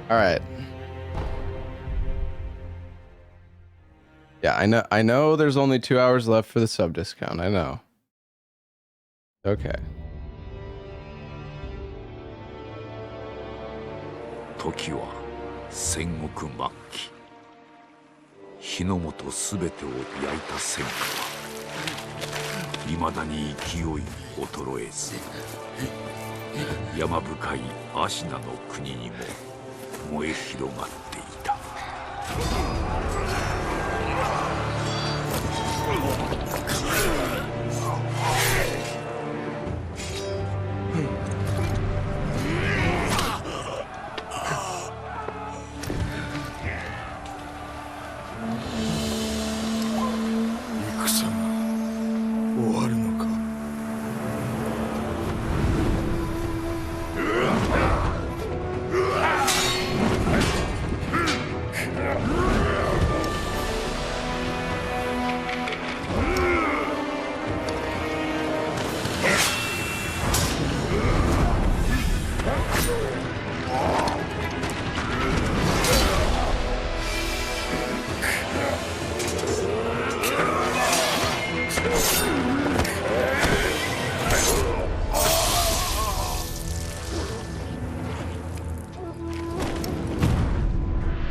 All right. Yeah, I know there's only 2 hours left for the sub discount. I know. Okay. 時は戦国末期。日の本すべてを焼いた戦火は未だに勢い衰えず、山深い芦名の国にも燃え広がっていた。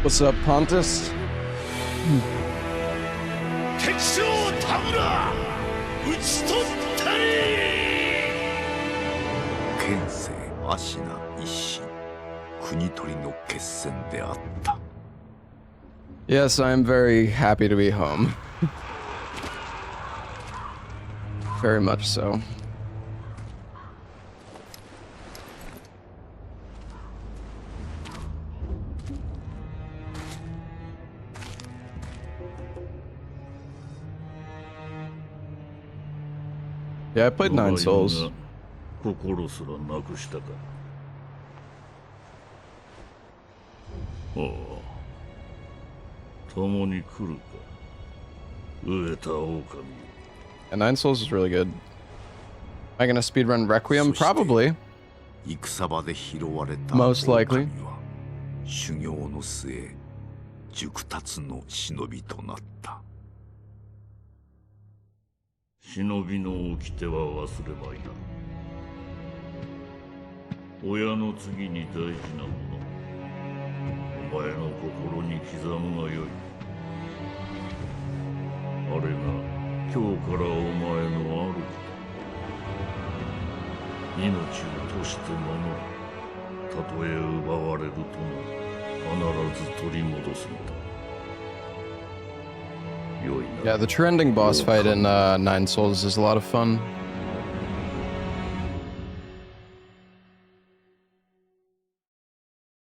What's up, Pontus? 敵将田村討ち取ったり。県政芦名一心、国取りの決戦であった。 Yes, I'm very happy to be home. Very much so. Yeah, I played 9 Souls. 心すらなくしたか。ああ、共に来るか。飢えた狼。And 9 Souls is really good. Am I gonna speedrun Requiem? Probably. 戦場で拾われた Most likely. 狼は修行の末、熟達の忍びとなった。 忍びの掟は忘れまいな。親の次に大事なもの、お前の心に刻むがよい。あれが今日からお前の主だ。命を賭して守り、たとえ奪われるとも必ず取り戻すのだ。 Yeah, the trending boss fight in 9 Souls is a lot of fun.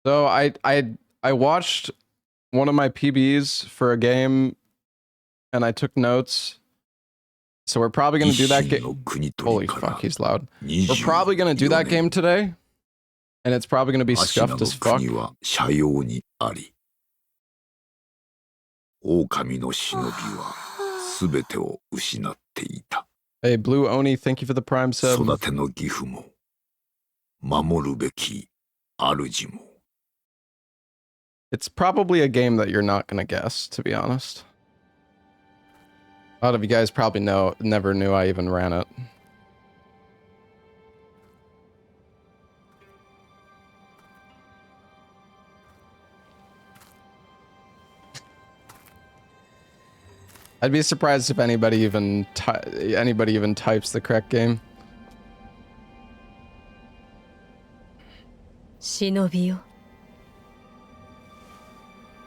So I watched one of my PBs for a game, and I took notes. So we're probably gonna do that game. Holy fuck, he's loud. We're probably gonna do that game today, and it's probably gonna be scuffed as fuck. 狼の忍びは全てを失っていた。 Hey, Blue Oni, thank you for the Prime sub. 育ての義父も守るべき主も。 It's probably a game that you're not gonna guess, to be honest. A lot of you guys probably never knew I even ran it. I'd be surprised if anybody even types the correct game. 忍びよ、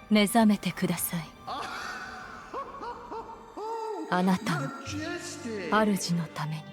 目覚めてください。あなたの主のために。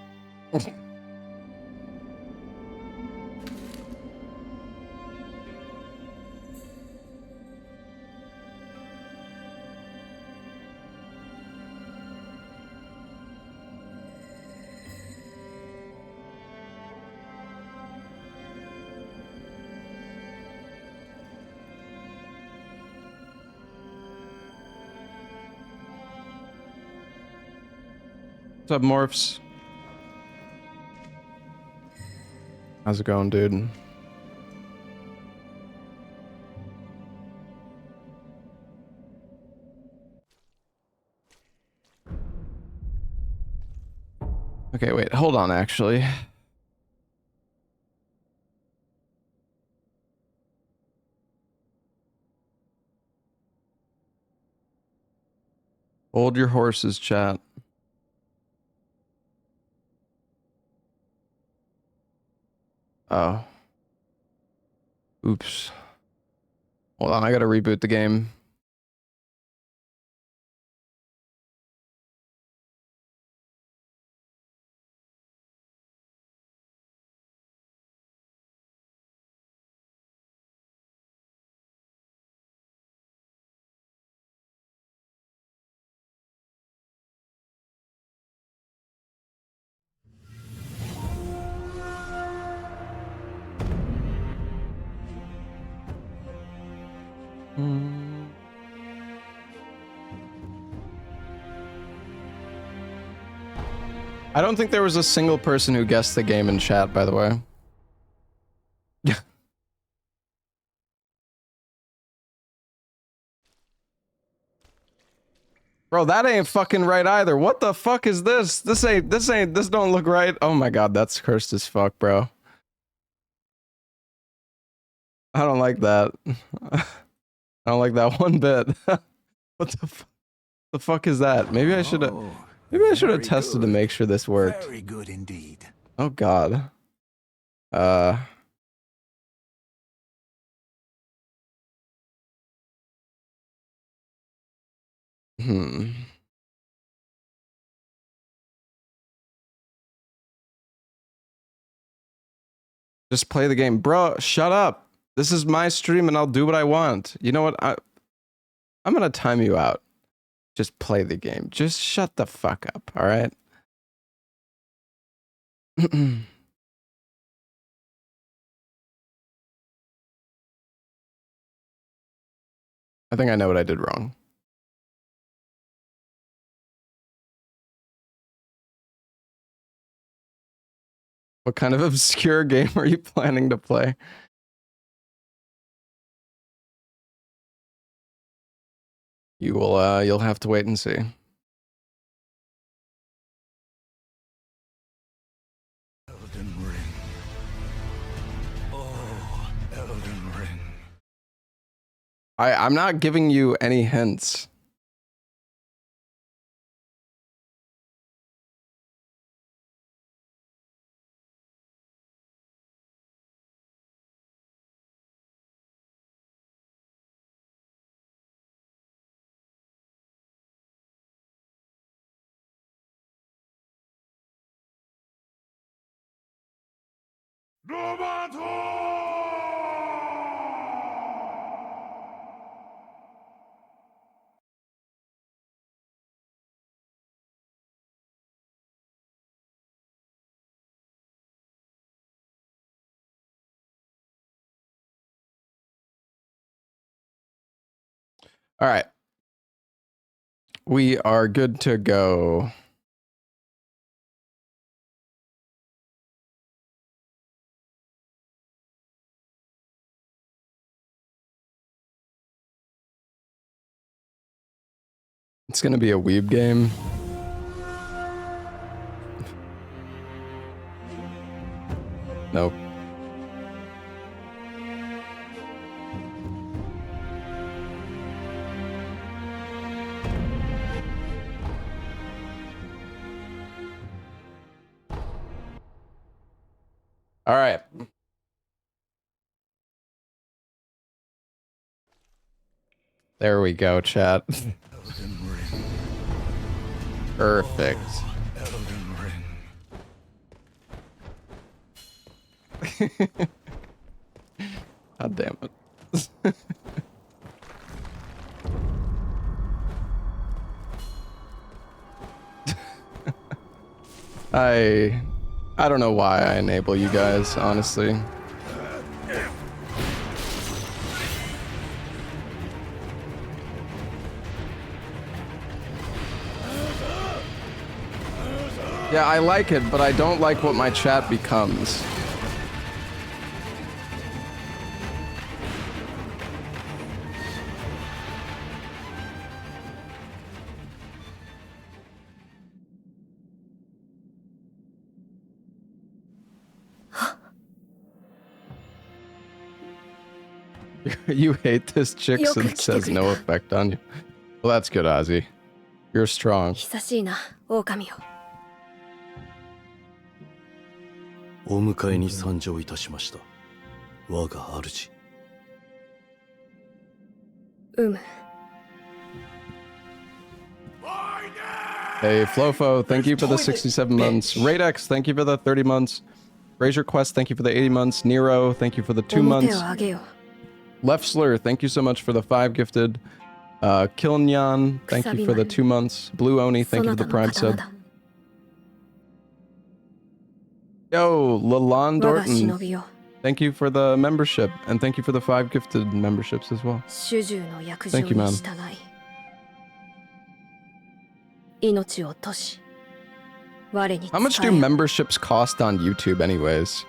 What's up, Morphs? How's it going, dude? Okay, wait, hold on, actually. Hold your horses, chat. Oh. Oops. Hold on, I gotta reboot the game. I don't think there was a single person who guessed the game in chat, by the way. Bro, that ain't fucking right either. What the fuck is this? This don't look right. Oh my god, that's cursed as fuck, bro. I don't like that. I don't like that one bit. What the fuck is that? Maybe I should have tested to make sure this worked. Very good indeed. Oh god. Just play the game. Bro, shut up. This is my stream and I'll do what I want. You know what? I'm gonna time you out. Just play the game. Just shut the fuck up, alright? I think I know what I did wrong. What kind of obscure game are you planning to play? You'll have to wait and see. Elden Ring. Oh, Elden Ring. I'm not giving you any hints. All right. We are good to go. It's gonna be a weeb game. Nope. All right. There we go, chat. Perfect. Elden Ring. God damn it. I don't know why I enable you guys, honestly. Yeah, I like it, but I don't like what my chat becomes. You hate this chick since it has no effect on you. Well, that's good, Ozzy. You're strong. 久しいな、狼よ。お迎えに参上いたしました。我が主。Hey, Flofo, thank you for the 67 months. Radex, thank you for the 30 months. Razor Quest, thank you for the 80 months. Nero, thank you for the 2 months. Lefsler, thank you so much for the 5 gifted. Kilnyan, thank you for the 2 months. Blue Oni, thank you for the Prime sub. Yo, Lalonde Dorton, thank you for the membership. And thank you for the 5 gifted memberships as well. Thank you, man. How much do memberships cost on YouTube anyways?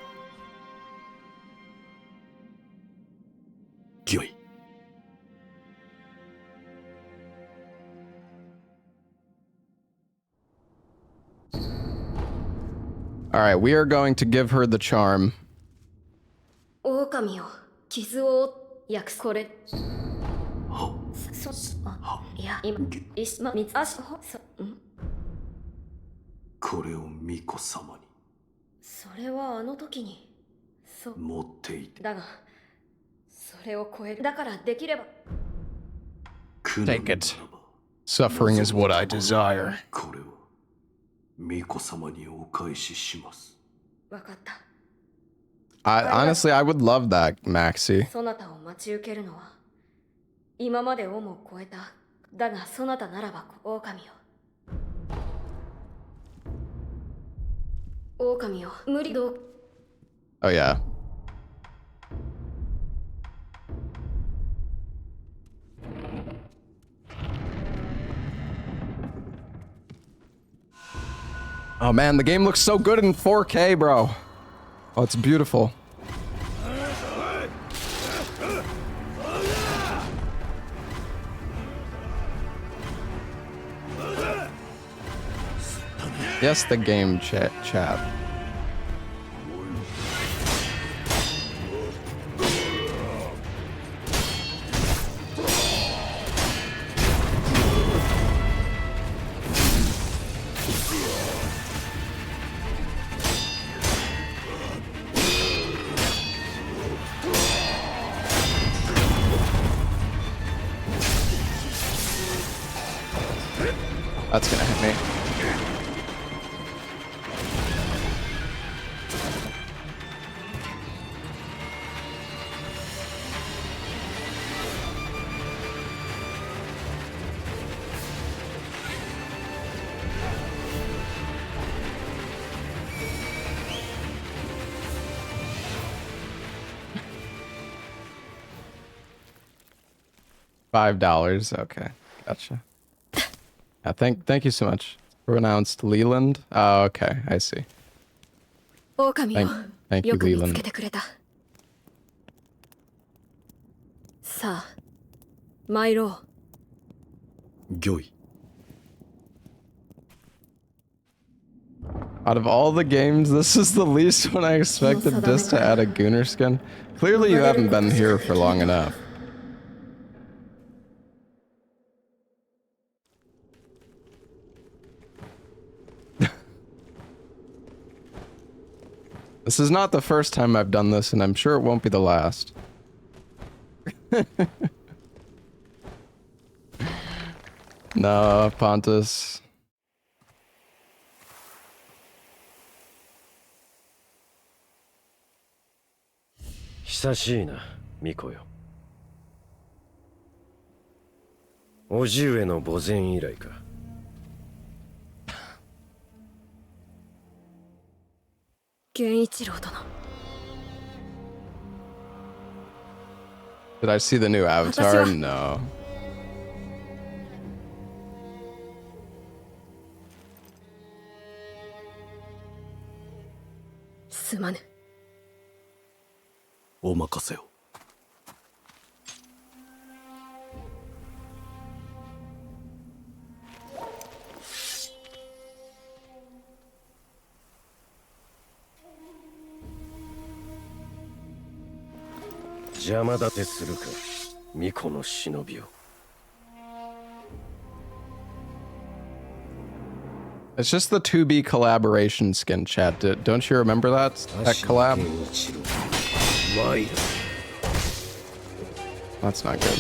Alright, we are going to give her the charm. Take it. Suffering is what I desire. Honestly, I would love that, Maxi. Oh yeah. Oh man, the game looks so good in 4K, bro. Oh, it's beautiful. Yes, the game chat. That's gonna hit me. $5. Okay, gotcha. Yeah, thank you so much. Pronounced Leland. Oh, okay, I see. Thank you, Leland. Out of all the games, this is the least one I expected just to add a Gooner skin. Clearly you haven't been here for long enough. This is not the first time I've done this, and I'm sure it won't be the last. No, Pontus. Did I see the new avatar? No. 邪魔立てするか、巫女の忍びを。It's just the 2B collaboration skin, chat. Don't you remember that collab? That's not good.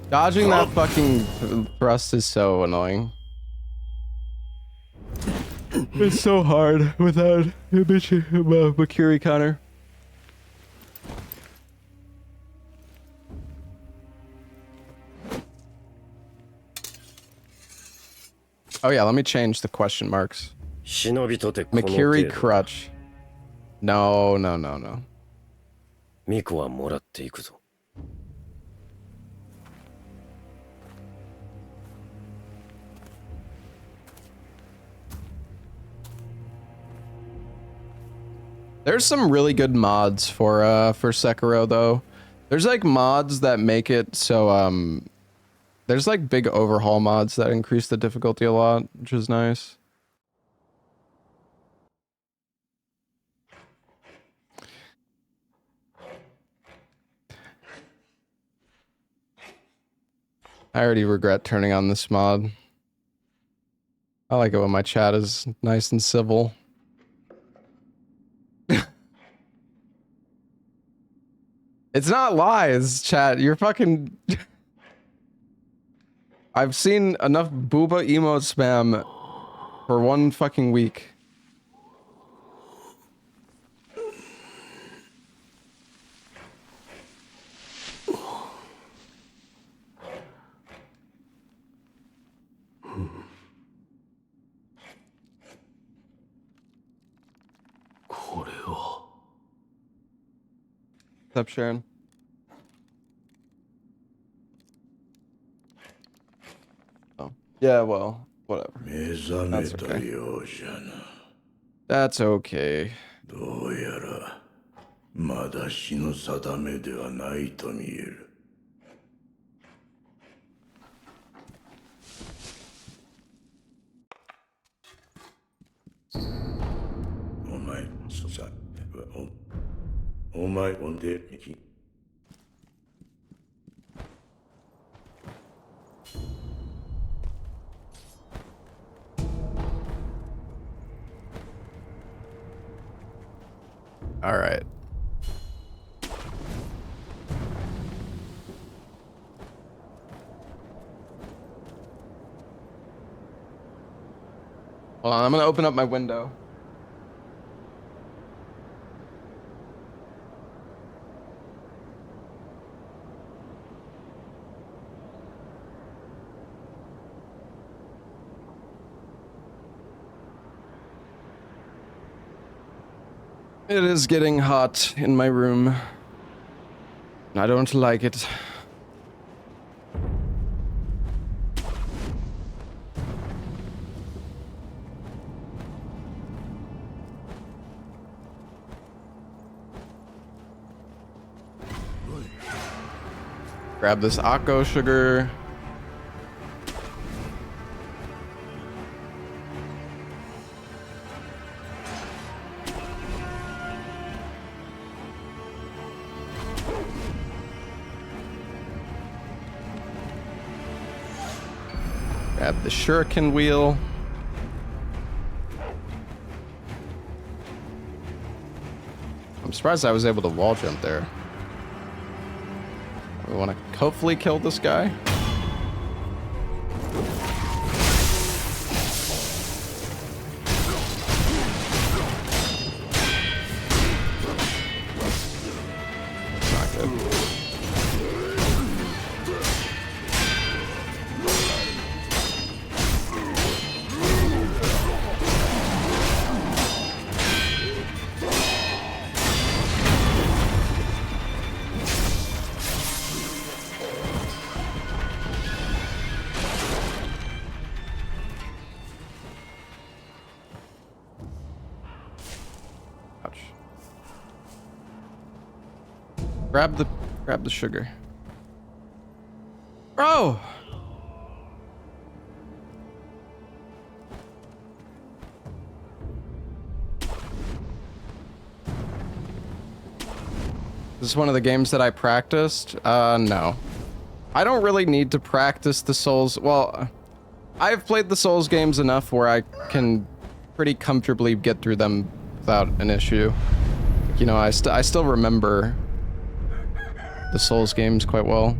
Dodging that fucking thrust is so annoying. It's so hard without a Bakiri counter. Oh yeah, let me change the question marks. Makiri crutch. No. 巫女はもらっていくぞ。There's some really good mods for Sekiro though. There's like mods that make it so there's like big overhaul mods that increase the difficulty a lot, which is nice. I already regret turning on this mod. I like it when my chat is nice and civil. It's not lies, chat. You're fucking... I've seen enough booba emote spam for one fucking week. What's up, Sharon? Oh. Yeah, well, whatever. That's okay. That's okay. どうやらまだ死の定めではないと見える。お前、お前、おんで、All right. Hold on, I'm gonna open up my window. It is getting hot in my room. I don't like it. Grab this Akko sugar. Grab the shuriken wheel. I'm surprised I was able to wall jump there. We want to hopefully kill this guy. Not good. Grab the sugar. Bro! This is one of the games that I practiced. No. I don't really need to practice the Souls. Well, I've played the Souls games enough where I can pretty comfortably get through them without an issue. You know, I still remember the Souls games quite well.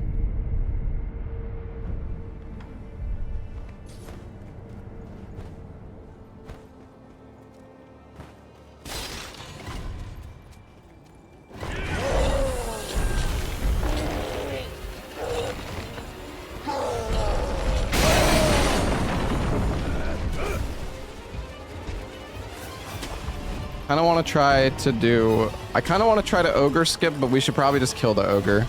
I kind of want to try to ogre skip, but we should probably just kill the ogre.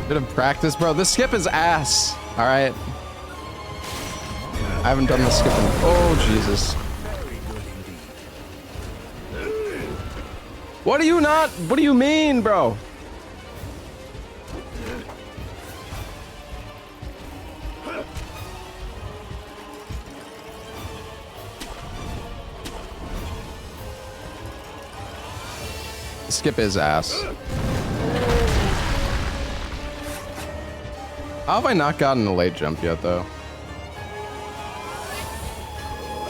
Bit of practice, bro. This skip is ass. All right. I haven't done the skip in... Oh, Jesus. What do you not... What do you mean, bro? The skip is ass. How have I not gotten a late jump yet, though?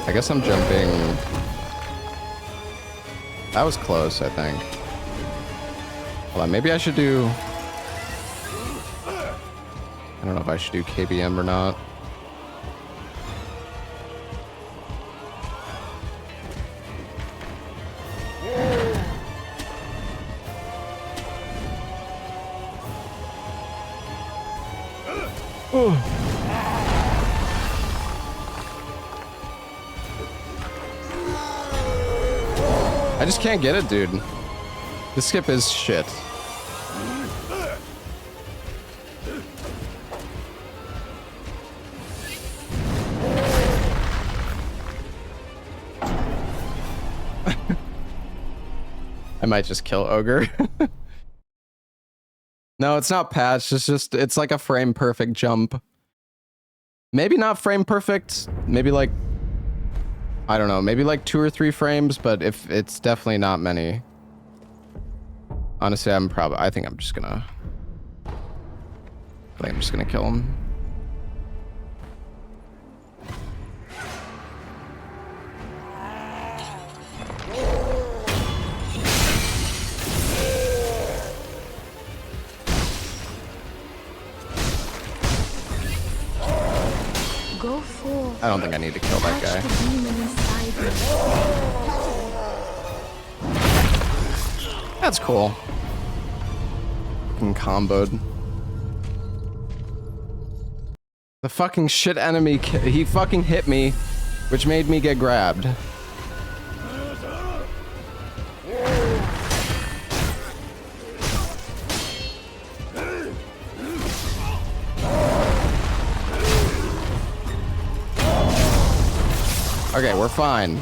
I guess I'm jumping... That was close, I think. Hold on, maybe I should do... I don't know if I should do KBM or not. I just can't get it, dude. This skip is shit. I might just kill Ogre. No, it's not patched. It's like a frame perfect jump. Maybe not frame perfect. Maybe like, I don't know, maybe like 2 or 3 frames, but if it's definitely not many. Honestly, I think I'm just gonna kill him. Go forth. I don't think I need to kill that guy. Touch the demon inside you. That's cool. Fucking comboed. The fucking shit enemy, he fucking hit me, which made me get grabbed. Okay, we're fine.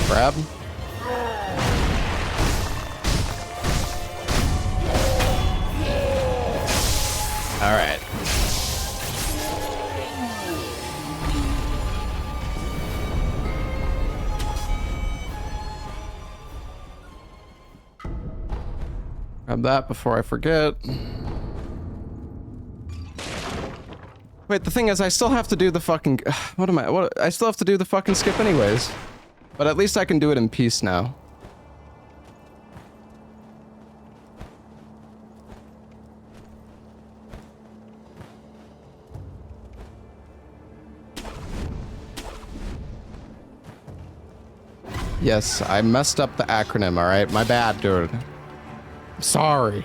Grab. All right. Grab that before I forget. Wait, the thing is, I still have to do the fucking... I still have to do the fucking skip anyways. But at least I can do it in peace now. Yes, I messed up the acronym, alright? My bad, dude. Sorry.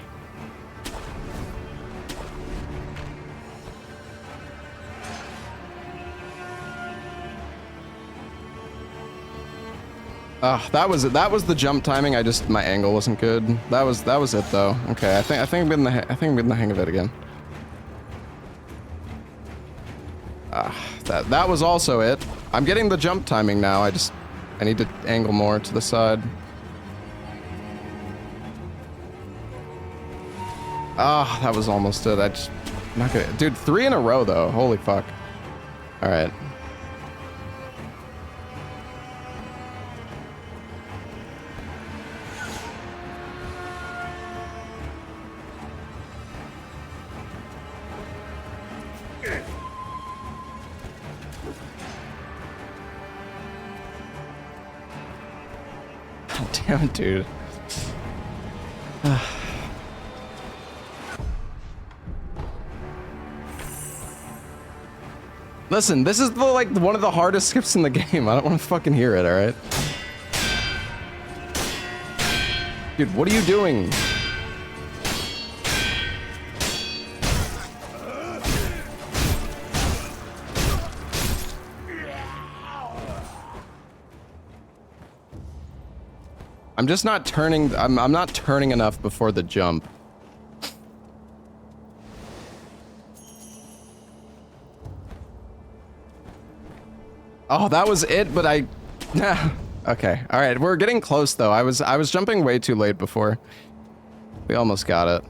That was it. That was the jump timing. My angle wasn't good. That was it though. Okay, I think I'm getting the hang of it again. That was also it. I'm getting the jump timing now. I need to angle more to the side. That was almost it. I'm not gonna... Dude, 3 in a row, though. Holy fuck. Alright. God damn it, dude. Listen, this is one of the hardest skips in the game. I don't want to fucking hear it, alright? Dude, what are you doing? I'm just not turning... I'm not turning enough before the jump. Oh, that was it, but I... Okay, alright, we're getting close, though. I was jumping way too late before. We almost got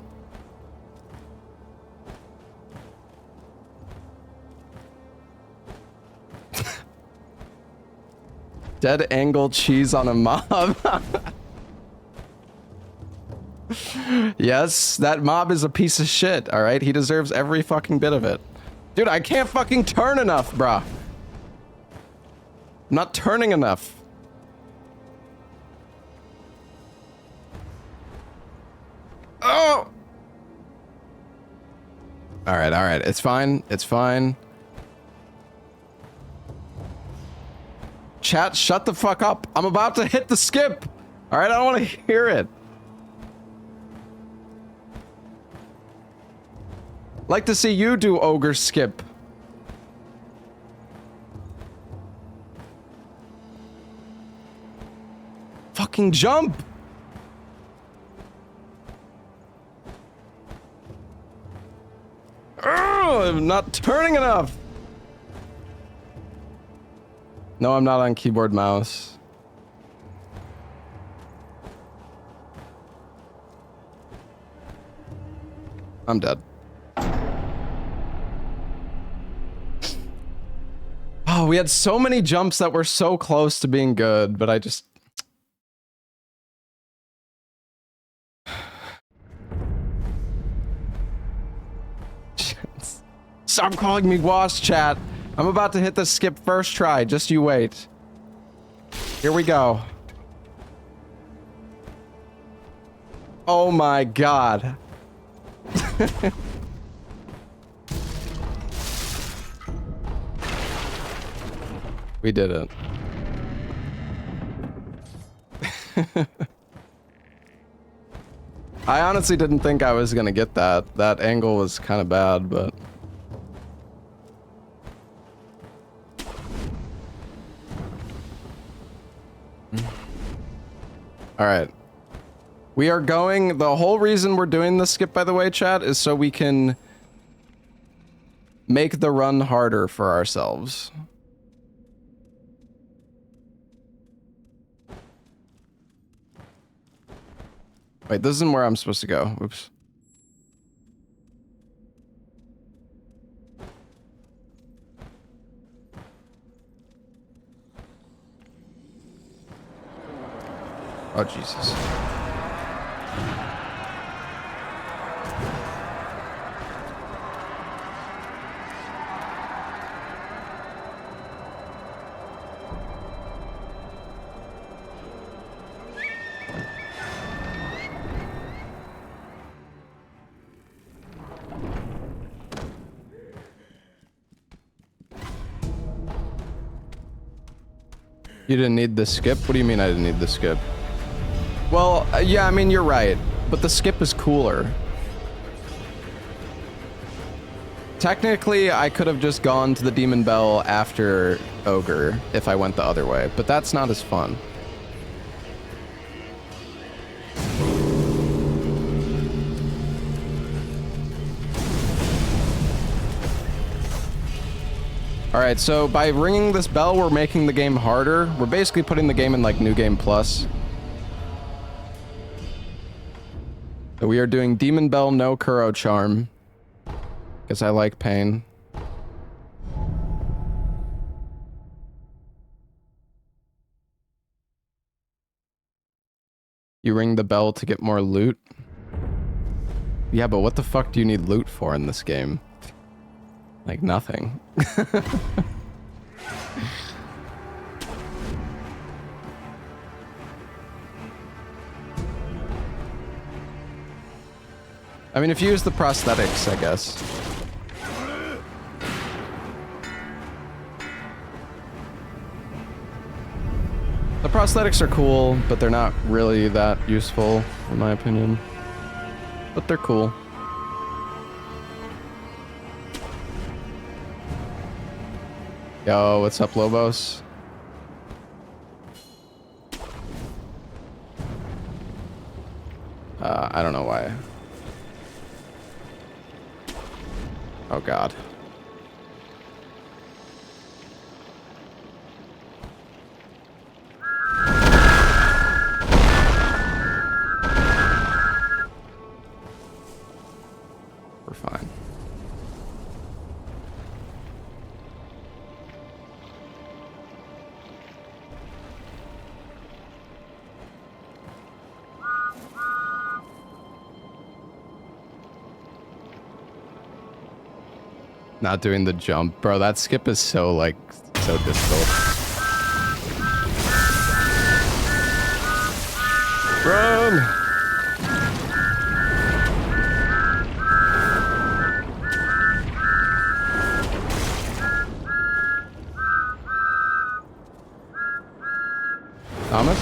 it. Dead angle cheese on a mob. Yes, that mob is a piece of shit, alright? He deserves every fucking bit of it. Dude, I can't fucking turn enough, bruh. I'm not turning enough. Oh! Alright, alright. It's fine. It's fine. Chat, shut the fuck up. I'm about to hit the skip. Alright, I don't want to hear it. Like to see you do ogre skip. Fucking jump! I'm not turning enough! No, I'm not on keyboard mouse. I'm dead. Oh, we had so many jumps that were so close to being good, but I just... Stop calling me Wash, chat. I'm about to hit the skip first try. Just you wait. Here we go. Oh my god. We did it. I honestly didn't think I was gonna get that. That angle was kind of bad, but... Alright. We are going... The whole reason we're doing this skip, by the way, chat, is so we can make the run harder for ourselves. Wait, this isn't where I'm supposed to go. Oops. Oh, Jesus. You didn't need the skip? What do you mean I didn't need the skip? Well, yeah, I mean, you're right. But the skip is cooler. Technically, I could have just gone to the Demon Bell after Ogre if I went the other way, but that's not as fun. Alright, so by ringing this bell, we're making the game harder. We're basically putting the game in, like, New Game Plus. So we are doing Demon Bell, no Kuro Charm. Because I like pain. You ring the bell to get more loot? Yeah, but what the fuck do you need loot for in this game? Like, nothing. I mean, if you use the prosthetics, I guess. The prosthetics are cool, but they're not really that useful, in my opinion. But they're cool. Yo, what's up, Lobos? I don't know why. Oh, God. We're fine. Not doing the jump. Bro, that skip is so, like, so difficult. Run! Thomas?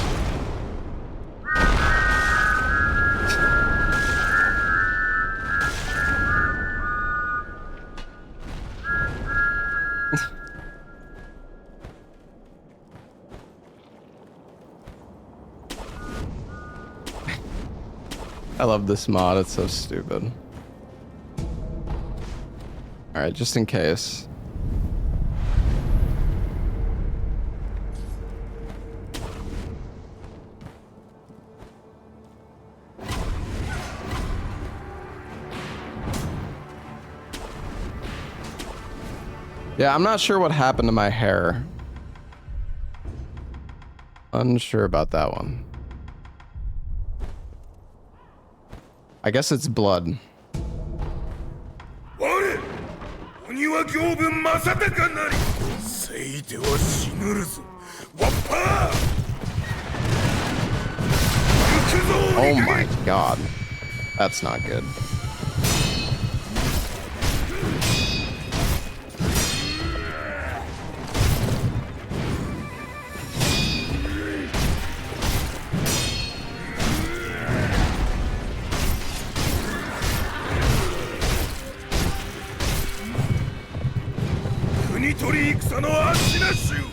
I love this mod, it's so stupid. Alright, just in case. Yeah, I'm not sure what happened to my hair. Unsure about that one. I guess it's blood. Oh my god. That's not good.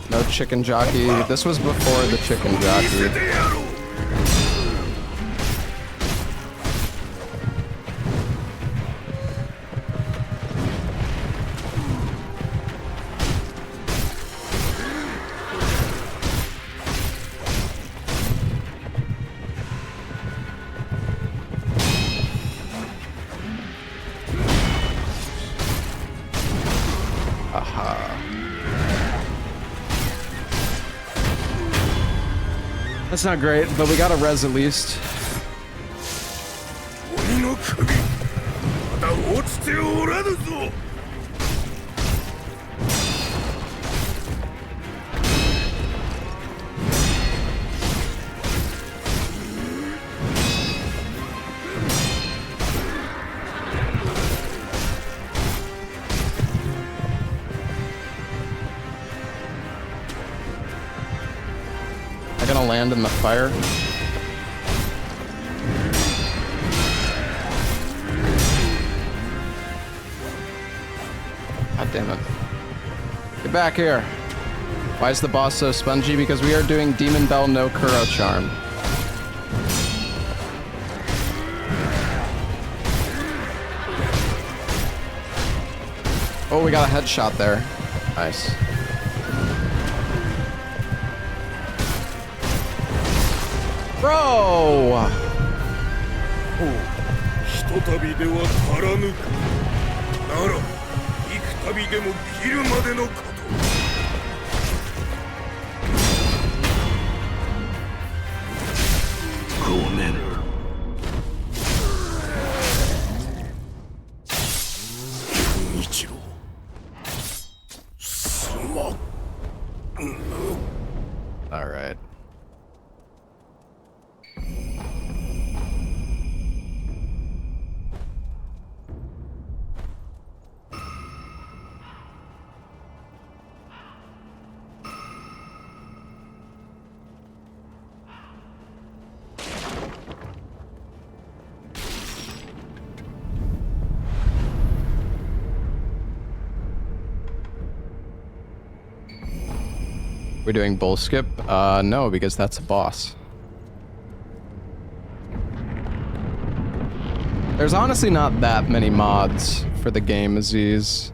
No chicken jockey. This was before the chicken jockey. That's not great, but we got a res at least. 鬼の首まだ落ちておらぬぞ They're gonna land in the fire. God damn it. Get back here. Why is the boss so spongy? Because we are doing Demon Bell no Kuro Charm. Oh, we got a headshot there. Nice. Bro! ひとたびでは足らぬかなら幾たびでも切るまでのこと ごめん 一郎すまん Alright. We're doing bull skip? No, because that's a boss. There's honestly not that many mods for the game, Aziz.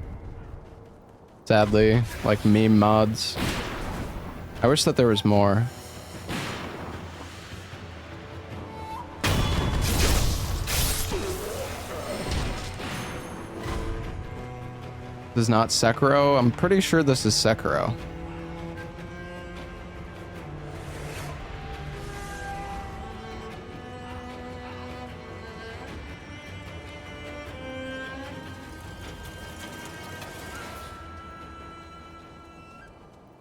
Sadly, like meme mods. I wish that there was more. This is not Sekiro? I'm pretty sure this is Sekiro.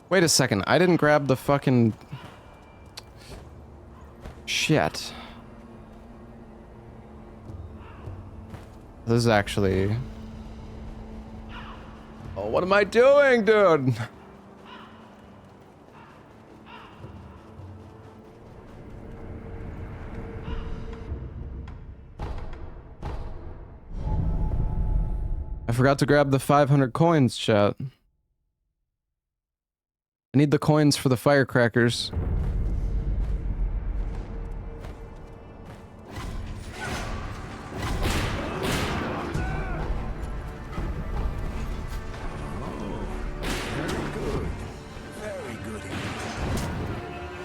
Wait a second, I didn't grab the fucking... Shit. This is actually... Oh, what am I doing, dude? I forgot to grab the 500 coins, chat. I need the coins for the firecrackers.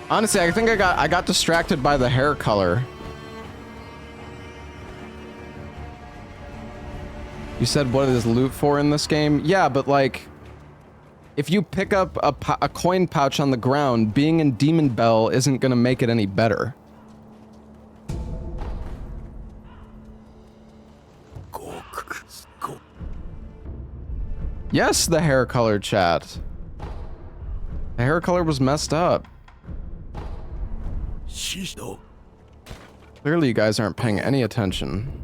Honestly, I think I got distracted by the hair color. You said what is loot for in this game? Yeah, but like, if you pick up a coin pouch on the ground, being in Demon Bell isn't gonna make it any better. Yes, the hair color, chat. The hair color was messed up. Clearly you guys aren't paying any attention.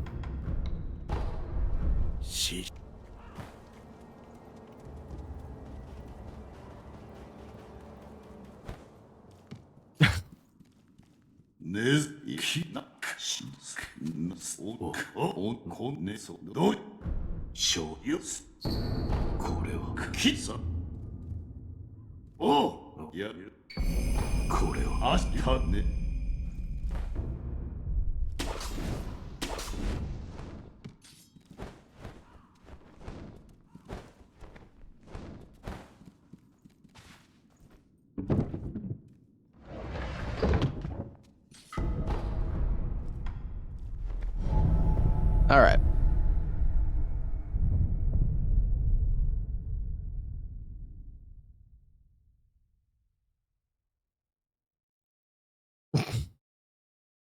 All right.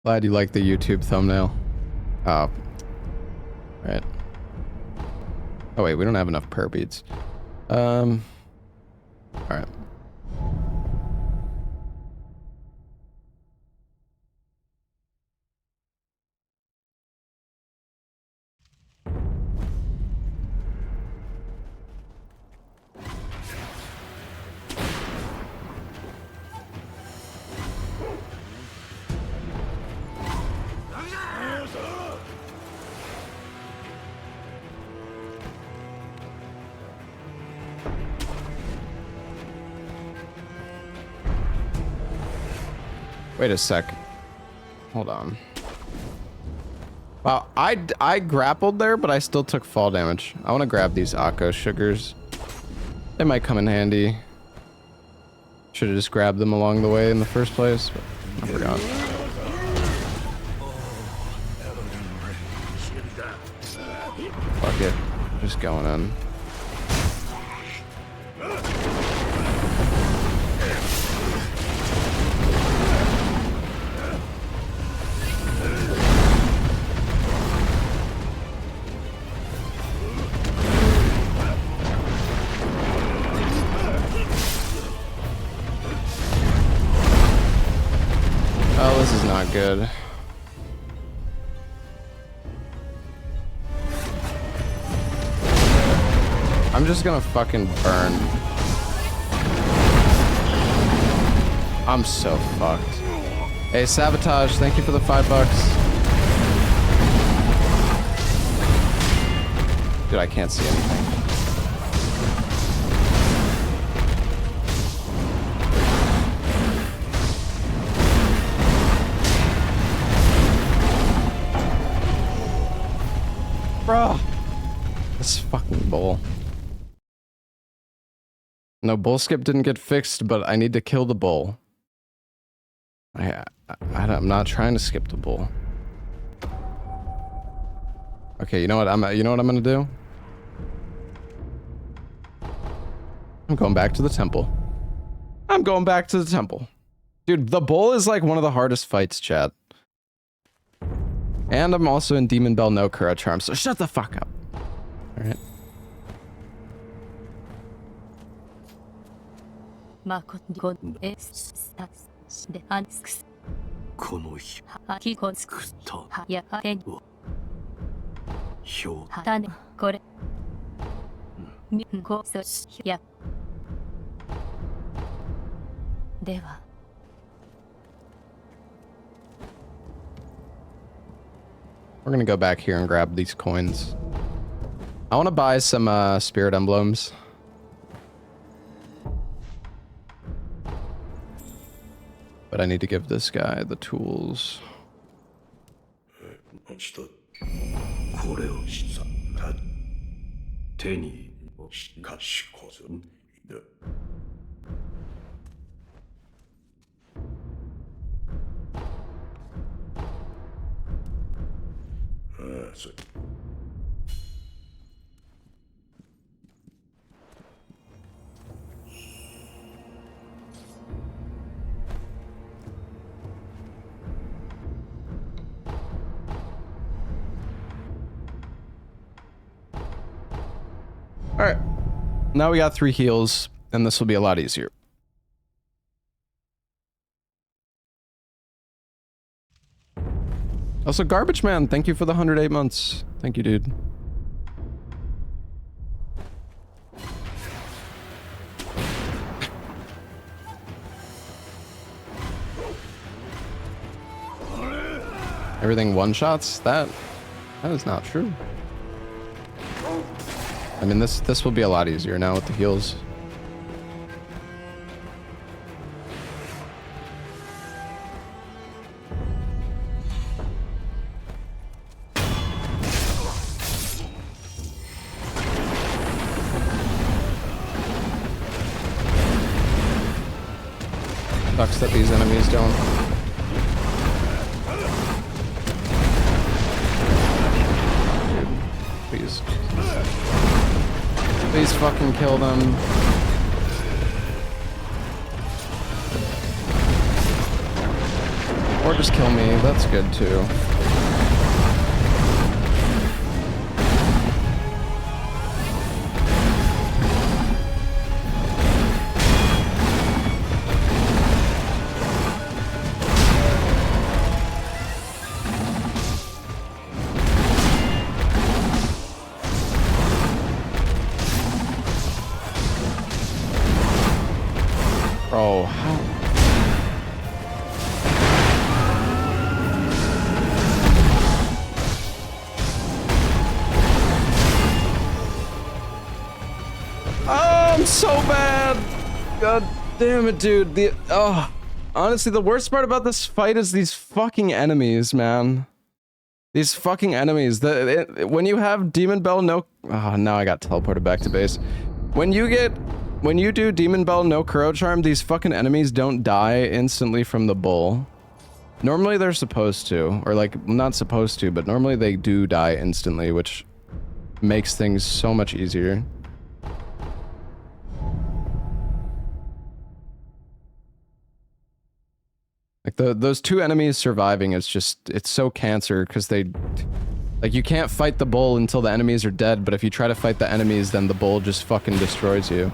Glad you like the YouTube thumbnail. Oh. Right. Oh wait, we don't have enough prayer beads. Alright. Wait a sec. Hold on. Wow, I grappled there, but I still took fall damage. I want to grab these Akko sugars. They might come in handy. Should have just grabbed them along the way in the first place, but I forgot. Fuck it. Just going in. Oh, this is not good. I'm just gonna fucking burn. I'm so fucked. Hey, Sabotage, thank you for the $5. Dude, I can't see anything. Bro, this fucking bull. No, bull skip didn't get fixed, but I need to kill the bull. I'm not trying to skip the bull. Okay, you know what I'm gonna do? I'm going back to the temple. I'm going back to the temple. Dude, the bull is like one of the hardest fights, chat. And I'm also in Demon Bell no Kura Charm, so shut the fuck up. Alright. We're gonna go back here and grab these coins. I want to buy some spirit emblems. But I need to give this guy the tools. Alright. Now we got 3 heals, and this will be a lot easier. Also, Garbage Man, thank you for the 108 months. Thank you, dude. Everything one-shots? That is not true. I mean, this will be a lot easier now with the heals. Sucks that these enemies don't. Please. Please fucking kill them. Or just kill me. That's good too. Bro, how? Oh, I'm so bad. God damn it, dude. Honestly, the worst part about this fight is these fucking enemies, man. These fucking enemies. When you have Demon Bell no... Oh, now I got teleported back to base. When you do Demon Bell no Kuro Charm, these fucking enemies don't die instantly from the bull. Normally they're supposed to. Or like, not supposed to, but normally they do die instantly, which makes things so much easier. Like those two enemies surviving is just, it's so cancer because like you can't fight the bull until the enemies are dead, but if you try to fight the enemies, then the bull just fucking destroys you.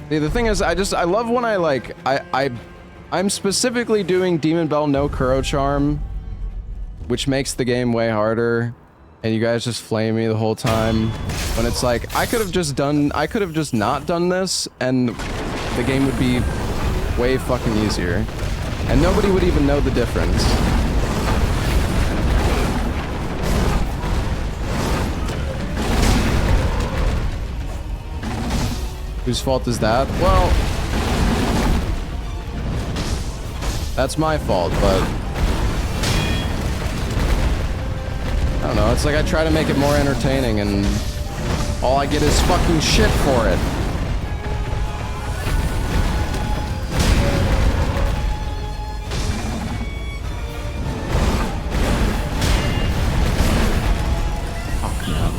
See, the thing is, I love when I'm specifically doing Demon Bell no Kuro Charm, which makes the game way harder, and you guys just flame me the whole time. When it's like, I could have just not done this, and the game would be way fucking easier. And nobody would even know the difference. Whose fault is that? Well, that's my fault, but I don't know, it's like I try to make it more entertaining and all I get is fucking shit for it. Fuck, man.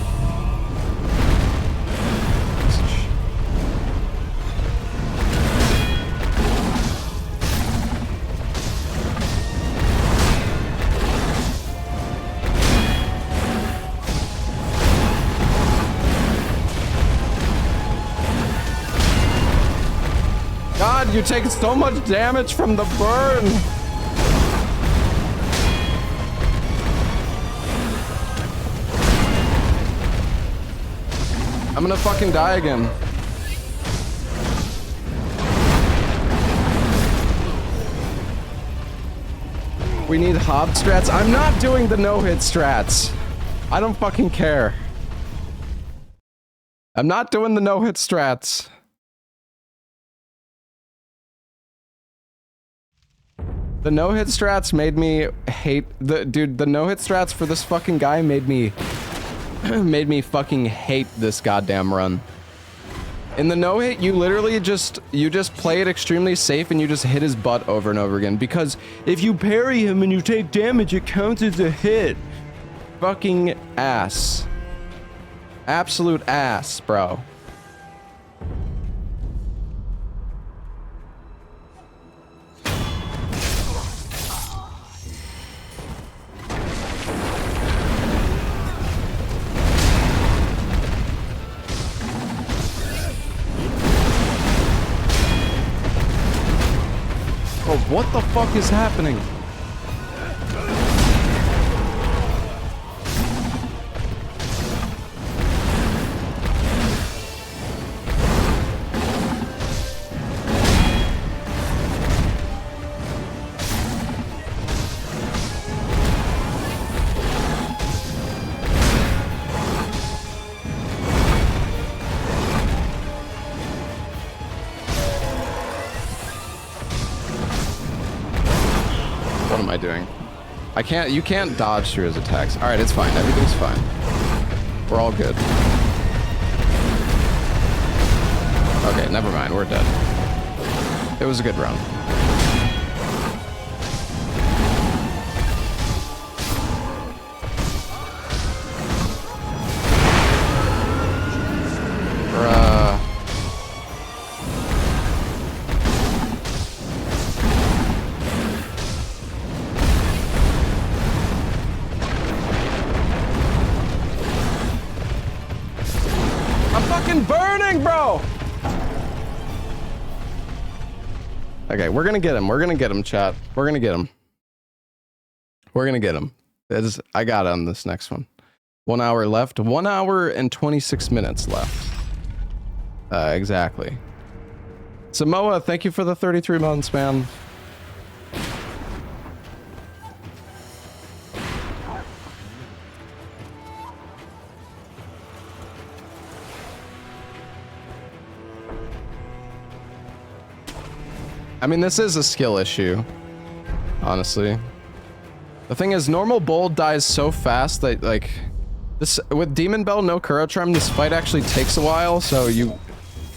God, you take so much damage from the burn! I'm gonna fucking die again. We need hob strats. I'm not doing the no-hit strats. I don't fucking care. I'm not doing the no-hit strats. The no-hit strats made me hate the no-hit strats for this fucking guy made me fucking hate this goddamn run. In the no-hit, you literally just play it extremely safe and you just hit his butt over and over again, because if you parry him and you take damage, it counts as a hit. Fucking ass. Absolute ass, bro. Oh, what the fuck is happening? What am I doing? You can't dodge through his attacks. Alright, it's fine. Everything's fine. We're all good. Okay, never mind. We're dead. It was a good round. Okay, we're gonna get him. We're gonna get him, chat. We're gonna get him. We're gonna get him. I got on this next one. 1 hour left. 1 hour and 26 minutes left. Exactly. Samoa, thank you for the 33 months, man. I mean, this is a skill issue, honestly. The thing is, normal bold dies so fast that, like, this with Demon Bell, no Kuro Charm, this fight actually takes a while, so you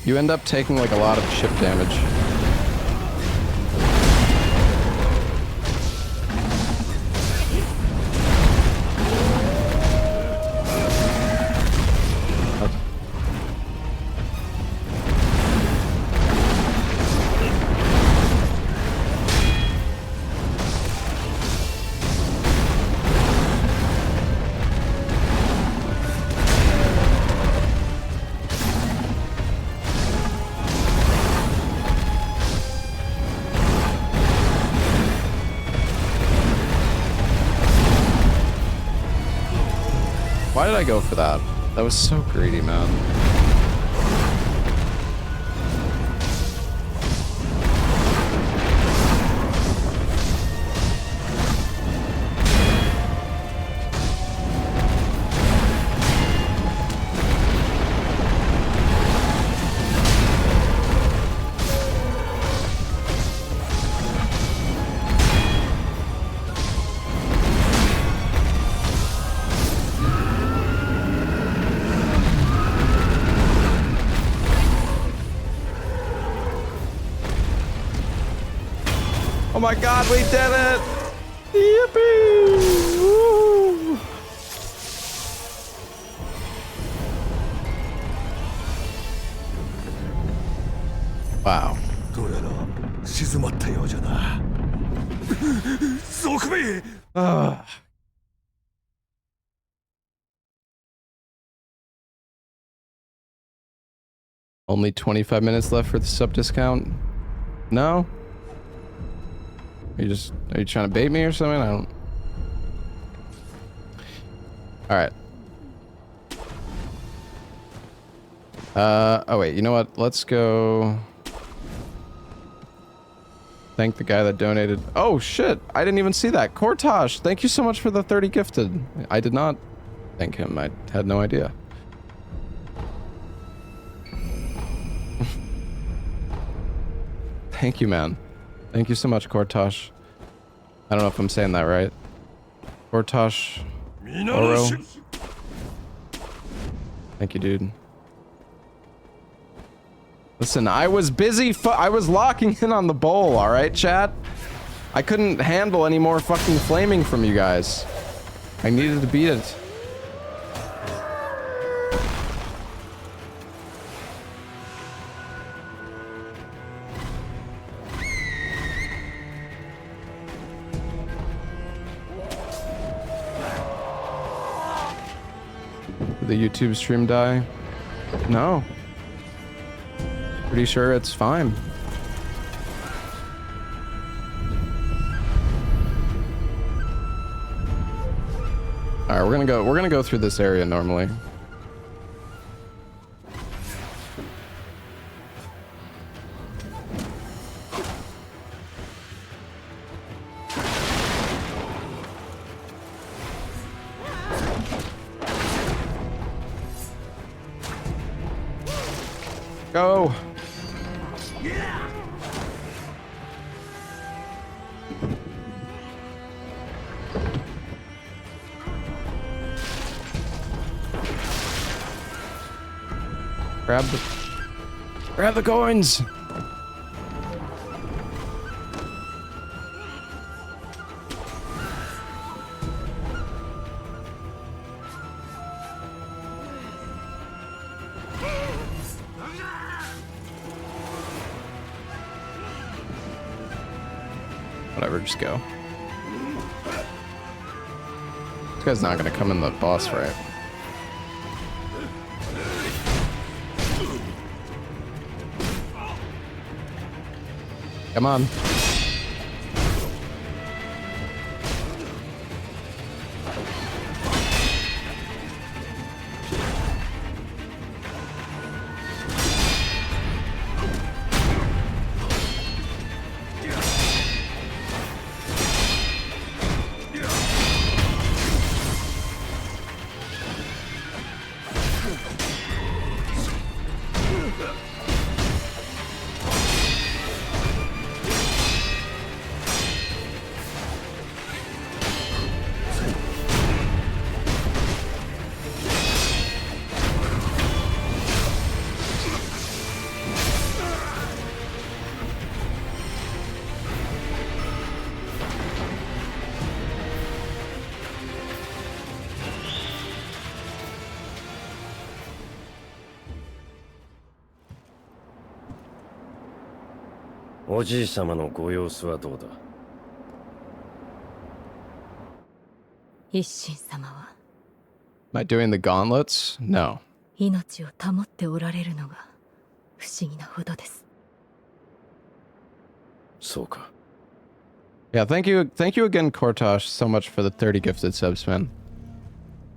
end up taking, like, a lot of chip damage. Why did I go for that? That was so greedy, man. Oh my god, we did it! Yippee! Woo! Wow. Only 25 minutes left for the sub discount? No? Are you trying to bait me or something? I don't... Alright. Oh wait, you know what? Let's go... Thank the guy that donated. Oh shit! I didn't even see that. Kortosh, thank you so much for the 30 gifted. I did not thank him. I had no idea. Thank you, man. Thank you so much, Kortosh. I don't know if I'm saying that right. Kortosh. Oro. Thank you, dude. Listen, I was busy. I was locking in on the bowl, alright, chat? I couldn't handle any more fucking flaming from you guys. I needed to beat it. Did the YouTube stream die? No. Pretty sure it's fine. All right, we're gonna go through this area normally. Go. Grab the coins. Whatever, just go. This guy's not gonna come in the boss fight. Come on.おじい様のご様子はどうだ。一心様は Am I doing the gauntlets? No. 命を保っておられるのが不思議なほどです。そうか。Yeah, thank you again, Kortosh, so much for the 30 gifted subs, man.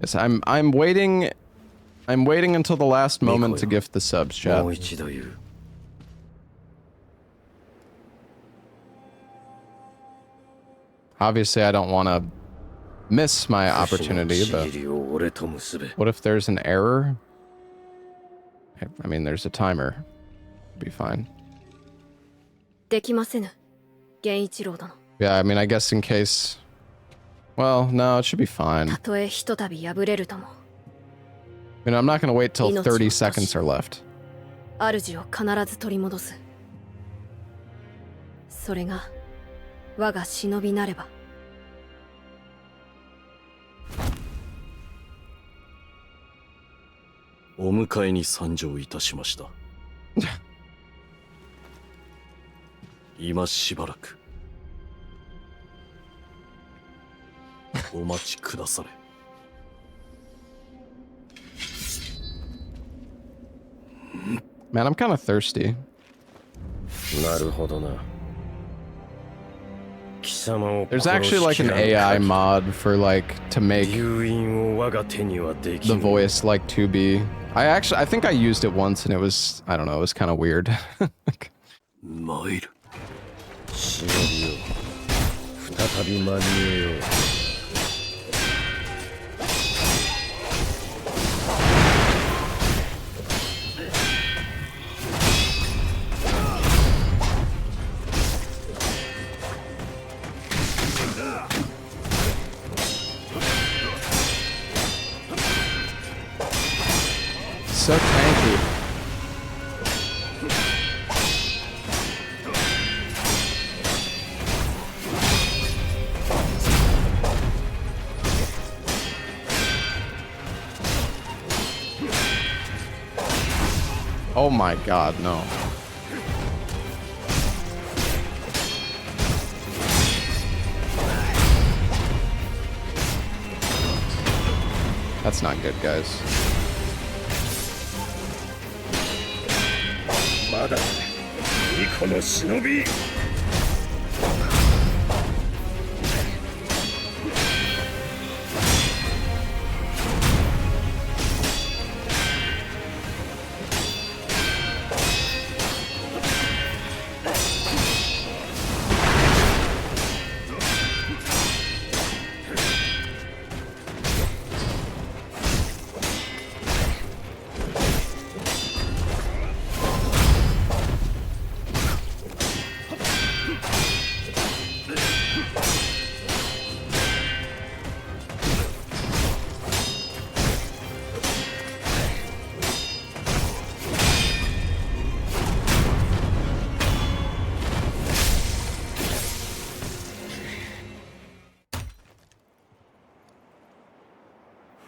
Yes, I'm waiting until the last moment to gift the subs, chat. もう一度言う。Obviously, I don't want to miss my opportunity, but what if there's an error? I mean, there's a timer. It'll be fine. できませぬ、源一郎殿。 Yeah, I mean, I guess in case... Well, no, it should be fine. たとえひとたび破れるとも。I mean, I'm not going to wait till 30 seconds are left. 主を必ず取り戻す。それが我が忍びなれば。お迎えに参上いたしました。今しばらくお待ちくだされ。Man, I'm kind of thirsty. なるほどな。 There's actually like an AI mod for like to make the voice like 2B. I think I used it once and it was, I don't know, it was kind of weird. So tanky. Oh my god, no. That's not good, guys. まだ巫女の忍び。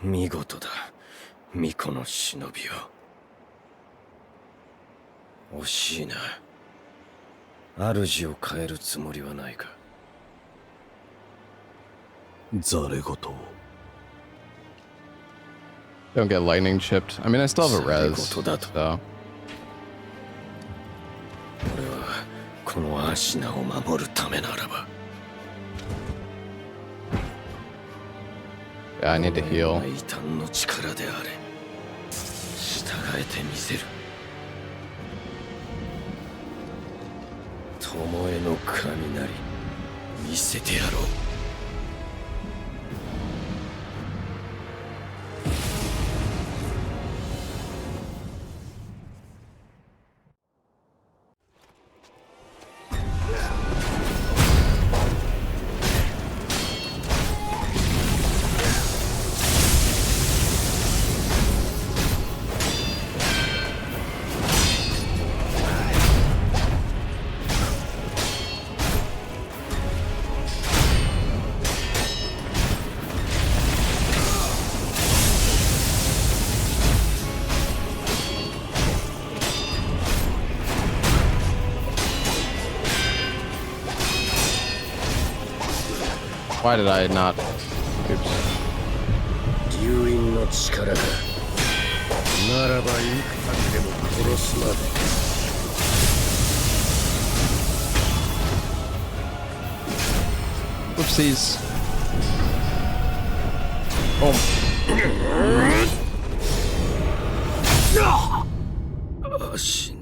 見事だ、巫女の忍びよ。惜しいな。主を変えるつもりはないか。ざれ言を。 Don't get lightning chipped. I mean, I still have a res, so. 俺はこのアシナを守るためならば。 Yeah, I need to heal. 異端の力であれ。従えてみせる。巴の雷、見せてやろう。 Why did I not? Oops. 流因の力か。ならばいくたでも殺すまで。 Whoopsies. Boom. アシナ。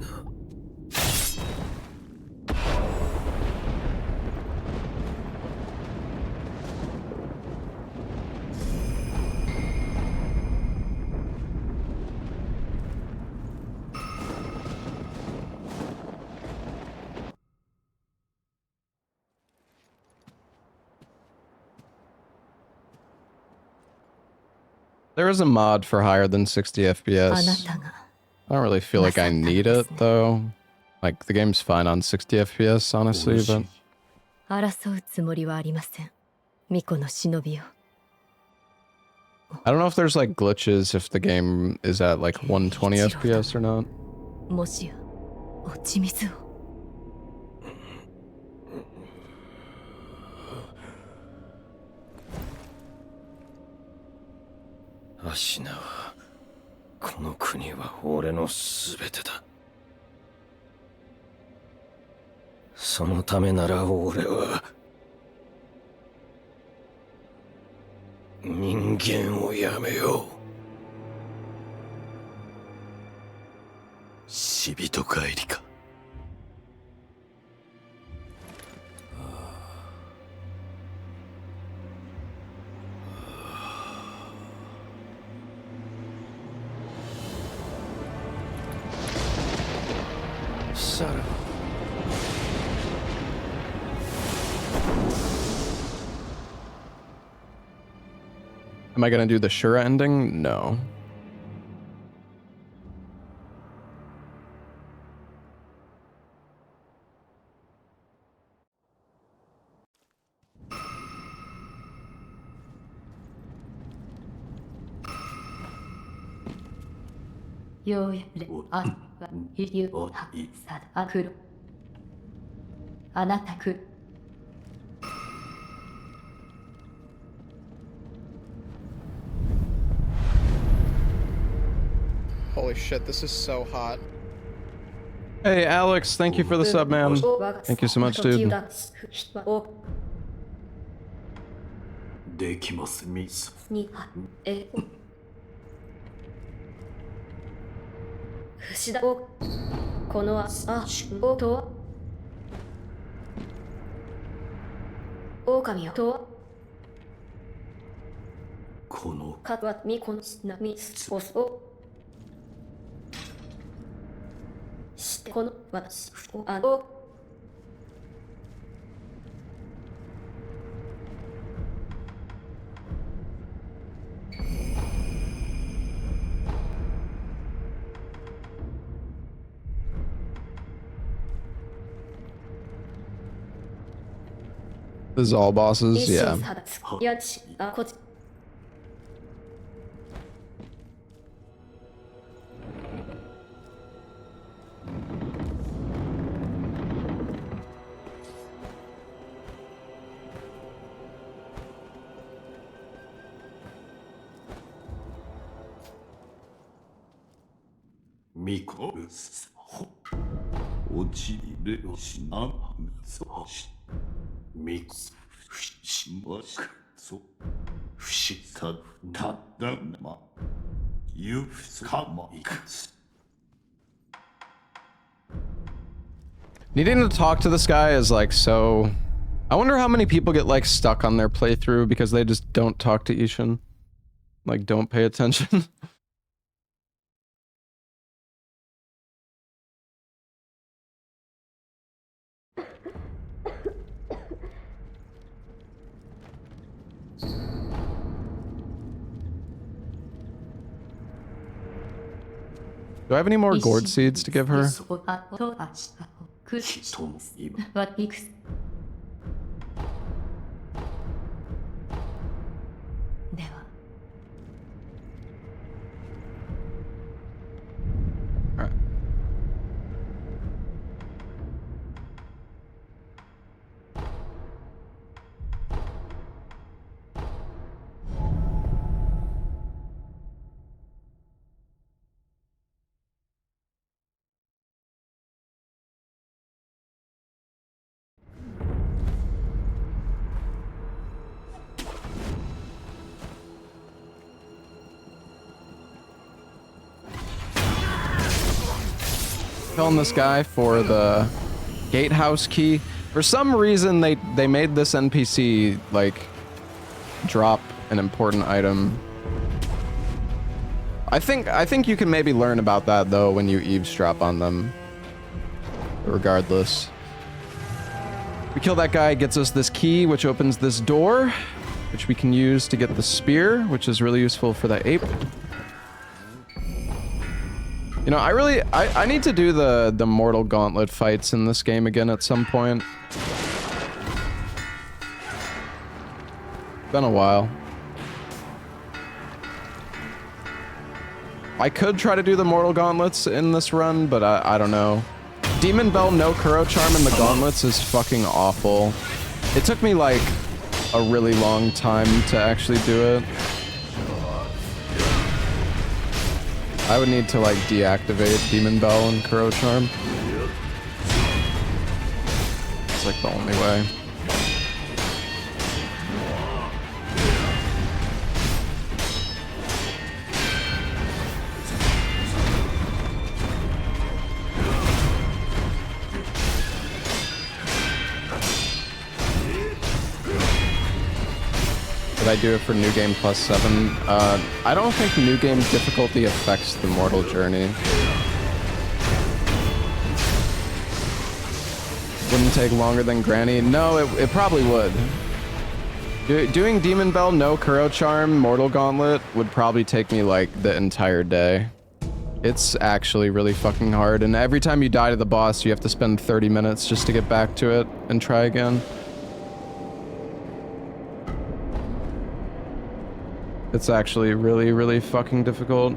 There is a mod for higher than 60 FPS. I don't really feel like I need it though. Like the game's fine on 60 FPS, honestly, but 争うつもりはありません。巫女の忍びよ。 I don't know if there's like glitches if the game is at like 120 FPS or not. もしや落ち水を。 アシナはこの国は俺のすべてだ。そのためなら俺は人間をやめよう。死人帰りか。 さらば。 Am I gonna do the Shura ending? No. Holy shit, this is so hot. Hey Alex, thank you for the sub, man. Thank you so much, dude. できますミス。不死だ。このおとは狼よとはこのかわみこのなみおそしてこの私おあお This is all bosses? Yeah. やちあこち ミコルス落ちる Needing to talk to this guy is like so... I wonder how many people get like stuck on their playthrough because they just don't talk to Ishin. Like, don't pay attention. Do I have any more gourd seeds to give her? Alright. Killing this guy for the gatehouse key. For some reason, they made this NPC like drop an important item. I think you can maybe learn about that though when you eavesdrop on them. Regardless, we kill that guy, gets us this key, which opens this door, which we can use to get the spear, which is really useful for the ape. You know, I need to do the Mortal Gauntlet fights in this game again at some point. Been a while. I could try to do the Mortal Gauntlets in this run, but I don't know. Demon Bell no Kuro Charm in the Gauntlets is fucking awful. It took me like a really long time to actually do it. I would need to like deactivate Demon Bell and Kuro Charm. It's like the only way. I do it for New Game plus 7. I don't think New Game difficulty affects the Mortal Journey. Wouldn't take longer than Granny. No, it probably would. Doing Demon Bell no Kuro Charm Mortal Gauntlet would probably take me like the entire day. It's actually really fucking hard, and every time you die to the boss, you have to spend 30 minutes just to get back to it and try again. It's actually really, really fucking difficult.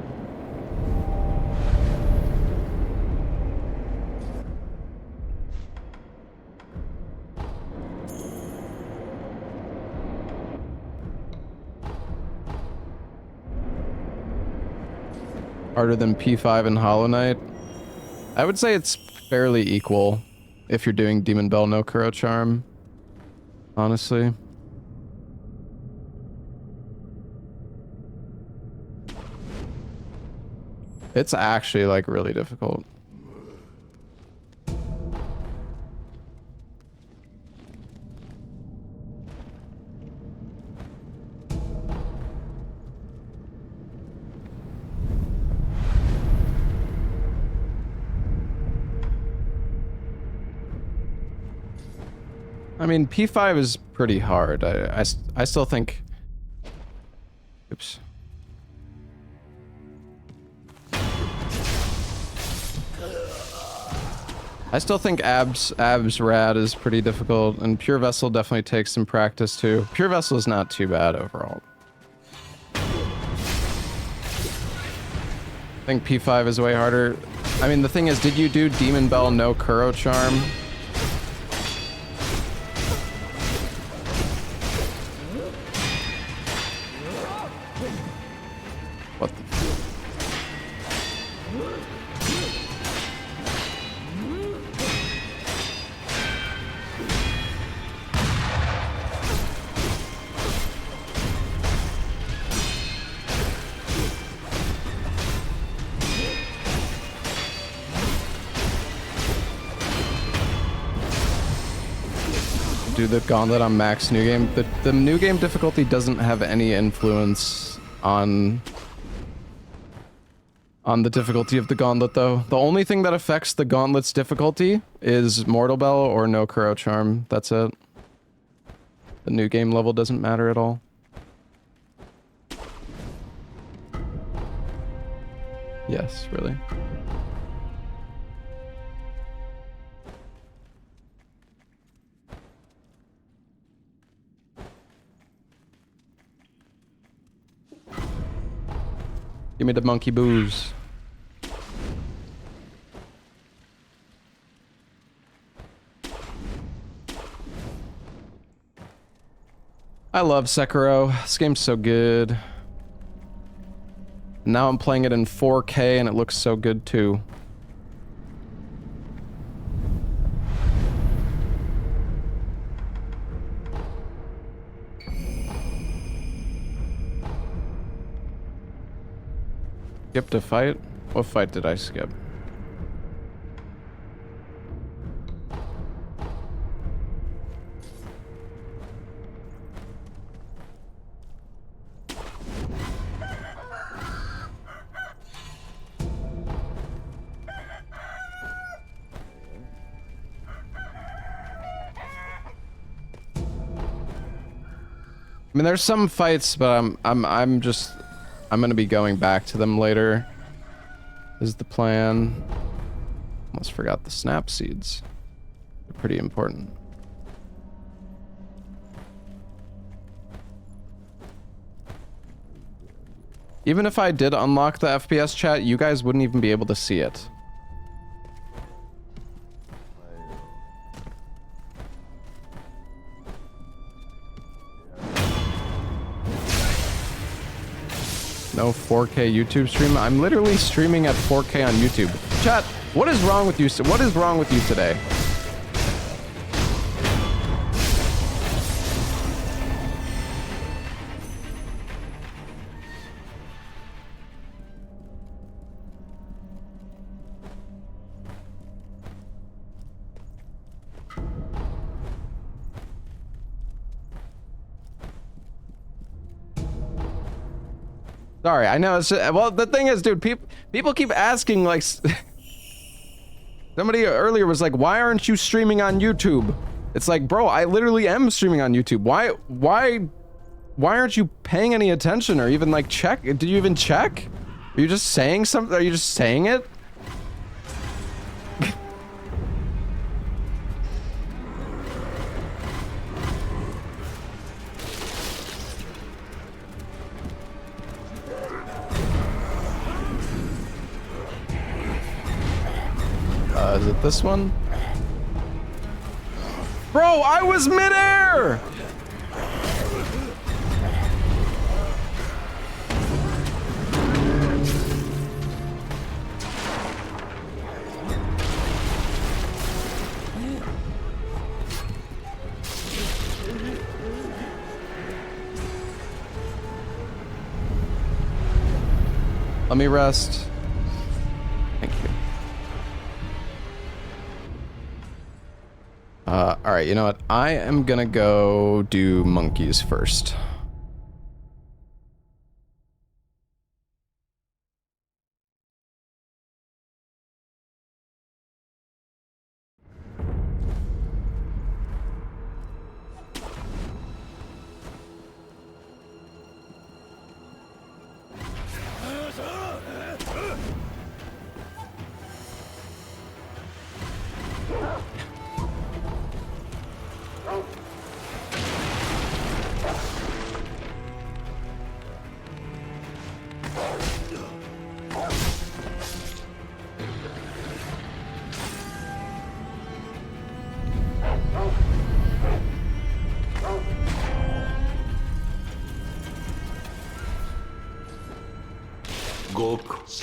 Harder than P5 and Hollow Knight? I would say it's fairly equal if you're doing Demon Bell no Kuro Charm, honestly. It's actually like really difficult. I mean, P5 is pretty hard. I still think... Oops. I still think Abs Rad is pretty difficult, and Pure Vessel definitely takes some practice too. Pure Vessel is not too bad overall. I think P5 is way harder. I mean, the thing is, did you do Demon Bell no Kuro Charm? What the... do the gauntlet on max new game. The new game difficulty doesn't have any influence on the difficulty of the gauntlet, though. The only thing that affects the gauntlet's difficulty is Mortal Bell or no Kuro Charm. That's it. The new game level doesn't matter at all. Yes, really. Give me the monkey booze. I love Sekiro. This game's so good. Now I'm playing it in 4K and it looks so good too. Skipped a fight? What fight did I skip? I mean, there's some fights, but I'm gonna be going back to them later. Is the plan. Almost forgot the snap seeds. They're pretty important. Even if I did unlock the FPS chat, you guys wouldn't even be able to see it. No 4K YouTube stream. I'm literally streaming at 4K on YouTube. Chat, what is wrong with you? What is wrong with you today? Sorry, I know. It's just, well, the thing is, dude, people keep asking, like, somebody earlier was like, "Why aren't you streaming on YouTube?" It's like, bro, I literally am streaming on YouTube. Why aren't you paying any attention or even like check? Did you even check? Are you just saying something? Are you just saying it? Is it this one? Bro, I was midair! Let me rest. Thank you. Alright, you know what? I am gonna go do monkeys first.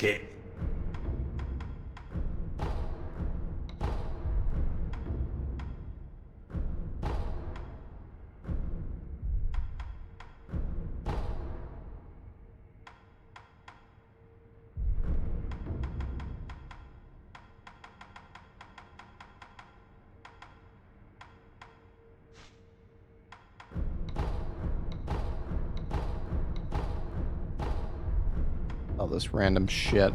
Okay. All this random shit.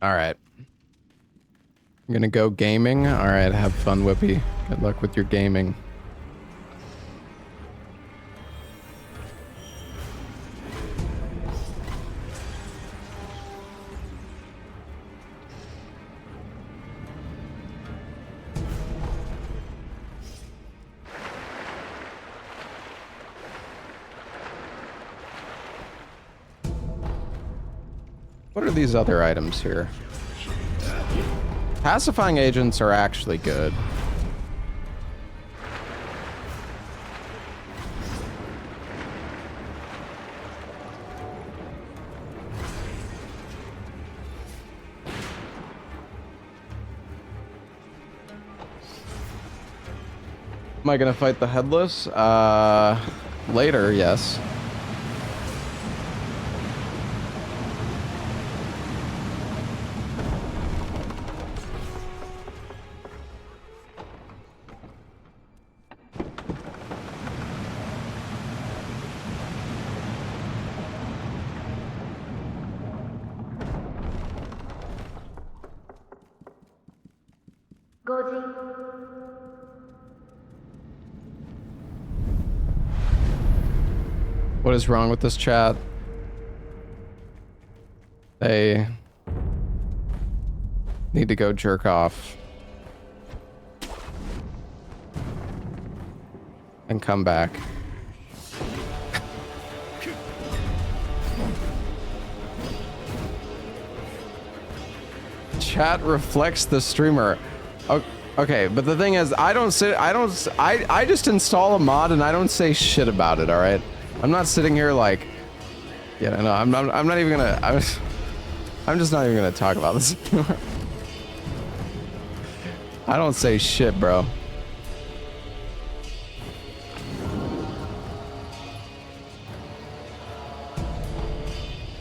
Alright. I'm gonna go gaming. Alright, have fun, Whippy. Good luck with your gaming. What are these other items here? Pacifying agents are actually good. Am I gonna fight the headless? Later, yes. What is wrong with this chat? They need to go jerk off and come back. Chat reflects the streamer. Okay, but the thing is, I just install a mod and I don't say shit about it, all right? I'm not sitting here like, yeah, no, I'm not even gonna, I'm just not even gonna talk about this anymore. I don't say shit, bro.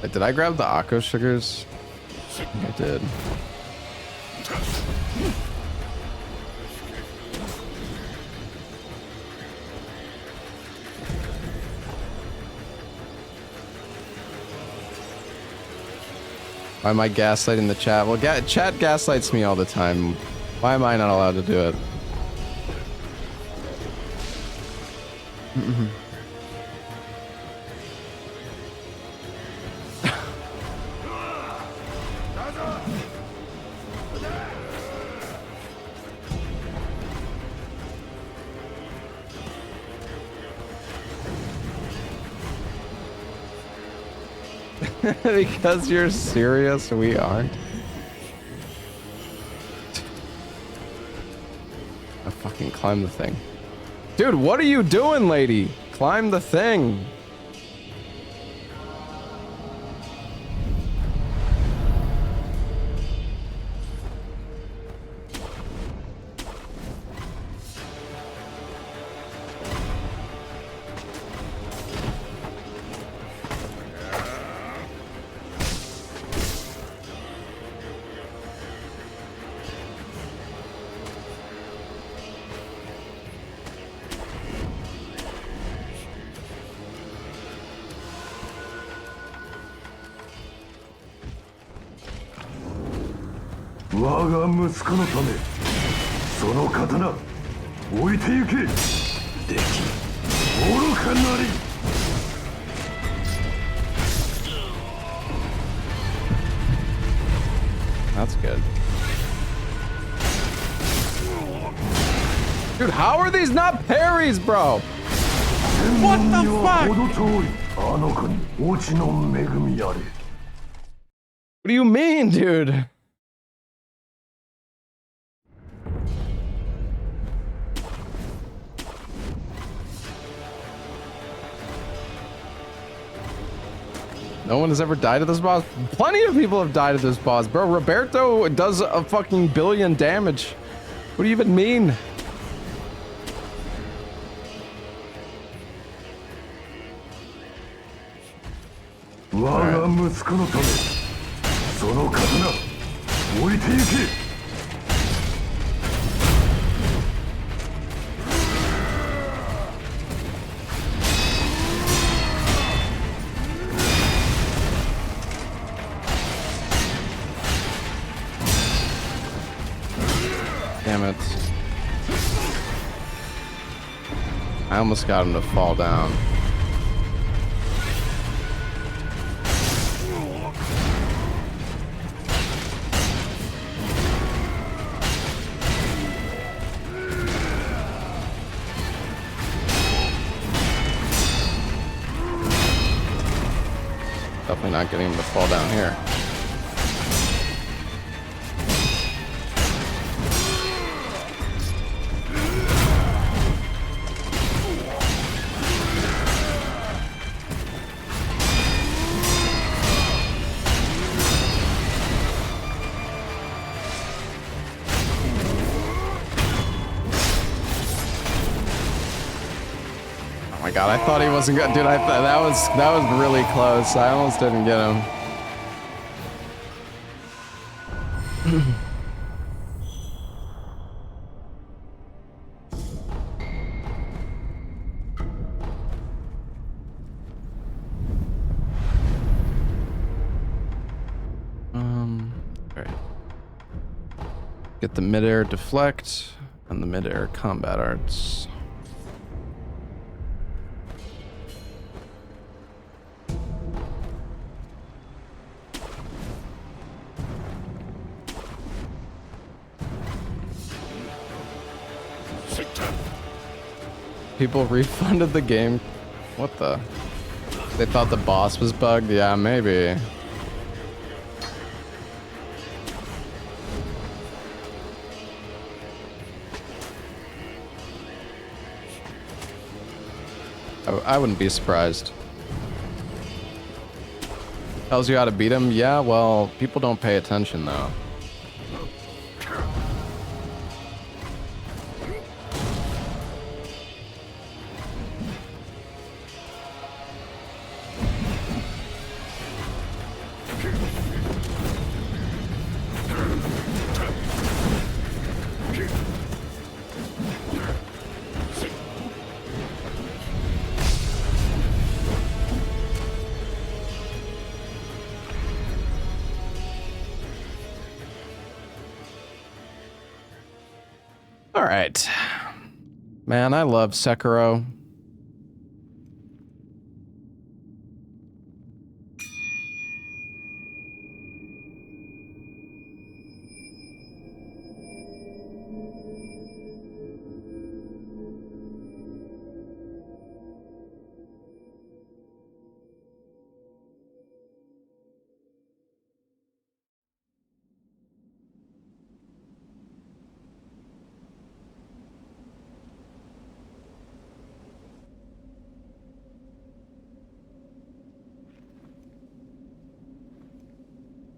Wait, did I grab the Akko sugars? I think I did. Why am I gaslighting the chat? Well, chat gaslights me all the time. Why am I not allowed to do it? Because you're serious, we aren't. I fucking climb the thing. Dude, what are you doing, lady? Climb the thing. That's good. Dude, how are these not parries, bro? What the fuck? What do you mean, dude? No one has ever died at this boss. Plenty of people have died at this boss, bro. Roberto does a fucking billion damage. What do you even mean? Damn it. I almost got him to fall down. Definitely not getting him to fall down here. Oh my god, I thought he wasn't good. Dude, I thought that was really close. I almost didn't get him. Alright. Get the midair deflect and the midair combat arts. People refunded the game. What the? They thought the boss was bugged? Yeah, maybe. I wouldn't be surprised. Tells you how to beat him? Yeah, well, people don't pay attention though. All right. Man, I love Sekiro.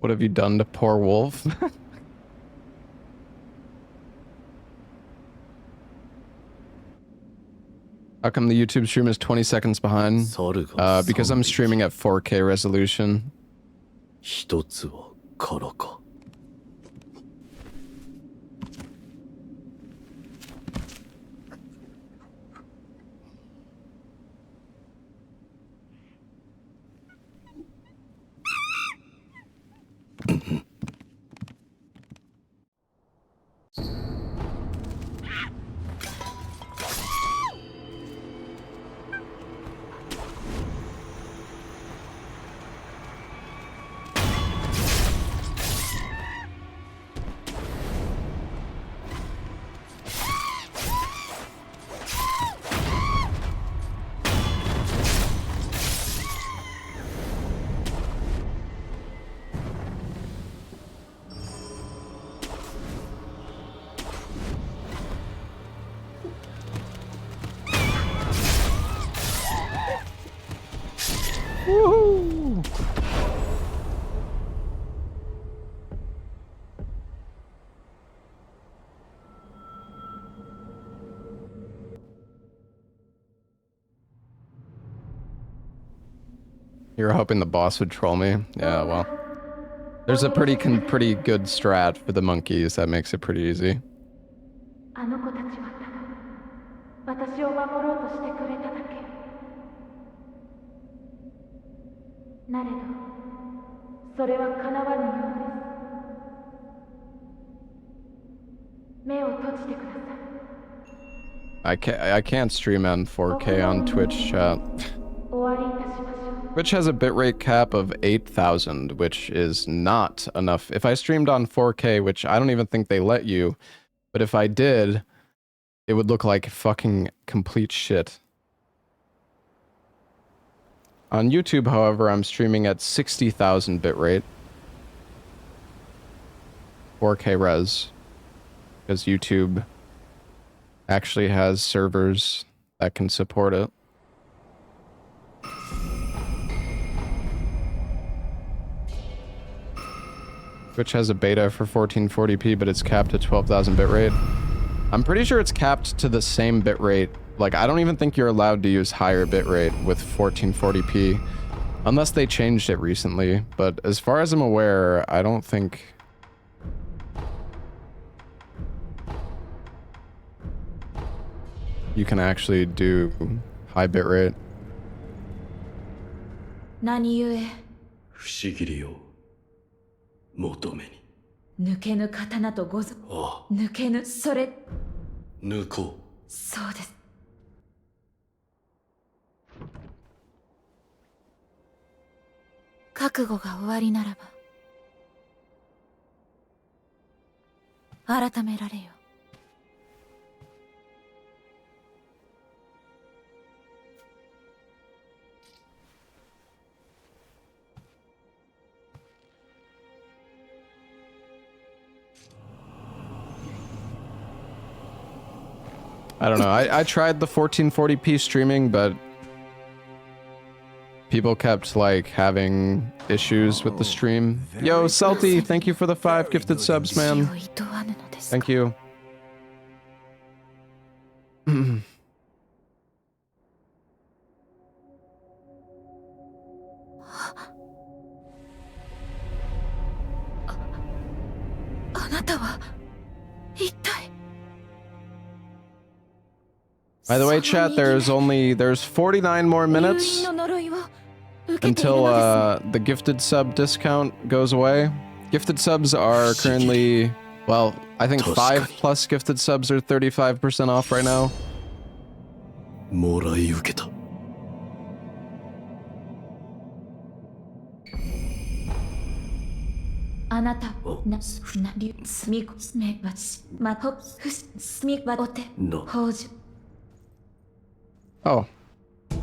What have you done to poor Wolf? How come the YouTube stream is 20 seconds behind? Because I'm streaming at 4K resolution. Woohoo! You were hoping the boss would troll me? Yeah, well. There's a pretty good strat for the monkeys that makes it pretty easy. あの子たちはただ私を守ろうとしてくれただけ。なれど、それは叶わぬようです。目を閉じてください。 I can't stream on 4K on Twitch chat. 終わりいたしましょう。 Twitch has a bitrate cap of 8,000, which is not enough. If I streamed on 4K, which I don't even think they let you, but if I did, it would look like fucking complete shit. On YouTube, however, I'm streaming at 60,000 bitrate. 4K res. Because YouTube actually has servers that can support it. Twitch has a beta for 1440p, but it's capped at 12,000 bitrate. I'm pretty sure it's capped to the same bitrate. Like, I don't even think you're allowed to use higher bitrate with 1440p, unless they changed it recently. But as far as I'm aware, I don't think... you can actually do high bitrate. 何故不思議りを求めに。抜けぬ刀とごぞ。ああ、抜けぬそれ。抜こそうです。覚悟が終わりならば改められよ。I don't know. I tried the 1440p streaming, but people kept like having issues with the stream. Yo, Salty, thank you for the 5 gifted subs, man. Thank you. By the way, chat, there's 49 more minutes until the gifted sub discount goes away. Gifted subs are currently, well, I think 5+ gifted subs are 35% off right now. もらい受けた。あなたなりすみこめばしまほふすみばおてほうじゅ Oh,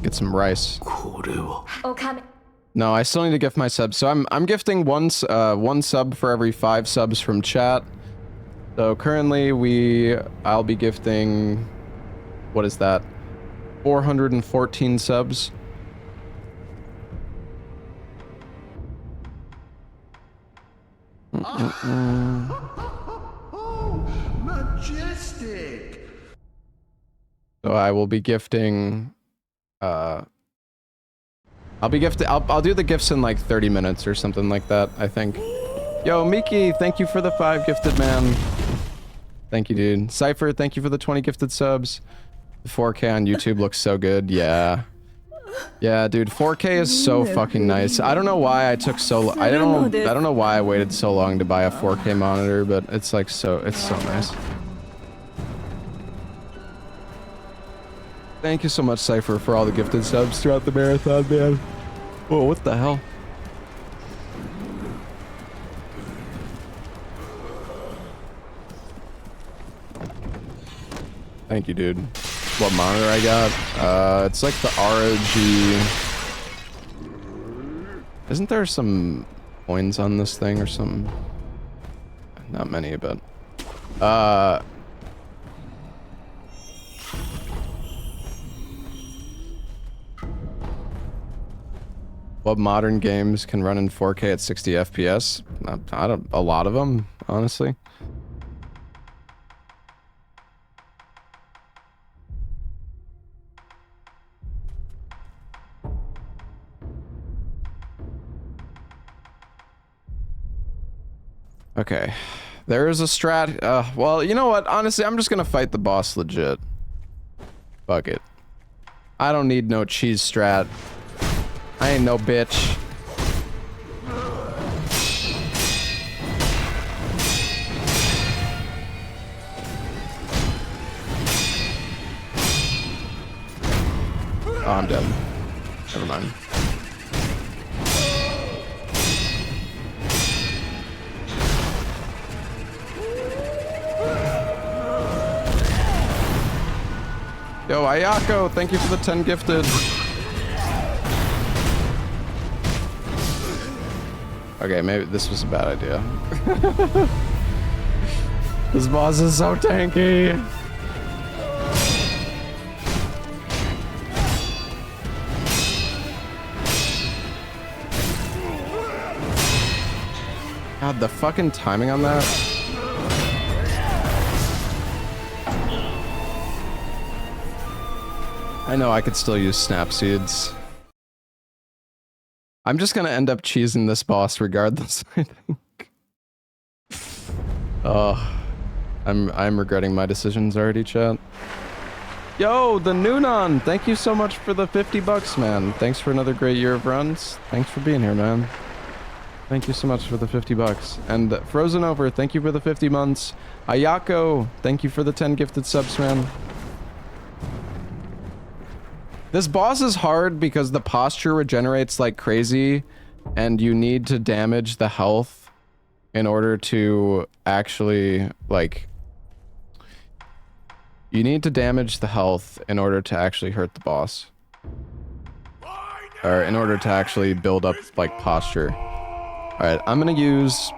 get some rice. これは。おかめ No, I still need to gift my subs. So I'm gifting one sub for every 5 subs from chat. So currently I'll be gifting, what is that? 414 subs. Majestic. So I will be gifting, I'll do the gifts in like 30 minutes or something like that, I think. Yo, Miki, thank you for the 5 gifted, man. Thank you, dude. Cypher, thank you for the 20 gifted subs. The 4K on YouTube looks so good, yeah. Yeah, dude, 4K is so fucking nice. I don't know why I took so I don't know why I waited so long to buy a 4K monitor, but it's like it's so nice. Thank you so much, Cypher, for all the gifted subs throughout the marathon, man. Whoa, what the hell? Thank you, dude. What monitor I got? It's like the ROG. Isn't there some coins on this thing or some? Not many, but what modern games can run in 4K at 60 FPS? A lot of them, honestly. Okay, there is a strat. Well, you know what? Honestly, I'm just gonna fight the boss legit. Fuck it. I don't need no cheese strat. I ain't no bitch. I'm dead. Never mind. Yo, Ayako, thank you for the 10 gifted. Okay, maybe this was a bad idea. This boss is so tanky. God, the fucking timing on that. I know I could still use snap seeds. I'm just gonna end up cheesing this boss regardless, I think. Oh, I'm regretting my decisions already, chat. Yo, the Noonan! Thank you so much for the 50 bucks, man. Thanks for another great year of runs. Thanks for being here, man. Thank you so much for the 50 bucks. And Frozen Over, thank you for the 50 months. Ayako, thank you for the 10 gifted subs, man. This boss is hard because the posture regenerates like crazy, and you need to damage the health in order to actually, like... You need to damage the health in order to actually hurt the boss. Or in order to actually build up, like, posture. Alright, I'm gonna use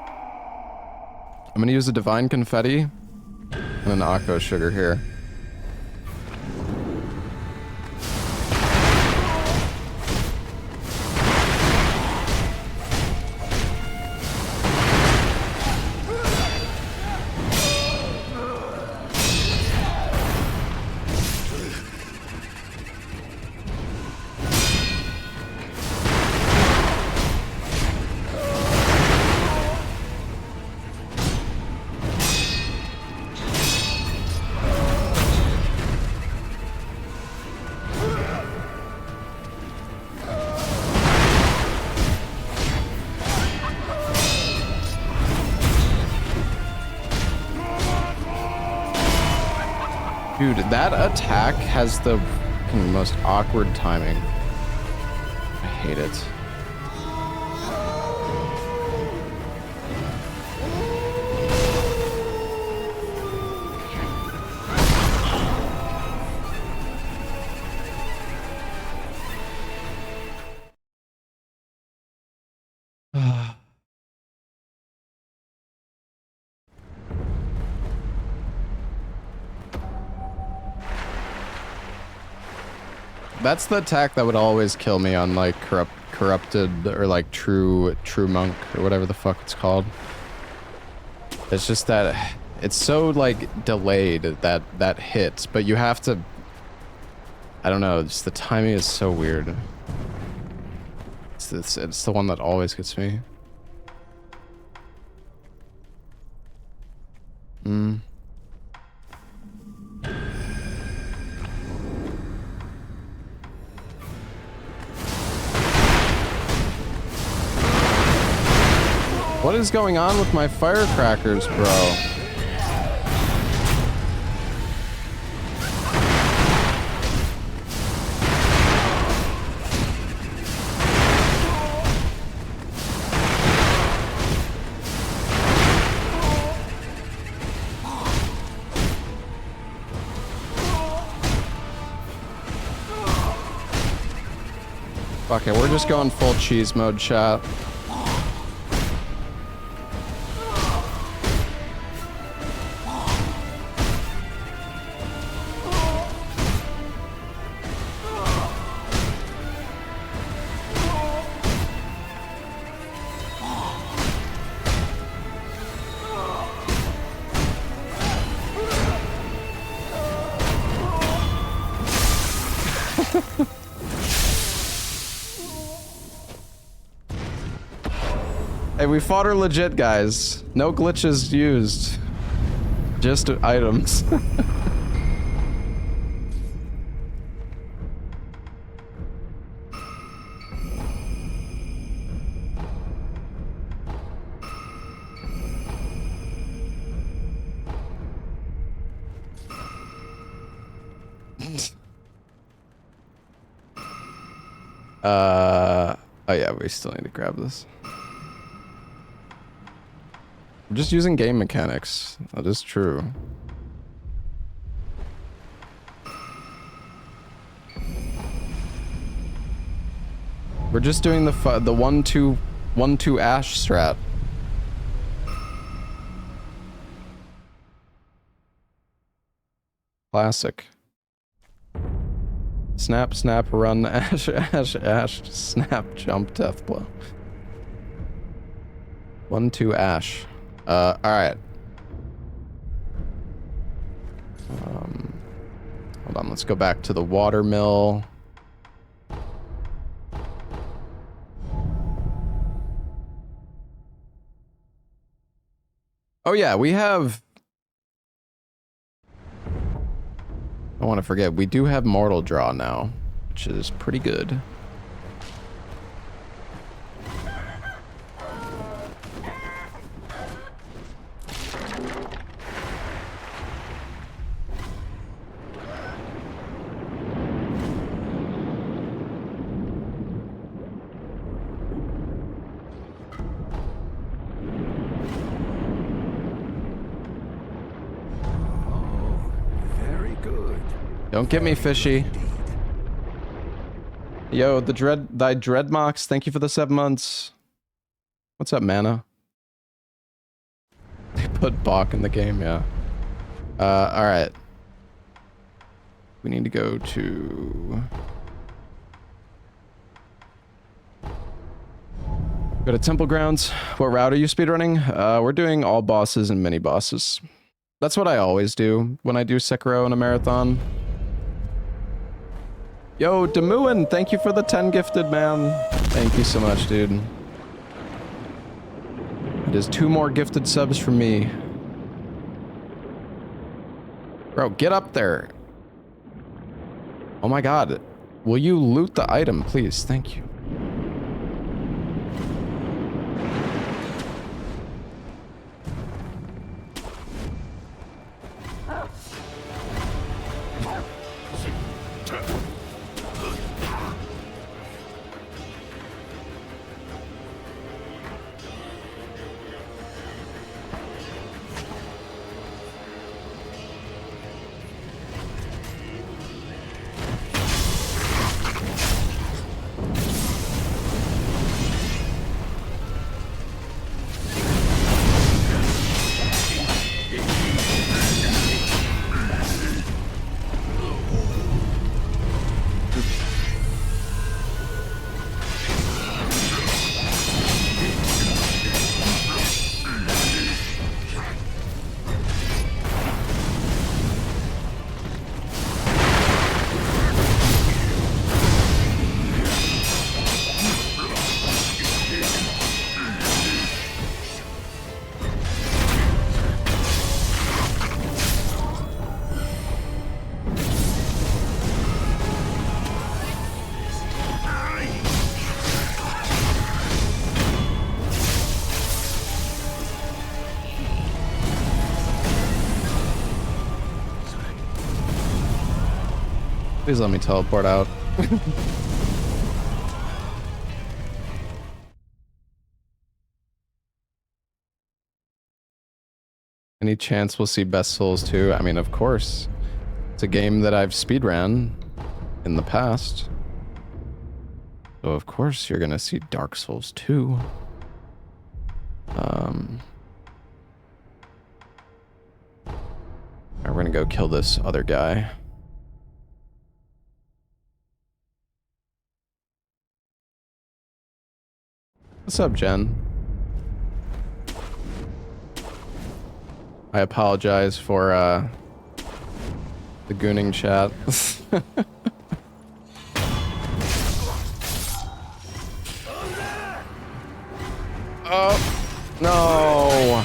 a Divine Confetti and an Akko Sugar here. Dude, that attack has the most awkward timing. I hate it. That's the attack that would always kill me on like corrupted or like true monk or whatever the fuck it's called. It's just that it's so like delayed that hit, but you have to, I don't know, just the timing is so weird. It's the one that always gets me. What is going on with my firecrackers, bro? Fuck it, we're just going full cheese mode, chat. Hey, we fought her legit, guys. No glitches used. Just items. Oh yeah, we still need to grab this. I'm just using game mechanics. That is true. We're just doing the 1-2 Ash strat. Classic. Snap, snap, run, ash, ash, ash, snap, jump, death blow. 1-2 Ash. Alright. Hold on, let's go back to the watermill. Oh yeah, we have... I want to forget, we do have Mortal Draw now, which is pretty good. Don't get me fishy. Yo, thy Dreadmox, thank you for the 7 months. What's up, Mana? They put Bach in the game, yeah. Alright. We need to go to... Go to Temple Grounds. What route are you speedrunning? We're doing all bosses and mini bosses. That's what I always do when I do Sekiro in a marathon. Yo, Demuin, thank you for the 10 gifted, man. Thank you so much, dude. It is 2 more gifted subs from me. Bro, get up there. Oh my god. Will you loot the item, please? Thank you. Please let me teleport out. Any chance we'll see Best Souls 2? I mean, of course. It's a game that I've speedran in the past. So of course you're gonna see Dark Souls 2. Alright, we're gonna go kill this other guy. What's up, Jen? I apologize for the gooning chat. Oh no.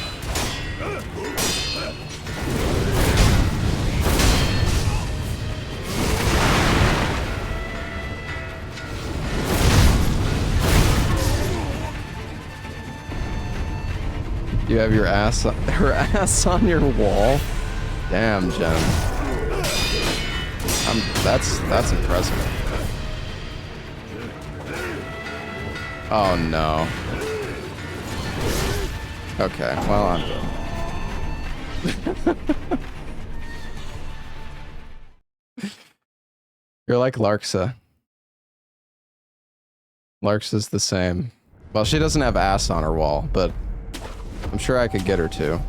You have your ass, her ass on your wall. Damn, Jen. That's impressive. Oh no. Okay, well, I'm done. You're like Larksa. Larksa's the same. Well, she doesn't have ass on her wall, but I'm sure I could get her to.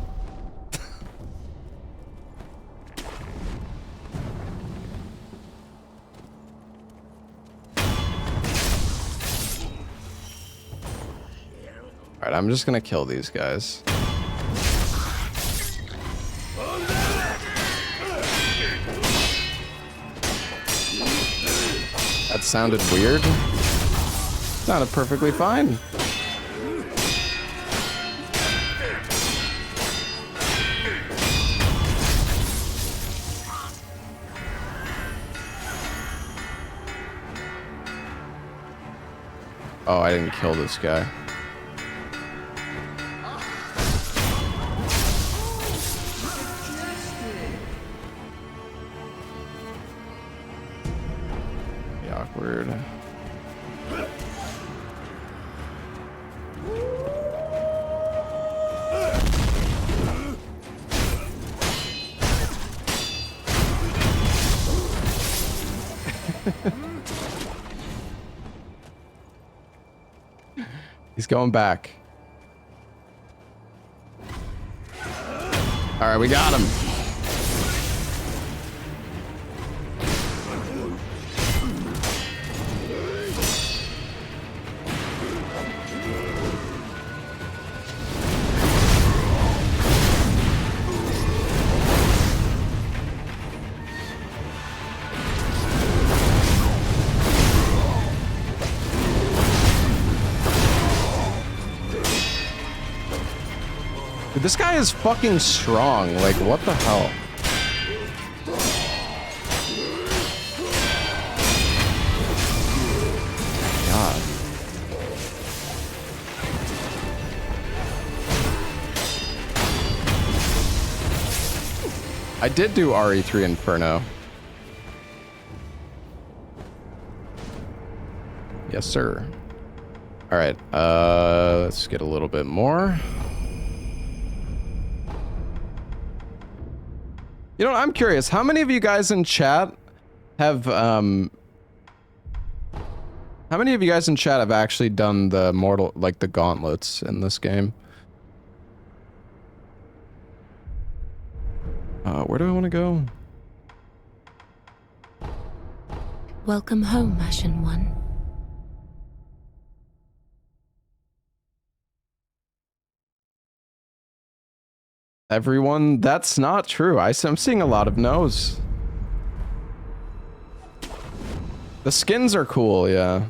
Alright, I'm just gonna kill these guys. That sounded weird. Sounded perfectly fine. Oh, I didn't kill this guy. Be awkward. He's going back. All right, we got him. Dude, this guy is fucking strong. Like, what the hell? God. I did do RE3 Inferno. Yes, sir. All right, let's get a little bit more. You know, I'm curious, how many of you guys in chat have, how many of you guys in chat have actually done the mortal, like the gauntlets in this game? Where do I want to go? Welcome home, Ashen One. Everyone? That's not true. I'm seeing a lot of no's. The skins are cool, yeah.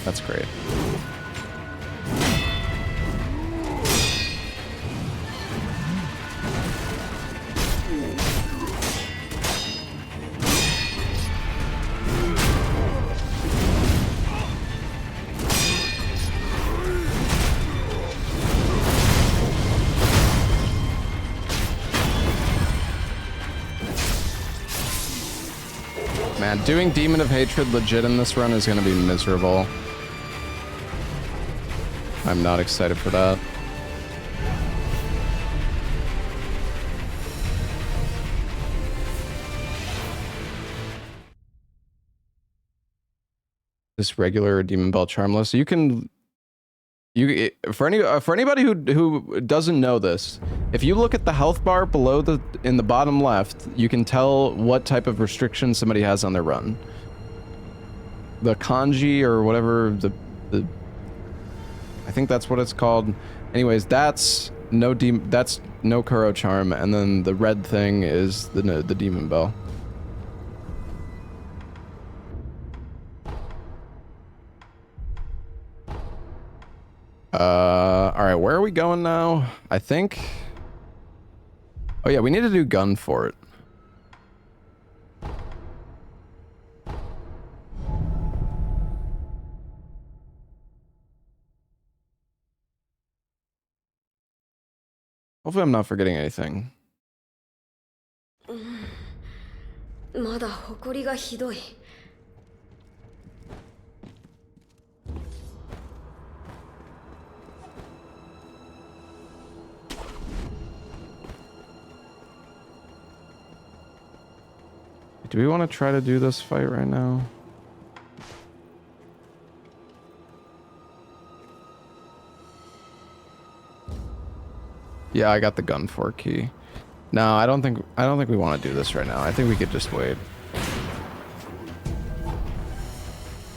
That's great. Man, doing Demon of Hatred legit in this run is going to be miserable. I'm not excited for that. This regular Demon Bell Charmless, you can For anybody who doesn't know this, if you look at the health bar below in the bottom left, you can tell what type of restriction somebody has on their run. The kanji or whatever I think that's what it's called. Anyways, that's no Kuro charm, and then the red thing is the demon bell. Alright, where are we going now? I think... Oh yeah, we need to do gun for it. Hopefully I'm not forgetting anything. まだ埃がひどい。Do we want to try to do this fight right now? Yeah, I got the gun for key. No, I don't think we want to do this right now. I think we could just wait.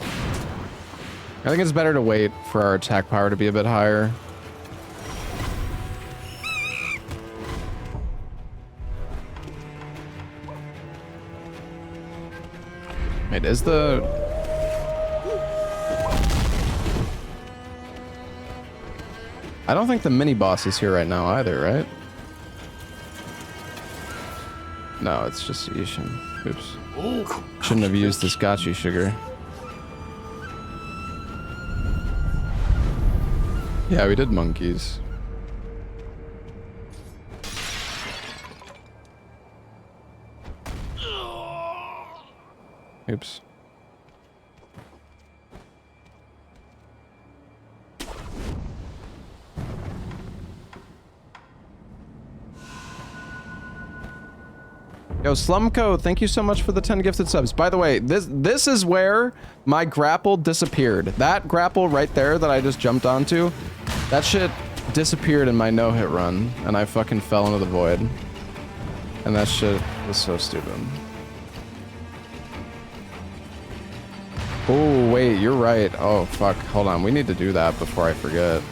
I think it's better to wait for our attack power to be a bit higher. Wait, is the... I don't think the mini-boss is here right now either, right? No, it's just Ishin. Oops. Shouldn't have used this gachi sugar. Yeah, we did monkeys. Oops. Yo, Slumco, thank you so much for the 10 gifted subs. By the way, this is where my grapple disappeared. That grapple right there that I just jumped onto, that shit disappeared in my no-hit run, and I fucking fell into the void. And that shit was so stupid. Oh, wait, you're right. Oh, fuck. Hold on. We need to do that before I forget.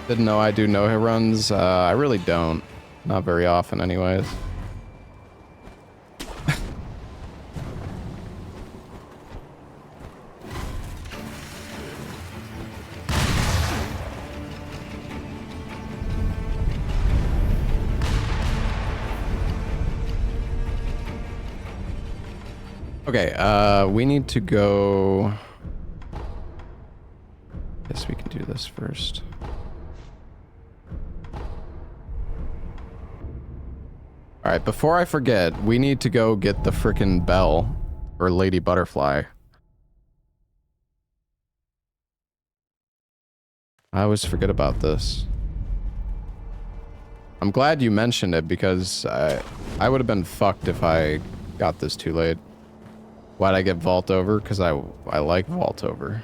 Didn't know I do no-hit runs. I really don't. Not very often, anyways. Okay, we need to go... Guess we can do this first. Alright, before I forget, we need to go get the frickin' bell. Or Lady Butterfly. I always forget about this. I'm glad you mentioned it because I would have been fucked if I got this too late. Why'd I get Vault Over? Because I like Vault Over.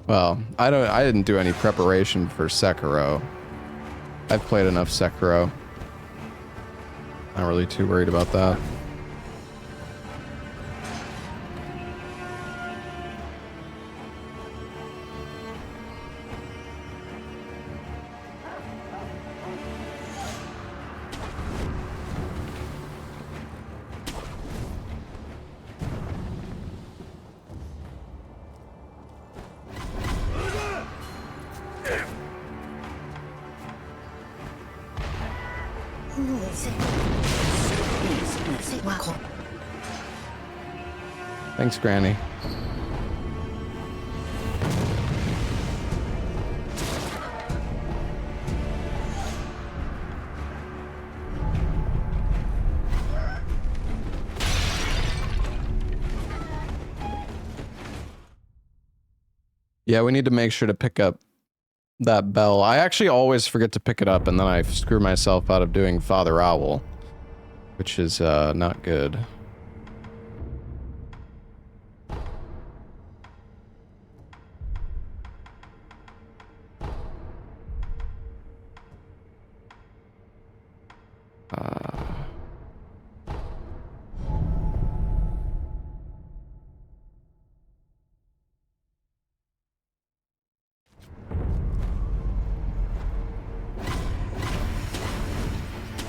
Well, I didn't do any preparation for Sekiro. I've played enough Sekiro. Not really too worried about that. Thanks, Granny. Yeah, we need to make sure to pick up that bell. I actually always forget to pick it up, and then I screw myself out of doing Father Owl, which is not good.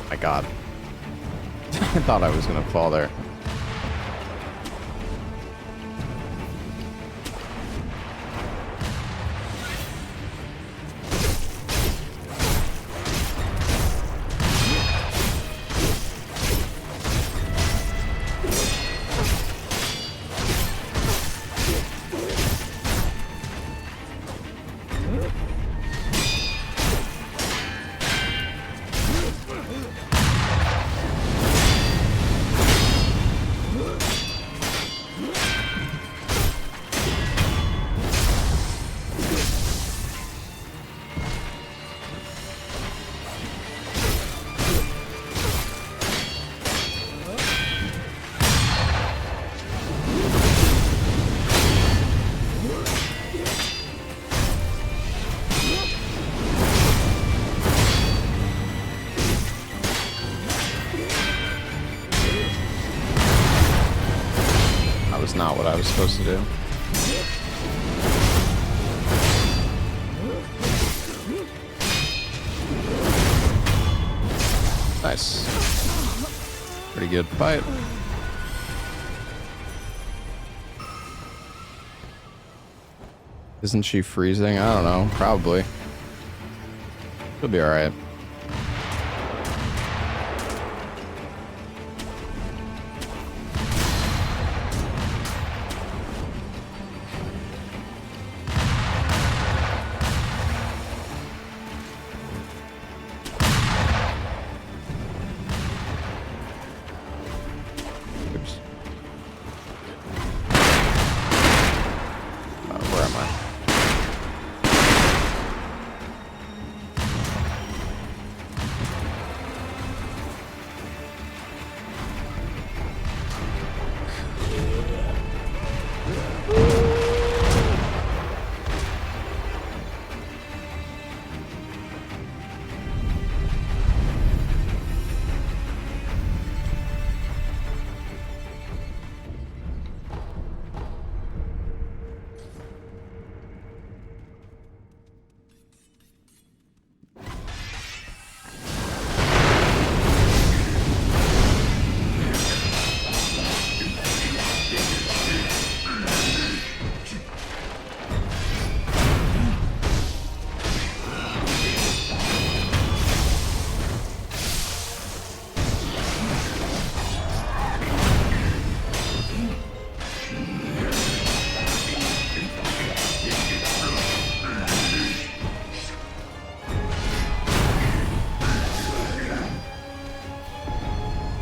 My God. I thought I was gonna fall there. Not what I was supposed to do. Nice. Pretty good fight. Isn't she freezing? I don't know. Probably. She'll be alright.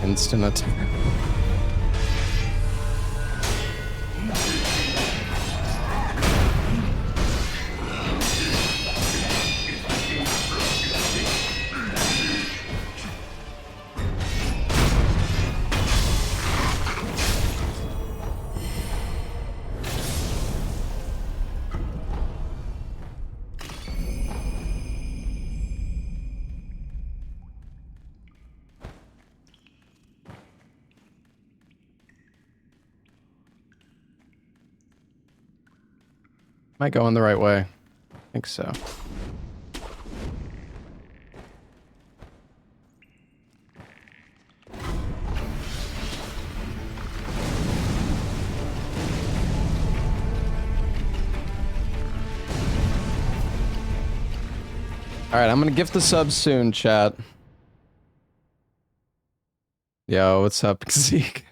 Instant attack. Am I going the right way? I think so. Alright, I'm gonna gift the subs soon, chat. Yo, what's up, Zeke?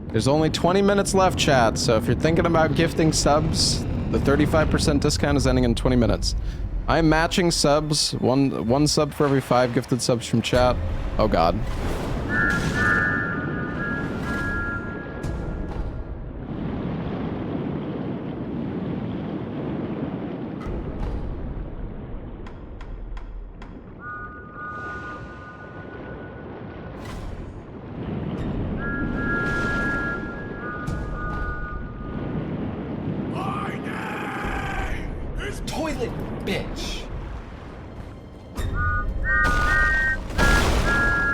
There's only 20 minutes left, chat, so if you're thinking about gifting subs, the 35% discount is ending in 20 minutes. I'm matching subs. One sub for every 5 gifted subs from chat. Oh god. Toilet bitch.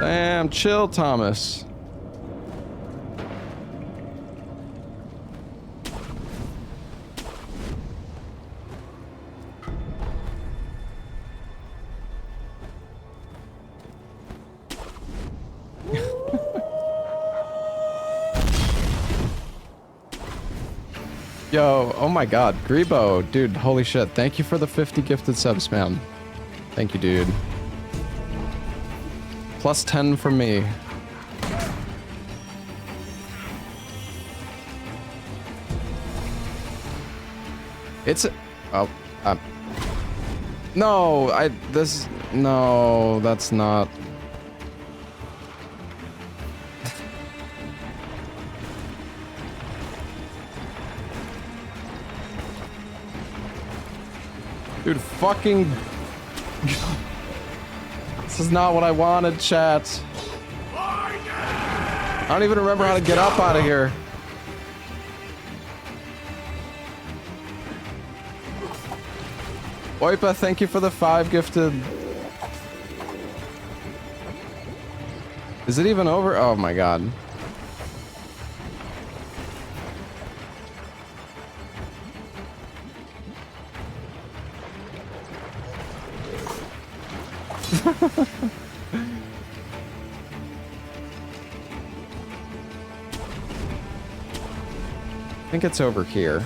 Damn, chill, Thomas. Yo, oh my god, Grebo, dude, holy shit. Thank you for the 50 gifted subs, man. Thank you, dude. Plus 10 from me. It's oh, no, no, that's not. Dude, fucking... This is not what I wanted, chat. I don't even remember how to get up out of here. Oipa, thank you for the 5 gifted. Is it even over? Oh my god. I think it's over here.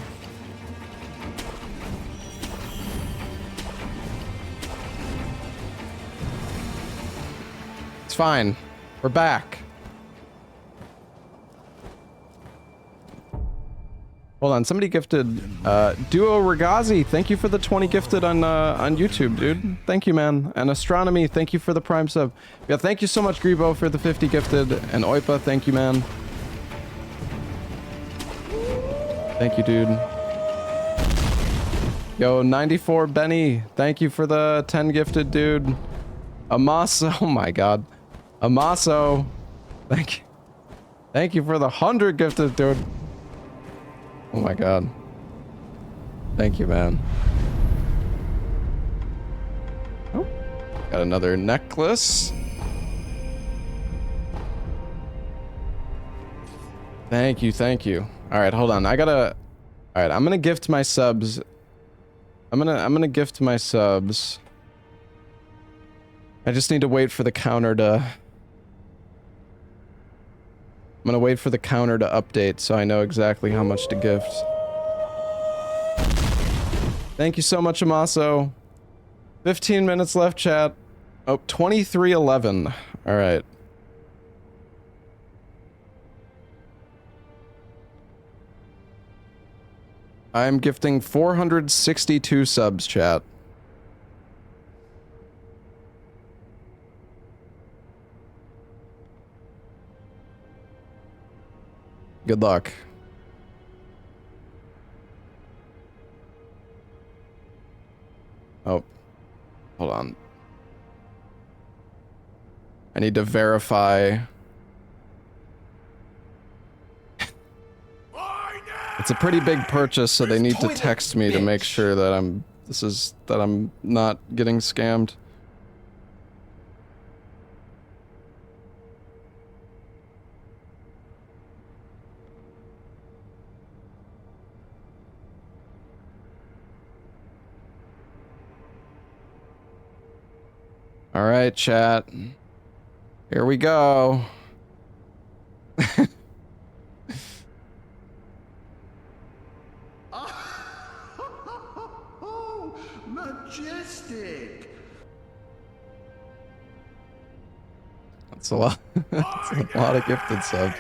It's fine. We're back. Hold on, somebody gifted Duo Regazi. Thank you for the 20 gifted on YouTube, dude. Thank you, man. And Astronomy, thank you for the Prime sub. Yeah, thank you so much, Grebo, for the 50 gifted. And Oipa, thank you, man. Thank you, dude. Yo, 94 Benny, thank you for the 10 gifted, dude. Amaso, oh my god. Amaso, thank you. Thank you for the 100 gifted, dude. Oh my god. Thank you, man. Oh, got another necklace. Thank you, thank you. All right, hold on. I gotta... All right, I'm gonna gift my subs. I'm gonna gift my subs. I just need to wait for the counter to... I'm gonna wait for the counter to update so I know exactly how much to gift. Thank you so much, Amaso. 15 minutes left, chat. Oh, 23:11. All right. I'm gifting 462 subs, chat. Good luck. Oh, hold on. I need to verify. It's a pretty big purchase, so they need to text me to make sure that I'm not getting scammed. All right, chat. Here we go. Oh, majestic. That's a lot. That's a lot of gifted subs.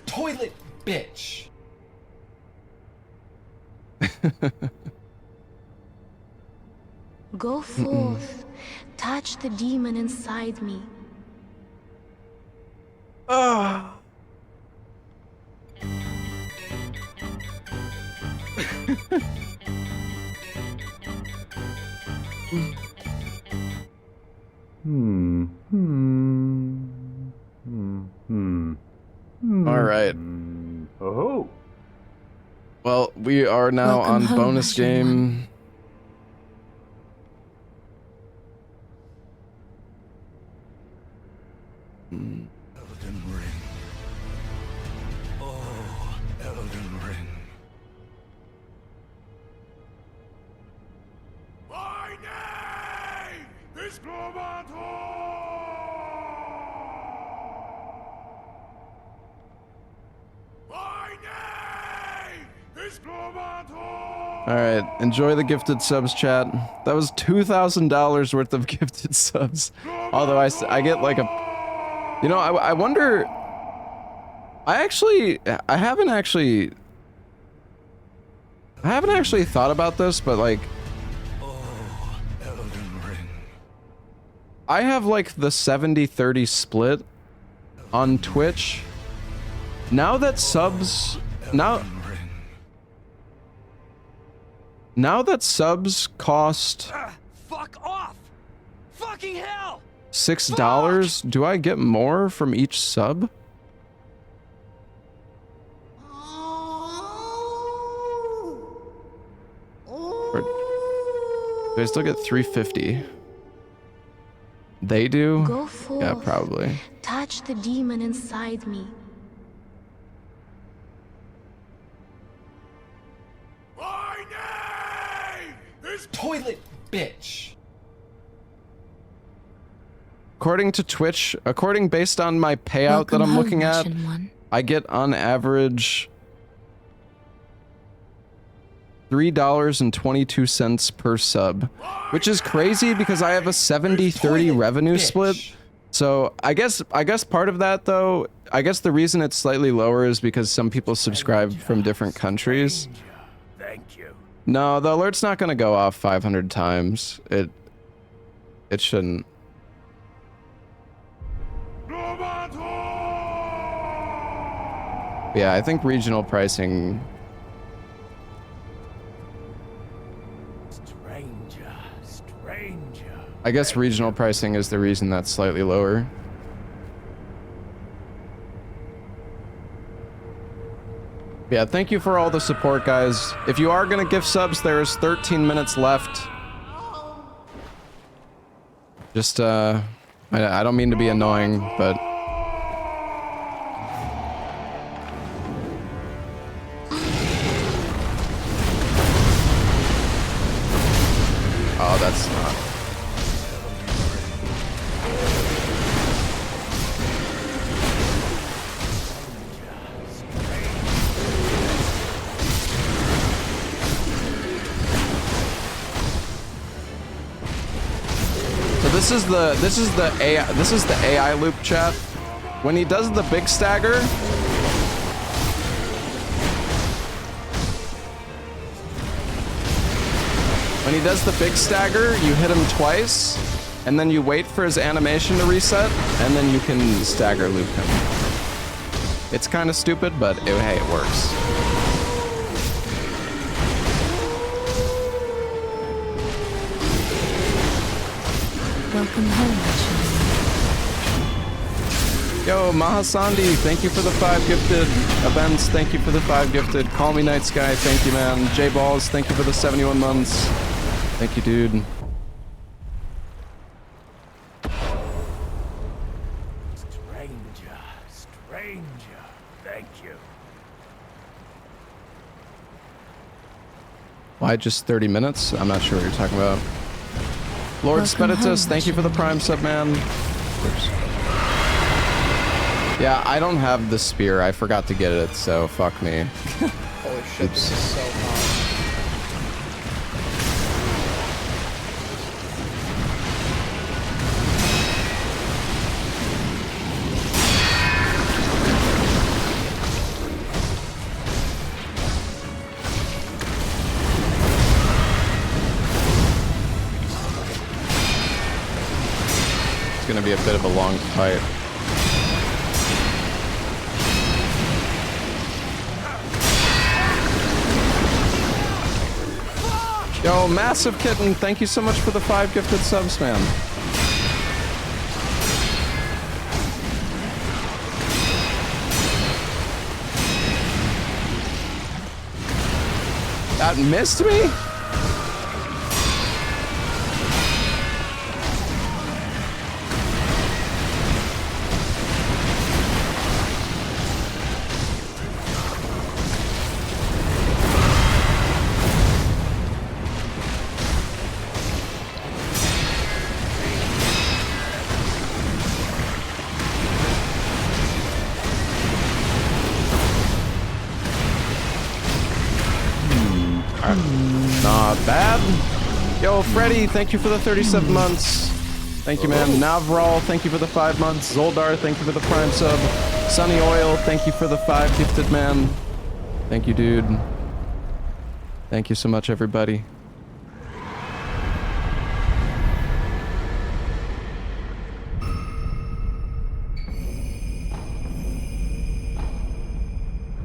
Toilet bitch. Go forth. Touch the demon inside me. Ah. All right. Oh. Well, we are now Welcome on home, bonus Ashen game. Elden Ring. Oh, Elden Ring. My name is All right, enjoy the gifted subs, chat. That was $2,000 worth of gifted subs. Although I get like a, you know, I wonder. I haven't actually thought about this, but like, Oh, Elden Ring. I have like the 70-30 split on Twitch. Now that subs, now that subs cost Fuck off! Fucking hell! $6, do I get more from each sub? Or do I still get $3.50? They do? Go forth. Yeah, probably. Touch the demon inside me. My name is Toilet bitch. According to Twitch, based on my payout Welcome that I'm home, looking at, Ashen One. I get on average $3.22 per sub, which is crazy because I have a 70-30 revenue split. So I guess part of that though, I guess the reason it's slightly lower is because some people subscribe from different countries. Thank you. No, the alert's not gonna go off 500 times. It shouldn't. Yeah, I think regional pricing. Stranger. I guess regional pricing is the reason that's slightly lower. Yeah, thank you for all the support, guys. If you are gonna gift subs, there's 13 minutes left. Just, I don't mean to be annoying, but... Oh, that's not... So this is the AI loop, chat. When he does the big stagger, you hit him twice, and then you wait for his animation to reset, and then you can stagger loop him. It's kind of stupid, but hey, it works. Welcome home, Ashen One. Yo, Mahasandi, thank you for the 5 gifted. Events, thank you for the 5 gifted. Call Me Night Sky, thank you, man. J Balls, thank you for the 71 months. Thank you, dude. Stranger. Thank you. Why just 30 minutes? I'm not sure what you're talking about. Lord Welcome Speditus, home, thank you for the Prime sub, man. Oops. Yeah, I don't have the spear. I forgot to get it, so fuck me. Holy shit, this is so hot. gonna be a bit of a long fight. Yo, Massive Kitten, thank you so much for the 5 gifted subs, man. That missed me? Not bad. Yo, Freddy, thank you for the 37 months. Thank you, man. Navral, thank you for the 5 months. Zoldar, thank you for the prime sub. Sunny Oil, thank you for the 5 gifted, man. Thank you, dude. Thank you so much, everybody.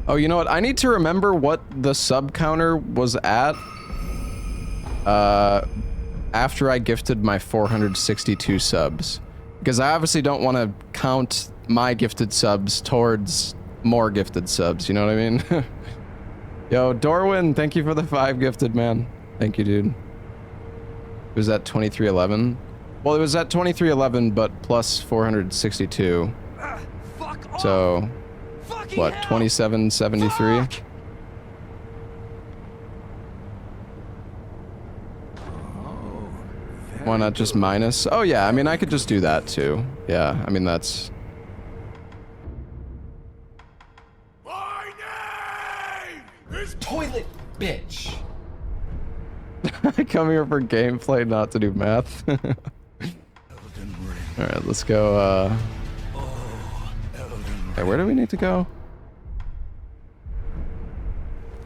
Oh, you know what? I need to remember what the sub counter was at after I gifted my 462 subs. Because I obviously don't want to count my gifted subs towards more gifted subs, you know what I mean? Yo, Dorwin, thank you for the 5 gifted, man. Thank you, dude. It was at 2311. Well, it was at 2311, but plus 462. So... what, 2773? Why not just minus? Oh yeah, I mean, I could just do that too. Yeah, I mean, that's... My name is Toilet bitch. I come here for gameplay, not to do math. Alright, let's go, Hey, where do we need to go?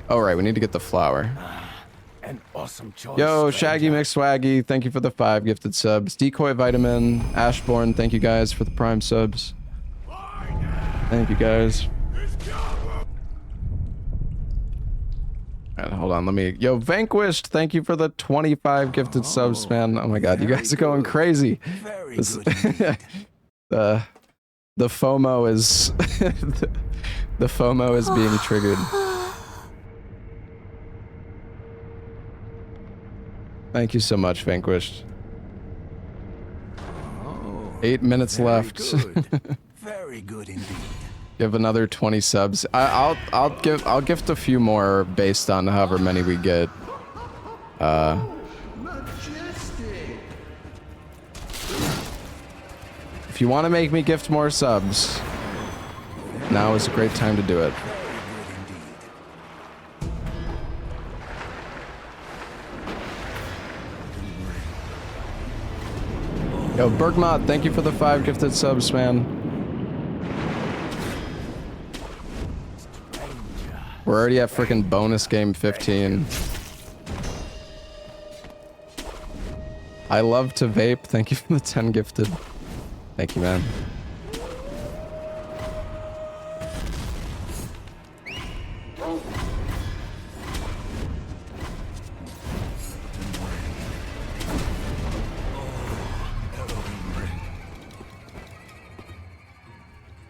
Oh, right, we need to get the flower. an awesome choice. Yo, Shaggy McSwaggy, thank you for the 5 gifted subs. Decoy Vitamin, Ashbourne, thank you guys for the prime subs. Thank you guys. Alright, hold on, let me... Yo, Vanquished, thank you for the 25 gifted subs, man. Oh my god, you guys are going crazy. This, the FOMO is... the FOMO is being triggered. Thank you so much, Vanquished. 8 minutes left. Good. Very good indeed. Give another 20 subs. I'll gift a few more based on however many we get. If you want to make me gift more subs, now is a great time to do it. Yo, Bergmont, thank you for the 5 gifted subs, man. We're already at freaking bonus game 15. I love to vape. Thank you for the 10 gifted. Thank you, man.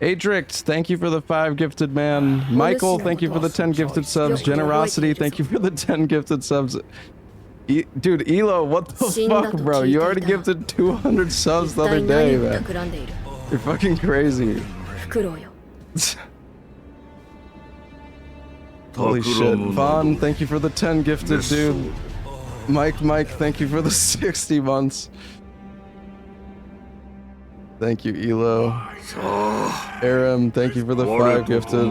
Adrict, thank you for the 5 gifted, man. Michael, thank you for the 10 gifted subs. Generosity, thank you for the 10 gifted subs. Dude, Elo, what the fuck, bro? You already gifted 200 subs the other day, man. You're fucking crazy. Holy shit. Vaughn, thank you for the 10 gifted, dude. Mike, thank you for the 60 months. Thank you, Elo. Aram, thank you for the 5 gifted.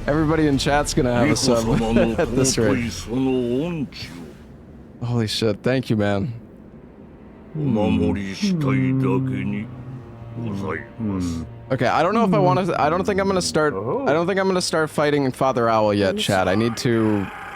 Everybody in chat's gonna have a sub at this rate. Holy shit, thank you, man. Okay, I don't know if I want to. I don't think I'm gonna start fighting Father Owl yet, chat. I need to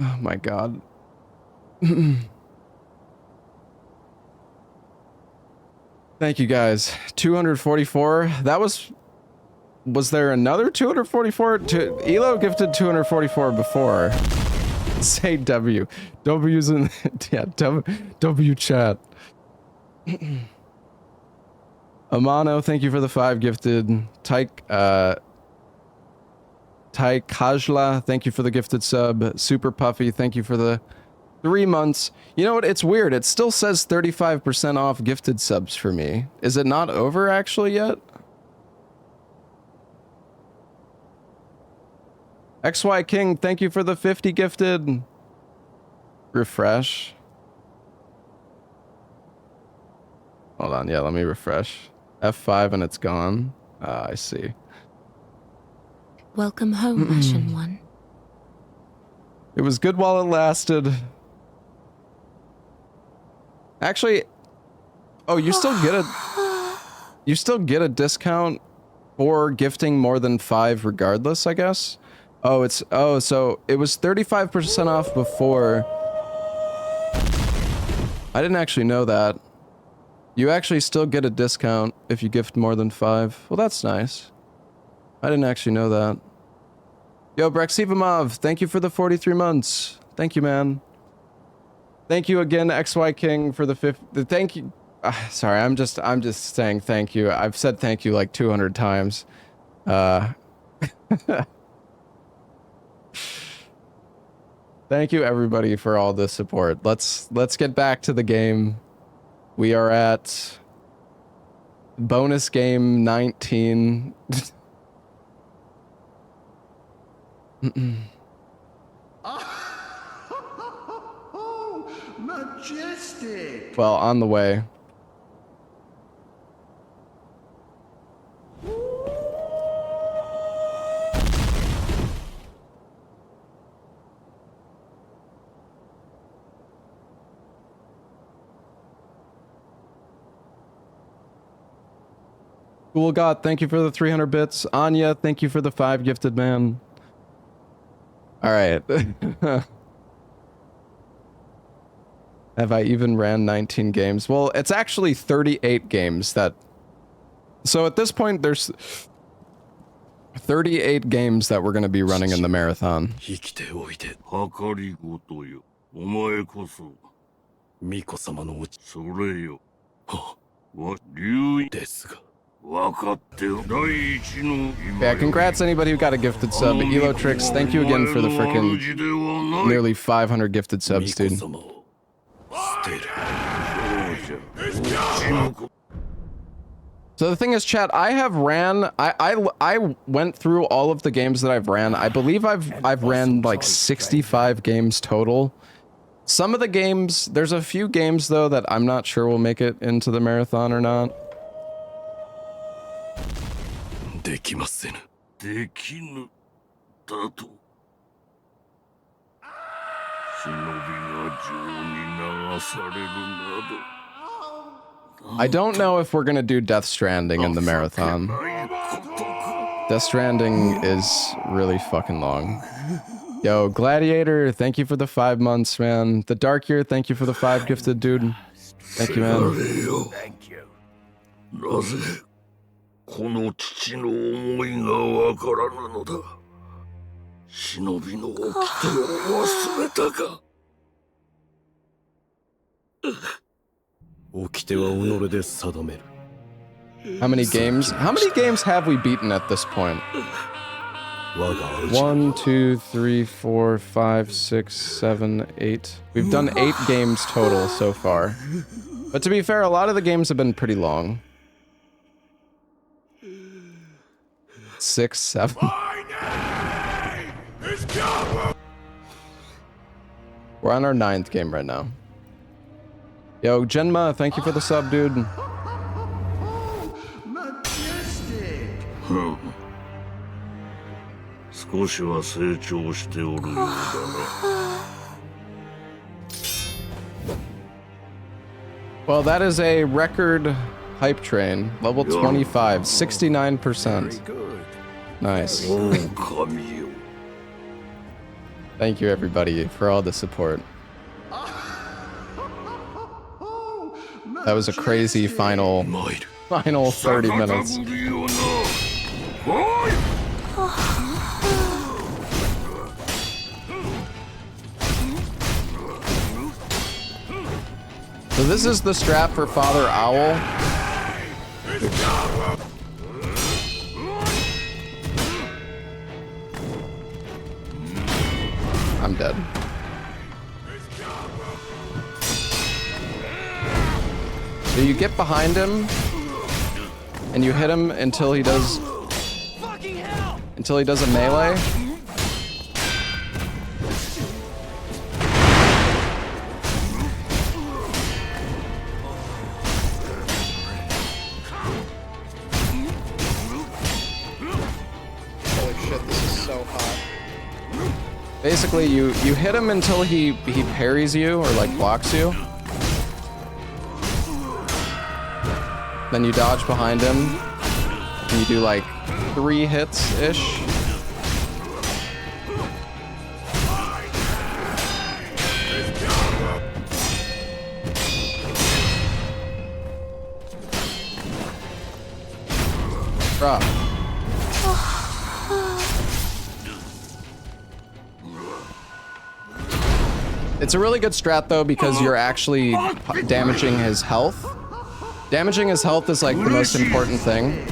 Oh my god. Thank you guys. 244. That was there another 244? Elo gifted 244 before. Say W. W's in yeah, W chat. Amano, thank you for the 5 gifted. Tai Kajla, thank you for the gifted sub. Super Puffy, thank you for the 3 months. You know what? It's weird. It still says 35% off gifted subs for me. Is it not over actually yet? XY King, thank you for the 50 gifted. Refresh. Hold on. Yeah, let me refresh. F5 and it's gone. I see. Welcome home, Ashen One. It was good while it lasted. Actually, oh, you still get a discount for gifting more than 5 regardless, I guess. Oh, so it was 35% off before. I didn't actually know that. You actually still get a discount if you gift more than 5. Well, that's nice. I didn't actually know that. Yo, Brexivamov, thank you for the 43 months. Thank you, man. Thank you again, XY King, for the 50. Thank you. Sorry, I'm just saying thank you. I've said thank you like 200 times. Thank you everybody for all the support. Let's get back to the game. We are at bonus game 19. Majestic. Well, on the way. Cool God, thank you for the 300 bits. Anya, thank you for the 5 gifted, man. All right. Have I even ran 19 games? Well, it's actually 38 games that... So at this point, there's 38 games that we're going to be running in the marathon. Yeah, congrats anybody who got a gifted sub. Elo Tricks, thank you again for the frickin' nearly 500 gifted subs, dude. So the thing is, chat, I have ran, I went through all of the games that I've ran. I believe I've ran like 65 games total. Some of the games, there's a few games though that I'm not sure will make it into the marathon or not. I don't know if we're gonna do Death Stranding in the marathon. Death Stranding is really fucking long. Yo, Gladiator, thank you for the 5 months, man. The Dark Year, thank you for the 5 gifted, dude. Thank you, man. Thank you. この父の思いがわからぬのだ。忍びの掟を忘れたか。掟は己で定める。How many games have we beaten at this point? 1, 2, 3, 4, 5, 6, 7, 8. We've done 8 games total so far. But to be fair, a lot of the games have been pretty long. 6, 7. We're on our 9th game right now. Yo, Genma, thank you for the sub, dude. Majestic. 少しは成長しておるようだな。Well, that is a record hype train. Level 25, 69%. Very good. Nice. お神よ。Thank you, everybody, for all the support. That was a crazy final 30 minutes. So this is the strap for Father Owl. I'm dead. So you get behind him and you hit him until he does a melee. Holy shit, this is so hot. Basically, you hit him until he parries you or like blocks you. Then you dodge behind him. And you do like 3 hits-ish. Bruh. It's a really good strat though because you're actually damaging his health. Damaging his health is like the most important thing.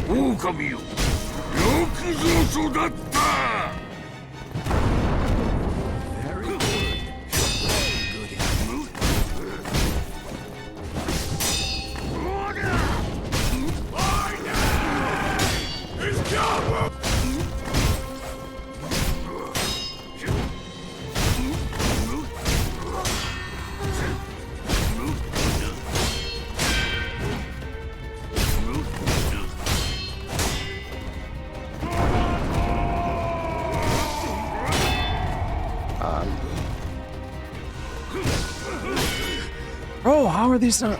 Bro, how are these not?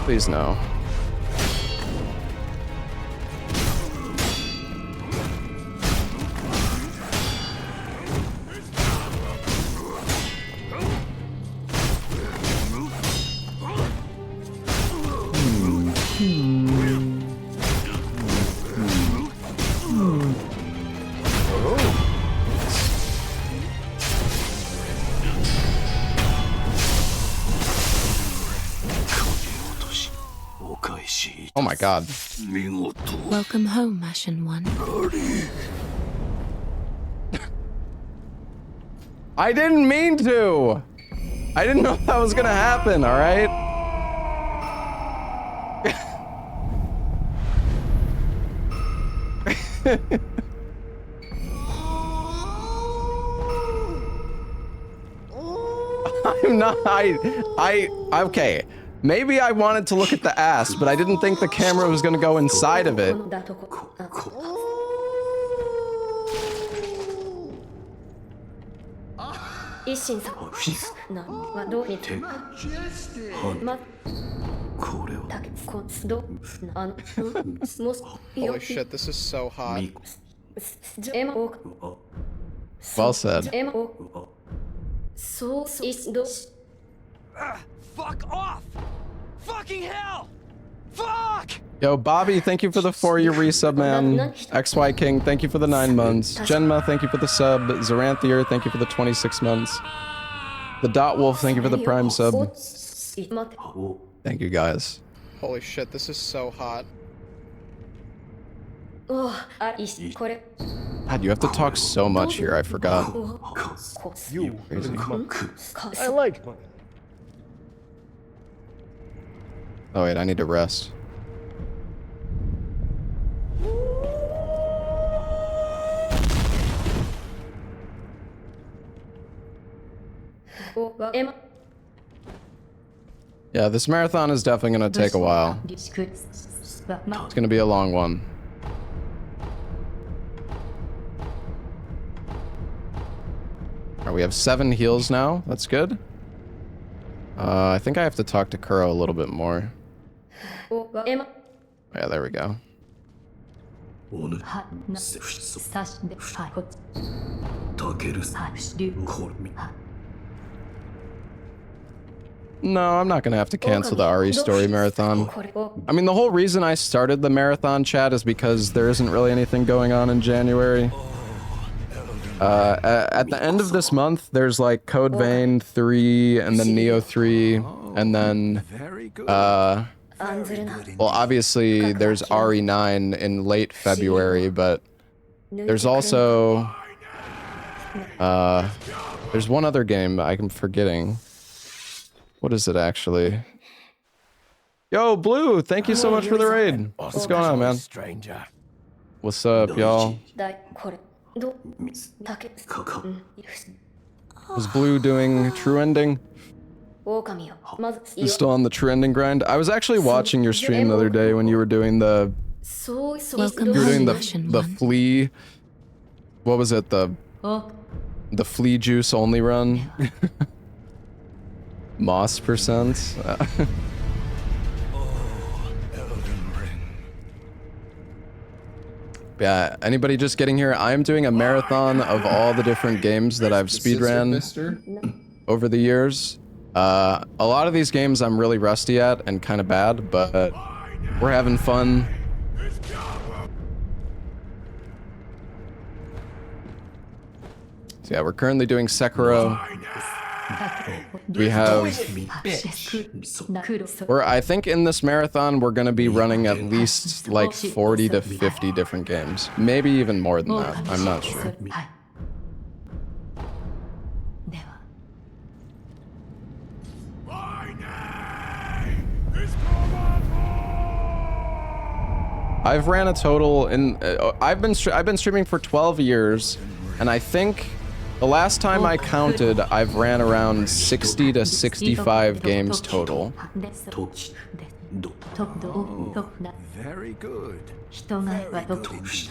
Please no. Oh my god. Welcome home, Ashen One. I didn't mean to! I didn't know that was gonna happen, alright? I'm not, okay. Maybe I wanted to look at the ass, but I didn't think the camera was gonna go inside of it. Holy shit, this is so hot. Well said. Fuck off! Fucking hell! Fuck! Yo, Bobby, thank you for the 4-year resub, man. XY King, thank you for the 9 months. Genma, thank you for the sub. Zaranthier, thank you for the 26 months. The Dot Wolf, thank you for the Prime sub. Thank you, guys. Holy shit, this is so hot. God, you have to talk so much here, I forgot. You Crazy. I like money. Oh wait, I need to rest. Yeah, this marathon is definitely gonna take a while. It's gonna be a long one. Alright, we have 7 heals now. That's good. I think I have to talk to Kuro a little bit more. Yeah, there we go. No, I'm not gonna have to cancel the RE story marathon. I mean, the whole reason I started the marathon chat is because there isn't really anything going on in January. At the end of this month, there's like Code Vein 3, and then Neo 3, and then, well, obviously there's RE9 in late February, but there's also, there's one other game I'm forgetting. What is it actually? Yo, Blue, thank you so much for the raid. What's going on, man? What's up, y'all? Was Blue doing True Ending? He's still on the True Ending grind? I was actually watching your stream the other day when you were doing the... the flea... What was it? The flea juice only run? Moss percent. Yeah, anybody just getting here? I'm doing a marathon of all the different games that I've speedran over the years. A lot of these games I'm really rusty at and kind of bad, but we're having fun. So yeah, we're currently doing Sekiro. We have... I think in this marathon, we're going to be running at least like 40 to 50 different games. Maybe even more than that. I'm not sure. I've ran a total in... I've been streaming for 12 years, and I think... The last time I counted, I've ran around 60 to 65 games total. Very good. Very good indeed.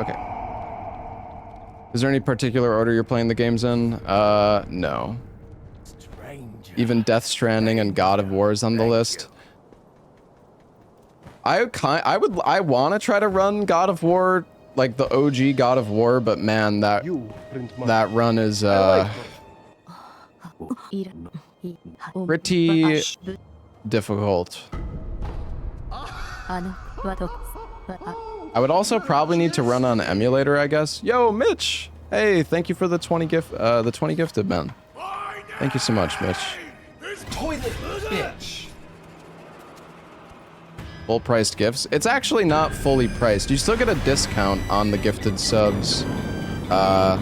Okay. Is there any particular order you're playing the games in? No. Even Death Stranding and God of War is on the list. I want to try to run God of War, like the OG God of War, but man, that run is pretty difficult. I would also probably need to run on emulator, I guess. Yo, Mitch! Hey, thank you for the 20 gifted, man. Thank you so much, Mitch. Toilet bitch. Full priced gifts. It's actually not fully priced. You still get a discount on the gifted subs. Ah,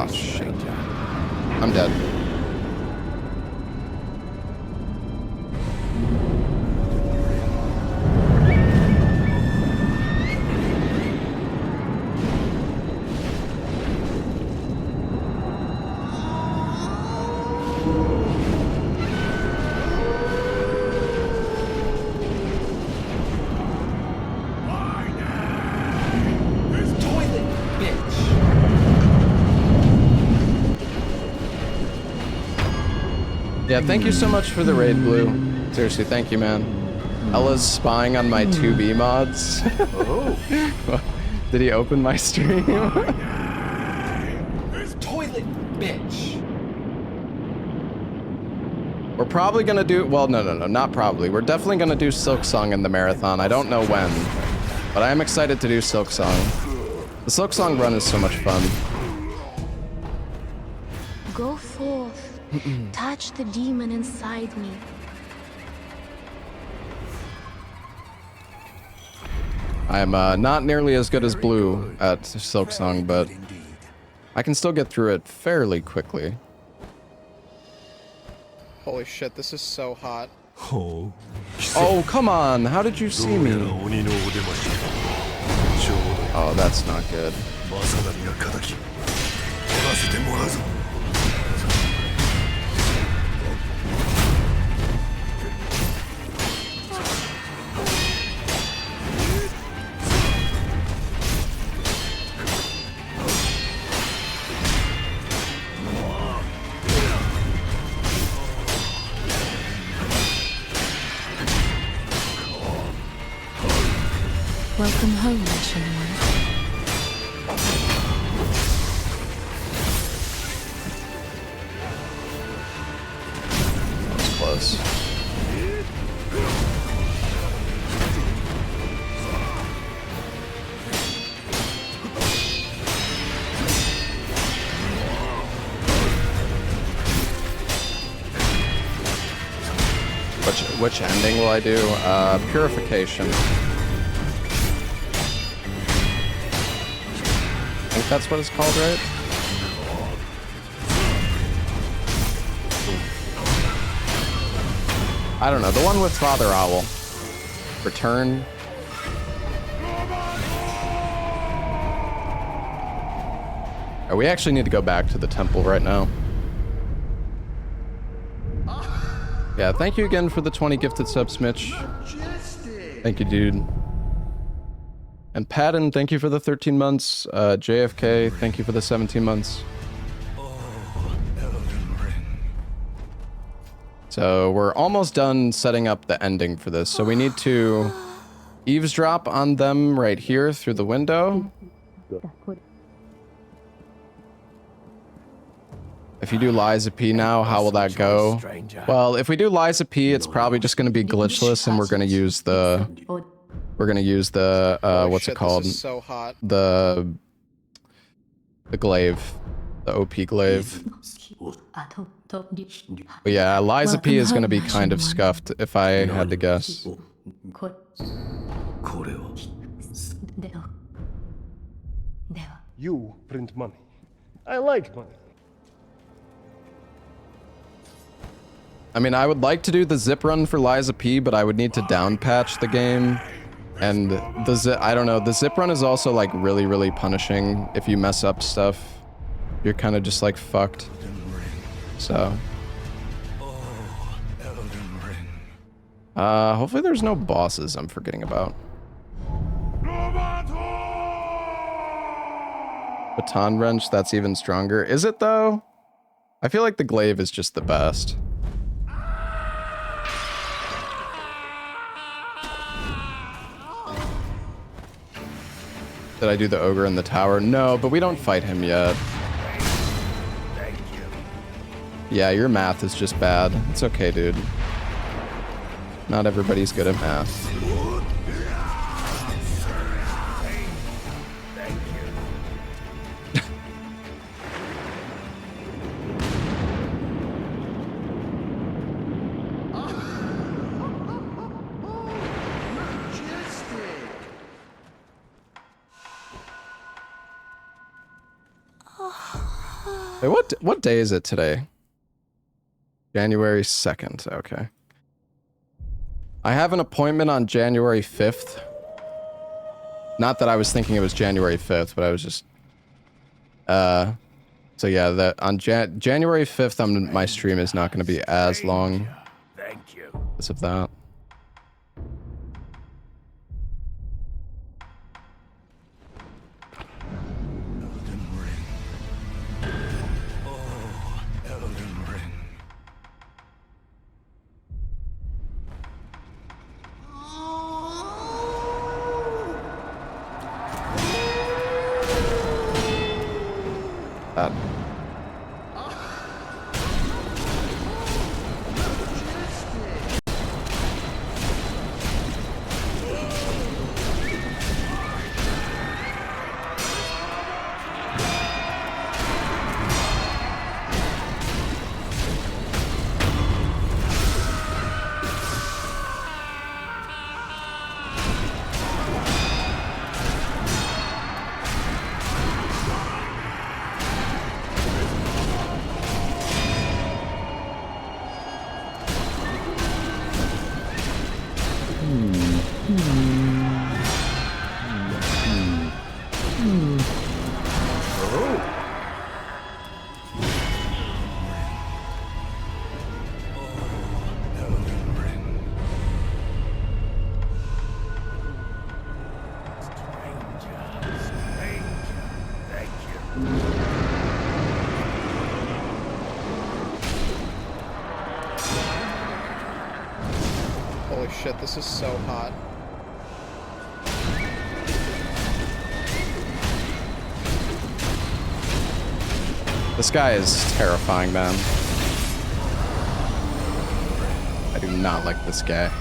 shit. I'm dead. Yeah, thank you so much for the raid, Blue. Seriously, thank you, man. Ella's spying on my 2B mods. Oh. Did he open my stream? Toilet bitch. We're probably gonna do... Well, no, not probably. We're definitely gonna do Silk Song in the marathon. I don't know when, but I am excited to do Silk Song. The Silk Song run is so much fun. Go forth. Touch the demon inside me. I am not nearly as good as Blue at Silk Song, but I can still get through it fairly quickly. Holy shit, this is so hot. Oh, come on. How did you see me? Oh, that's not good. Welcome home, Mission One. That was close. Which ending will I do? Purification. I think that's what it's called, right? I don't know. The one with Father Owl. Return. Oh, we actually need to go back to the temple right now. Yeah, thank you again for the 20 gifted subs, Mitch. Thank you, dude. And Patton, thank you for the 13 months. JFK, thank you for the 17 months. So we're almost done setting up the ending for this. So we need to eavesdrop on them right here through the window. If you do Liza P now, how will that go? Well, if we do Liza P, it's probably just going to be glitchless, and we're going to use the what's it called? This is so hot. The glaive, the OP glaive. But yeah, Liza P is going to be kind of scuffed if I had to guess. You print money. I like money. I mean, I would like to do the zip run for Liza P, but I would need to down patch the game. And I don't know, the zip run is also like really, really punishing. If you mess up stuff, you're kind of just like fucked. So. Hopefully there's no bosses I'm forgetting about. Baton wrench, that's even stronger. Is it though? I feel like the glaive is just the best. Did I do the ogre in the tower? No, but we don't fight him yet. Yeah, your math is just bad. It's okay, dude. Not everybody's good at math. Hey, what day is it today? January 2nd, okay. I have an appointment on January 5th. Not that I was thinking it was January 5th, but I was just... So yeah, that on January 5th, my stream is not going to be as long. Thank you. Because of that. Holy shit, this is so hot. This guy is terrifying, man. I do not like this guy.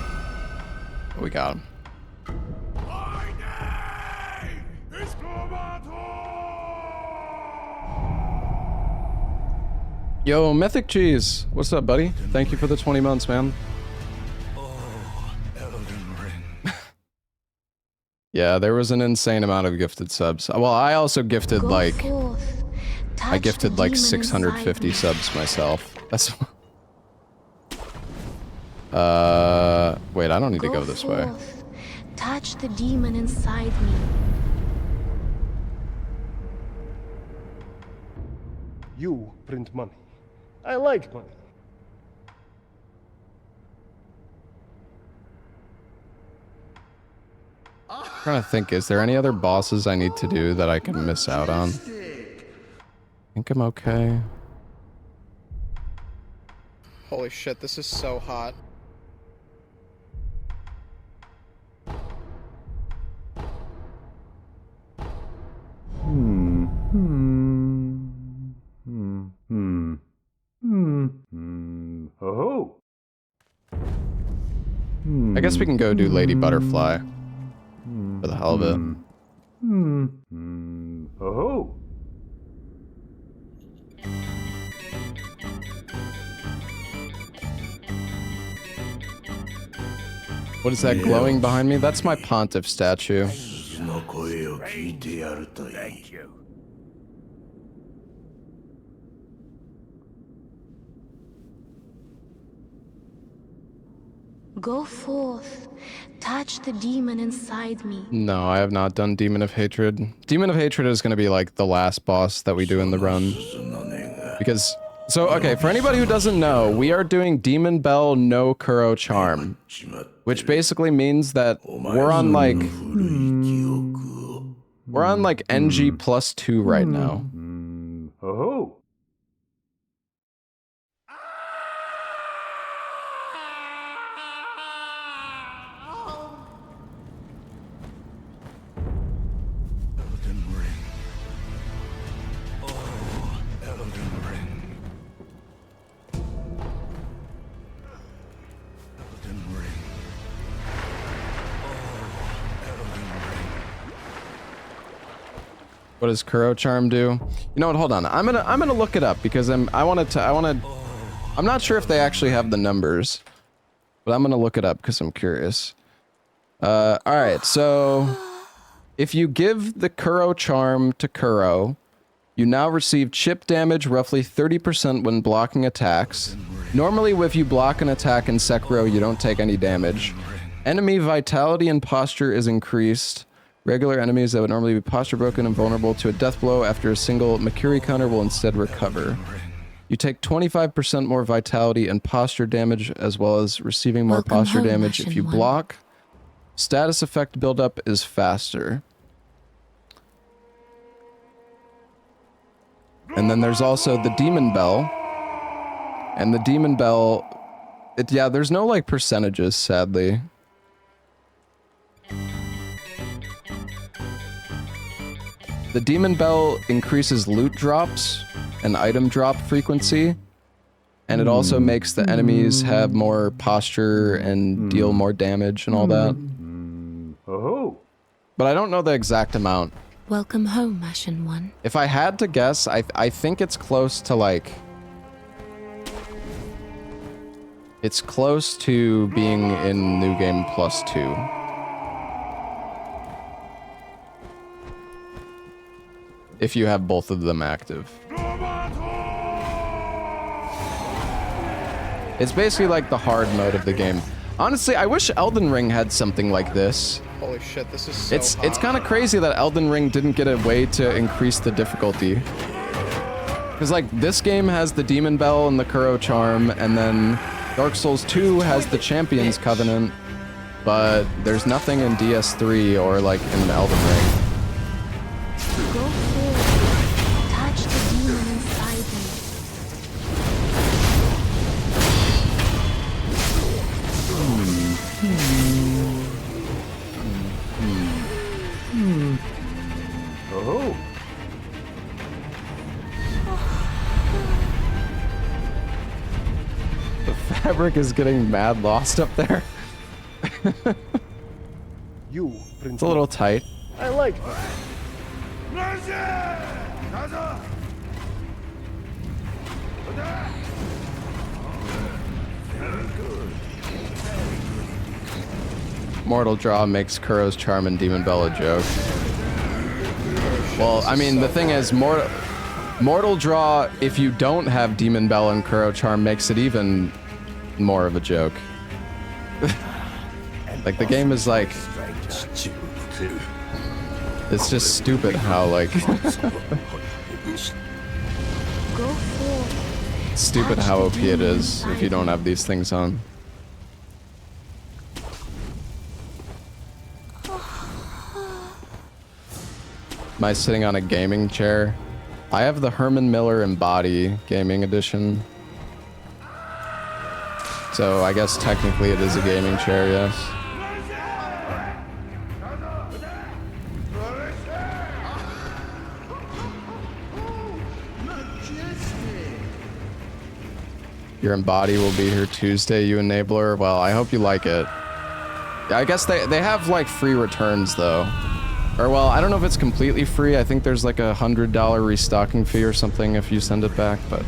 But we got him. Yo, Mythic Cheese. What's up, buddy? Thank you for the 20 months, man. Yeah, there was an insane amount of gifted subs. Well, I also gifted like... I gifted like 650 subs myself. That's... Wait, I don't need to go this way. Touch the demon inside me. You print money. I like money. I'm trying to think, is there any other bosses I need to do that I can miss out on? I think I'm okay. Holy shit, this is so hot. Oh. I guess we can go do Lady Butterfly. For the hell of it. Oh. What is that glowing behind me? That's my Pontiff statue. Thank you. Go forth. Touch the demon inside me. No, I have not done Demon of Hatred. Demon of Hatred is going to be like the last boss that we do in the run. Because... So, okay, for anybody who doesn't know, we are doing Demon Bell no Kuro Charm. Which basically means that we're on like... We're on like NG +2 right now. Oh. What does Kuro Charm do? You know what? Hold on. I'm gonna look it up because I'm not sure if they actually have the numbers, but I'm gonna look it up because I'm curious. All right. So if you give the Kuro Charm to Kuro, you now receive chip damage roughly 30% when blocking attacks. Normally, if you block an attack in Sekiro, you don't take any damage. Enemy vitality and posture is increased. Regular enemies that would normally be posture broken and vulnerable to a death blow after a single Makiri counter will instead recover. You take 25% more vitality and posture damage, as well as receiving more posture damage if you block. Status effect buildup is faster. And then there's also the Demon Bell. And the Demon Bell... yeah, there's no, like, percentages, sadly. The Demon Bell increases loot drops and item drop frequency, and it also makes the enemies have more posture and deal more damage and all that. Oh. But I don't know the exact amount. Welcome home, Ashen One. If I had to guess, I think it's close to like... It's close to being in New Game +2. If you have both of them active. It's basically like the hard mode of the game. Honestly, I wish Elden Ring had something like this. Holy shit, this is so hot. It's kind of crazy that Elden Ring didn't get a way to increase the difficulty. Because like this game has the Demon Bell and the Kuro Charm, and then Dark Souls 2 has the Champion's Covenant, but there's nothing in DS3 or like in Elden Ring. Go forth. Touch the demon inside me. Oh. fabric is getting mad lost up there. It's a little tight. I like that. Mortal Draw makes Kuro's charm and Demon Bell a joke. Well, I mean, the thing is, Mortal Draw, if you don't have Demon Bell and Kuro charm, makes it even more of a joke. Like, the game is like... It's just stupid how, like... stupid how OP it is if you don't have these things on. Am I sitting on a gaming chair? I have the Herman Miller and Body Gaming Edition. So I guess technically it is a gaming chair, yes. Your Embody will be here Tuesday, you enabler. Well, I hope you like it. I guess they have like free returns though. Or well, I don't know if it's completely free. I think there's like $100 restocking fee or something if you send it back, but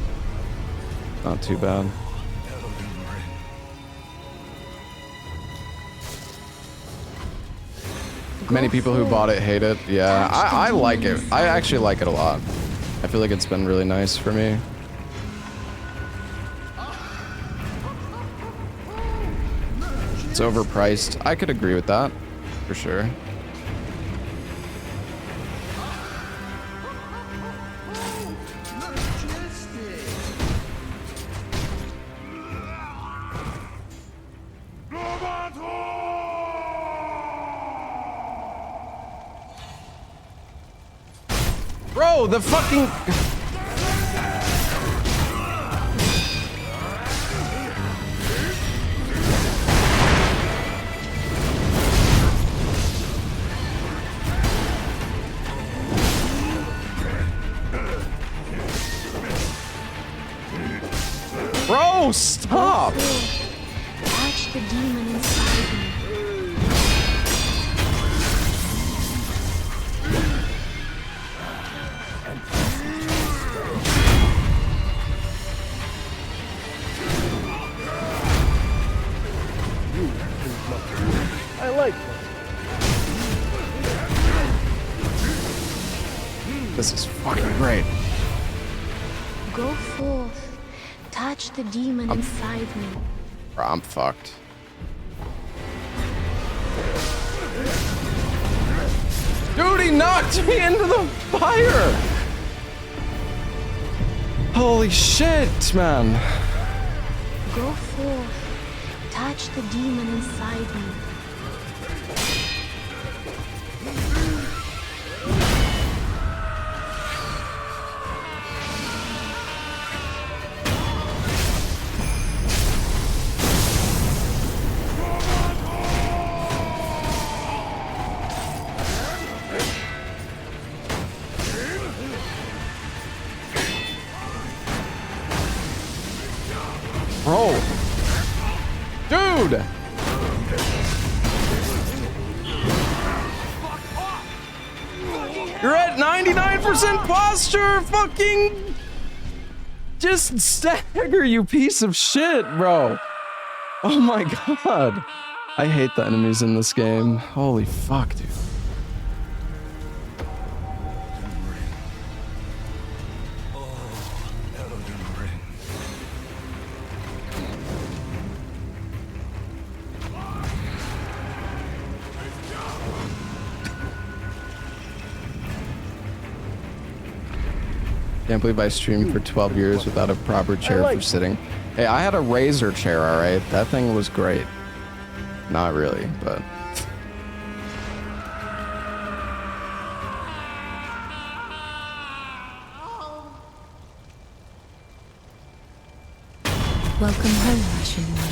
not too bad. Many people who bought it hate it. Yeah, I like it. I actually like it a lot. I feel like it's been really nice for me. It's overpriced. I could agree with that, for sure. Bro, the fucking... Bro, stop! Catch the demon inside me. I like that. This is fucking great. Go forth. Touch the demon inside me. Bro, I'm fucked. Dude, he knocked me into the fire! Holy shit, man. Go forth. Touch the demon inside me. Bro. Dude! You're at 99% posture! Fucking... Just stagger, you piece of shit, bro. Oh my god. I hate the enemies in this game. Holy fuck, dude. Can't believe I streamed for 12 years without a proper chair for sitting. Hey, I had a Razer chair, alright? That thing was great. Not really, but... Welcome home, Russian one.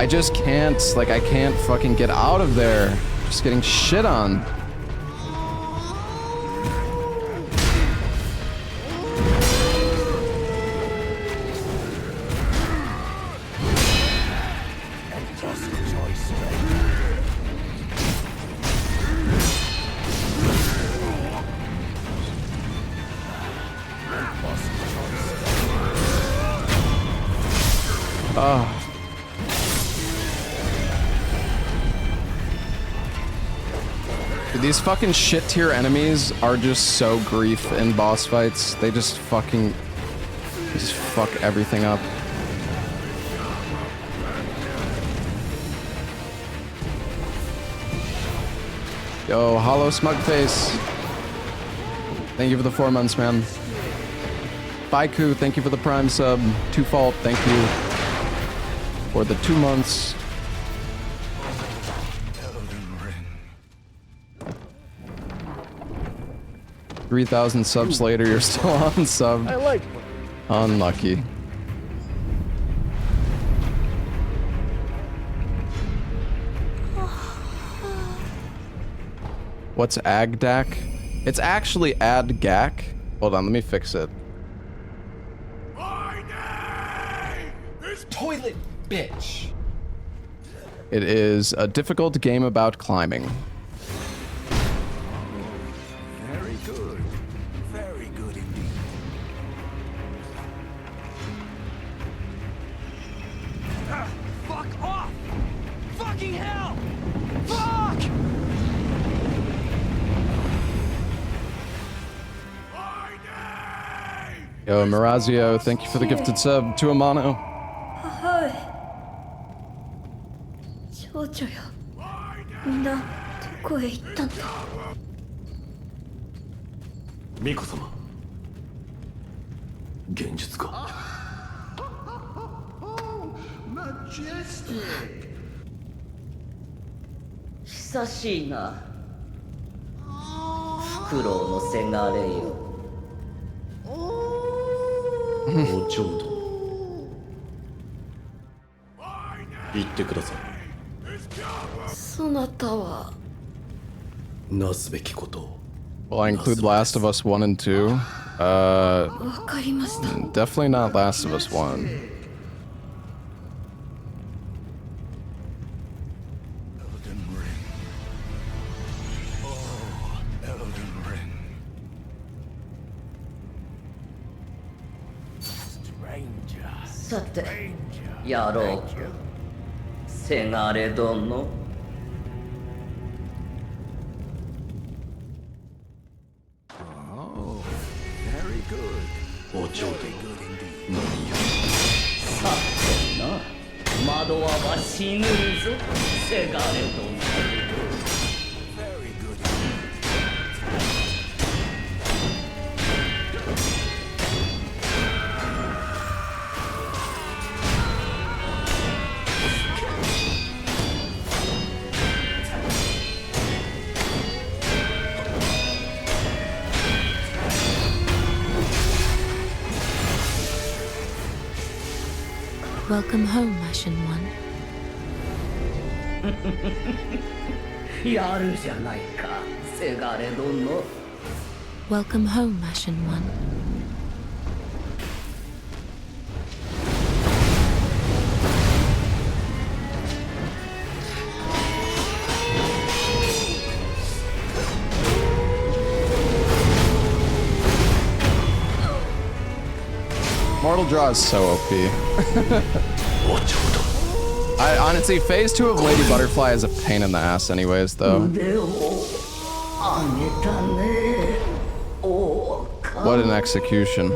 I just can't, like, I can't fucking get out of there. Just getting shit on. These fucking shit tier enemies are just so grief in boss fights. They just fuck everything up. Yo, Hollow Smugface. Thank you for the 4 months, man. Baiku, thank you for the Prime sub. Twofault, thank you for the 2 months. 3,000 subs later, you're still on sub. I like Unlucky. What's Agdak? It's actually Adgak. Hold on, let me fix it. toilet, bitch. It is a difficult game about climbing. Very good. Very good indeed. Fuck off! Fucking hell! Fuck! Yo, Mirazio, thank you for the gifted sub to Amano. Miko様、現実か。久しいな。フクロウのせがれよ。おちょうど。言ってください。そなたは。なすべきことを。Will I include Last of Us 1 and 2? わかりました。Definitely not Last of Us 1. Saて、やろうか。せがれ殿。おちょうど。何よ。さてな、惑わば死ぬぞ、せがれ殿。Welcome home, Ashen One. やるじゃないか、せがれ殿。Welcome home, Ashen One. Mortal Draw is so OP. Honestly, phase 2 of Lady Butterfly is a pain in the ass anyways, though. What an execution.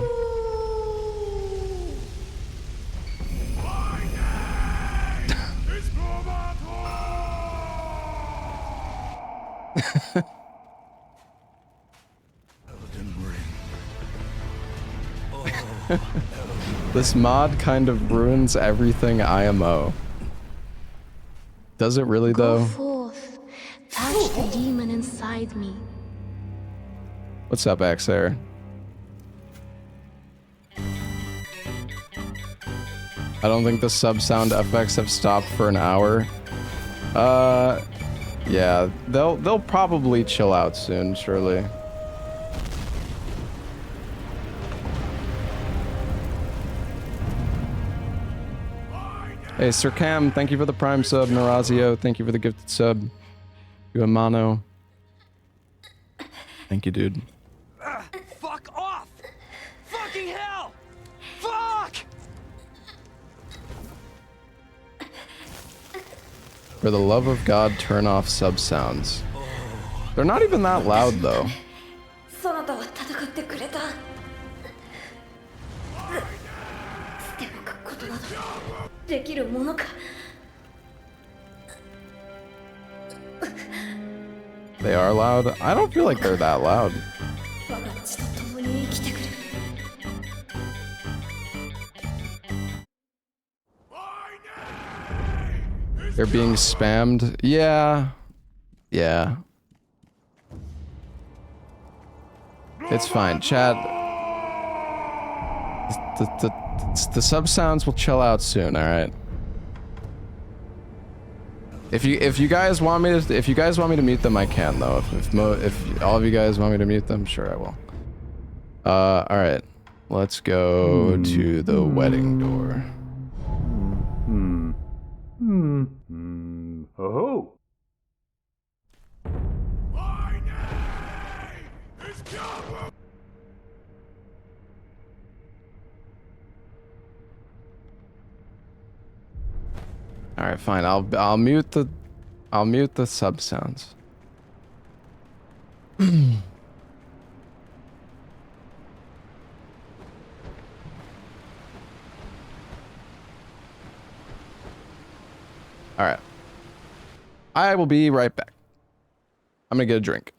This mod kind of ruins everything IMO. Does it really, though? Go forth. Touch the demon inside me. What's up, Axair? I I don't think the sub sound effects have stopped for an hour. Yeah, they'll probably chill out soon, surely. Hey, Sir Cam, thank you for the Prime sub. Narazio, thank you for the gifted sub. You Amano. Thank you, dude. Fuck off! Fucking hell! Fuck! For the love of God, turn off sub sounds. They're not even that loud, though. They are loud? I don't feel like they're that loud. They're being spammed? Yeah. Yeah. It's fine. Chat. The sub sounds will chill out soon, alright? If you guys want me to mute them, I can though. If all of you guys want me to mute them, sure I will. Alright. Let's go to the wedding door. Oh. All right, fine. I'll mute the sub sounds. All right. I will be right back. I'm gonna get a drink.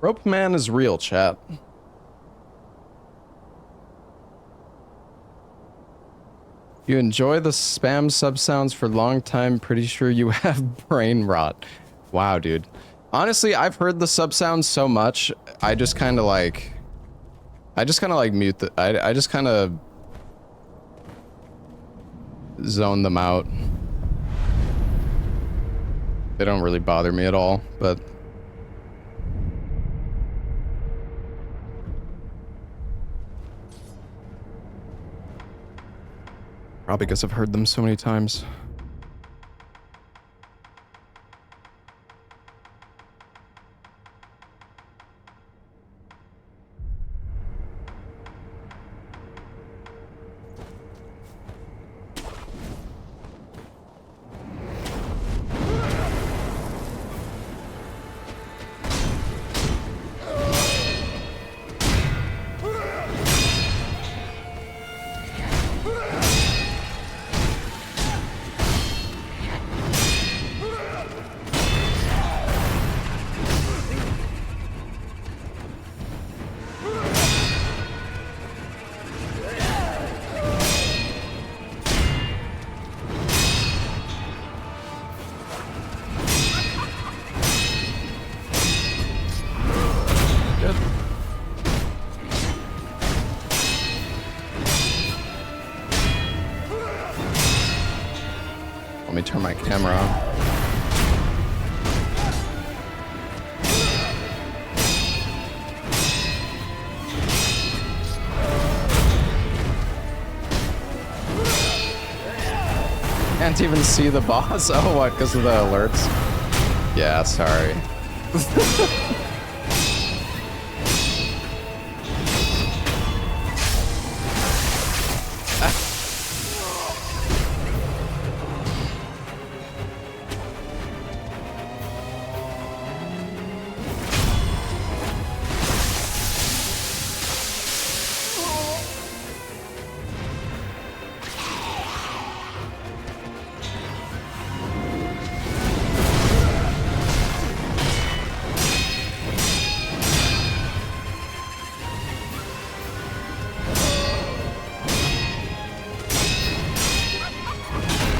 Rope Man is real, chat. You enjoy the spam sub sounds for a long time, pretty sure you have brain rot. Wow, dude. Honestly, I've heard the sub sounds so much, I just kind of like mute the, I just kind of zone them out. They don't really bother me at all, but probably because I've heard them so many times. me turn my camera on. Can't even see the boss. Oh, what? Because of the alerts? Yeah, sorry.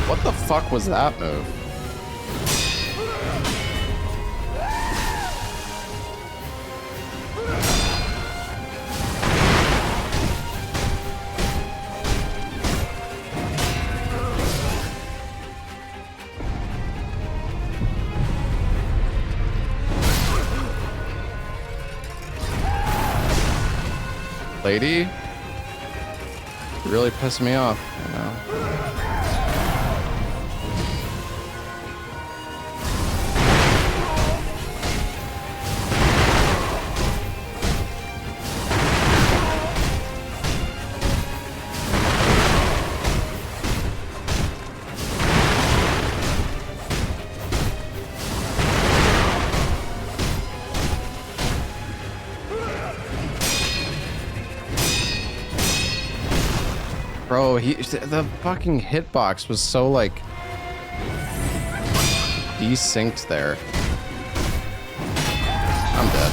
What the fuck was that move? Lady? You're really pissing me off, you know? Bro, the fucking hitbox was so like desynced there. I'm dead.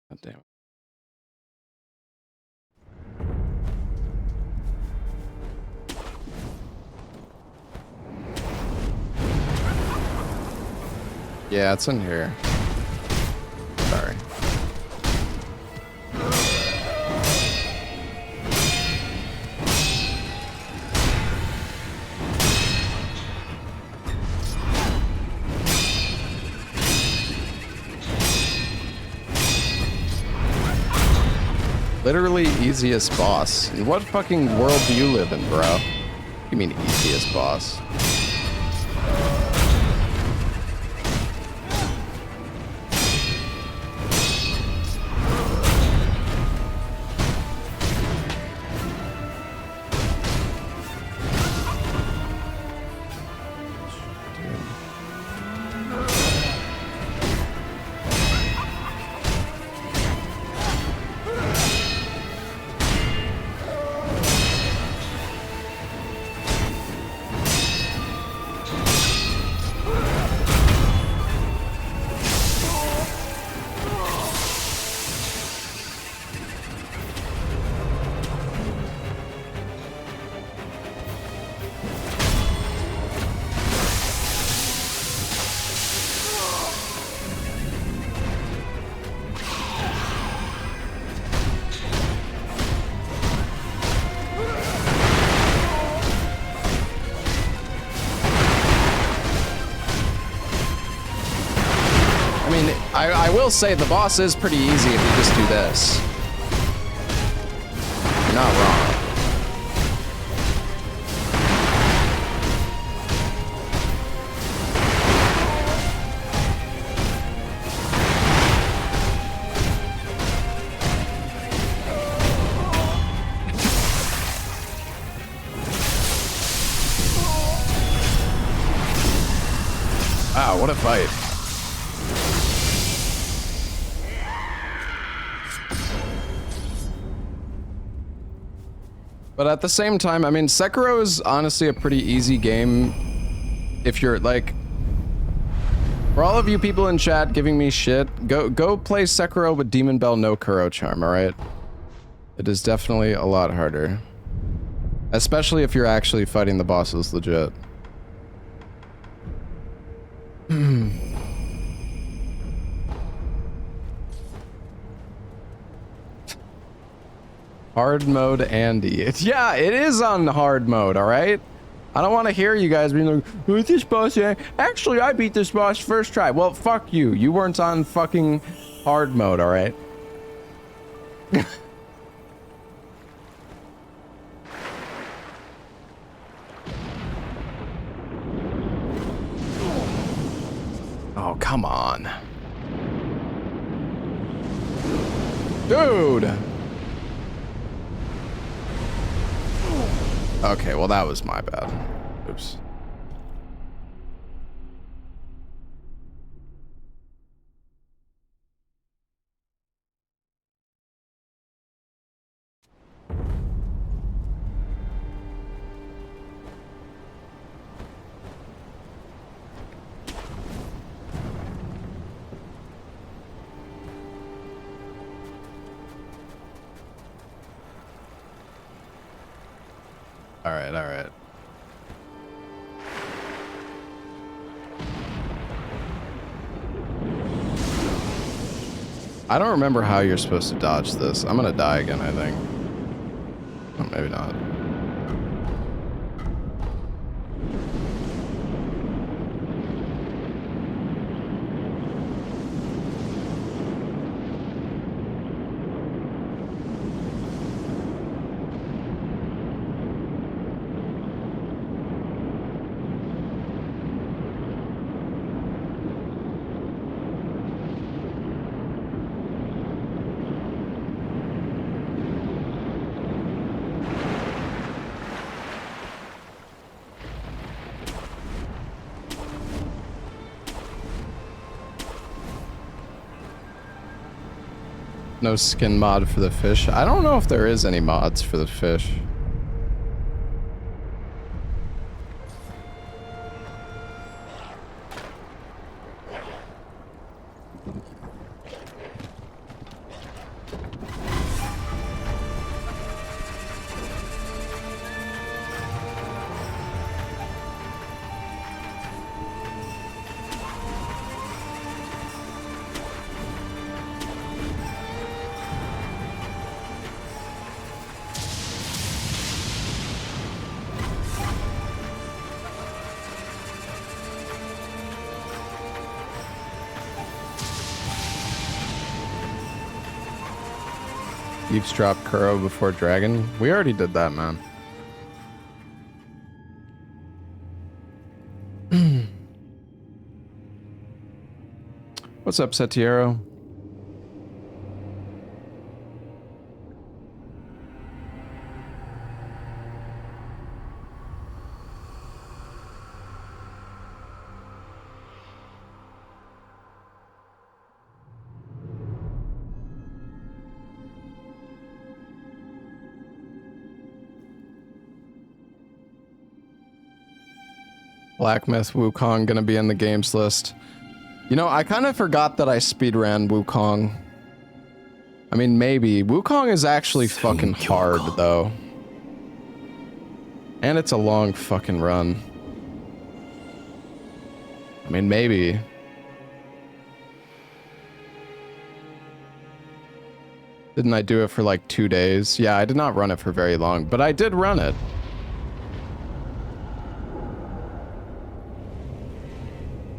God damn it. Yeah, it's in here. Sorry. Literally easiest boss. In what fucking world do you live in, bro? You mean easiest boss? I will say the boss is pretty easy if you just do this. You're not wrong. Wow, what a fight. But at the same time, I mean, Sekiro is honestly a pretty easy game if you're like, for all of you people in chat giving me shit, go play Sekiro with Demon Bell no Kuro Charm, alright? It is definitely a lot harder. Especially if you're actually fighting the bosses legit. Hard mode Andy. Yeah, it is on hard mode, all right? I don't want to hear you guys being like, oh, this boss, actually, I beat this boss first try. Well, fuck you. You weren't on fucking hard mode, all right? Oh, come on. Dude! Okay, well, that was my bad. Oops. All right, all right. I don't remember how you're supposed to dodge this. I'm gonna die again, I think. Oh, maybe not. No skin mod for the fish. I don't know if there is any mods for the fish. Eavesdrop Kuro before Dragon. We already did that, man. What's up, Setiero? Black Myth Wukong gonna be in the games list. You know, I kind of forgot that I speedran Wukong. I mean, maybe. Wukong is actually fucking hard, though. And it's a long fucking run. I mean, maybe. Didn't I do it for like 2 days? Yeah, I did not run it for very long, but I did run it.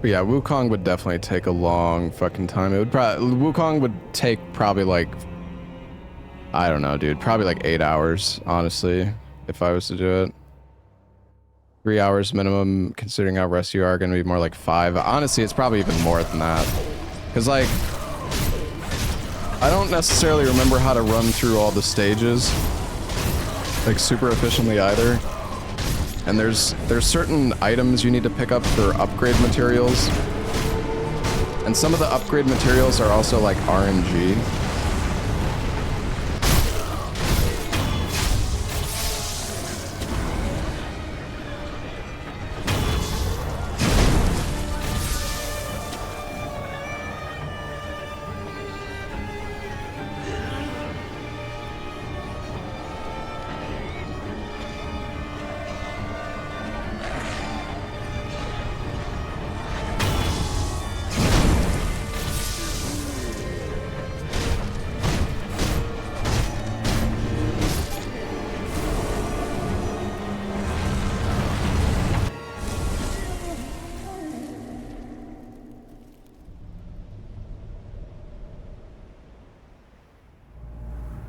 But yeah, Wukong would definitely take a long fucking time. It would probably, Wukong would take probably like, I don't know, dude, probably like 8 hours, honestly, if I was to do it. 3 hours minimum, considering how rest you are, gonna be more like 5. Honestly, it's probably even more than that. Cause like, I don't necessarily remember how to run through all the stages, like super efficiently either. And there's certain items you need to pick up for upgrade materials. And some of the upgrade materials are also like RNG.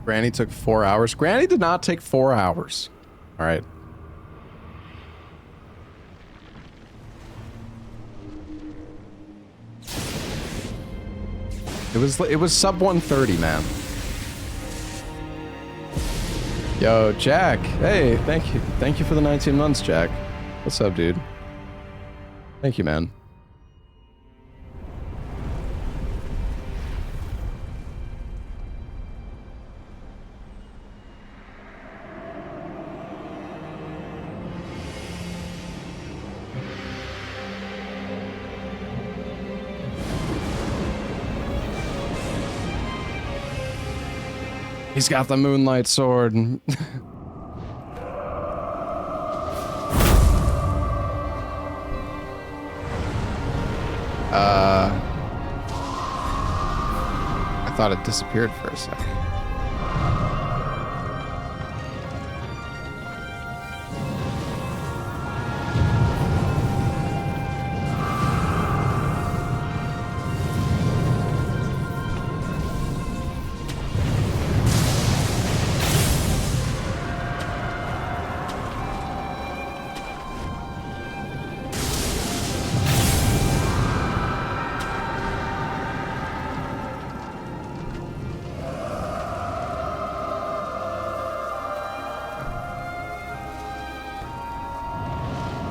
Granny took 4 hours. Granny did not take 4 hours. All right. It was sub 130, man. Yo, Jack. Hey, thank you. Thank you for the 19 months, Jack. What's up, dude? Thank you, man. He's got the moonlight sword. I thought it disappeared for a second.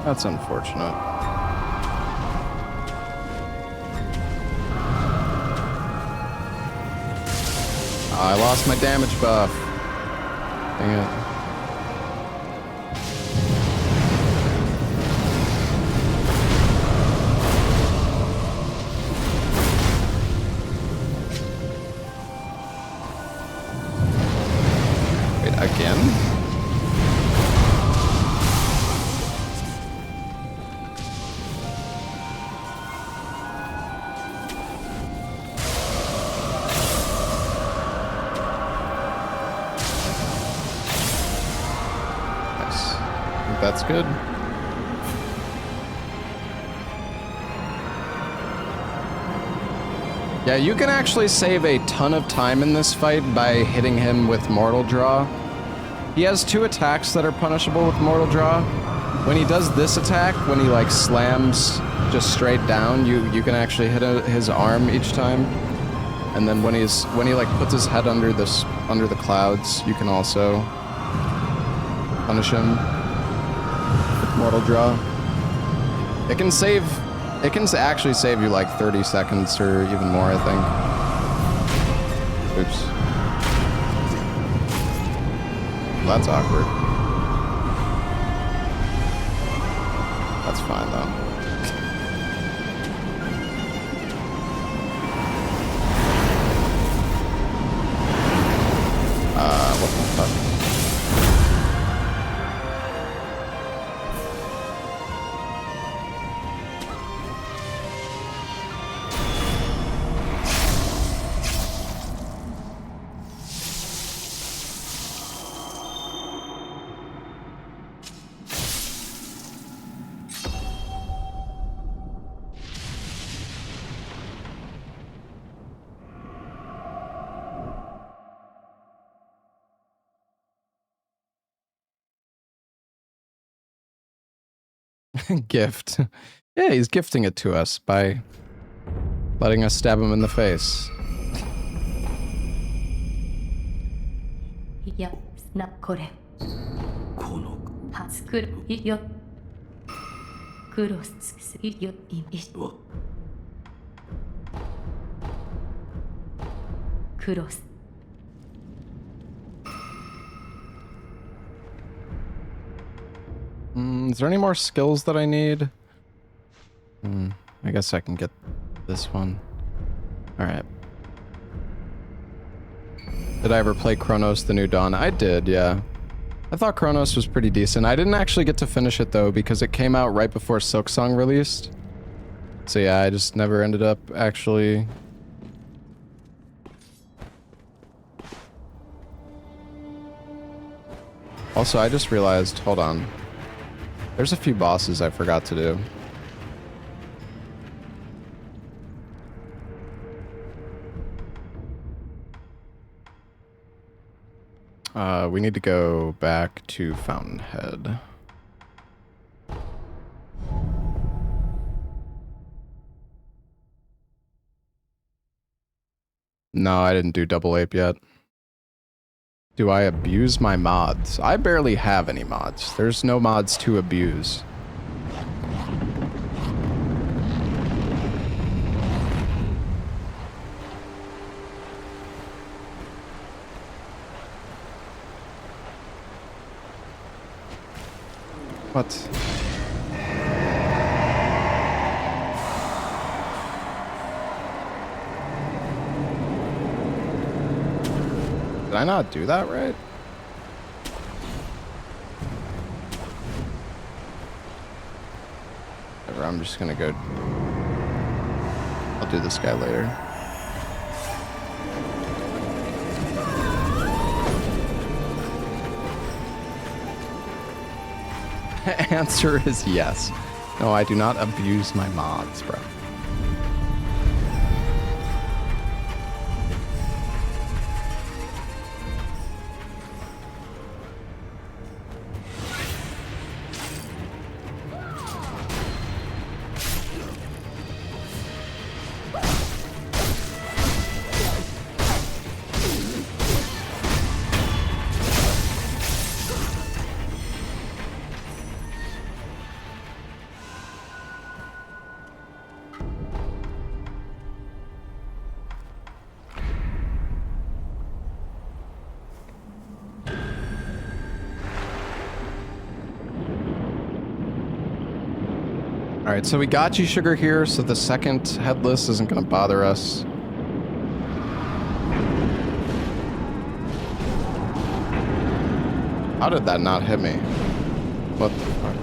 That's unfortunate. I lost my damage buff. Dang it. Wait, again? That's good. Yeah, you can actually save a ton of time in this fight by hitting him with Mortal Draw. He has 2 attacks that are punishable with Mortal Draw. When he does this attack, when he like slams just straight down, you can actually hit his arm each time. And then when he like puts his head under the clouds, you can also punish him. Mortal Draw. It can actually save you like 30 seconds or even more, I think. Oops. That's awkward. That's fine though. What the fuck? Gift. Yeah, he's gifting it to us by letting us stab him in the face. Is there any more skills that I need? I guess I can get this one. Alright. Did I ever play Chronos the New Dawn? I did, yeah. I thought Chronos was pretty decent. I didn't actually get to finish it though because it came out right before Silksong released. So yeah, I just never ended up actually... Also, I just realized, hold on. There's a few bosses I forgot to do. We need to go back to Fountainhead. No, I didn't do double ape yet. Do I abuse my mods? I barely have any mods. There's no mods to abuse. What? Did I not do that right? Whatever, I'm just gonna go. I'll do this guy later. Answer is yes. No, I do not abuse my mods, bro. Alright, so we got you sugar here, so the second headless isn't gonna bother us. How did that not hit me? What the fuck?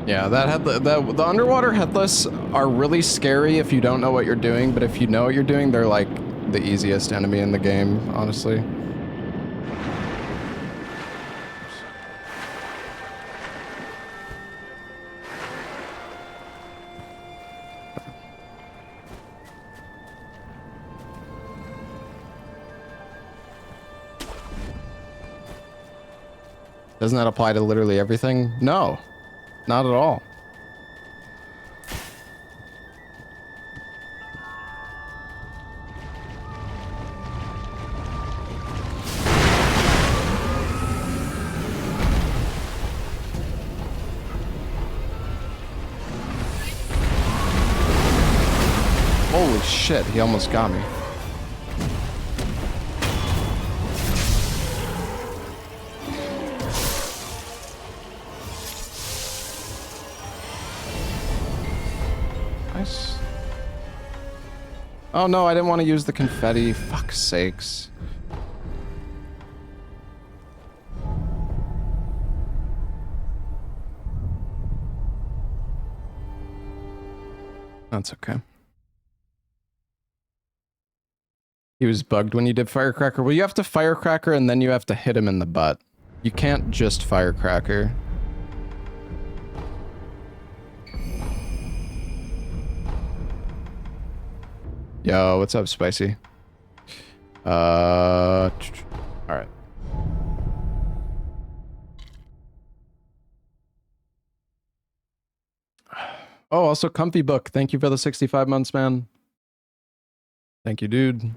Yeah, the underwater headless are really scary if you don't know what you're doing, but if you know what you're doing, they're like the easiest enemy in the game, honestly. Doesn't that apply to literally everything? No. Not at all. Holy shit, he almost got me. Oh no, I didn't want to use the confetti. Fuck's sakes. That's okay. He was bugged when you did firecracker. Well, you have to firecracker and then you have to hit him in the butt. You can't just firecracker. Yo, what's up, Spicy? Alright. Oh, also Comfy Book. Thank you for the 65 months, man. Thank you, dude.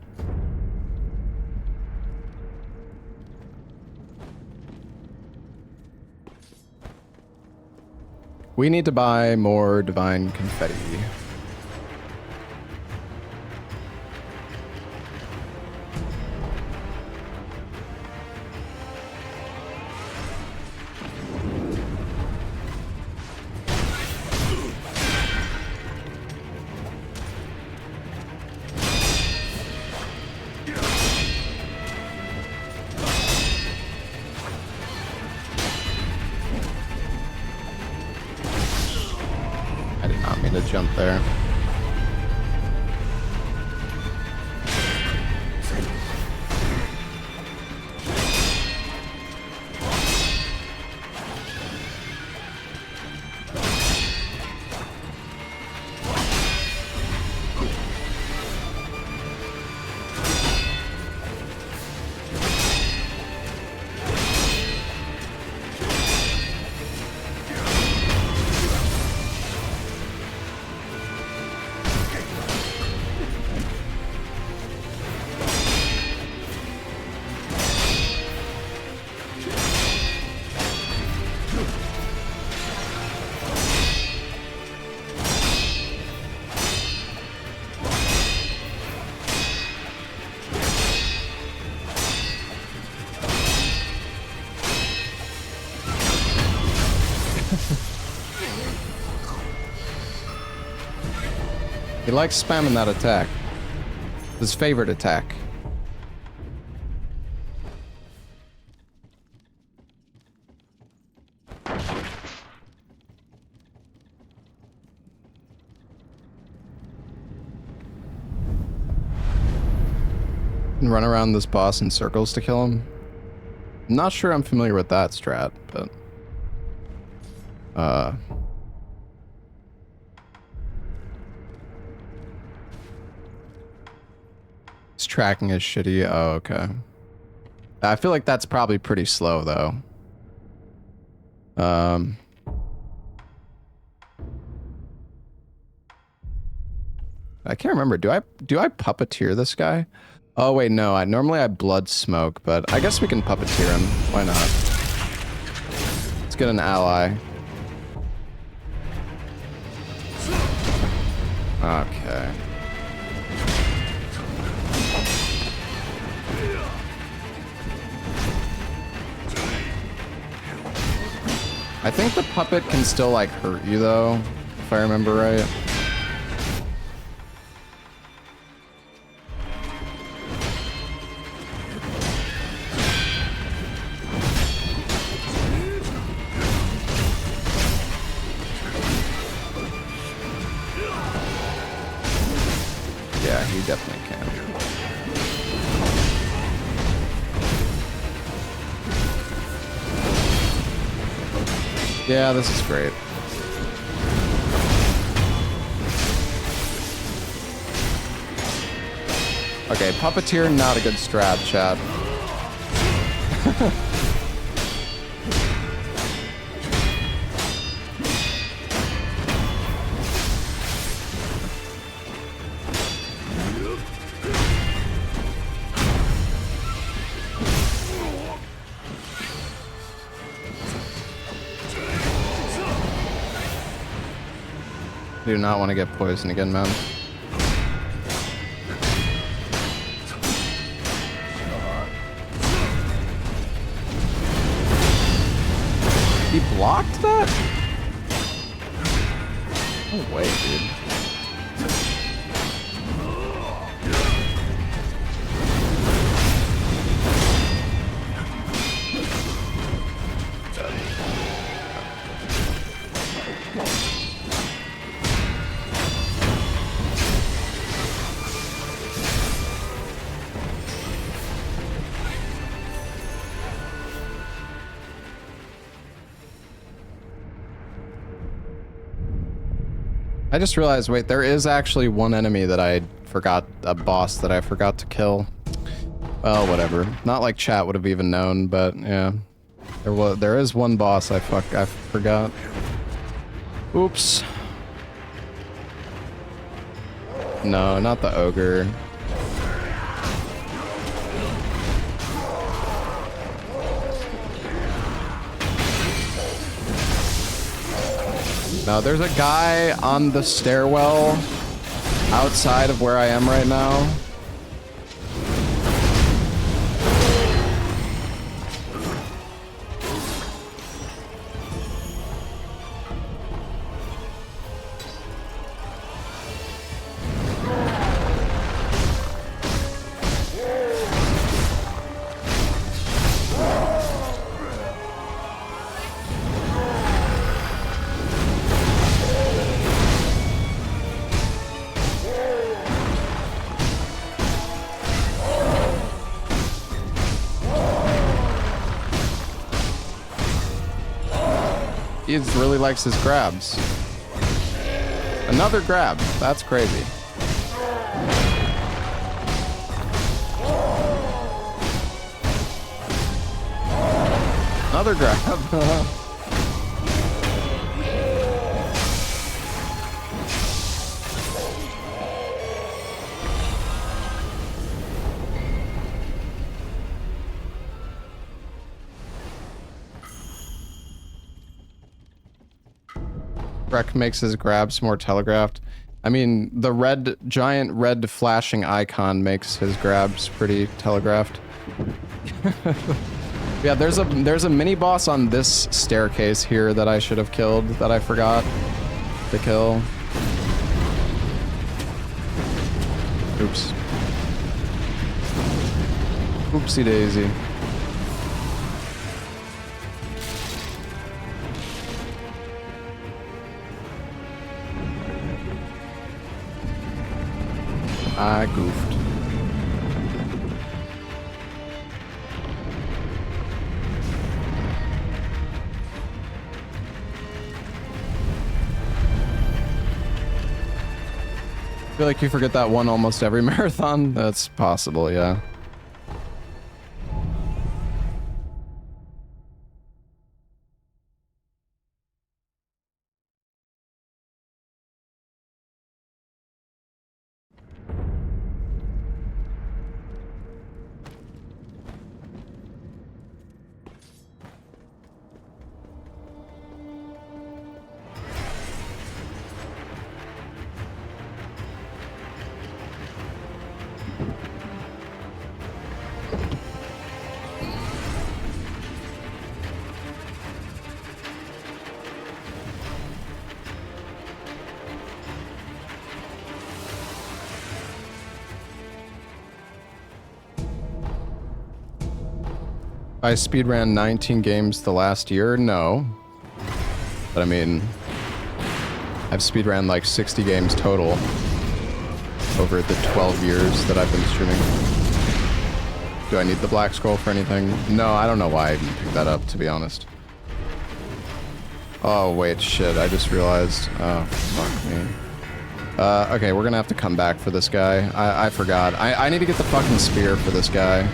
We need to buy more divine confetti. jump there. He likes spamming that attack. His favorite attack. And run around this boss in circles to kill him. I'm not sure I'm familiar with that strat, but his tracking is shitty. Oh, okay. I feel like that's probably pretty slow though. I can't remember. Do I puppeteer this guy? Oh wait, no. Normally I blood smoke, but I guess we can puppeteer him. Why not? Let's get an ally. Okay. I think the puppet can still like hurt you though, if I remember right. Yeah, he definitely can. Yeah, this is great. Okay, puppeteer, not a good strat, chat. Do not want to get poisoned again, man. He blocked that? No way, dude. I just realized, wait, there is actually one enemy that I forgot, a boss that I forgot to kill. Well, whatever. Not like chat would have even known, but yeah. There is one boss I forgot. Oops. No, not the ogre. No, there's a guy on the stairwell outside of where I am right now. he really likes his grabs. Another grab. That's crazy. Another grab. Rek makes his grabs more telegraphed. I mean, the giant red flashing icon makes his grabs pretty telegraphed. Yeah, there's a mini boss on this staircase here that I should have killed that I forgot to kill. Oops. Oopsie daisy. I goofed. I feel like you forget that one almost every marathon. That's possible, yeah. I speedran 19 games the last year? No. But I mean, I've speedran like 60 games total over the 12 years that I've been streaming. Do I need the black scroll for anything? No, I don't know why I even picked that up, to be honest. Oh, wait, shit, I just realized. Oh, fuck me. Okay, we're gonna have to come back for this guy. I forgot. I need to get the fucking spear for this guy.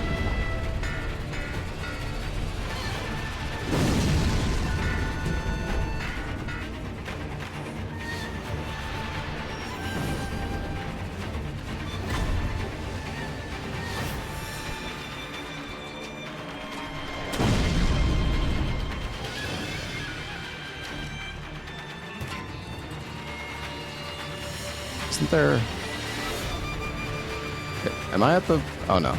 Isn't there... Am I at the... Oh, no.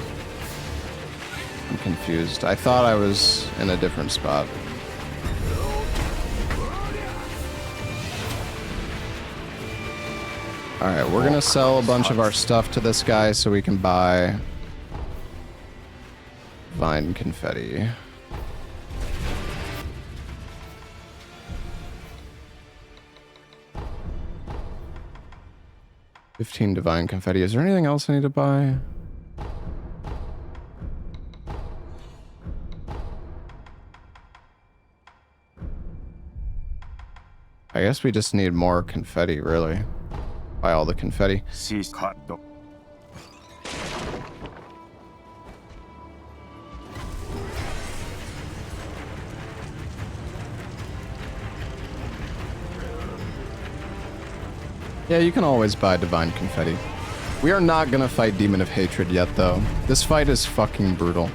I'm confused. I thought I was in a different spot. Alright, we're gonna sell a bunch of our stuff to this guy so we can buy... Vine confetti. $15 divine confetti. Is there anything else I need to buy? I guess we just need more confetti, really. Buy all the confetti. Yeah, you can always buy divine confetti. We are not gonna fight Demon of Hatred yet, though. This fight is fucking brutal.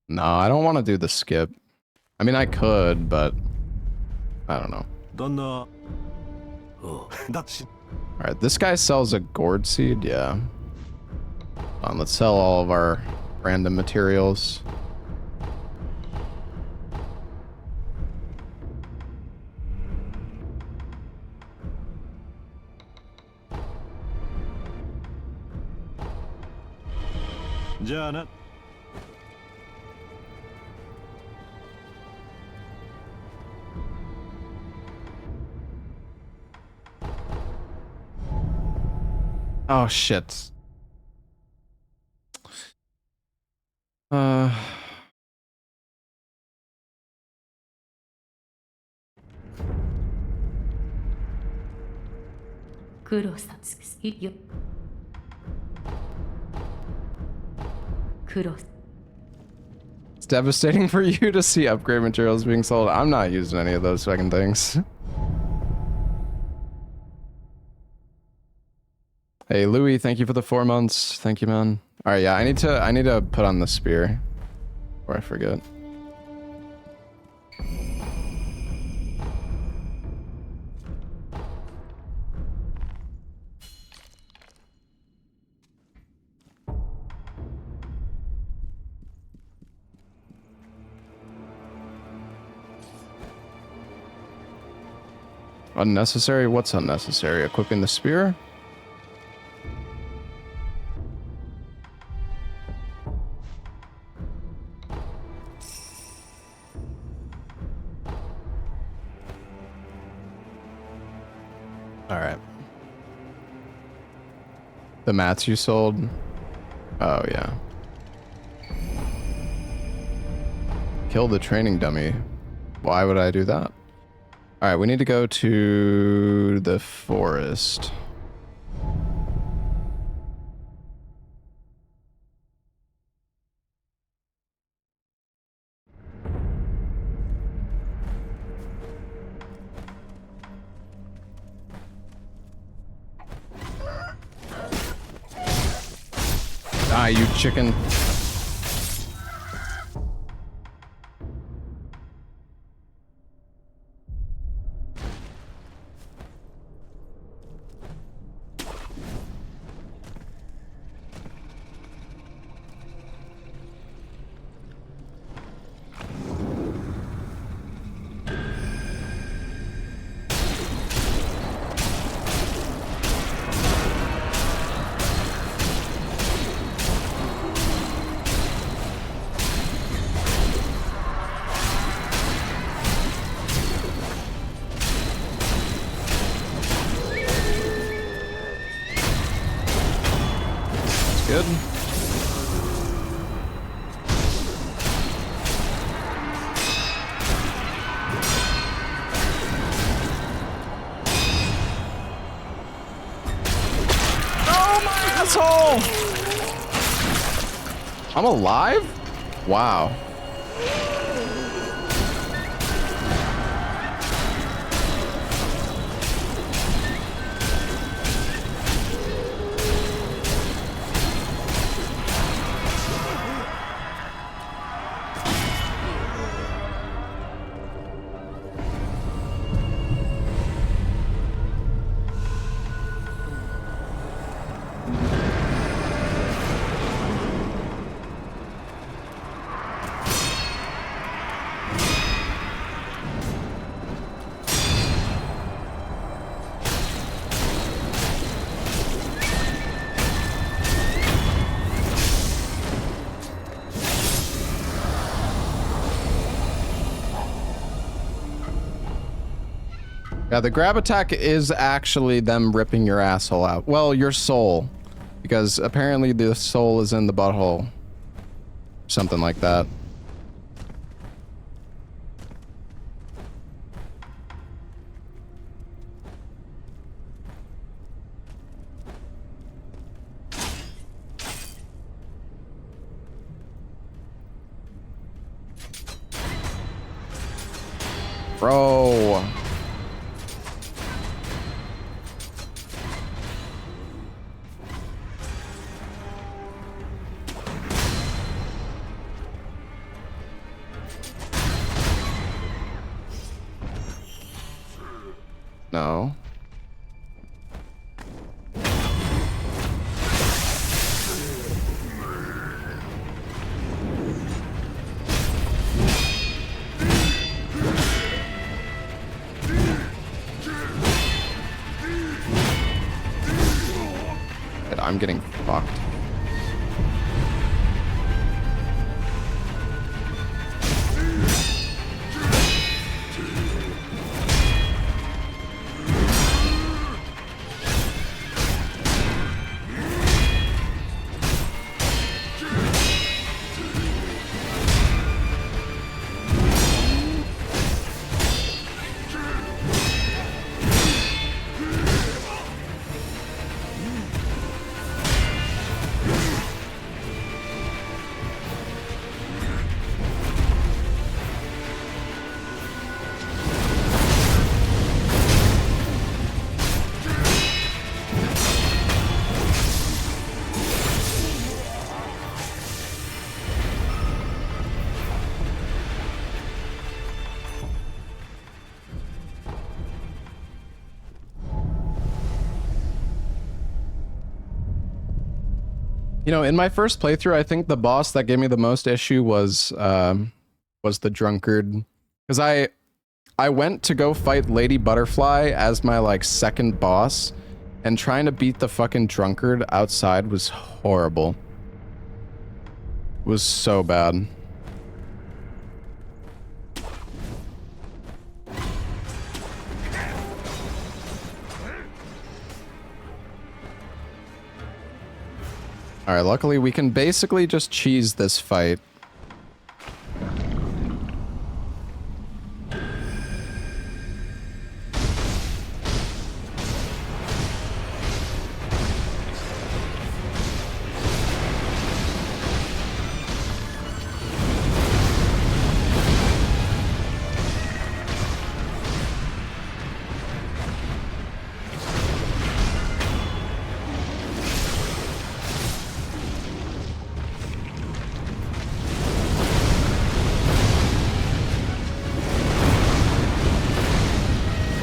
No, I don't want to do the skip. I mean, I could, but I don't know. Alright, this guy sells a gourd seed, yeah. Let's sell all of our random materials. Oh shit. It's devastating for you to see upgrade materials being sold. I'm not using any of those fucking things. Hey Louis, thank you for the 4 months. Thank you, man. All right, yeah, I need to put on the spear, or I forget. Unnecessary? What's unnecessary? Equipping the spear? All right. The mats you sold? Oh, yeah. Kill the training dummy. Why would I do that? All right, we need to go to the forest. Ah, you chicken. Good. Oh my asshole! I'm alive? Wow. Yeah, the grab attack is actually them ripping your asshole out. Well, your soul. Because apparently the soul is in the butthole. Something like that. Bro. No. I'm getting fucked. You know, in my first playthrough, I think the boss that gave me the most issue was the drunkard, because I went to go fight Lady Butterfly as my like second boss, and trying to beat the fucking drunkard outside was horrible. It was so bad. Alright, luckily we can basically just cheese this fight.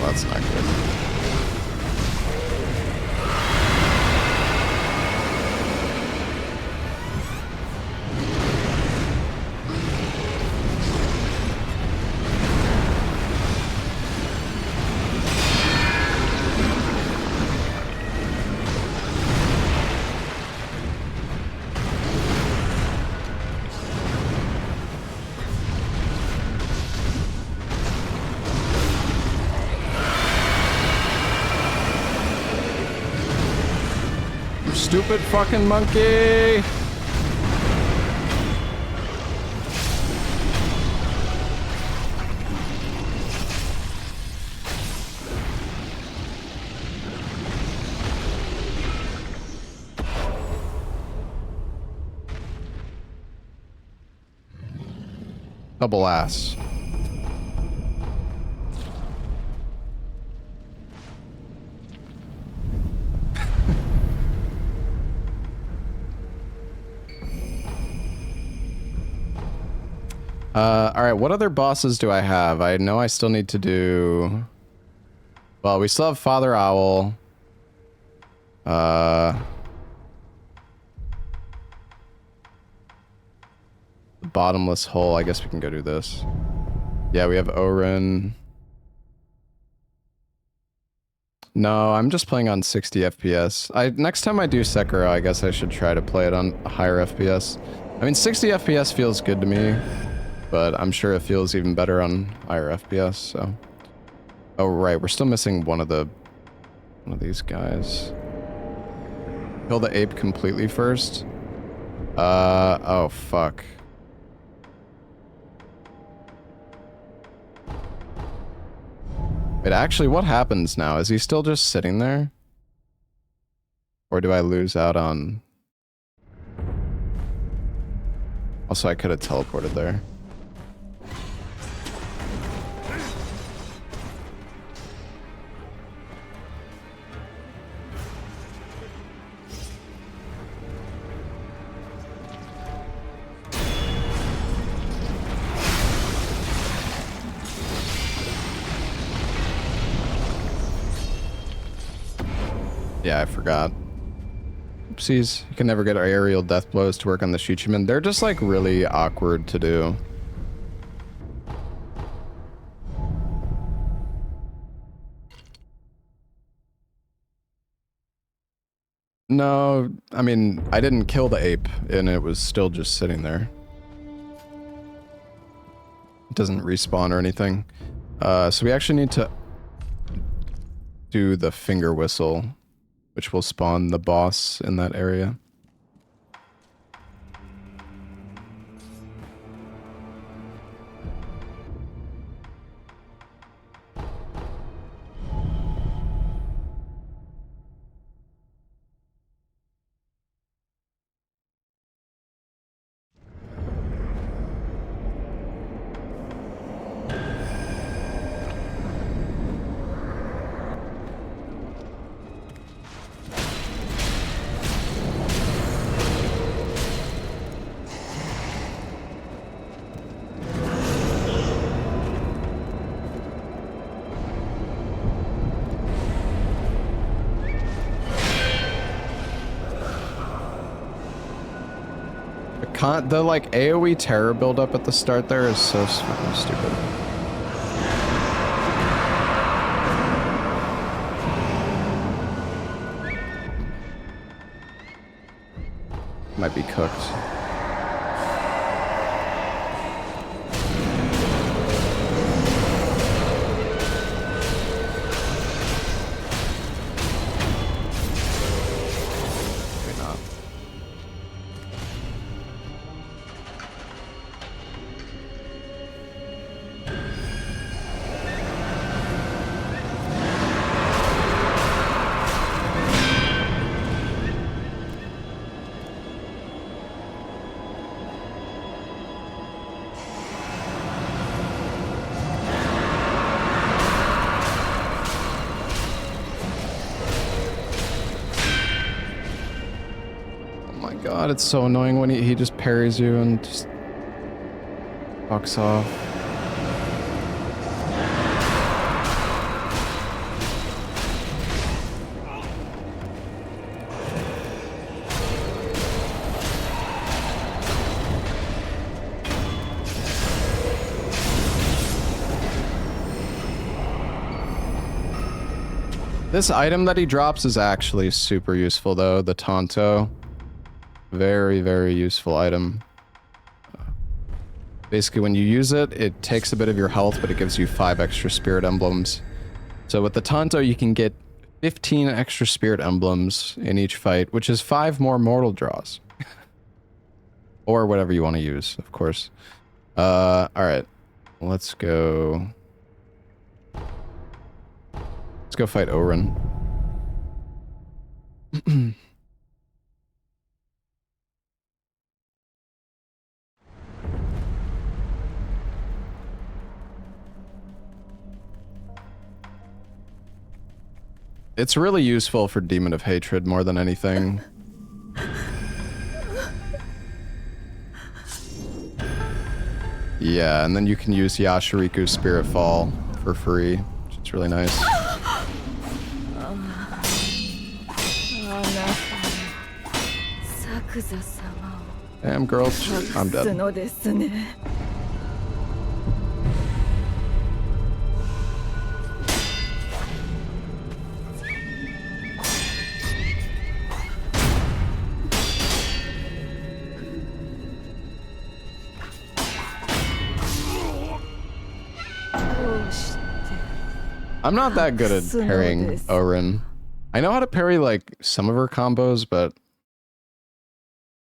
That's not good. Stupid fucking monkey! Double ass. Alright, what other bosses do I have? I know I still need to do... Well, we still have Father Owl. The bottomless hole, I guess we can go do this. Yeah, we have Orin. No, I'm just playing on 60 FPS. Next time I do Sekiro, I guess I should try to play it on a higher FPS. I mean, 60 FPS feels good to me, but I'm sure it feels even better on higher FPS, so... Oh, right, we're still missing one of these guys. Kill the ape completely first. Oh, fuck. Wait, actually, what happens now? Is he still just sitting there? Or do I lose out on... Also, I could have teleported there. Yeah, I forgot. Oopsies. You can never get aerial death blows to work on the Shichiman. They're just like really awkward to do. No, I mean, I didn't kill the ape and it was still just sitting there. It doesn't respawn or anything. So we actually need to do the finger whistle, which will spawn the boss in that area. the like AoE terror buildup at the start there is so fucking stupid. Might be cooked. Maybe not. God, it's so annoying when he just parries you and just fucks off. This item that he drops is actually super useful though, the Tonto. Very, very useful item. Basically, when you use it, it takes a bit of your health, but it gives you 5 extra spirit emblems. So with the Tonto, you can get 15 extra spirit emblems in each fight, which is 5 more mortal draws. Or whatever you want to use, of course. Alright. Let's go... Let's go fight Oren. It's really useful for Demon of Hatred more than anything. Yeah, and then you can use Yashiriku's Spirit Fall for free, which is really nice. Damn, girl, I'm dead. I'm not that good at parrying Oren. I know how to parry like some of her combos, but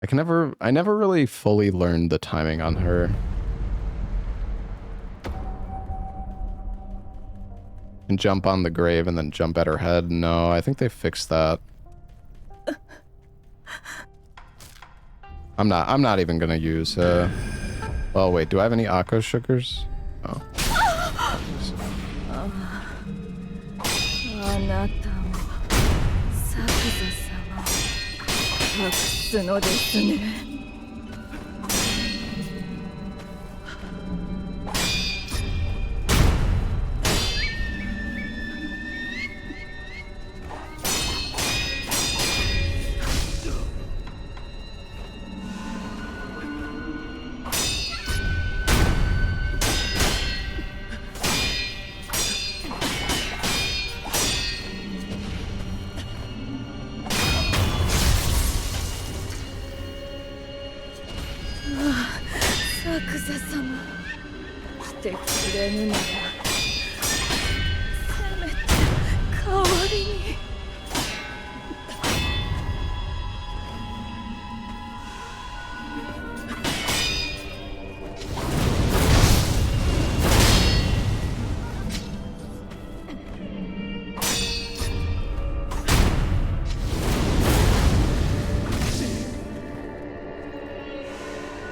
I never really fully learned the timing on her. And jump on the grave and then jump at her head. No, I think they fixed that. I'm not even gonna use well wait, do I have any Akko sugars? Oh.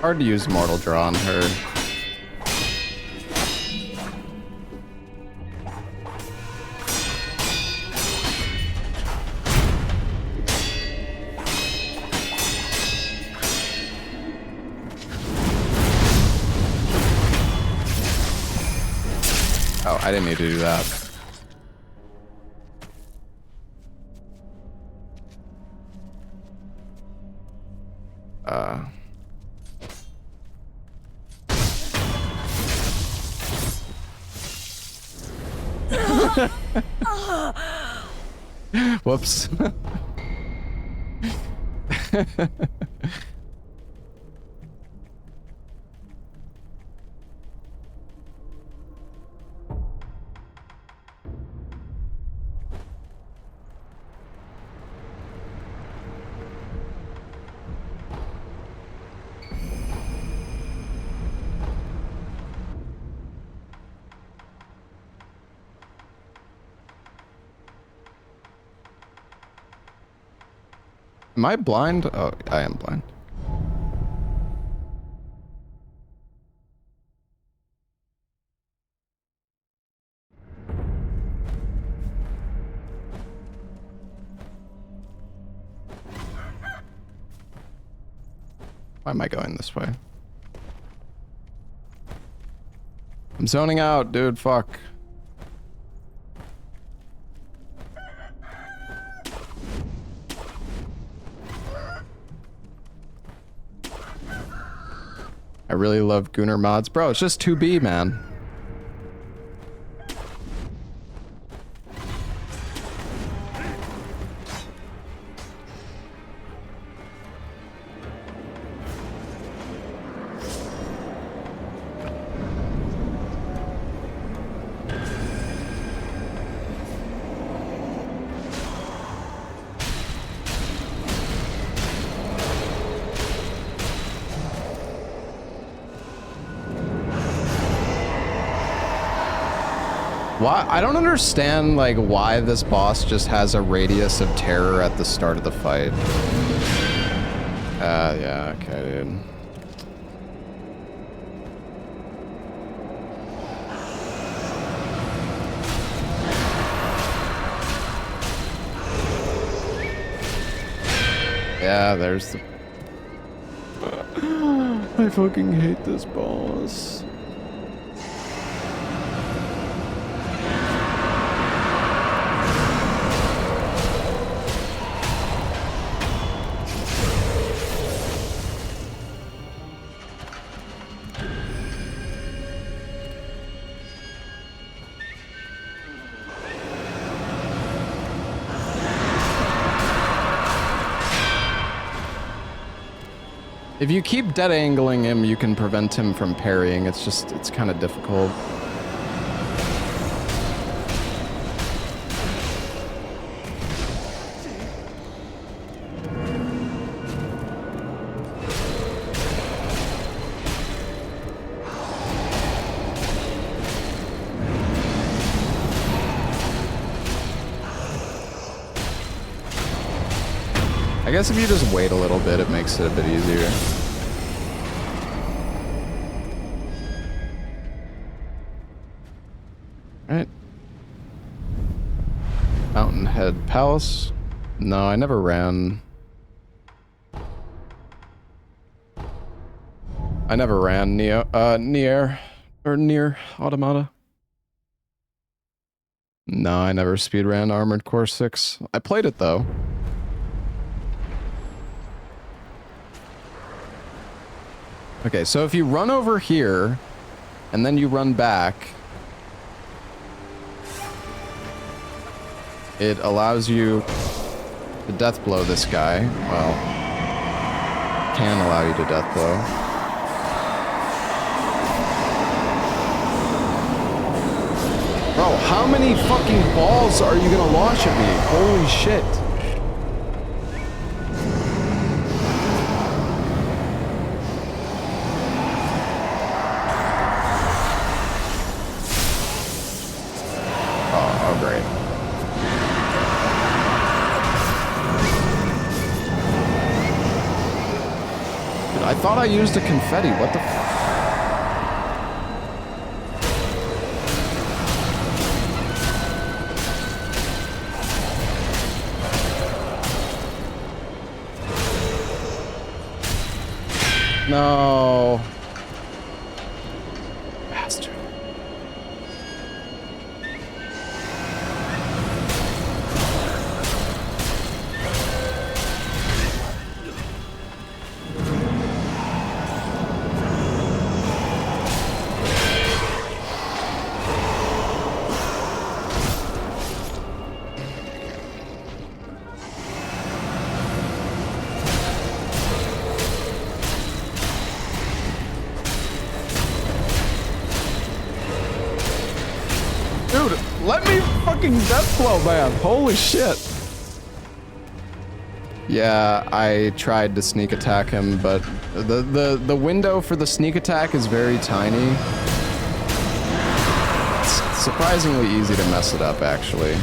Hard to use Mortal Draw on her. Oh, I didn't need to do that. Whoops. Am I blind? Oh, I am blind. Why am I going this way? I'm zoning out, dude. Fuck. I really love Gunnar mods. Bro, it's just 2B, man. Why? I don't understand, like, why this boss just has a radius of terror at the start of the fight. Yeah, okay, dude. Yeah, there's the... I fucking hate this boss. If you keep dead angling him, you can prevent him from parrying. It's just, it's kind of difficult. I guess if you just wait a little bit, it makes it a bit easier. Alright. Fountainhead Palace. No, I never ran. I never ran near Automata. No, I never speedran Armored Core 6. I played it though. Okay, so if you run over here, and then you run back, it allows you to death blow this guy. Well, can allow you to death blow. Bro, how many fucking balls are you gonna launch at me? Holy shit. I thought I used a confetti. What the f— No. Bastard. Let me fucking death blow, man. Holy shit. Yeah, I tried to sneak attack him, but the window for the sneak attack is very tiny. It's surprisingly easy to mess it up, actually.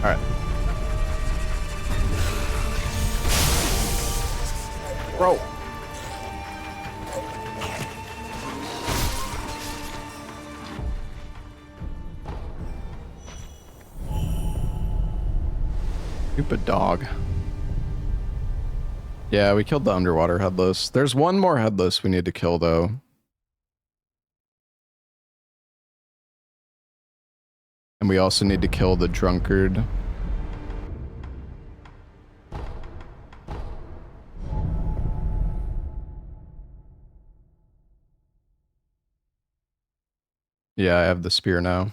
Alright. Bro. Stupid dog. Yeah, we killed the underwater headless. There's one more headless we need to kill, though. And we also need to kill the drunkard. Yeah, I have the spear now.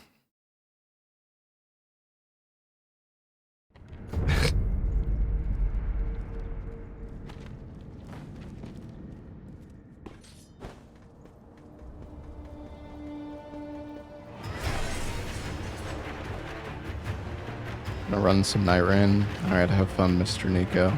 Gonna run some night rain. Alright, have fun, Mr. Nico.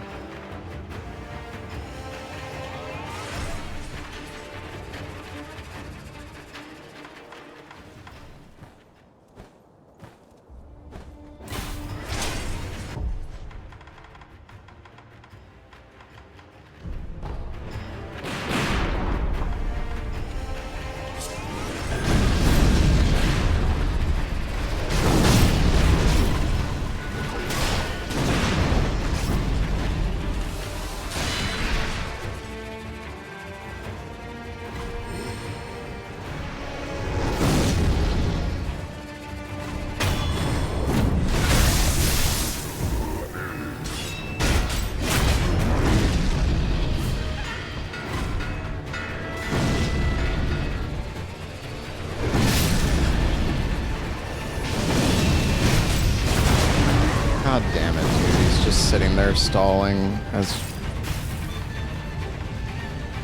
God damn it, dude. He's just sitting there stalling as...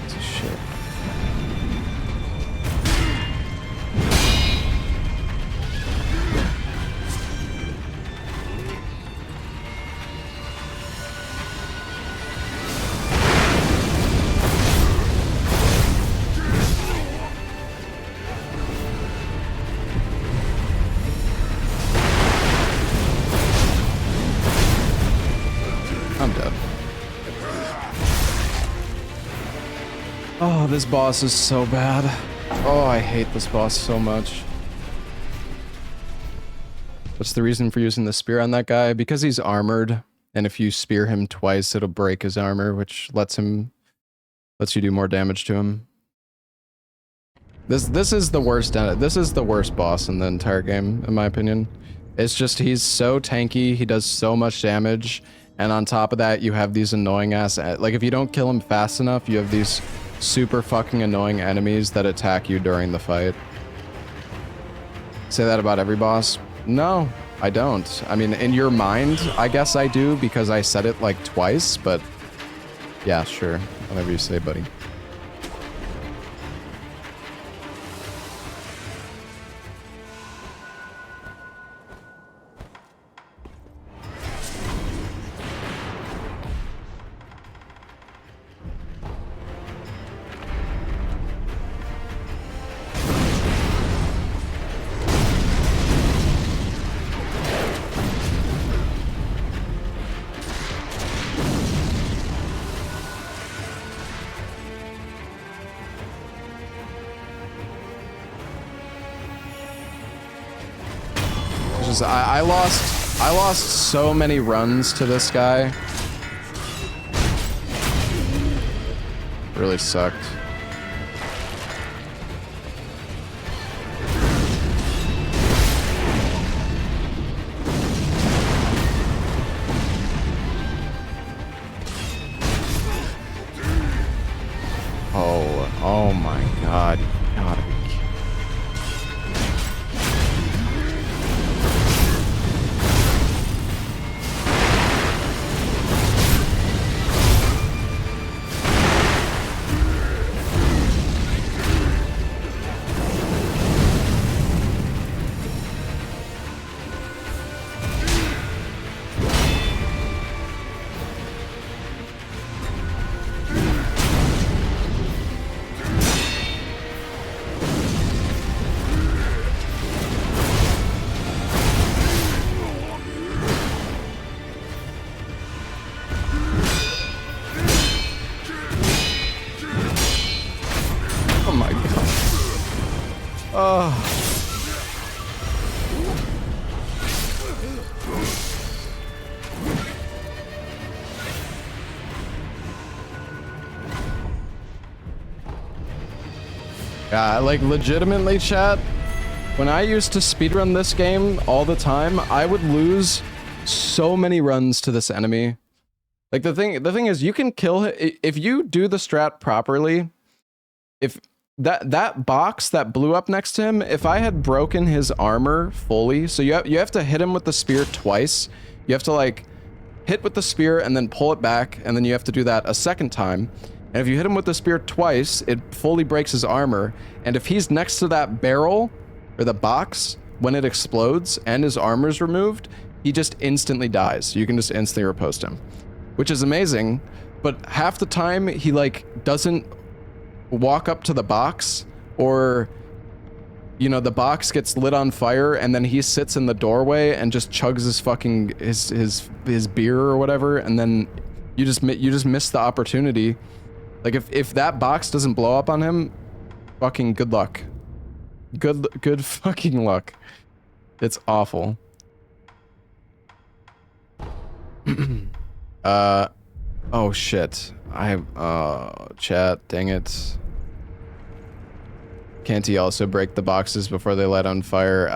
It's a shit. I'm dead. Oh, this boss is so bad. Oh, I hate this boss so much. What's the reason for using the spear on that guy? Because he's armored, and if you spear him twice, it'll break his armor, which lets you do more damage to him. This is the worst. This is the worst boss in the entire game, in my opinion. It's just he's so tanky. He does so much damage. And on top of that, you have these annoying ass... Like, if you don't kill him fast enough, you have these super fucking annoying enemies that attack you during the fight. Say that about every boss? No, I don't. I mean, in your mind, I guess I do, because I said it, like, twice, but... Yeah, sure. Whatever you say, buddy. I lost so many runs to this guy. Really sucked. Oh my god. Gotta be kidding. Oh my god. Oh. Yeah, like legitimately, chat, when I used to speedrun this game all the time, I would lose so many runs to this enemy. Like the thing is, you can kill him if you do the strat properly. If that box that blew up next to him, if I had broken his armor fully, so you have to hit him with the spear twice. You have to like hit with the spear and then pull it back, and then you have to do that a second time. And if you hit him with the spear twice, it fully breaks his armor. And if he's next to that barrel or the box when it explodes and his armor's removed, he just instantly dies. You can just instantly riposte him, which is amazing. But half the time he like doesn't walk up to the box, or you know, the box gets lit on fire and then he sits in the doorway and just chugs his fucking his beer or whatever, and then you just miss the opportunity. Like if that box doesn't blow up on him, fucking good luck. Good fucking luck. It's awful. Oh shit. Chat, dang it. Can't he also break the boxes before they light on fire?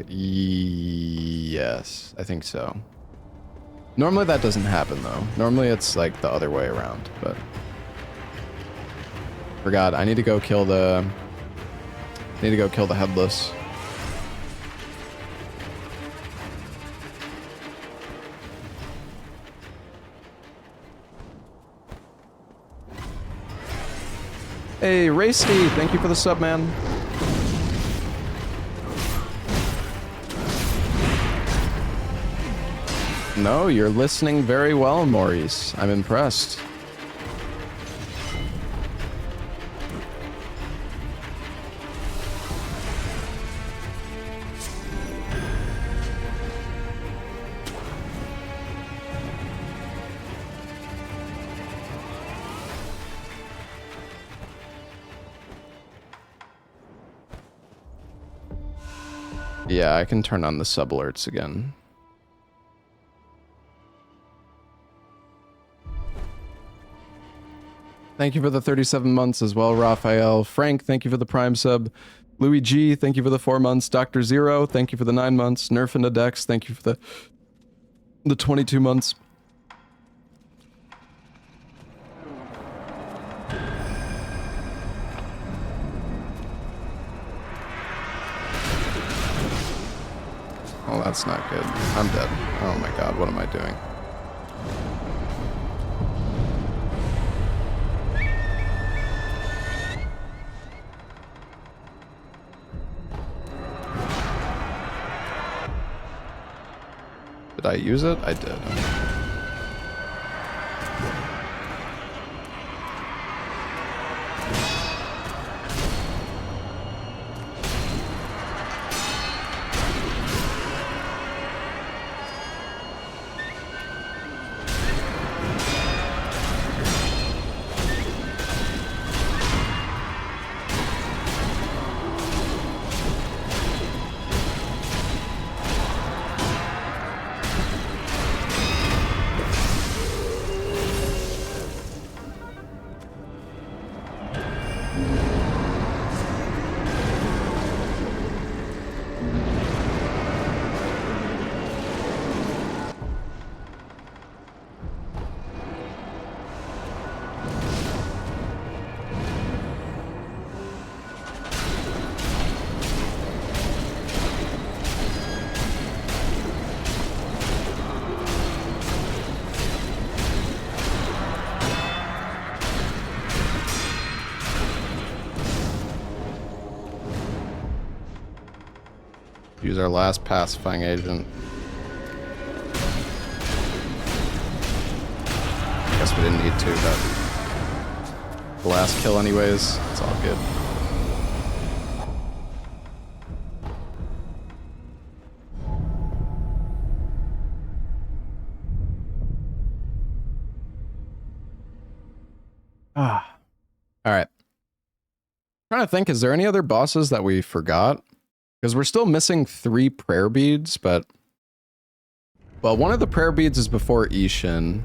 Yes, I think so. Normally that doesn't happen though. Normally it's like the other way around, but forgot. I need to go kill the headless. Hey, Racy, thank you for the sub, man. No, you're listening very well, Maurice. I'm impressed. Yeah, I can turn on the sub alerts again. Thank you for the 37 months as well, Raphael. Frank, thank you for the Prime sub. Louis G, thank you for the 4 months. Dr. Zero, thank you for the 9 months. Nerf and Dex, thank you for the 22 months. Oh, that's not good. I'm dead. Oh my god, what am I doing? Did I use it? I did. Use our last pacifying agent. Guess we didn't need to, but the last kill anyways. It's all good. Ah. All right. Trying to think, is there any other bosses that we forgot? Because we're still missing 3 prayer beads, but... Well, one of the prayer beads is before Ishin.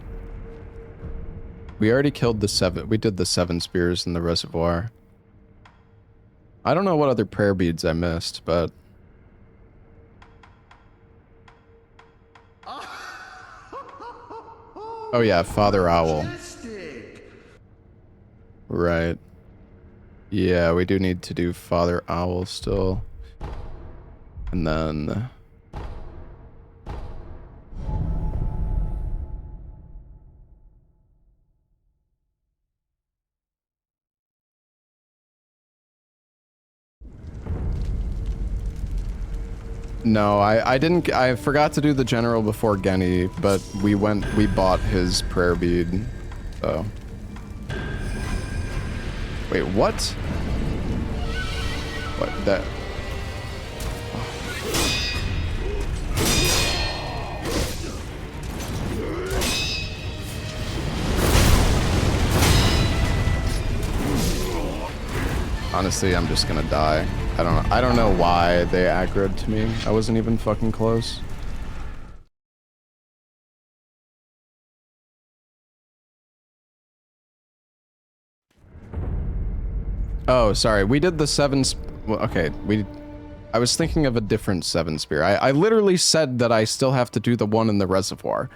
We already killed the 7... We did the 7 spears in the reservoir. I don't know what other prayer beads I missed, but... Oh yeah, Father Owl. Right. Yeah, we do need to do Father Owl still. And then... No, I didn't... I forgot to do the general before Genny, but we bought his prayer bead, so... Wait, what? What, that... Honestly, I'm just gonna die. I don't know why they aggroed to me. I wasn't even fucking close. Oh, sorry. We did the 7 well, okay, I was thinking of a different 7 spear. I literally said that I still have to do the one in the reservoir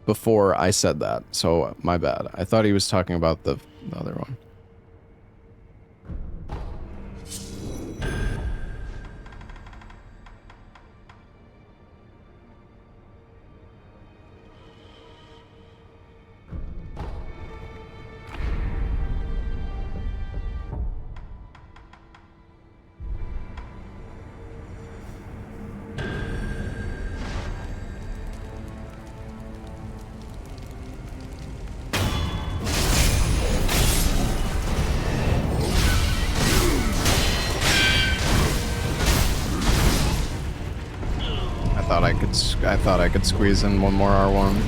before I said that. So, my bad. I thought he was talking about the other one. I thought I could squeeze in one more R1.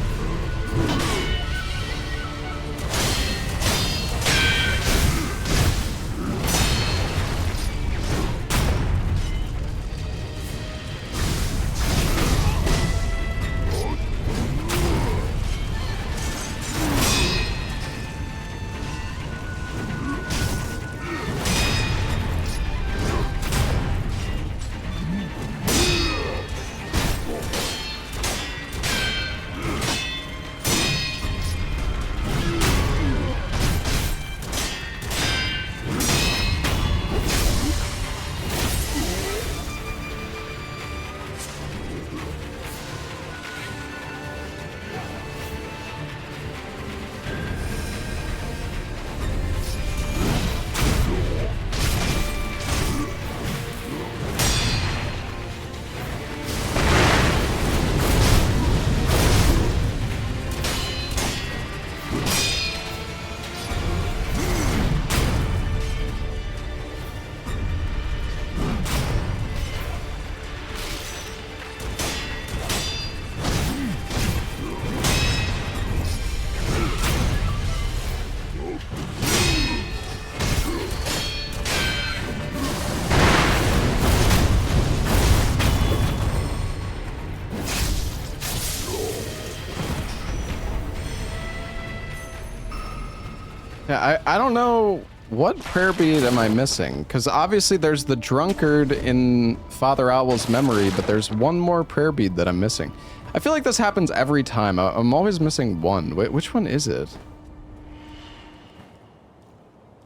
Yeah, I don't know what prayer bead am I missing, because obviously there's the drunkard in Father Owl's memory, but there's one more prayer bead that I'm missing. I feel like this happens every time. I'm always missing one. Wait, which one is it?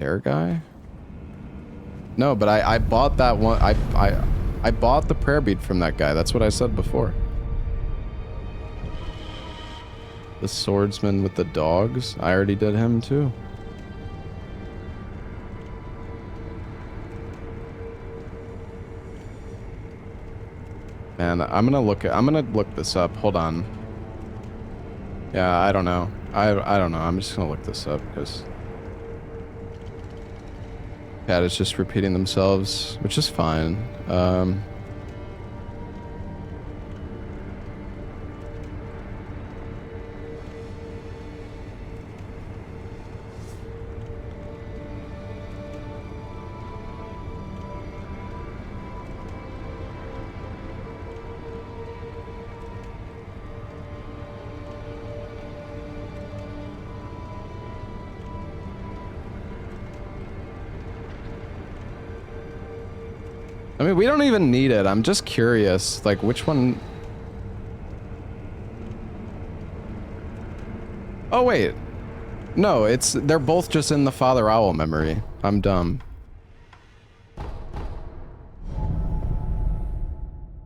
Air guy? No, but I bought that one. I bought the prayer bead from that guy. That's what I said before. The swordsman with the dogs. I already did him too. Man, I'm gonna look this up. Hold on. Yeah, I don't know. I don't know. I'm just gonna look this up because chat is just repeating themselves, which is fine. I mean, we don't even need it. I'm just curious, like, which one... Oh, wait. No, they're both just in the Father Owl memory. I'm dumb.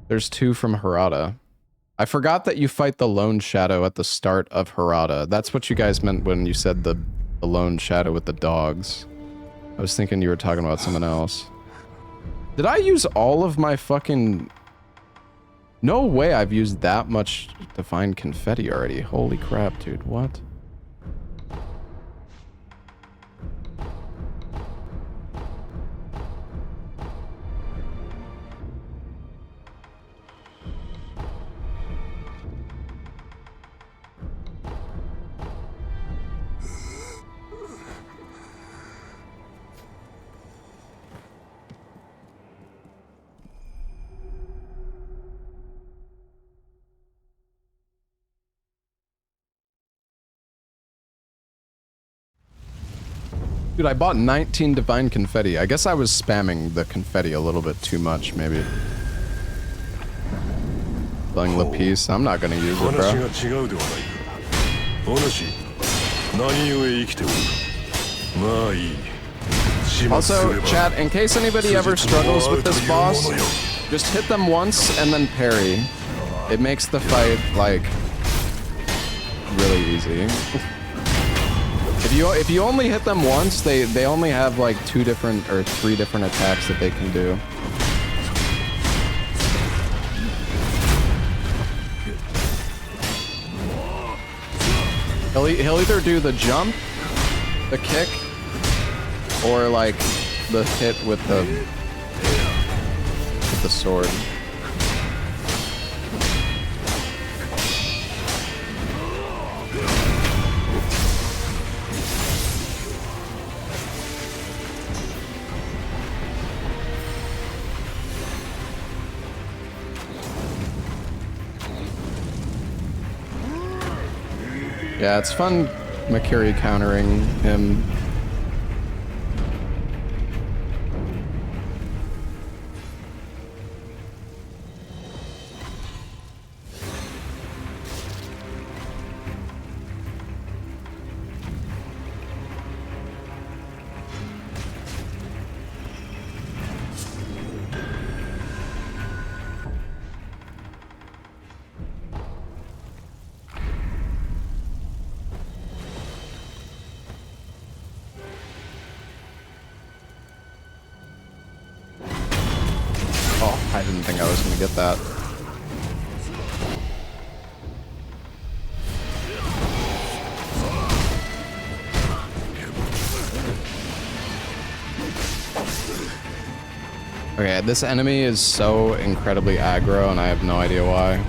There's 2 from Harada. I forgot that you fight the Lone Shadow at the start of Harada. That's what you guys meant when you said the Lone Shadow with the dogs. I was thinking you were talking about someone else. Did I use all of my fucking... No way I've used that much Divine Confetti already. Holy crap, dude. What? Dude, I bought 19 Divine Confetti. I guess I was spamming the confetti a little bit too much, maybe. Playing Lapis. I'm not gonna use it, bro. Also, chat, in case anybody ever struggles with this boss, just hit them once and then parry. It makes the fight, like, really easy. If you only hit them once, they only have like 2 different or 3 different attacks that they can do. He'll either do the jump, the kick, or like the hit with the sword. Yeah, it's fun Makiri countering him. I didn't think I was going to get that. Okay, this enemy is so incredibly aggro and I have no idea why.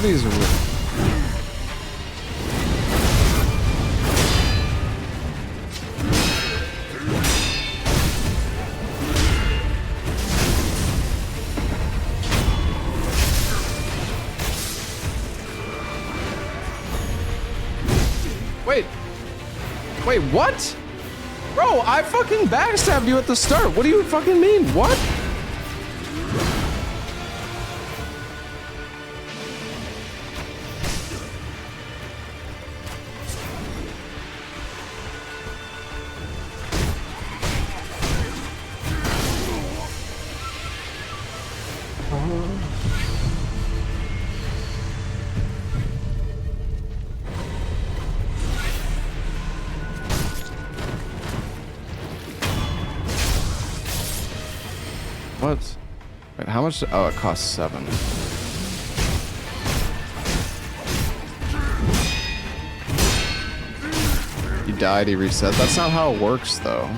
These Wait, what? Bro, I fucking backstabbed you at the start. What do you fucking mean? What? What? Wait, how much? Oh, it costs 7. He died, he reset. That's not how it works, though.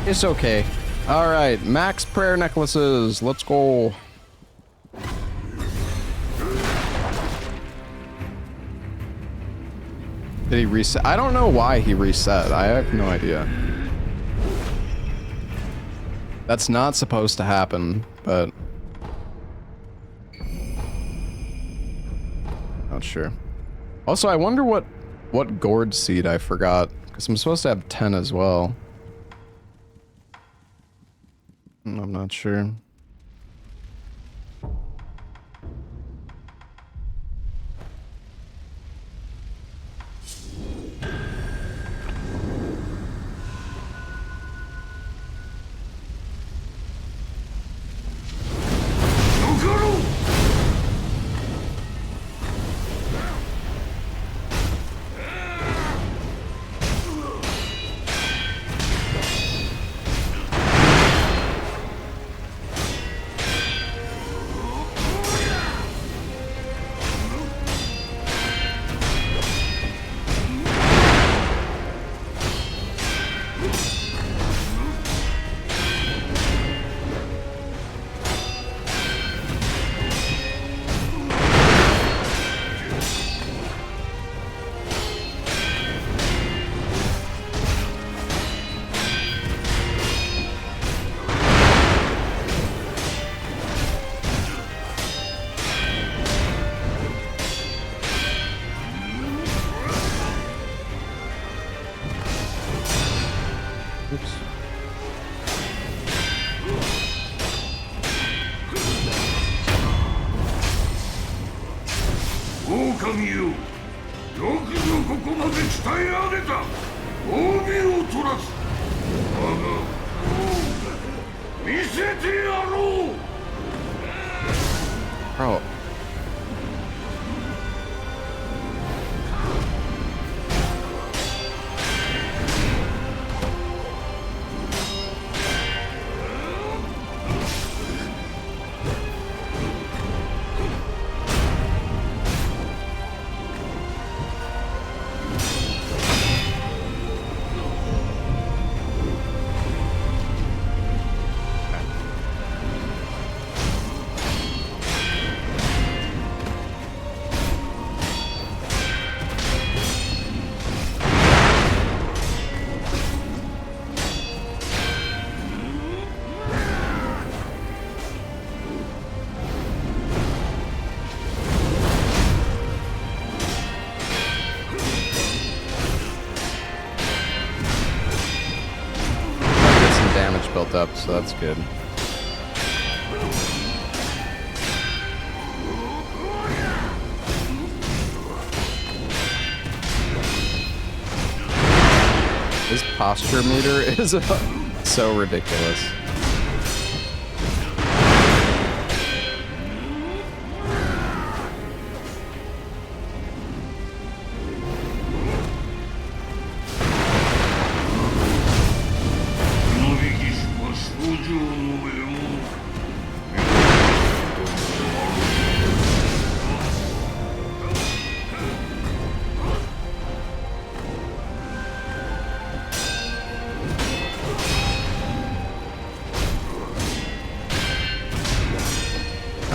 It's okay. All right, max prayer necklaces. Let's go. Did he reset? I don't know why he reset. I have no idea. That's not supposed to happen, but not sure. Also, I wonder what gourd seed I forgot, because I'm supposed to have 10 as well. I'm not sure. Bro. Built up, so that's good. His posture meter is so ridiculous.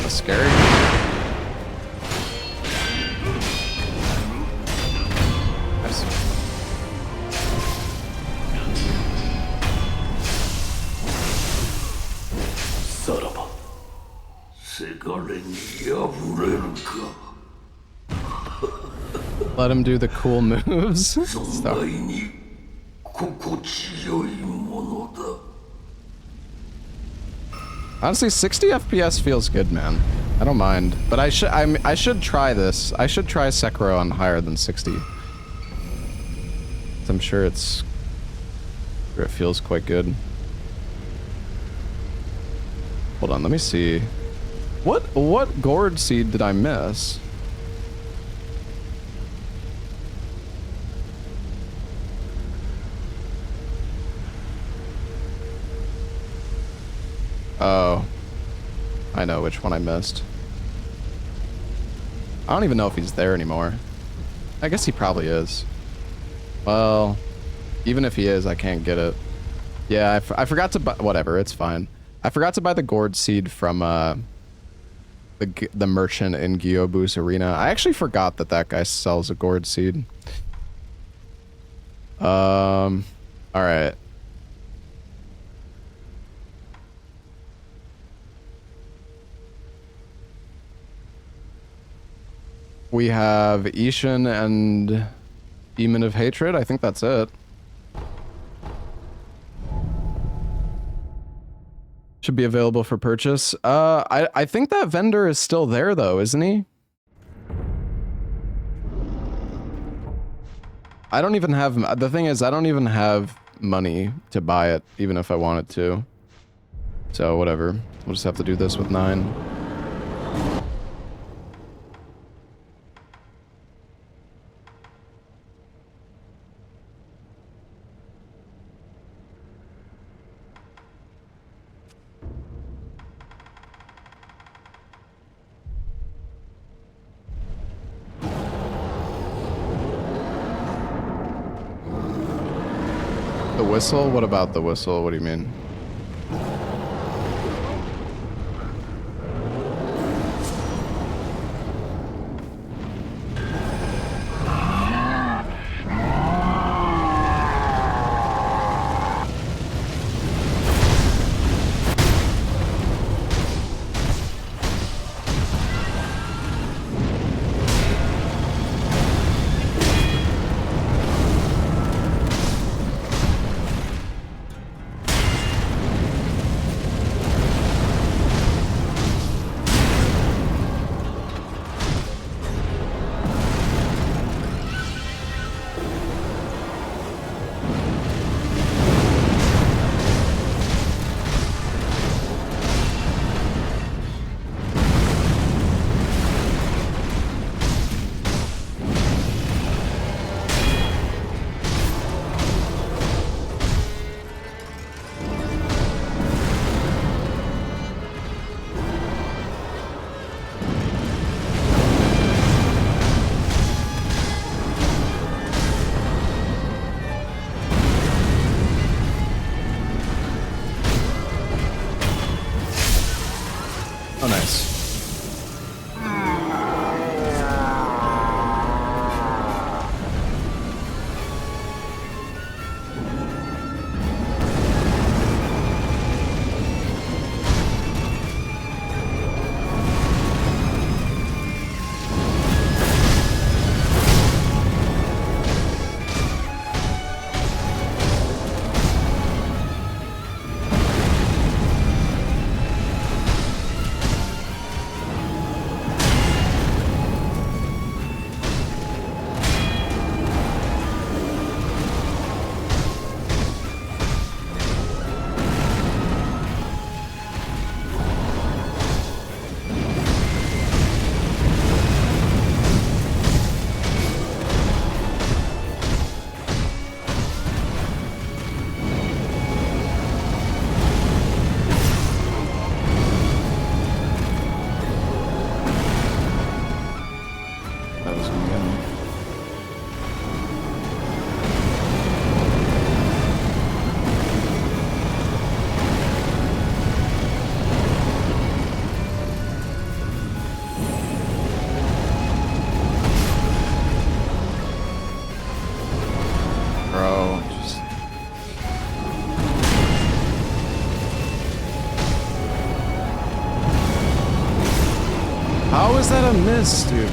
Scary. Let him do the cool moves. Stuff. Honestly, 60 FPS feels good, man. I don't mind, but I should try this. I should try Sekiro on higher than 60. I'm sure it feels quite good. Hold on, let me see. What gourd seed did I miss? Oh. I know which one I missed. I don't even know if he's there anymore. I guess he probably is. Well, even if he is, I can't get it. Yeah, I forgot to buy... Whatever, it's fine. I forgot to buy the gourd seed from the merchant in Gyobu's arena. I actually forgot that guy sells a gourd seed. Alright. We have Ishin and Demon of Hatred. I think that's it. Should be available for purchase. I think that vendor is still there though, isn't he? I don't even have... The thing is, I don't even have money to buy it, even if I wanted to. So, whatever. We'll just have to do this with 9. The whistle? What about the whistle? What do you mean? Oh, nice. is that a miss, dude?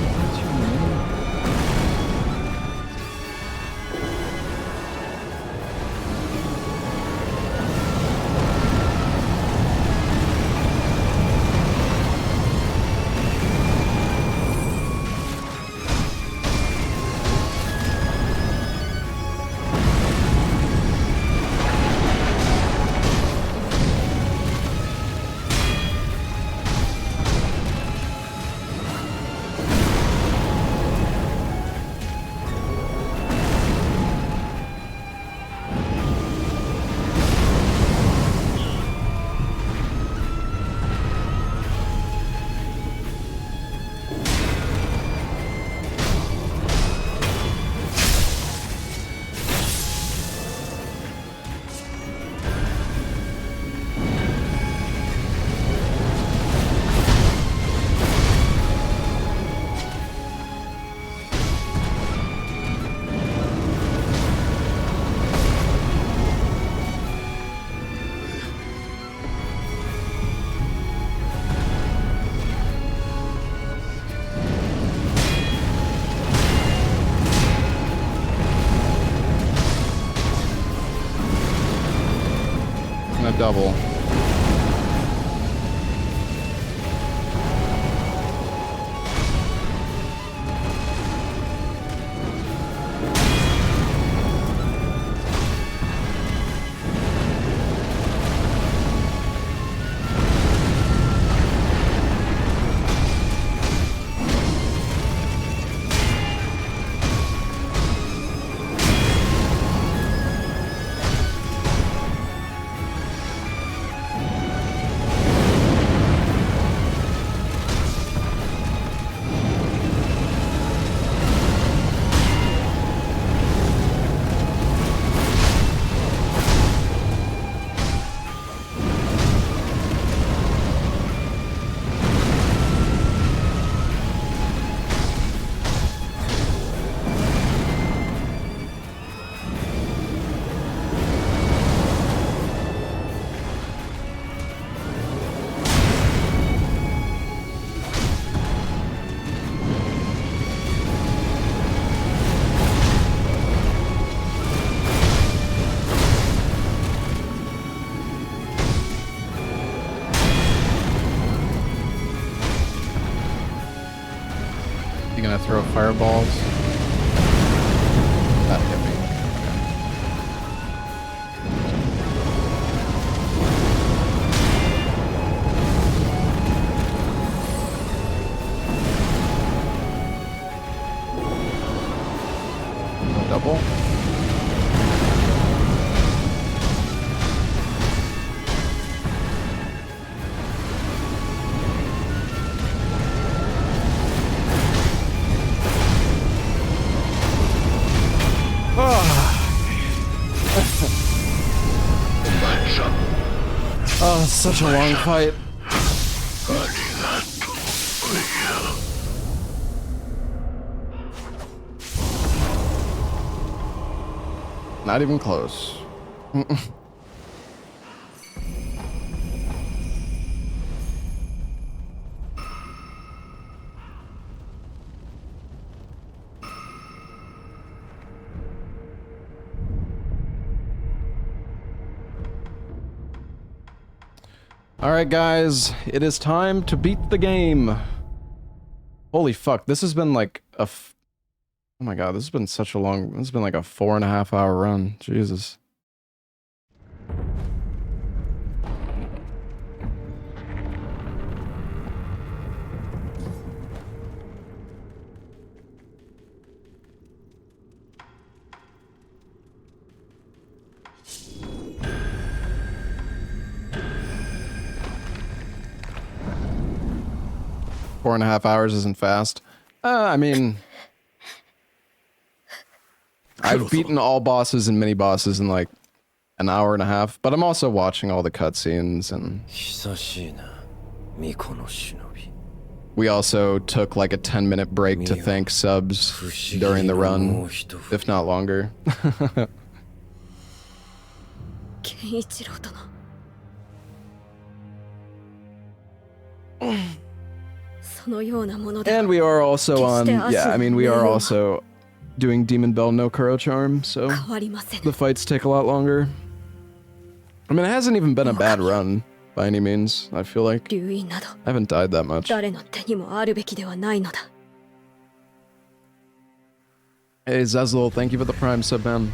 Double. Throw fireballs. That hit me. Okay. Double. Oh, it's such a long fight. Not even close. Alright guys, it is time to beat the game. Holy fuck, this has been like a oh my god, this has been such a long, this has been like a 4.5 hour run. Jesus. Four and a half hours isn't fast. I mean, I've beaten all bosses and mini bosses in like an hour and a half, but I'm also watching all the cutscenes, and we also took like a 10-minute break to thank subs during the run, if not longer. And we are also on, yeah, I mean, we are also doing Demon Bell no Kuro Charm, so the fights take a lot longer. I mean, it hasn't even been a bad run by any means, I feel like. I haven't died that much. Hey, Zezlul, thank you for the Prime sub, man.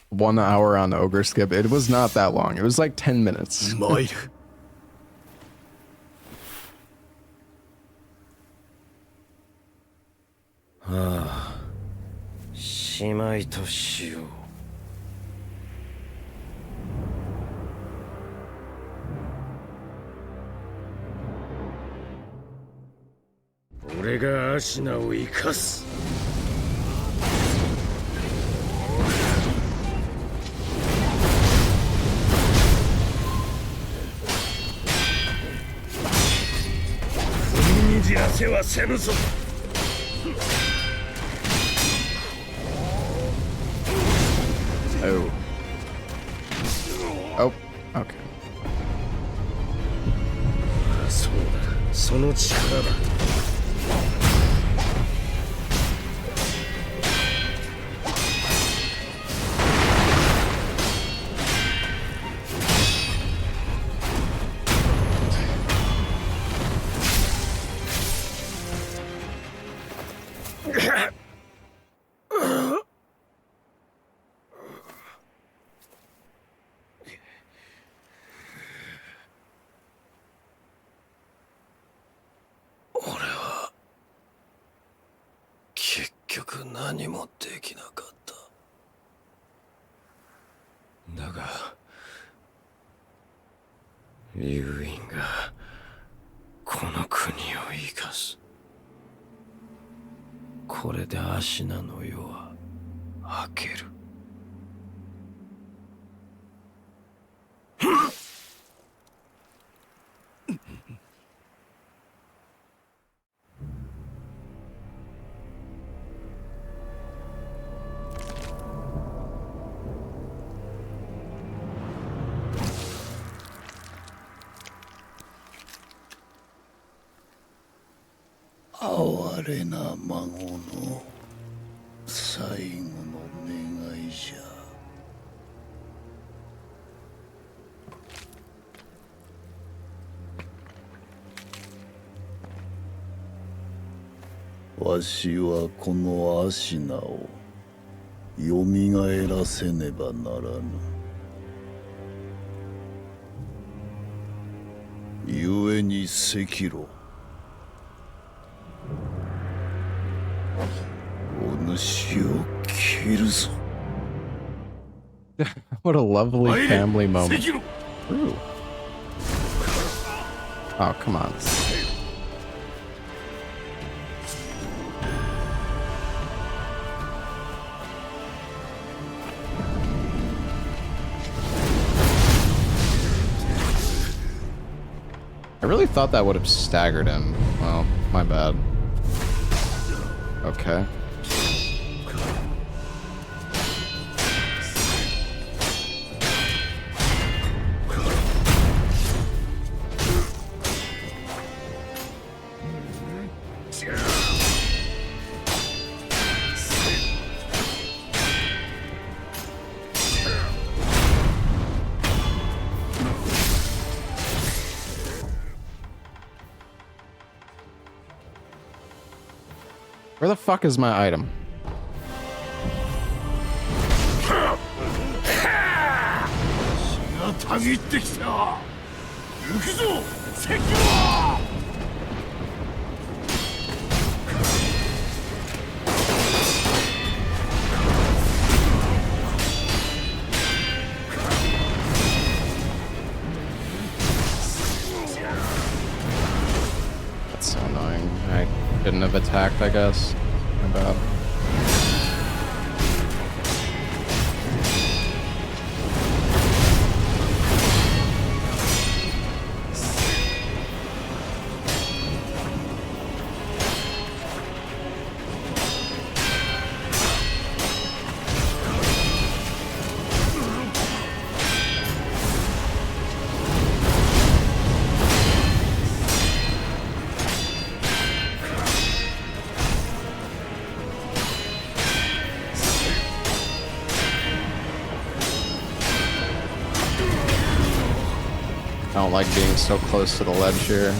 1 hour on Ogre Skip. It was not that long. It was like 10 minutes. Ah, しまいとしよう。俺がアシナを生かす。踏みにじらせはせぬぞ。Oh. Oh, okay. そうだ、その力だ。何もできなかった。だがユインがこの国を生かす。これでアシナの世は明ける。哀れな孫の最後の願いじゃ。わしはこのアシナをよみがえらせねばならぬ。故に赤炉。What a lovely family moment. Ooh. Oh, come on. I really thought that would have staggered him. Well, my bad. Okay. Where the fuck is my item? That's so annoying. I shouldn't have attacked, I guess. My bad. don't like being so close to the ledge here.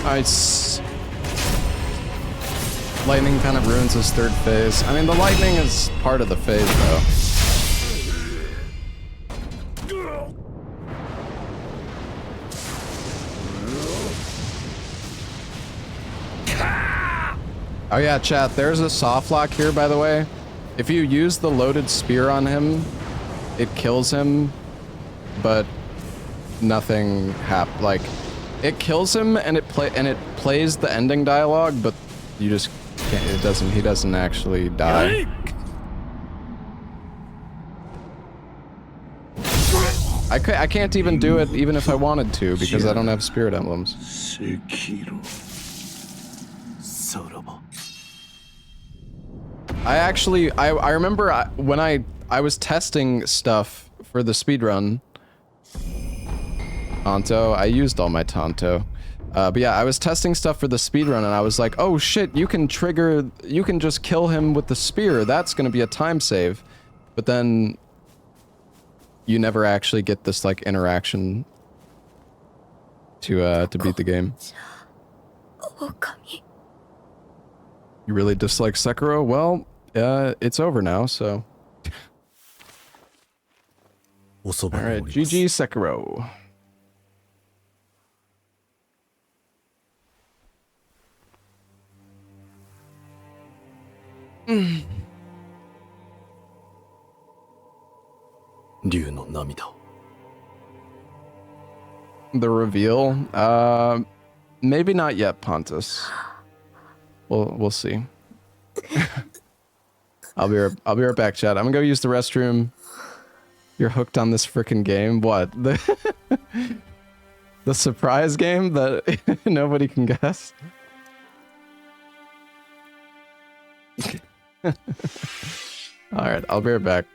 Nice. Lightning kind of ruins his third phase. I mean, the lightning is part of the phase, though. Oh yeah, chat, there's a soft lock here, by the way. If you use the loaded spear on him, it kills him, but nothing happens. Like, it kills him and it plays the ending dialogue, but you just can't, he doesn't actually die. I can't even do it even if I wanted to because I don't have spirit emblems. Sekiro. I remember when I was testing stuff for the speedrun. Tonto. I used all my Tonto. But yeah, I was testing stuff for the speedrun and I was like, oh shit, you can just kill him with the spear. That's gonna be a time save. But then you never actually get this like interaction to beat the game. You really dislike Sekiro? Well, it's over now, so. Alright, GG Sekiro. The reveal? Maybe not yet, Pontus. We'll see. I'll be right back, chat. I'm gonna go use the restroom. You're hooked on this frickin' game. What? The surprise game that nobody can guess? Alright, I'll be right back.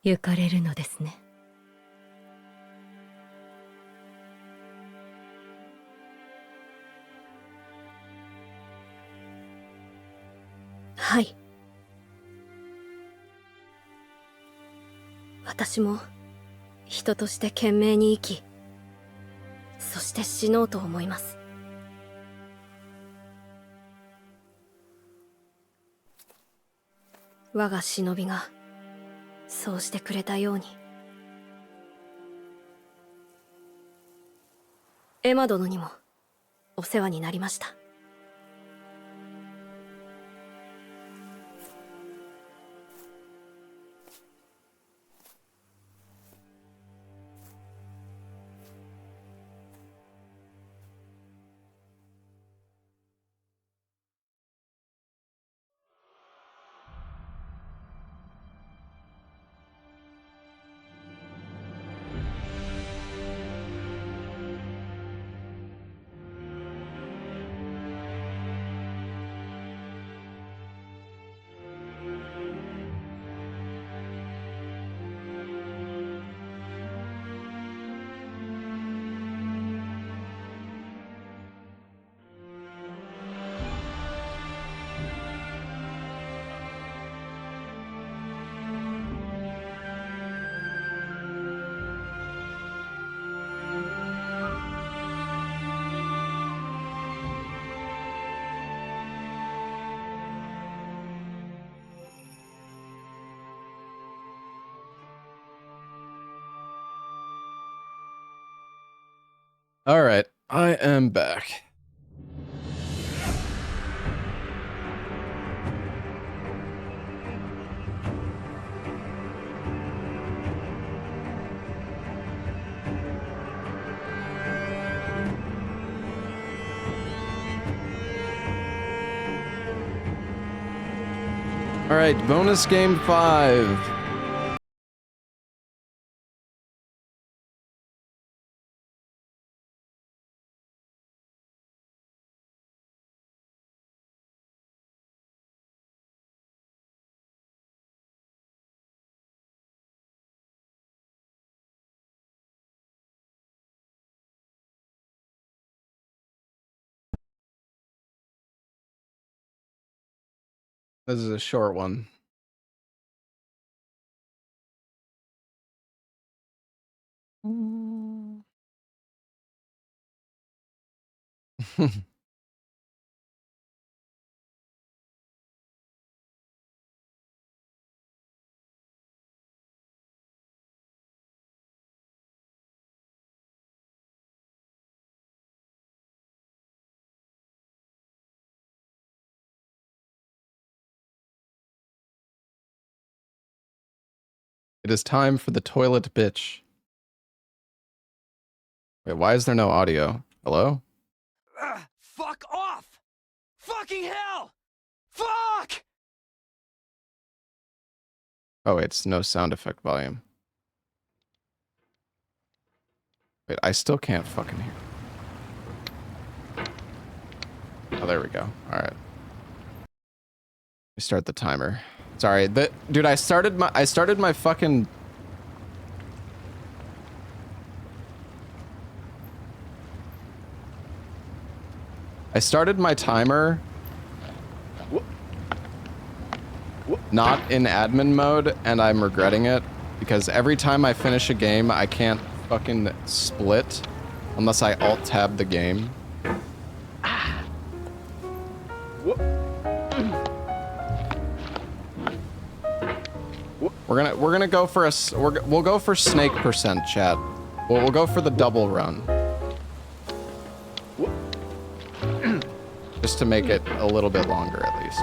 行かれるのですね。はい。私も人として懸命に生き、そして死のうと思います。我が忍びがそうしてくれたように。エマ殿にもお世話になりました。All right, I am back. All right, bonus game 5. This is a short one. It is time for the toilet bitch. Wait, why is there no audio? Hello? Fuck off! Fucking hell! Fuck! Oh, it's no sound effect volume. Wait, I still can't fucking hear. Oh, there we go. All right. We start the timer. Sorry, dude, I started my fucking... I started my timer not in admin mode, and I'm regretting it because every time I finish a game, I can't fucking split unless I alt-tab the game. We're gonna go for we'll go for snake percent, chat. We'll go for the double run. Just to make it a little bit longer at least.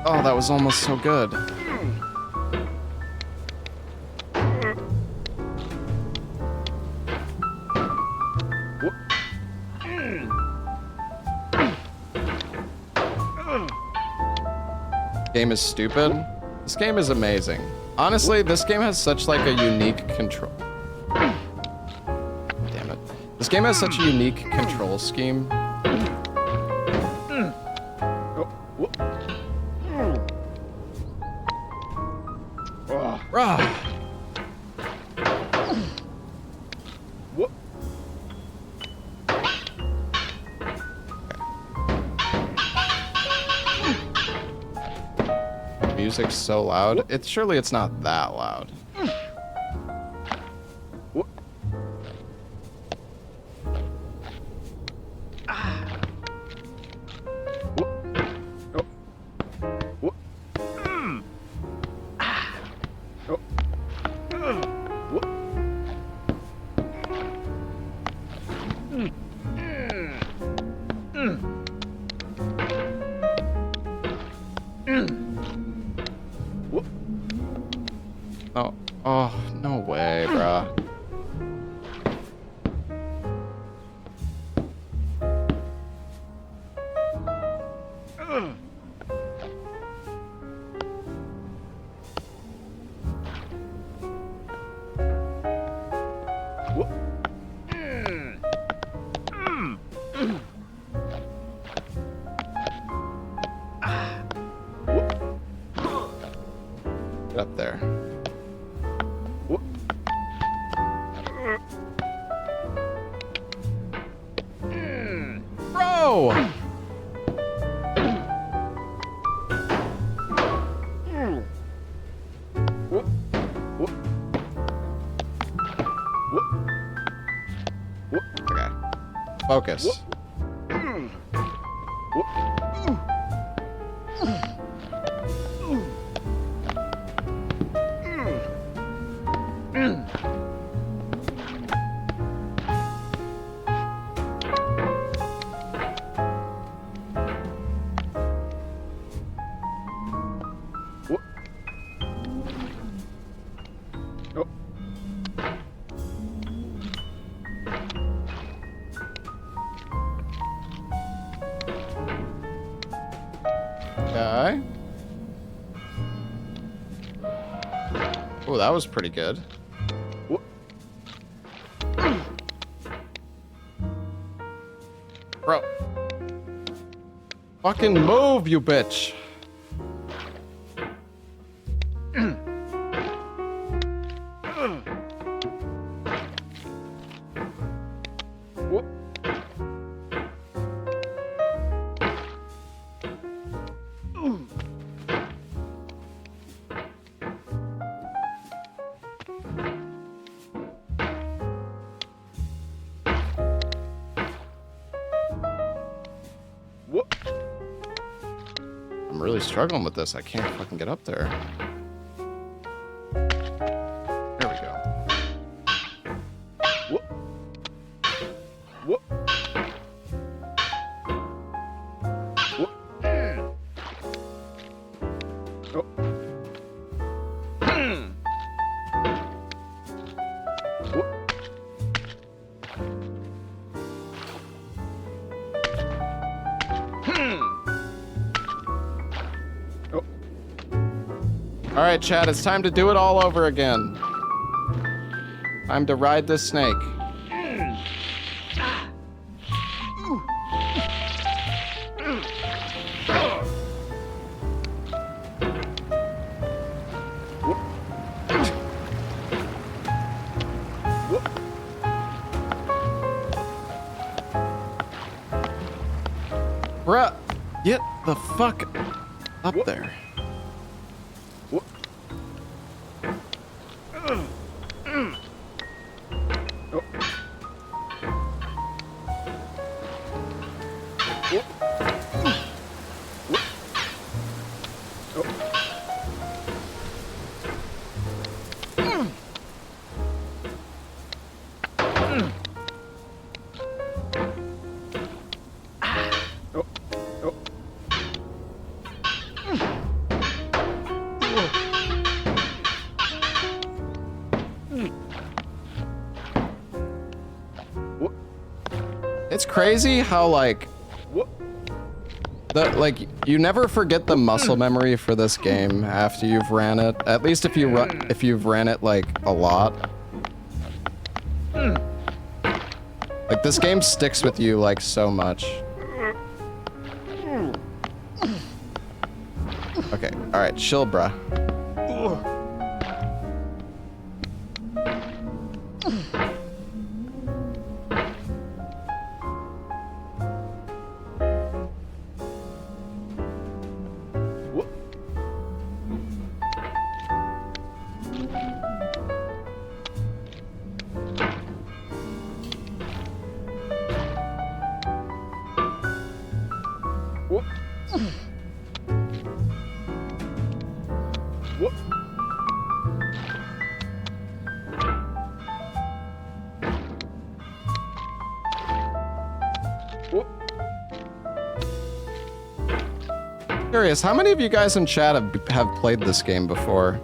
Oh, that was almost so good. Game is stupid. This game is amazing. Honestly, this game has such like a unique control. Damn it. This game has such a unique control scheme. Music's so loud. Surely it's not that loud. Oh, no way, bruh. Get up there. Bro! Okay. Focus. Okay. Oh, that was pretty good. Bro. Fucking move, you bitch. I'm really struggling with this. I can't fucking get up there. There we go. All right, Chad, it's time to do it all over again. Time to ride this snake. Bruh, get the fuck up there. It's crazy how like you never forget the muscle memory for this game after you've ran it. At least if you've ran it like a lot. Like this game sticks with you like so much. Okay, all right, chill, bruh. Curious, how many of you guys in chat have played this game before?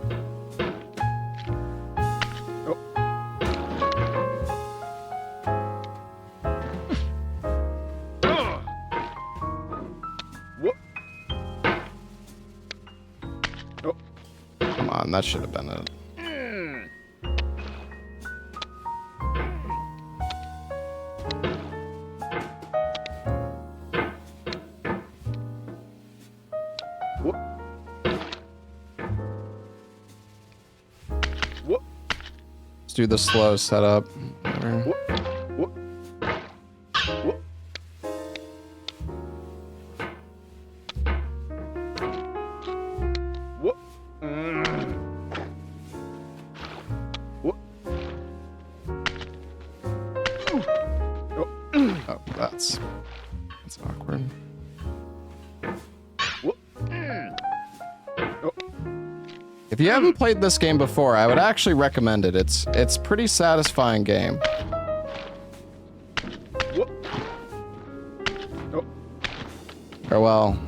Come on, that should have been it. Do the slow setup. Whatever. Oh, that's awkward. If you haven't played this game before, I would actually recommend it. It's a pretty satisfying game. Farewell.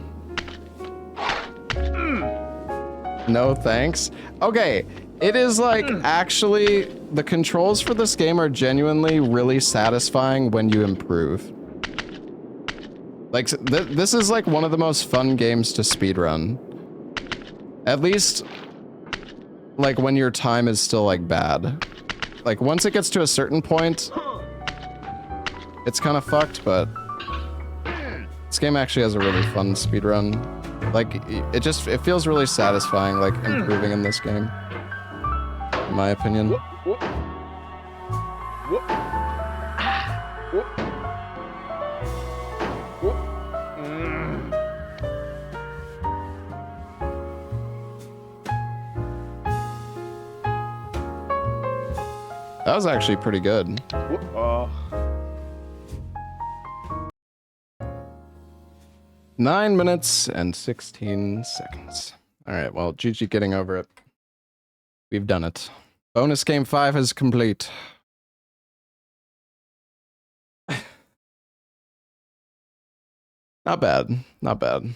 No thanks. Okay, it is like actually the controls for this game are genuinely really satisfying when you improve. Like, this is like one of the most fun games to speedrun. At least, like, when your time is still, like, bad. Like, once it gets to a certain point, it's kind of fucked, but this game actually has a really fun speedrun. Like, it feels really satisfying, like, improving in this game. In my opinion. That was actually pretty good. 9 minutes and 16 seconds. Alright, well, GG getting over it. We've done it. Bonus game 5 is complete. Not bad. Not bad.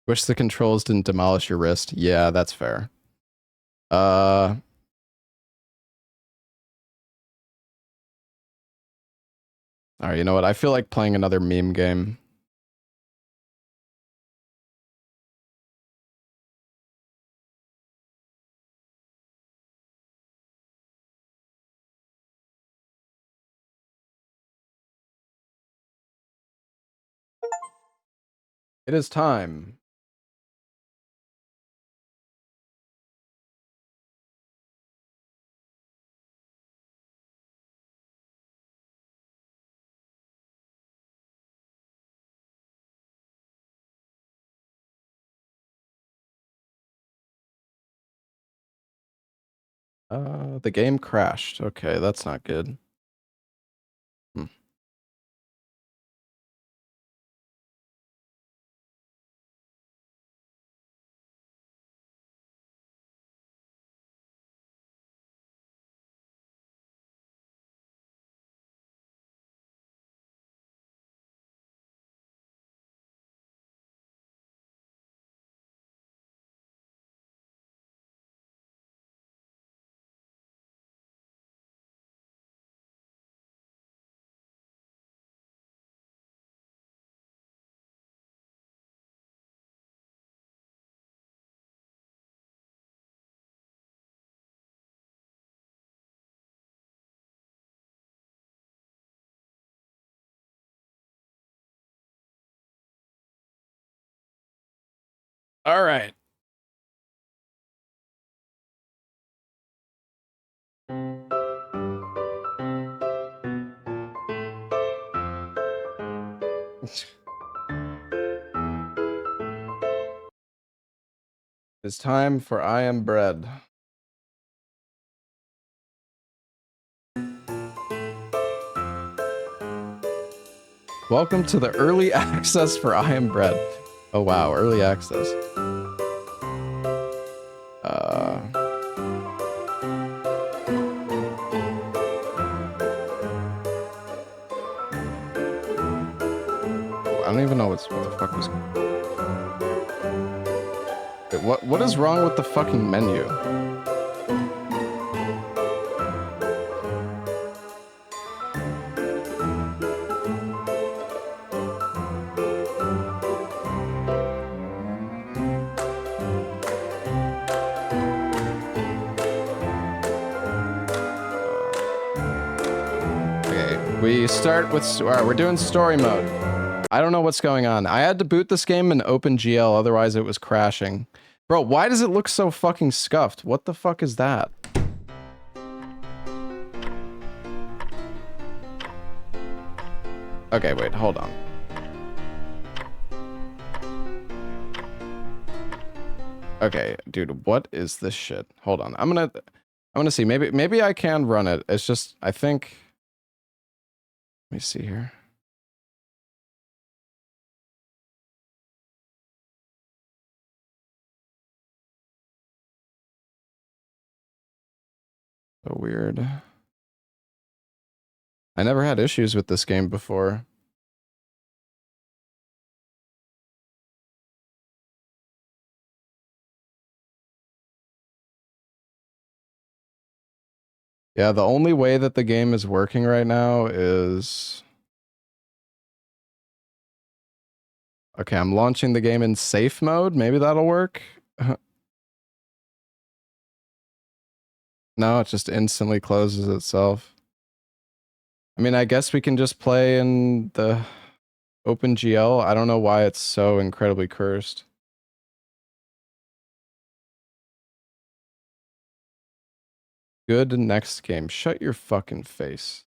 Wish the controls didn't demolish your wrist. Yeah, that's fair. Alright, you know what? I feel like playing another meme game. It is time. The game crashed. Okay, that's not good. All right. It's time for I Am Bread. Welcome to the early access for I Am Bread. Oh wow, early access. I don't even know what the fuck was. Wait, what is wrong with the fucking menu? We start with, we're doing story mode. I don't know what's going on. I had to boot this game in OpenGL, otherwise it was crashing. Bro, why does it look so fucking scuffed? What the fuck is that? Okay, wait, hold on. Okay, dude, what is this shit? Hold on. I'm gonna see. Maybe I can run it. It's just, I think. Let me see here. So weird. I never had issues with this game before. Yeah, the only way that the game is working right now is Okay, I'm launching the game in safe mode. Maybe that'll work. No, it just instantly closes itself. I mean, I guess we can just play in the OpenGL. I don't know why it's so incredibly cursed. Good next game. Shut your fucking face.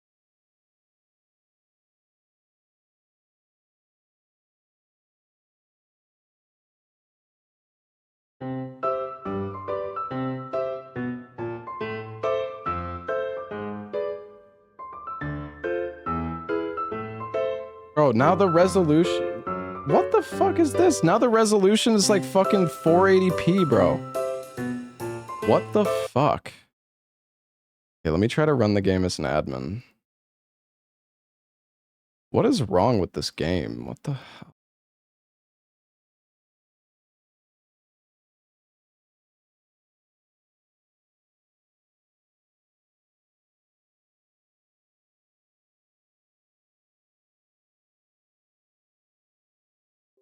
Bro, now the resolution... What the fuck is this? Now the resolution is like fucking 480p, bro. What the fuck? Okay, let me try to run the game as an admin. What is wrong with this game? What the hell?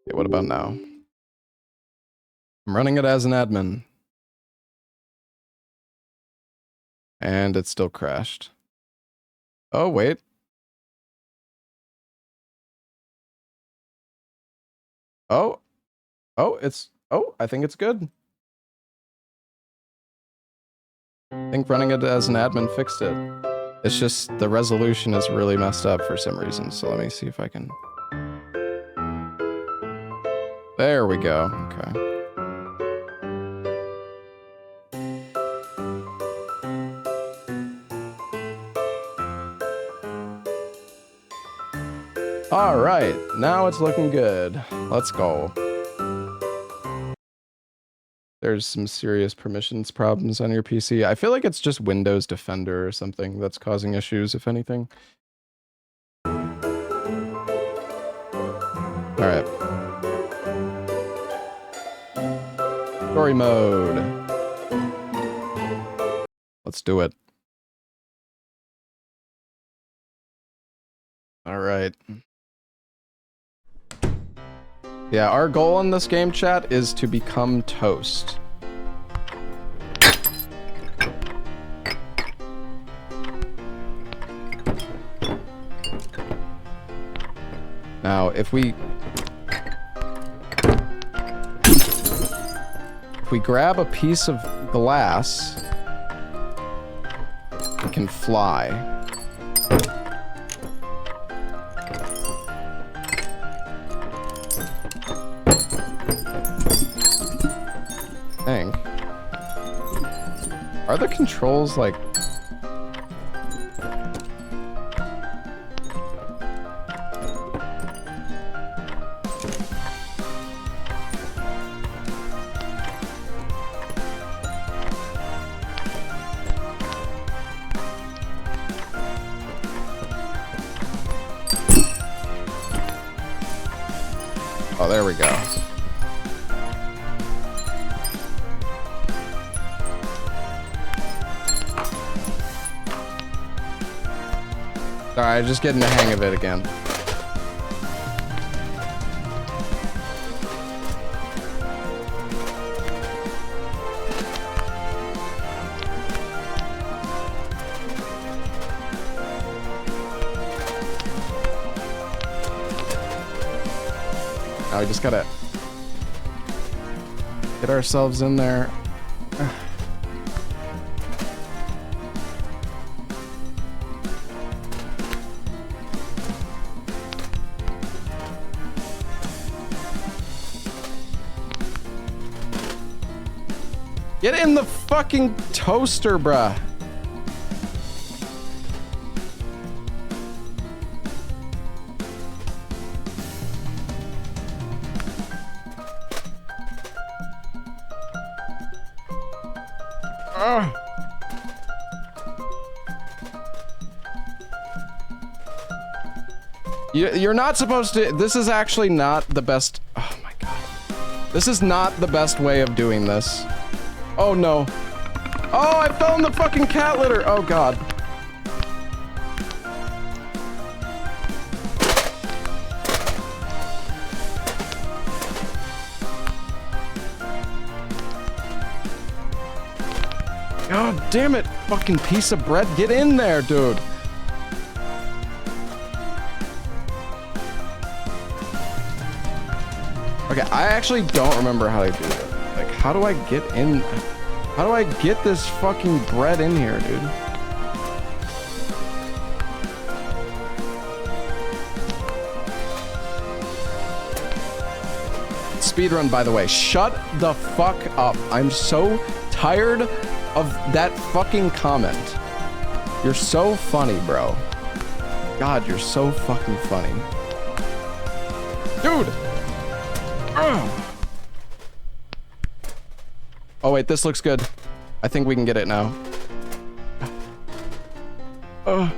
Okay, what about now? I'm running it as an admin. And it still crashed. Oh, wait. Oh. Oh, it's... Oh, I think it's good. I think running it as an admin fixed it. It's just the resolution is really messed up for some reason. So let me see if I can... There we go. Okay. All right, now it's looking good. Let's go. There's some serious permissions problems on your PC. I feel like it's just Windows Defender or something that's causing issues, if anything. All right. Story mode. Let's do it. All right. Yeah, our goal in this game, chat, is to become toast. Now, if we grab a piece of glass, we can fly. Thing. Are the controls like... Oh, there we go. Alright, just getting the hang of it again. Now we just gotta get ourselves in there. Get in the fucking toaster, bruh. You're not supposed to... This is actually not the best... Oh my god. This is not the best way of doing this. Oh no. Oh, I fell in the fucking cat litter. Oh god. God damn it, fucking piece of bread. Get in there, dude. Okay, I actually don't remember how to do it. Like, how do I get in? How do I get this fucking bread in here, dude? Speedrun, by the way. Shut the fuck up. I'm so tired of that fucking comment. You're so funny, bro. God, you're so fucking funny. Dude! Oh wait, this looks good. I think we can get it now. Oh!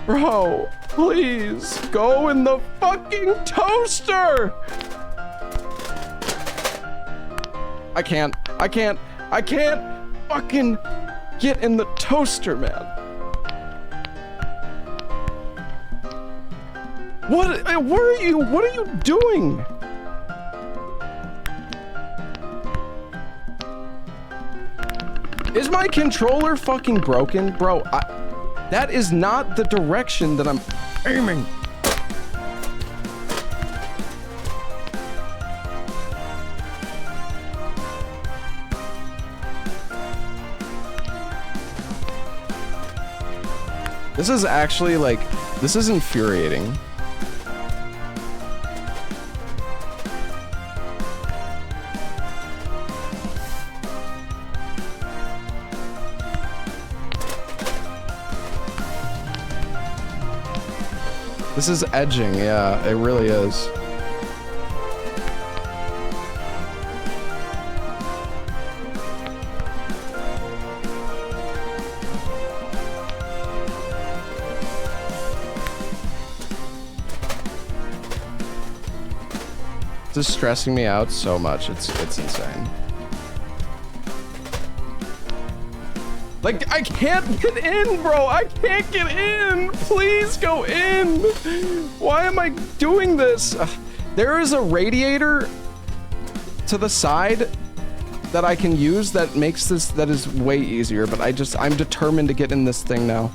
Bro, please go in the fucking toaster! I can't fucking get in the toaster, man. What are you doing? Is my controller fucking broken? Bro, that is not the direction that I'm aiming. This is actually like, this is infuriating. This is edging, yeah, it really is. This is stressing me out so much, it's insane. Like, I can't get in, bro. I can't get in. Please go in. Why am I doing this? There is a radiator to the side that I can use that makes this, that is way easier, but I'm determined to get in this thing now.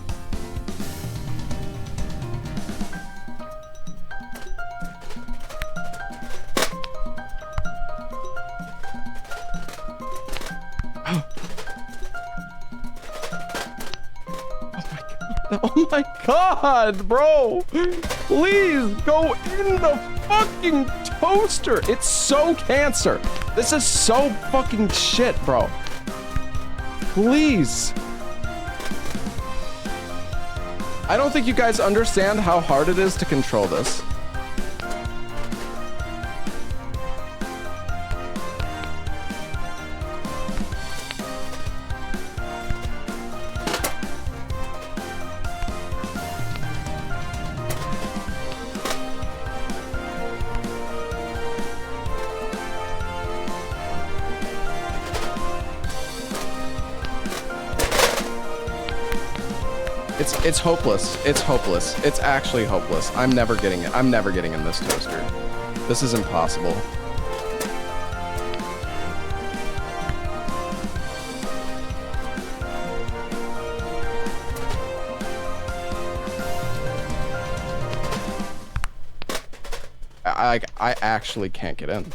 Oh my god, bro! Please go in the fucking toaster! It's so cancer! This is so fucking shit, bro. Please. I don't think you guys understand how hard it is to control this. It's hopeless. It's hopeless. It's actually hopeless. I'm never getting it. I'm never getting in this toaster. This is impossible. I actually can't get in.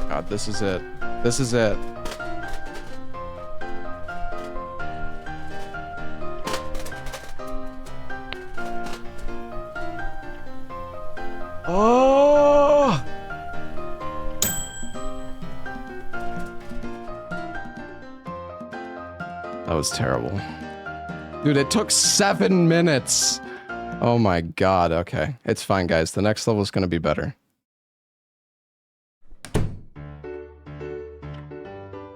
God, this is it. This is it. Oh! That was terrible. Dude, it took 7 minutes. Oh my god, okay. It's fine, guys. The next level is gonna be better.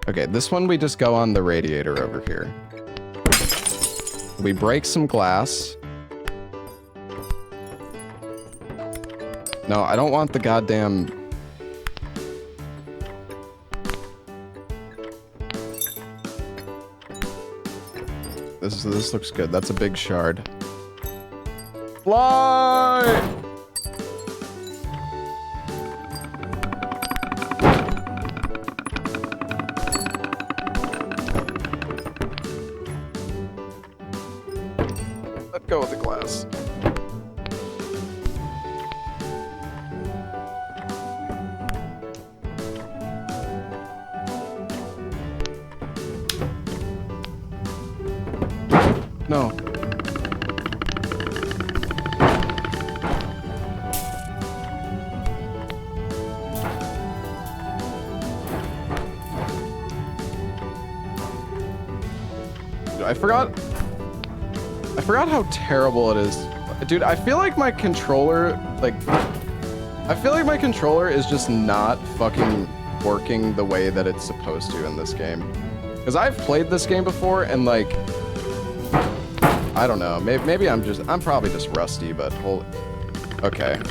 Okay, this one we just go on the radiator over here. We break some glass. No, I don't want the goddamn... This looks good. That's a big shard. Fly! Let go of the glass. No. I forgot how terrible it is. Dude, I feel like my controller, is just not fucking working the way that it's supposed to in this game. Because I've played this game before and like, I don't know, maybe I'm probably just rusty, but okay.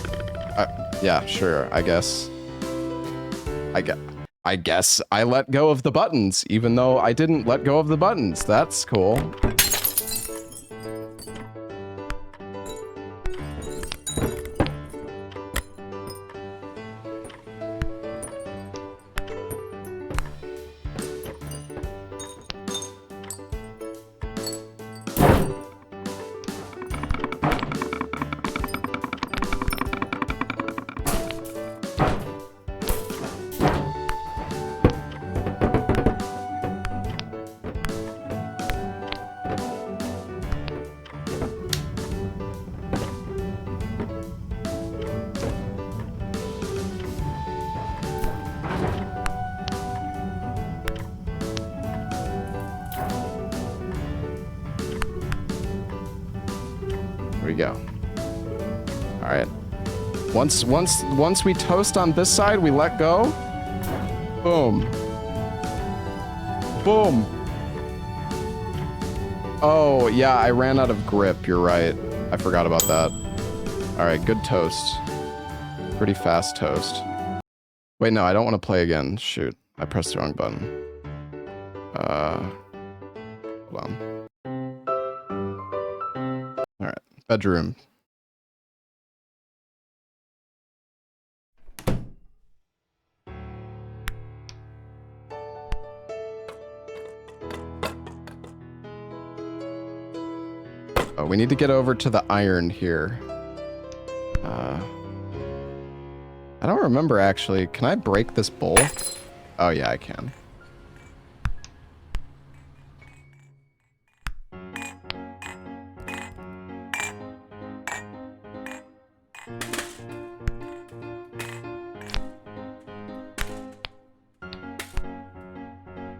Yeah, sure, I guess I let go of the buttons, even though I didn't let go of the buttons. That's cool. Once we toast on this side, we let go. Boom. Boom. Oh, yeah, I ran out of grip. You're right. I forgot about that. All right, good toast. Pretty fast toast. Wait, no, I don't want to play again. Shoot, I pressed the wrong button. Hold on. All right, bedroom. Oh, we need to get over to the iron here. I don't remember actually. Can I break this bowl? Oh yeah, I can.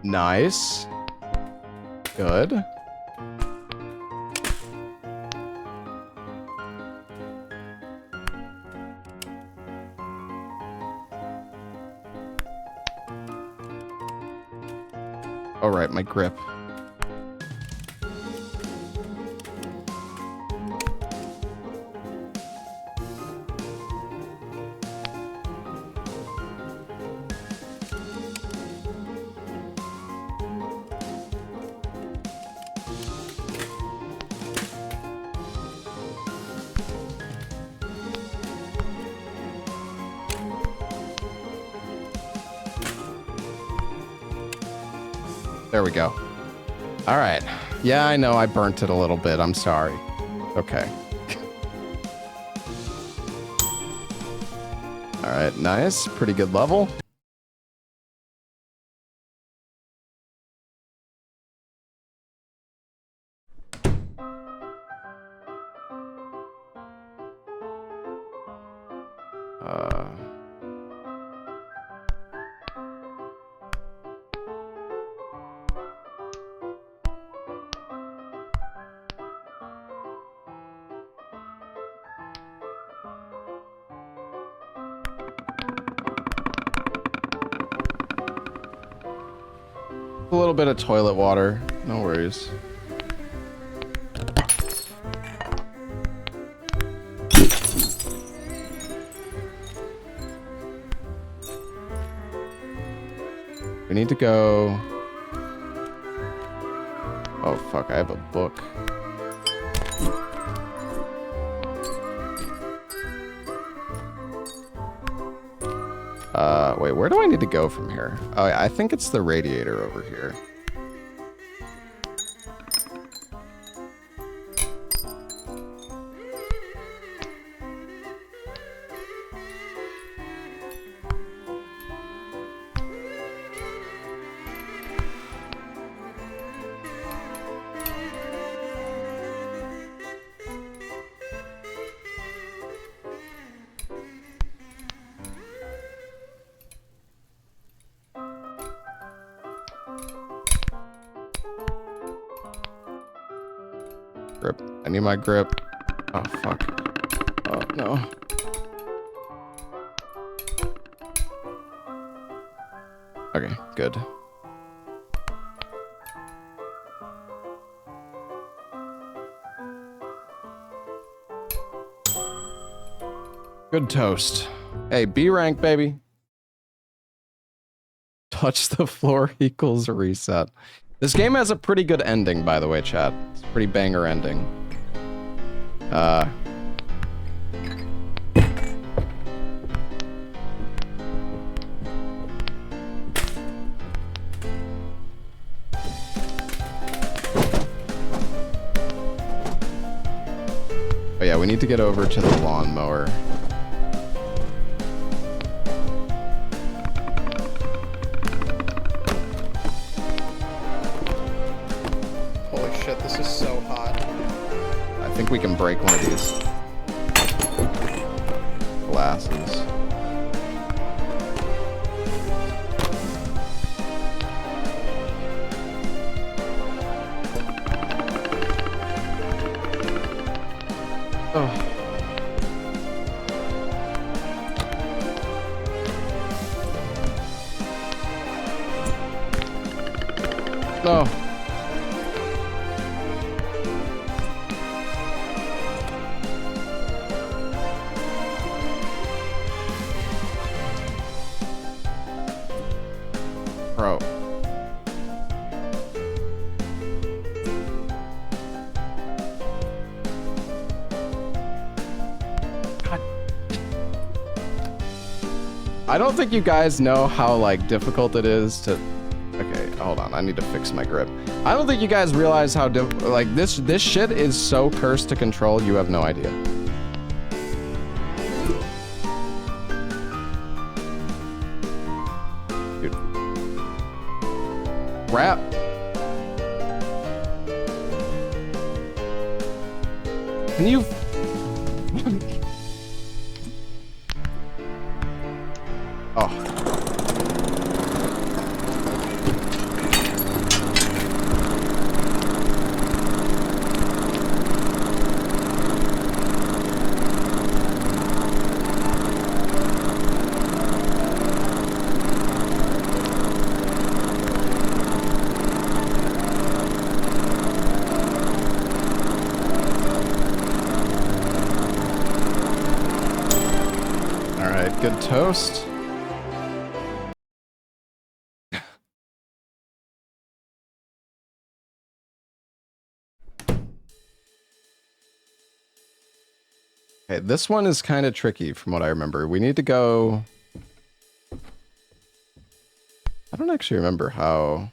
Nice. Good. All right, my grip. There we go. All right. Yeah, I know I burnt it a little bit. I'm sorry. Okay. All right, nice. Pretty good level. A little bit of toilet water. No worries. We need to go... Oh, fuck, I have a book. Wait, where do I need to go from here? Oh, yeah, I think it's the radiator over here. Grip. I need my grip. Oh, fuck. Oh, no. Okay, good. Good toast. Hey, B rank, baby. Touch the floor equals reset. This game has a pretty good ending, by the way, chat. It's a pretty banger ending. Oh yeah, we need to get over to the lawnmower. Holy shit, this is so hot. I think we can break one of these glasses. Oh. No. Bro. I don't think you guys know how, like, difficult it is to... Okay, hold on. I need to fix my grip. I don't think you guys realize how like, this shit is so cursed to control, you have no idea. Dude. Crap. Can you... Oh. All right, good toast. Okay, this one is kind of tricky from what I remember. We need to go... I don't actually remember how...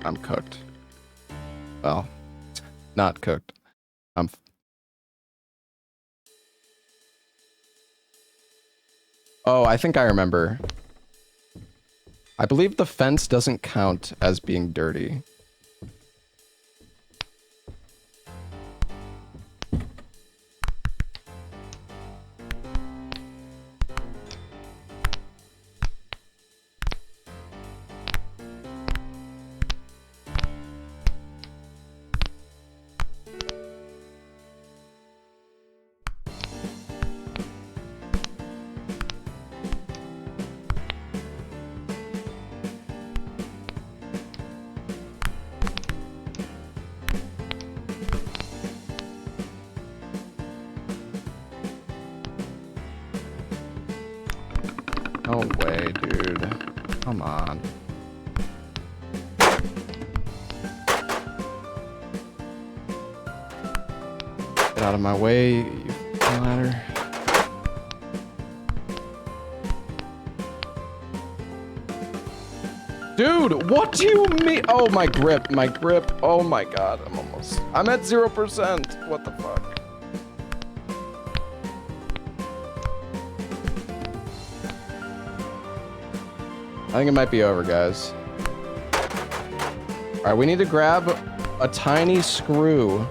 I'm cooked. Well, not cooked. Oh, I think I remember. I believe the fence doesn't count as being dirty. No way, dude. Come on. Get out of my way, you ladder. Dude, what do you mean? Oh, my grip, my grip. Oh my god, I'm at 0%. What the fuck? I think it might be over, guys. All right, we need to grab a tiny screw.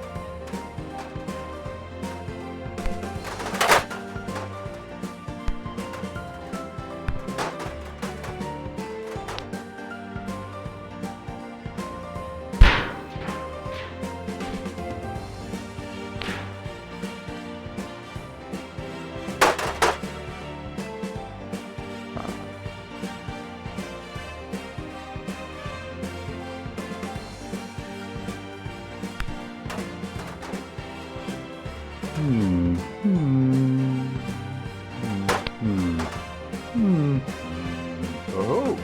Oh.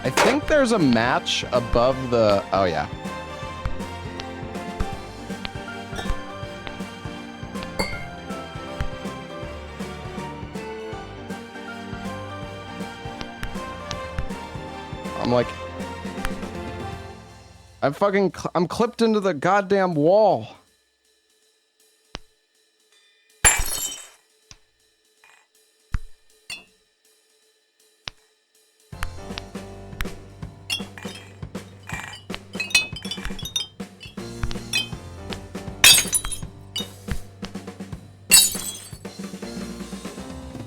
I think there's a match above the... Oh, yeah. I'm like... I'm clipped into the goddamn wall.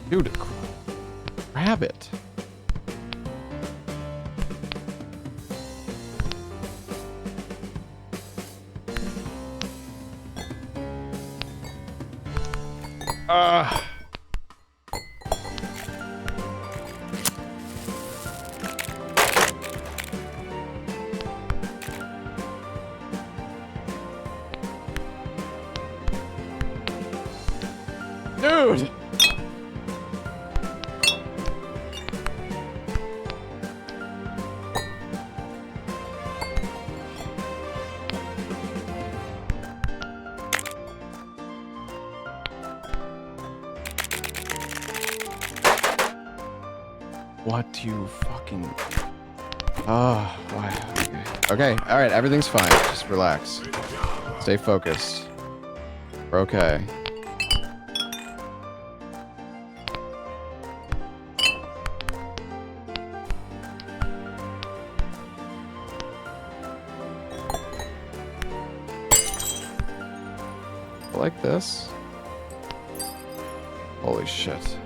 Dude, grab it. Dude! What do you fucking... Oh, why? Okay, alright, everything's fine. Just relax. Stay focused. We're okay. Like this? Holy shit.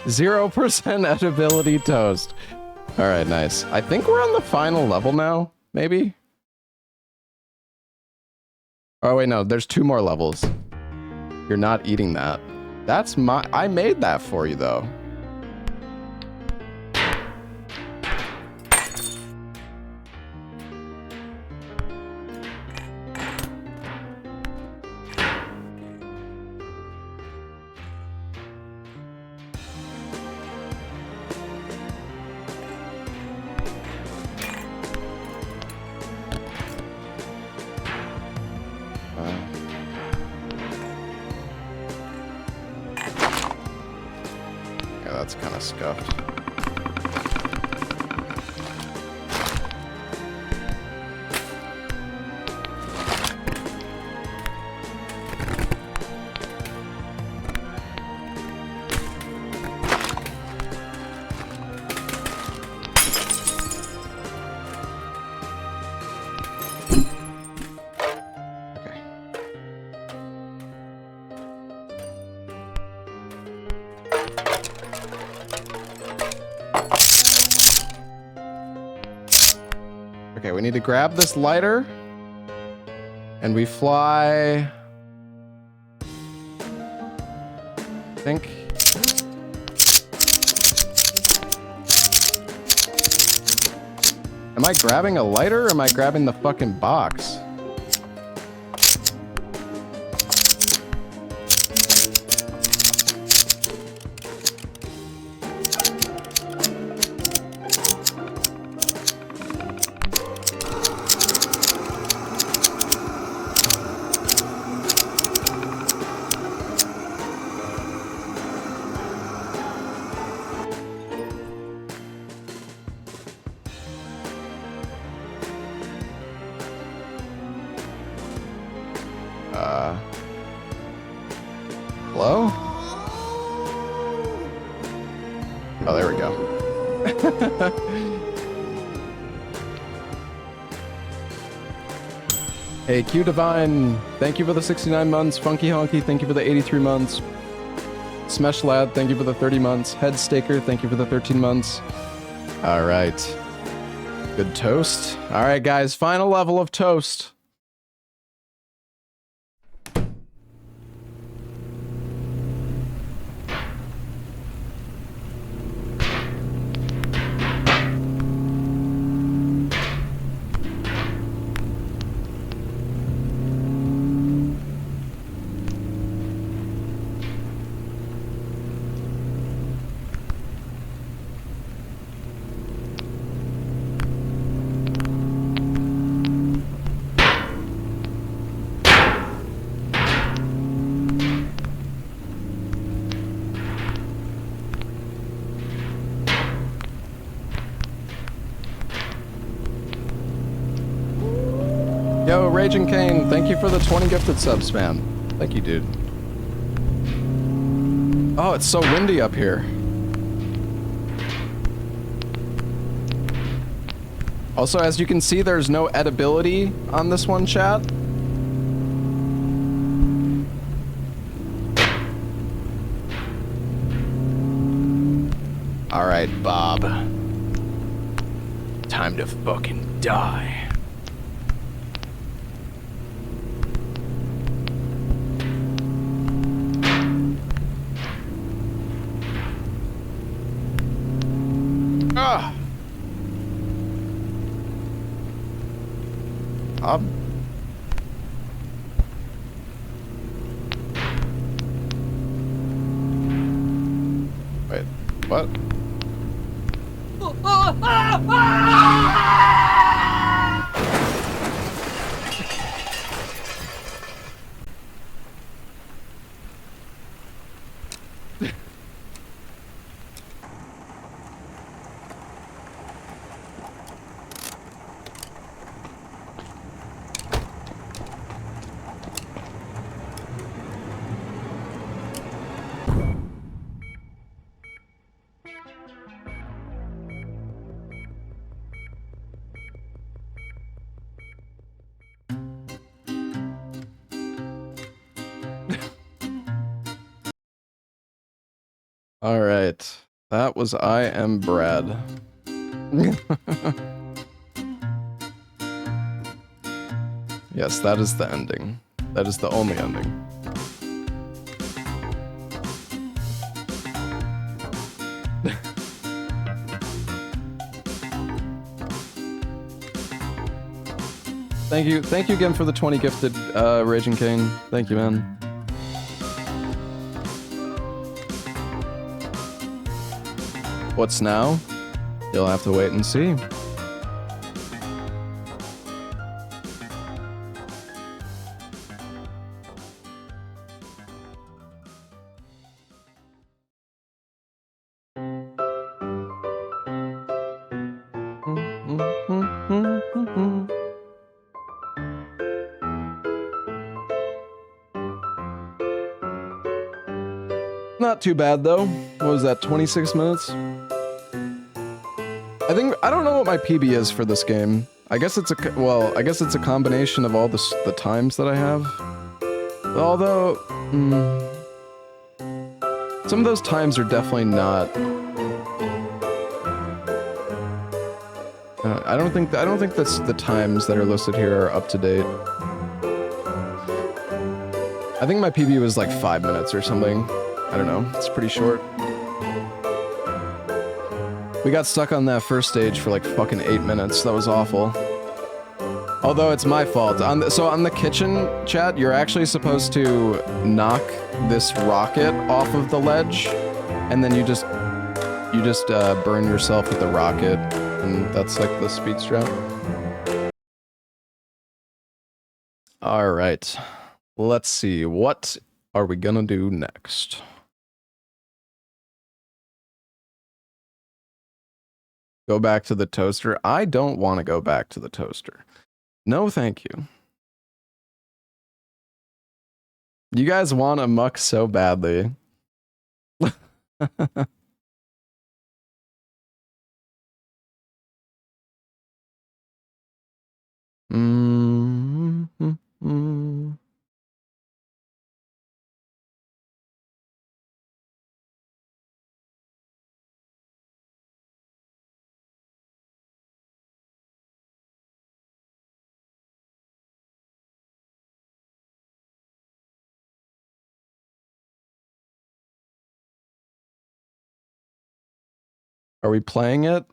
Zero % edibility toast. All right, nice. I think we're on the final level now, maybe? Oh, wait, no, there's 2 more levels. You're not eating that. That's my... I made that for you, though. That's kind of scuffed. Okay, we need to grab this lighter. And we fly... I think... Am I grabbing a lighter or am I grabbing the fucking box? Hello? Oh, there we go. Hey, Q Divine, thank you for the 69 months. Funky Honky, thank you for the 83 months. Smesh Lad, thank you for the 30 months. Head Staker, thank you for the 13 months. All right. Good toast. All right, guys, final level of toast. Yo, Raging Kane, thank you for the 20 gifted subs, man. Thank you, dude. Oh, it's so windy up here. Also, as you can see, there's no edibility on this one, chat. Alright, Bob. Time to fucking die. Ah! Wait, what? All right, that was I Am Brad. Yes, that is the ending. That is the only ending. Thank you again for the 20 gifted, Raging King. Thank you, man. What's now? You'll have to wait and see. Not too bad though. What was that, 26 minutes? I don't know what my PB is for this game. I guess it's a combination of all the times that I have. Although, some of those times are definitely not I don't think that's the times that are listed here are up to date. I think my PB was like 5 minutes or something. I don't know. It's pretty short. We got stuck on that first stage for like fucking 8 minutes. That was awful. Although it's my fault. So on the kitchen chat, you're actually supposed to knock this rocket off of the ledge, and then you just burn yourself with the rocket, and that's like the speed strat. All right, let's see. What are we gonna do next? Go back to the toaster? I don't want to go back to the toaster. No, thank you. You guys want a muck so badly. Are we playing it?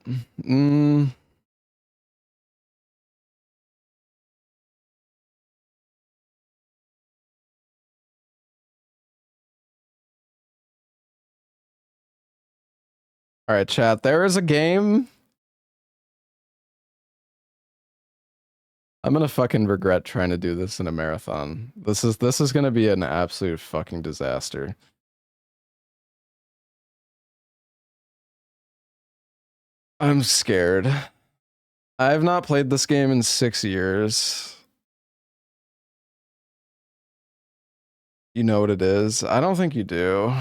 All right, chat. There is a game. I'm gonna fucking regret trying to do this in a marathon. This is gonna be an absolute fucking disaster. I'm scared. I have not played this game in 6 years. You know what it is? I don't think you do.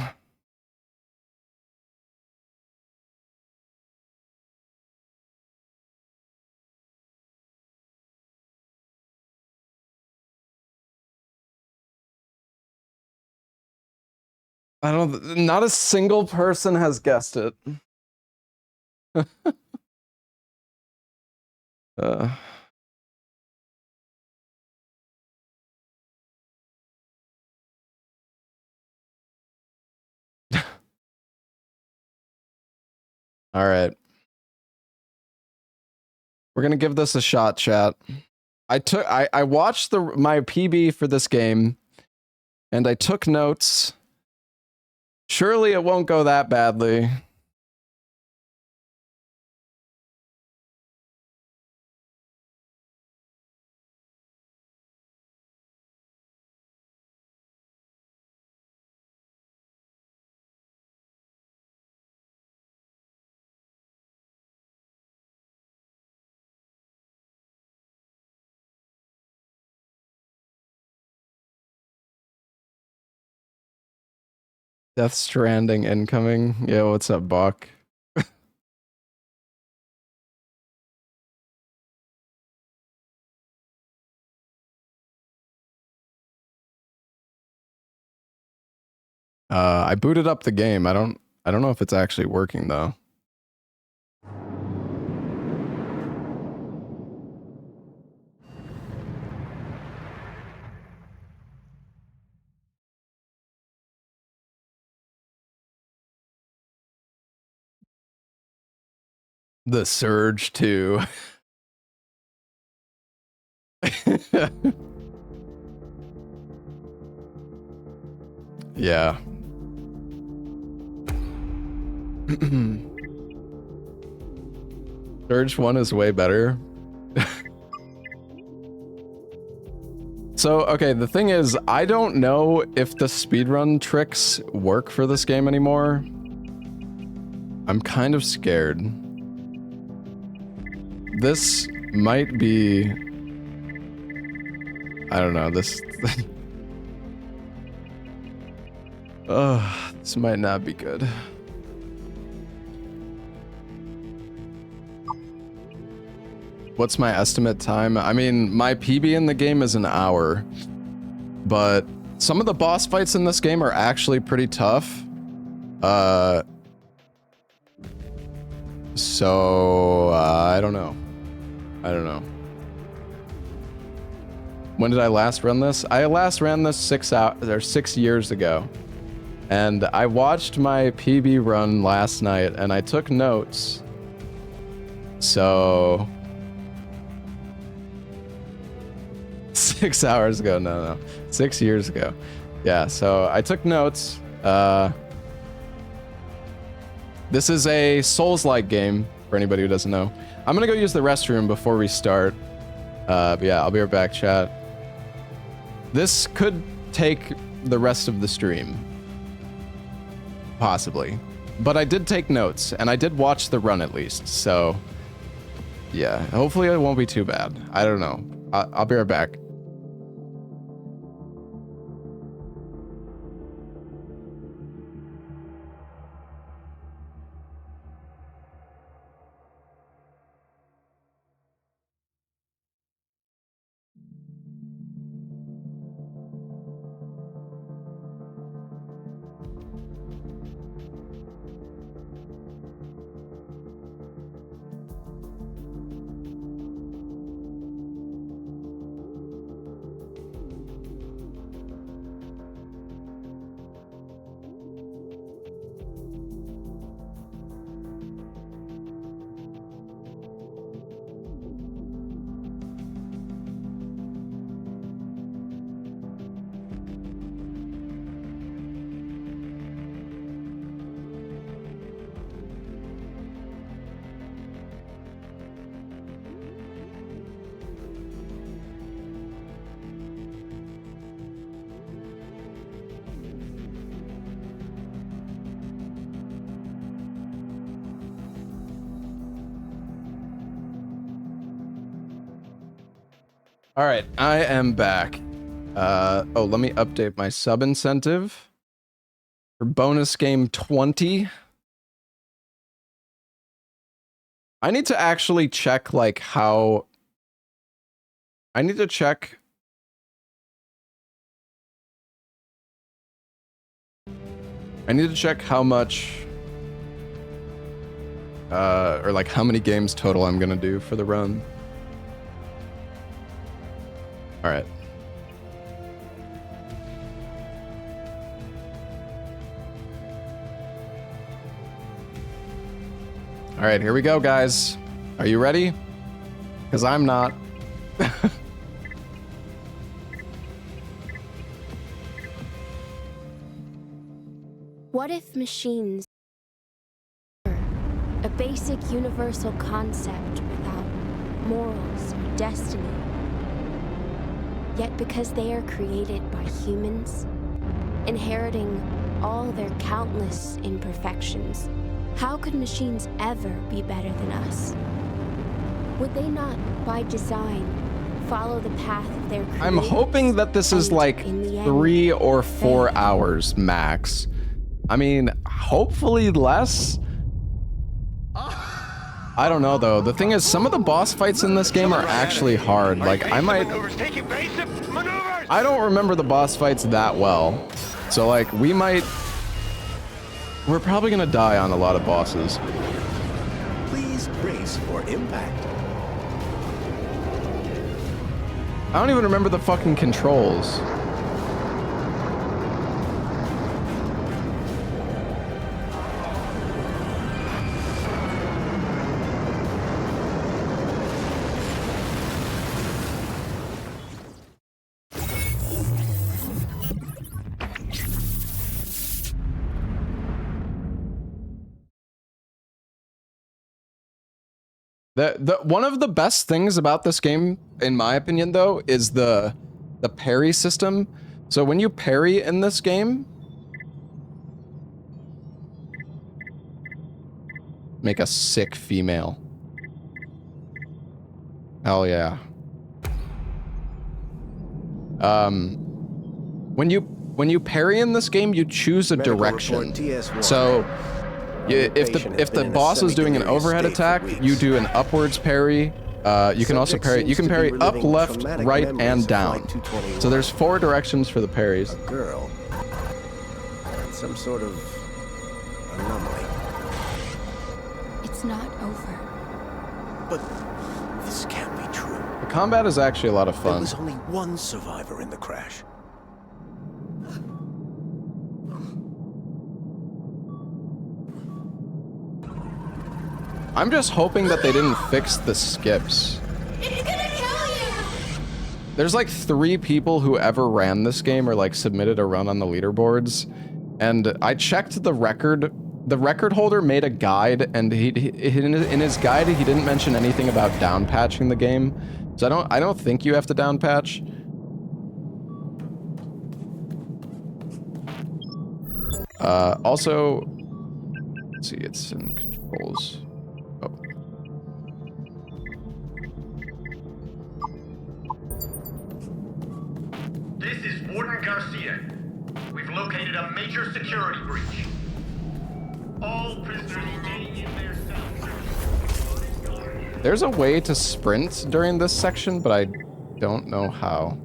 Not a single person has guessed it. All right. We're gonna give this a shot, chat. I watched my PB for this game, and I took notes. Surely it won't go that badly. Death Stranding incoming. Yeah, what's up, Buck? I booted up the game. I don't know if it's actually working though. The Surge 2. Yeah. Surge 1 is way better. So, okay, the thing is, I don't know if the speedrun tricks work for this game anymore. I'm kind of scared. This might be... I don't know, this might not be good. What's my estimate time? I mean, my PB in the game is an hour, but some of the boss fights in this game are actually pretty tough. So, I don't know. I don't know. When did I last run this? I last ran this 6 years ago. And I watched my PB run last night and I took notes. So 6 hours ago, no. 6 years ago. Yeah, so I took notes. This is a Souls-like game, for anybody who doesn't know. I'm gonna go use the restroom before we start. But yeah, I'll be right back, chat. This could take the rest of the stream. Possibly. But I did take notes, and I did watch the run at least, so... yeah, hopefully it won't be too bad. I don't know. I'll be right back. All right, I am back. Oh, let me update my sub incentive for bonus game 20. I need to actually check like how... I need to check... how much... or like how many games total I'm gonna do for the run. All right. All right, here we go, guys. Are you ready? Because I'm not. What if machines were a basic universal concept without morals or destiny? Yet because they are created by humans, inheriting all their countless imperfections, how could machines ever be better than us? Would they not, by design, follow the path of their creators? I'm hoping that this is like 3 or 4 hours max. I mean, hopefully less. I don't know though. The thing is, some of the boss fights in this game are actually hard. Like, I don't remember the boss fights that well. So like, we're probably gonna die on a lot of bosses. Please brace for impact. I don't even remember the fucking controls. One of the best things about this game, in my opinion, though, is the parry system. So when you parry in this game, make a sick female. Hell yeah. When you parry in this game, you choose a direction. So if the boss is doing an overhead attack, you do an upwards parry. You can also parry. You can parry up, left, right, and down. So there's 4 directions for the parries. A girl. Some sort of anomaly. It's not over. But this can't be true. The combat is actually a lot of fun. There was only one survivor in the crash. I'm just hoping that they didn't fix the skips. It's gonna kill you! There's like 3 people who ever ran this game or like submitted a run on the leaderboards. And I checked the record. The record holder made a guide, and in his guide he didn't mention anything about down patching the game. So I don't think you have to down patch. Also, let's see, it's in controls. Oh. This is Warden Garcia. We've located a major security breach. All prisoners staying in their cells. There's a way to sprint during this section, but I don't know how.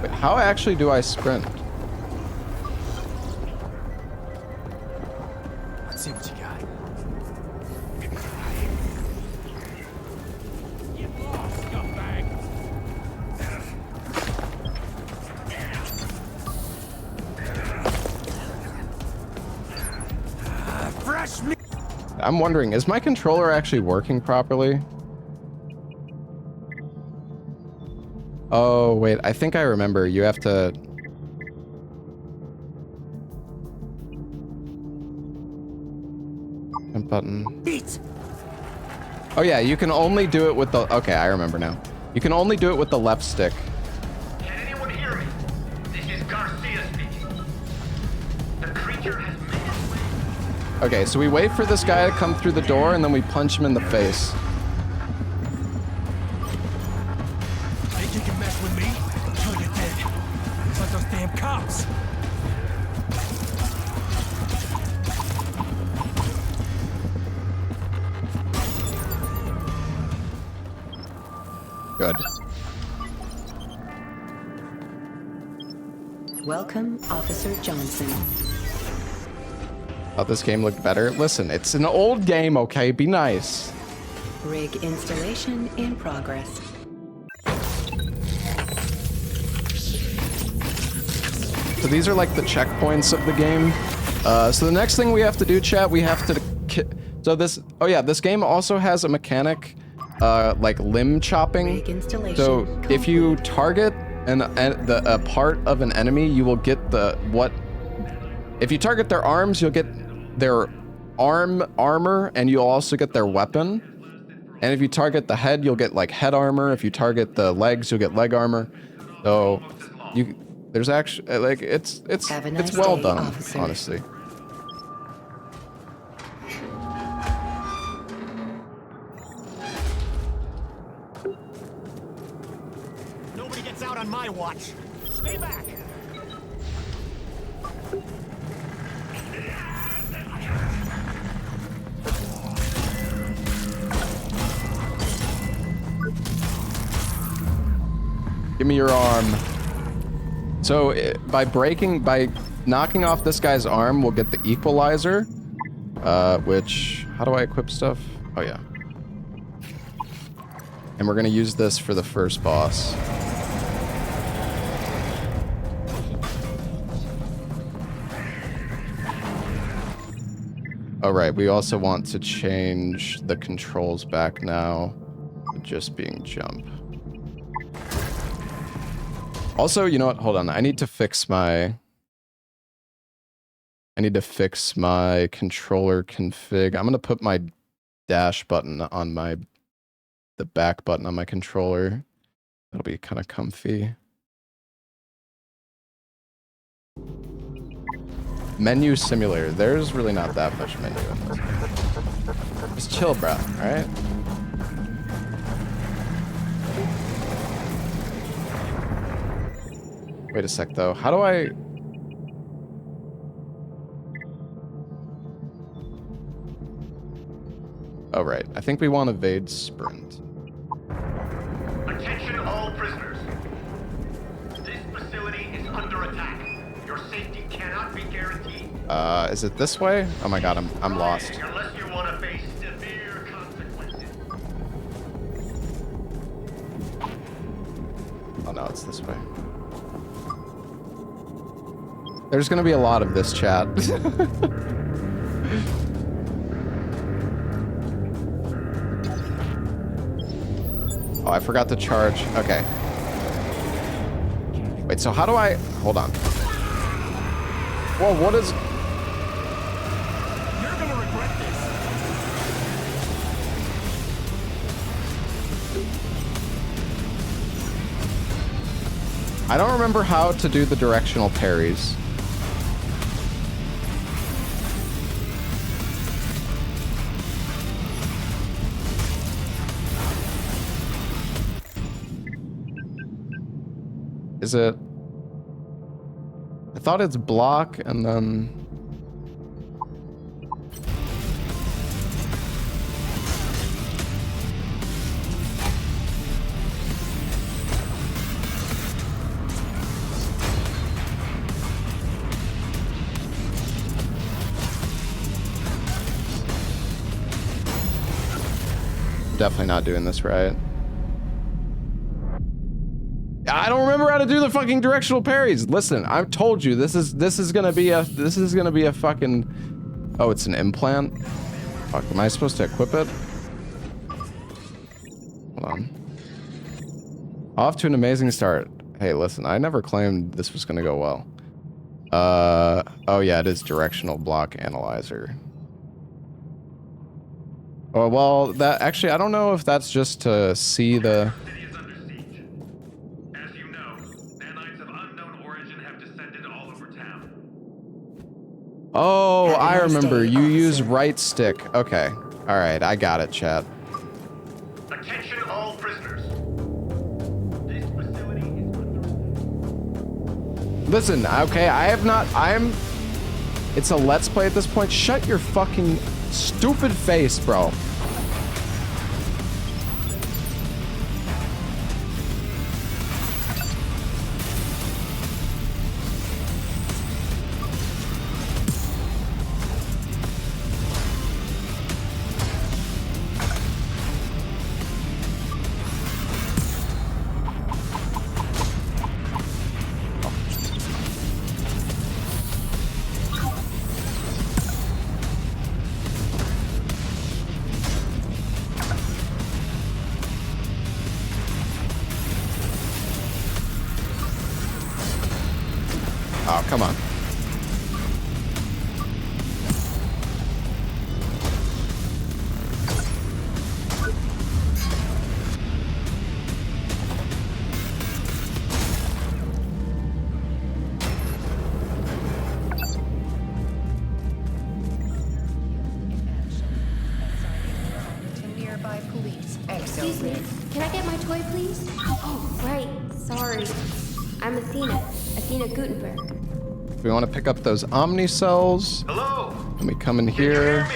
Wait, how actually do I sprint? Let's see what you got. I'm wondering, is my controller actually working properly? Oh, wait, I think I remember. You have to... Button. Oh yeah, you can only do it with the... Okay, I remember now. You can only do it with the left stick. Can anyone hear me? This is Garcia speaking. The creature has made its way. Okay, so we wait for this guy to come through the door, and then we punch him in the face. Think you can mess with me? Until you're dead. It's like those damn cops. Good. Welcome, Officer Johnson. Thought this game looked better. Listen, it's an old game, okay? Be nice. Rig installation in progress. So these are like the checkpoints of the game. So the next thing we have to do, chat, we have to... So this... Oh yeah, this game also has a mechanic, like limb chopping. So if you target a part of an enemy, you will get the... If you target their arms, you'll get their armor, and you'll also get their weapon. And if you target the head, you'll get like head armor. If you target the legs, you'll get leg armor. So there's actually like it's well done, officer. Honestly. Nobody gets out on my watch. Stay back. Give me your arm. So by knocking off this guy's arm, we'll get the equalizer, which, how do I equip stuff? Oh yeah. And we're gonna use this for the first boss. All right, we also want to change the controls back now to just being jump. Also, you know what? Hold on. I need to fix my controller config. I'm gonna put my dash button on the back button on my controller. That'll be kind of comfy. Menu simulator. There's really not that much menu in this. Just chill, bro. All right. Wait a sec, though. How do I... Oh, right. I think we want to evade sprint. Attention all prisoners. This facility is under attack. Your safety cannot be guaranteed. Is it this way? Oh my god, I'm lost. Unless you want to face severe consequences. Oh no, it's this way. There's gonna be a lot of this chat. Oh, I forgot to charge. Okay. Wait, so how do I... Hold on. Whoa, what is... You're gonna regret this. I don't remember how to do the directional parries. Is it... I thought it's block and then... Definitely not doing this right. I don't remember how to do the fucking directional parries. Listen, I've told you this is gonna be a fucking... Oh, it's an implant? Fuck, am I supposed to equip it? Hold on. Off to an amazing start. Hey, listen, I never claimed this was gonna go well. Oh yeah, it is directional block analyzer. Oh, well, that actually, I don't know if that's just to see the... Oh, I remember. You use right stick. Okay. All right, I got it, chat. Attention all prisoners. This facility is under... Listen, okay, it's a let's play at this point. Shut your fucking stupid face, bro. Oh, come on. Excuse me, can I get my toy, please? Oh, right, sorry. I'm Athena Gutenberg. We want to pick up those Omni cells. Hello? Let me come in here.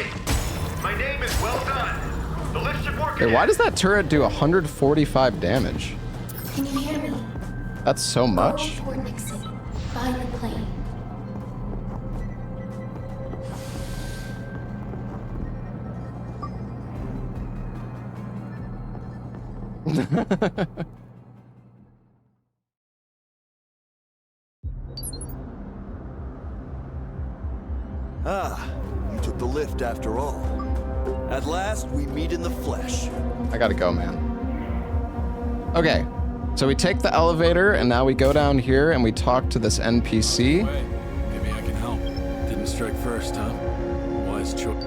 My name is Well Done. The lift should work. Okay, why does that turret do 145 damage? Can you hear me? That's so much. Toward Nixon. Behind the plane. Ah, you took the lift after all. At last, we meet in the flesh. I gotta go, man. Okay, so we take the elevator, and now we go down here, and we talk to this NPC. Wait, maybe I can help. Didn't strike first, huh? Wise choice.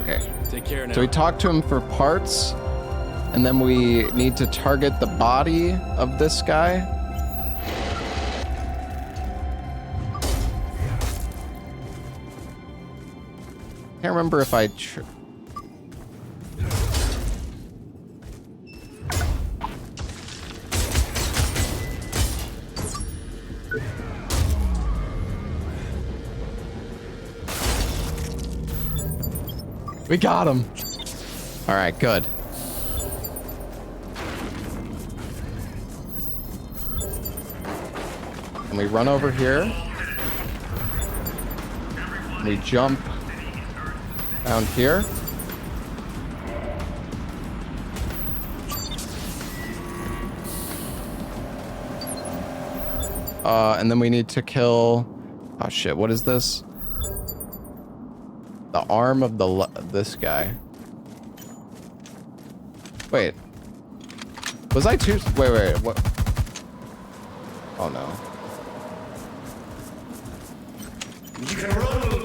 Okay. Take care now. So we talk to him for parts, and then we need to target the body of this guy. Can't remember if I... We got him. All right, good. And we run over here. And we jump down here. And then we need to kill... Oh shit, what is this? The arm of this guy. Wait. Was I too... Wait, what? Oh no. You can run.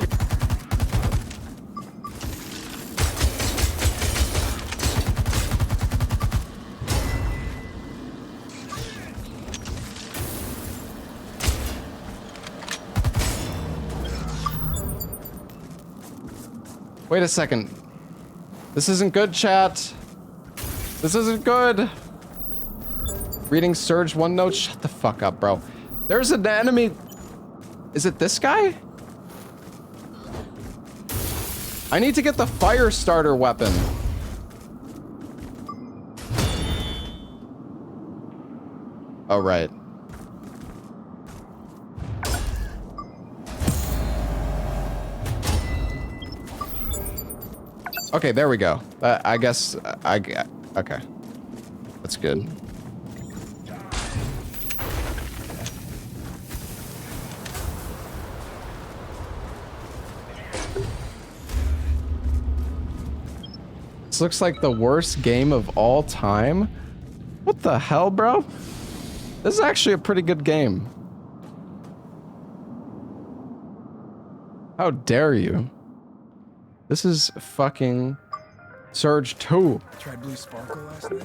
Wait a second. This isn't good, chat. This isn't good. Reading Surge OneNote. Shut the fuck up, bro. There's an enemy. Is it this guy? I need to get the fire starter weapon. Oh, right. Okay, there we go. I guess okay. That's good. This looks like the worst game of all time. What the hell, bro? This is actually a pretty good game. How dare you? This is fucking Surge 2. Tried Blue Sparkle last night?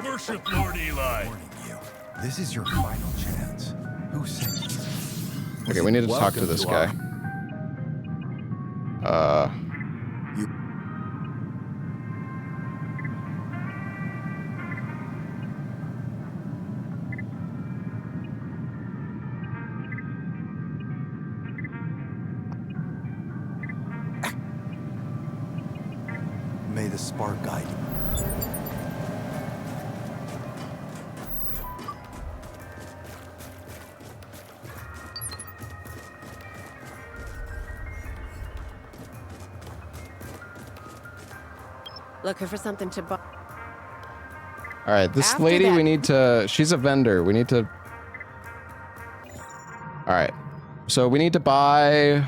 Worship Lord Eli. Warning you. This is your final chance. Who sent you? Okay, we need to talk to this guy. May the spark guide you. Looking for something to buy. All right, this After lady, that- we need to... She's a vendor. We need to... All right. So we need to buy...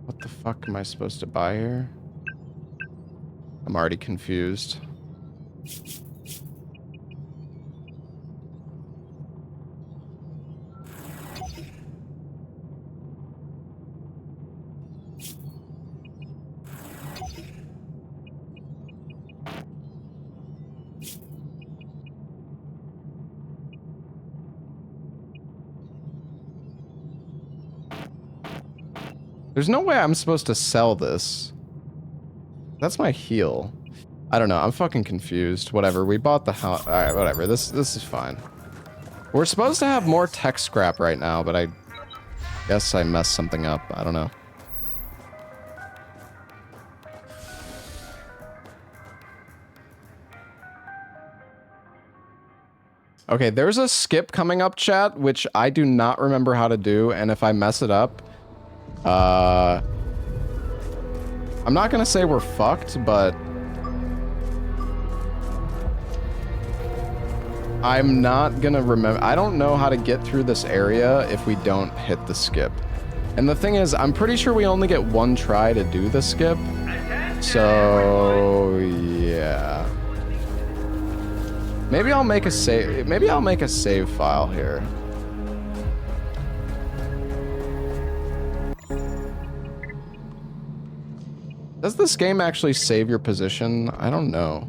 What the fuck am I supposed to buy here? I'm already confused. There's no way I'm supposed to sell this. That's my heal. I don't know. I'm fucking confused. Whatever. We bought the house. All right, whatever. This is fine. We're supposed to have more tech scrap right now, but I guess I messed something up. I don't know. Okay, there's a skip coming up, chat, which I do not remember how to do, and if I mess it up, I'm not gonna say we're fucked, but I'm not gonna remember. I don't know how to get through this area if we don't hit the skip. And the thing is, I'm pretty sure we only get one try to do the skip. So, yeah. Maybe I'll make a save. Maybe I'll make a save file here. Does this game actually save your position? I don't know.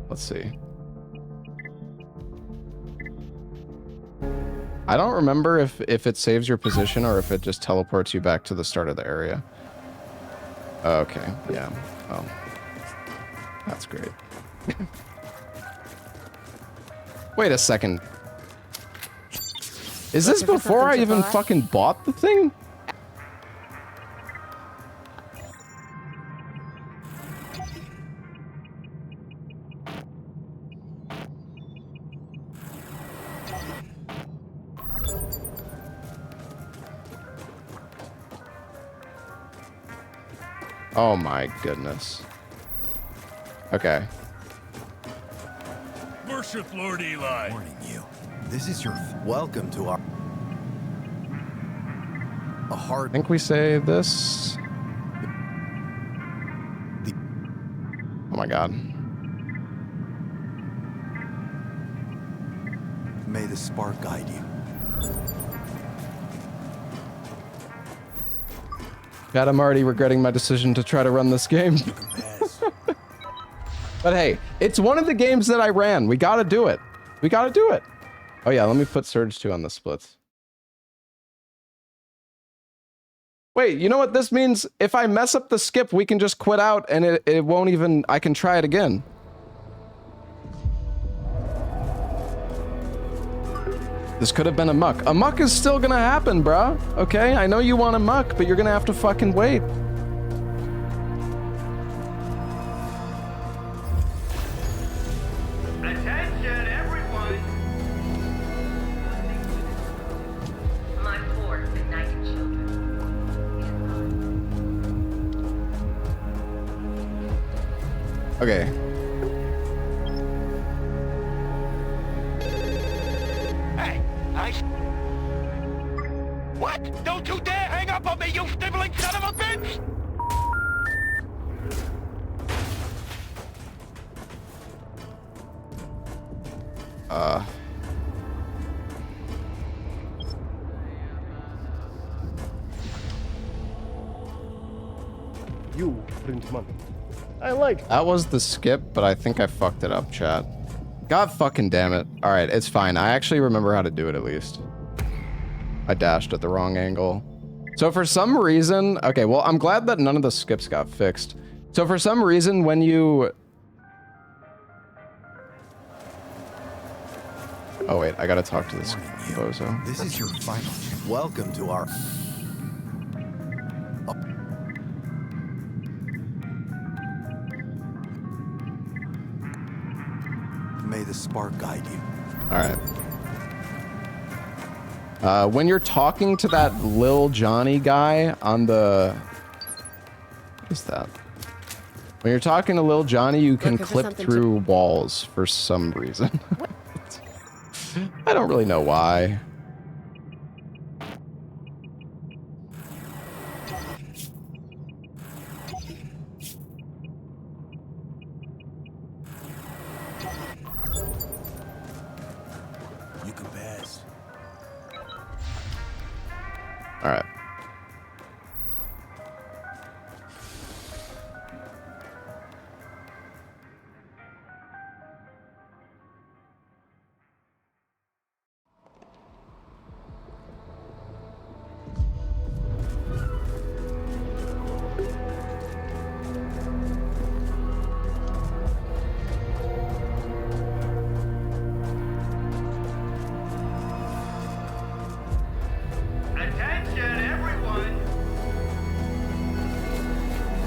Let's see. I don't remember if it saves your position or if it just teleports you back to the start of the area. Okay, yeah. Oh. That's great. Wait a second. Is this before I even fucking bought the thing? Oh my goodness. Okay. Worship Lord Eli. Warning you. This is your welcome to our I think we say this. Oh my god. May the spark guide you. God, I'm already regretting my decision to try to run this game. But hey, it's one of the games that I ran. We gotta do it. We gotta do it. Oh yeah, let me put Surge 2 on the splits. Wait, you know what this means? If I mess up the skip, we can just quit out and it won't even... I can try it again. This could have been a muck. A muck is still gonna happen, bruh. Okay, I know you want a muck, but you're gonna have to fucking wait. Attention, everyone! My poor benighted children. Okay. Hey, What? Don't you dare hang up on me, you sniveling son of a bitch! You print money. I like. That was the skip, but I think I fucked it up, chat. God fucking damn it. Alright, it's fine. I actually remember how to do it at least. I dashed at the wrong angle. So for some reason... Okay, well, I'm glad that none of the skips got fixed. So for some reason, when you... Oh wait, I gotta talk to this bozo. This is your final. Welcome to our... May the spark guide you. Alright. When you're talking to that Lil Johnny guy on the... What is that? When you're talking to Lil Johnny, you can clip through walls for some reason. I don't really know why. You can pass. All right.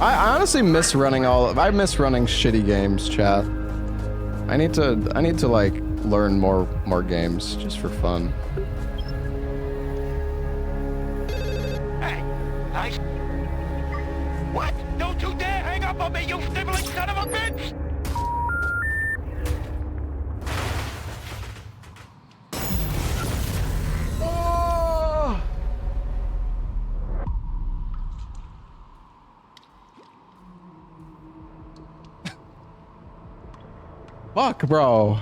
I honestly miss running I miss running shitty games, chat. I need to like learn more games just for fun. Hey, What? Don't you dare hang up on me, you sniveling son of a bitch! Oh! Fuck, bro.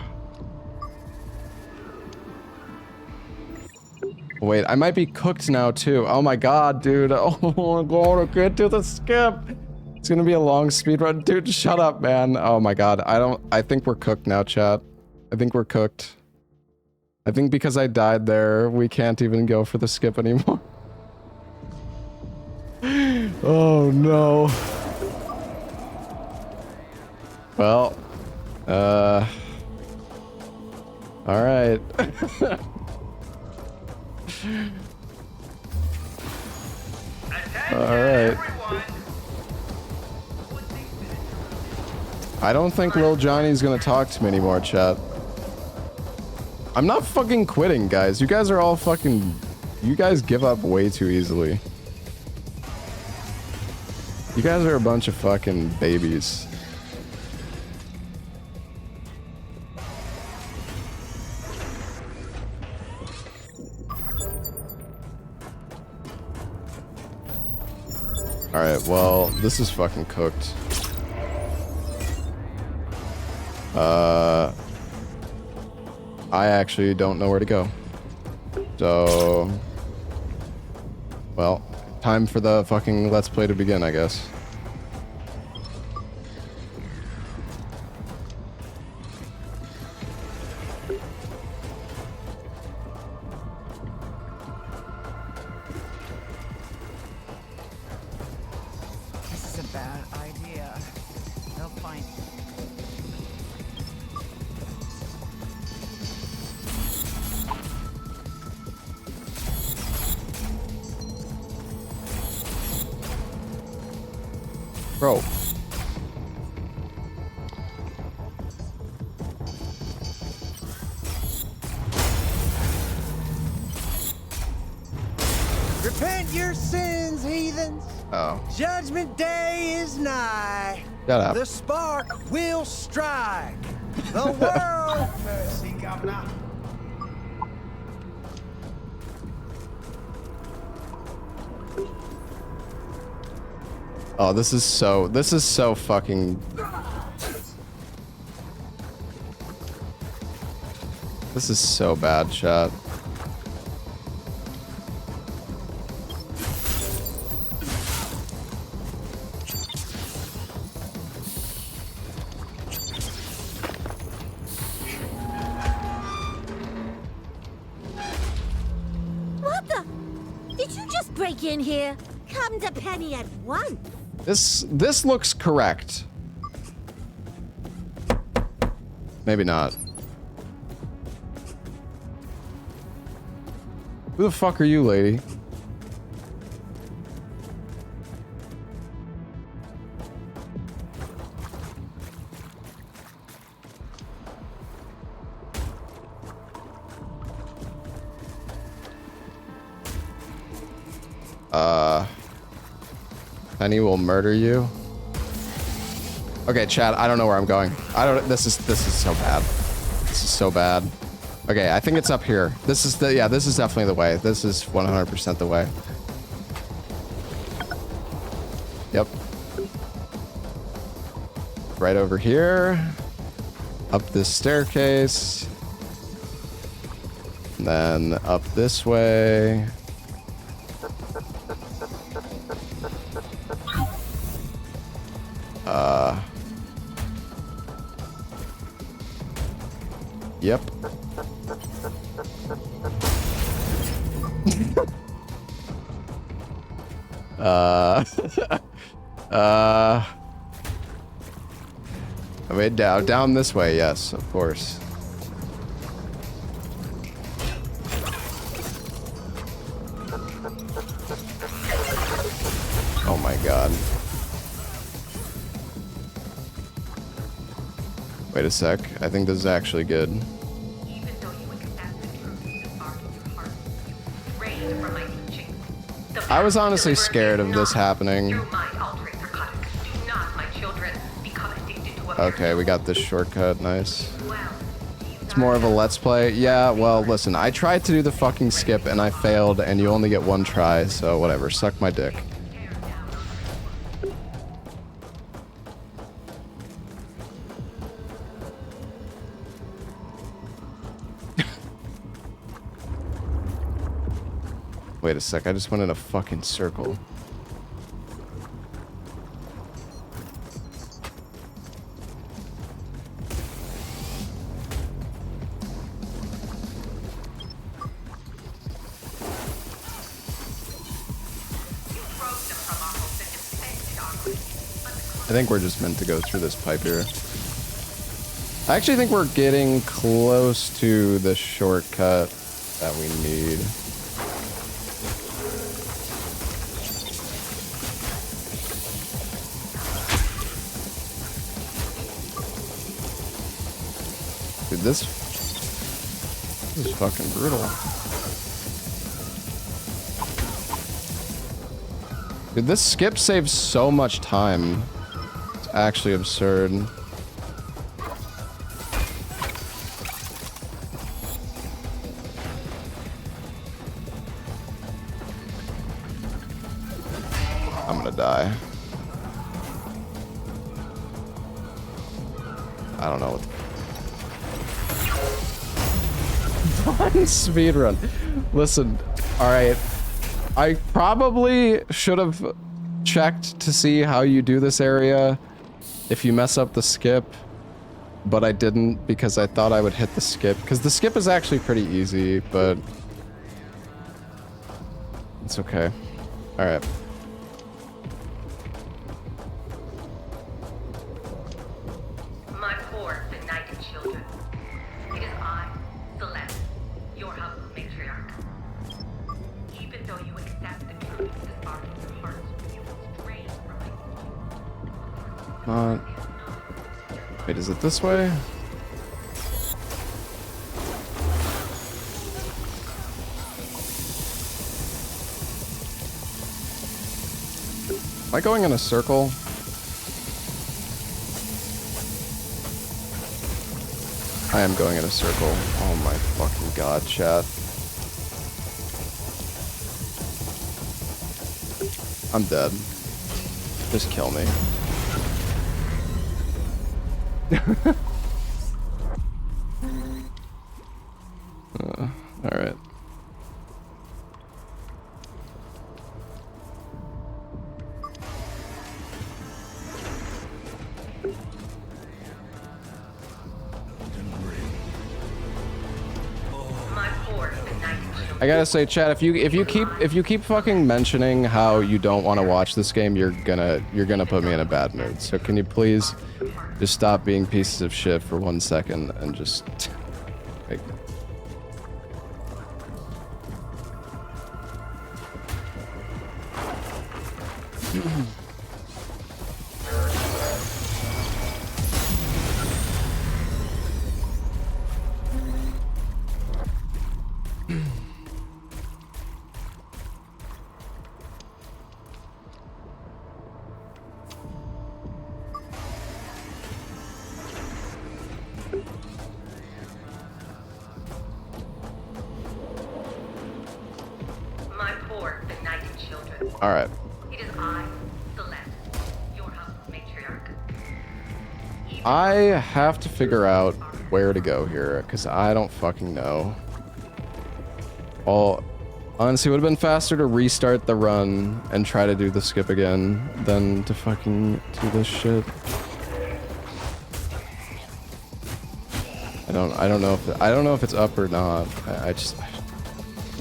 Wait, I might be cooked now too. Oh my god, dude. Oh my god, I can't do the skip. It's gonna be a long speed run. Dude, shut up, man. Oh my god. I think we're cooked now, chat. I think we're cooked. I think because I died there, we can't even go for the skip anymore. Oh no. Well, all right. All right. I don't think Lil Johnny's gonna talk to me anymore, chat. I'm not fucking quitting, guys. You guys are all fucking... You guys give up way too easily. You guys are a bunch of fucking babies. Alright, well, this is fucking cooked. I actually don't know where to go. So... Well, time for the fucking Let's Play to begin, I guess. This is a bad idea. They'll find me. Bro. Repent your sins, heathens. Oh. Judgment day is nigh. Shut up. The spark will strike. The world. Mercy, Governor. Oh, this is so fucking... This is so bad, chat. What the? Did you just break in here? Come to Penny at once. This looks correct. Maybe not. Who the fuck are you, lady? Penny will murder you. Okay, chat, I don't know where I'm going. This is so bad. This is so bad. Okay, I think it's up here. This is definitely the way. This is 100% the way. Yep. Right over here. Up this staircase. And then up this way. Yep. I mean, down this way, yes, of course. Oh my god. Wait a sec. I think this is actually good. I was honestly scared of this happening. Okay, we got this shortcut. Nice. It's more of a let's play. Yeah, well, listen. I tried to do the fucking skip and I failed, and you only get one try, so whatever. Suck my dick. Wait a sec, I just went in a fucking circle. I think we're just meant to go through this pipe here. I actually think we're getting close to the shortcut that we need. Dude, this is fucking brutal. Dude, this skip saves so much time. It's actually absurd. I'm gonna die. I don't know what the speed run. Listen, alright. I probably should have checked to see how you do this area if you mess up the skip, but I didn't because I thought I would hit the skip, because the skip is actually pretty easy, but it's okay. Alright. My poor benighted children. It is I, Celeste, your humble matriarch. Even though you accept the truth of this art in your hearts, you will stray from it. Wait, is it this way? Am I going in a circle? I am going in a circle. Oh my fucking god, chat. I'm dead. Just kill me. Alright. I gotta say, chat, if you keep fucking mentioning how you don't want to watch this game, you're gonna put me in a bad mood. So can you please just stop being pieces of shit for 1 second and just like, My poor benighted children. all right. It is I, Celeste, your humble matriarch. I have to figure out where to go here, because I don't fucking know. Honestly, it would have been faster to restart the run and try to do the skip again than to fucking do this shit. I don't know if it's up or not. I just,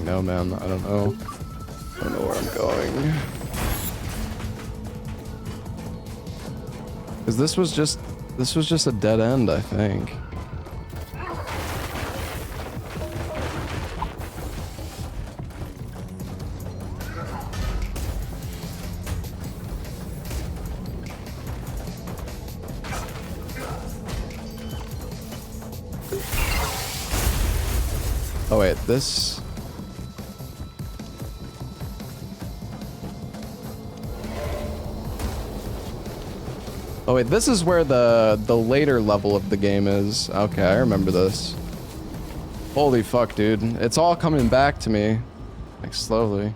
no, man, I don't know. I don't know where I'm going. Because this was just a dead end, I think. Oh wait, this... Oh wait, this is where the later level of the game is. Okay, I remember this. Holy fuck, dude. It's all coming back to me. Like, slowly.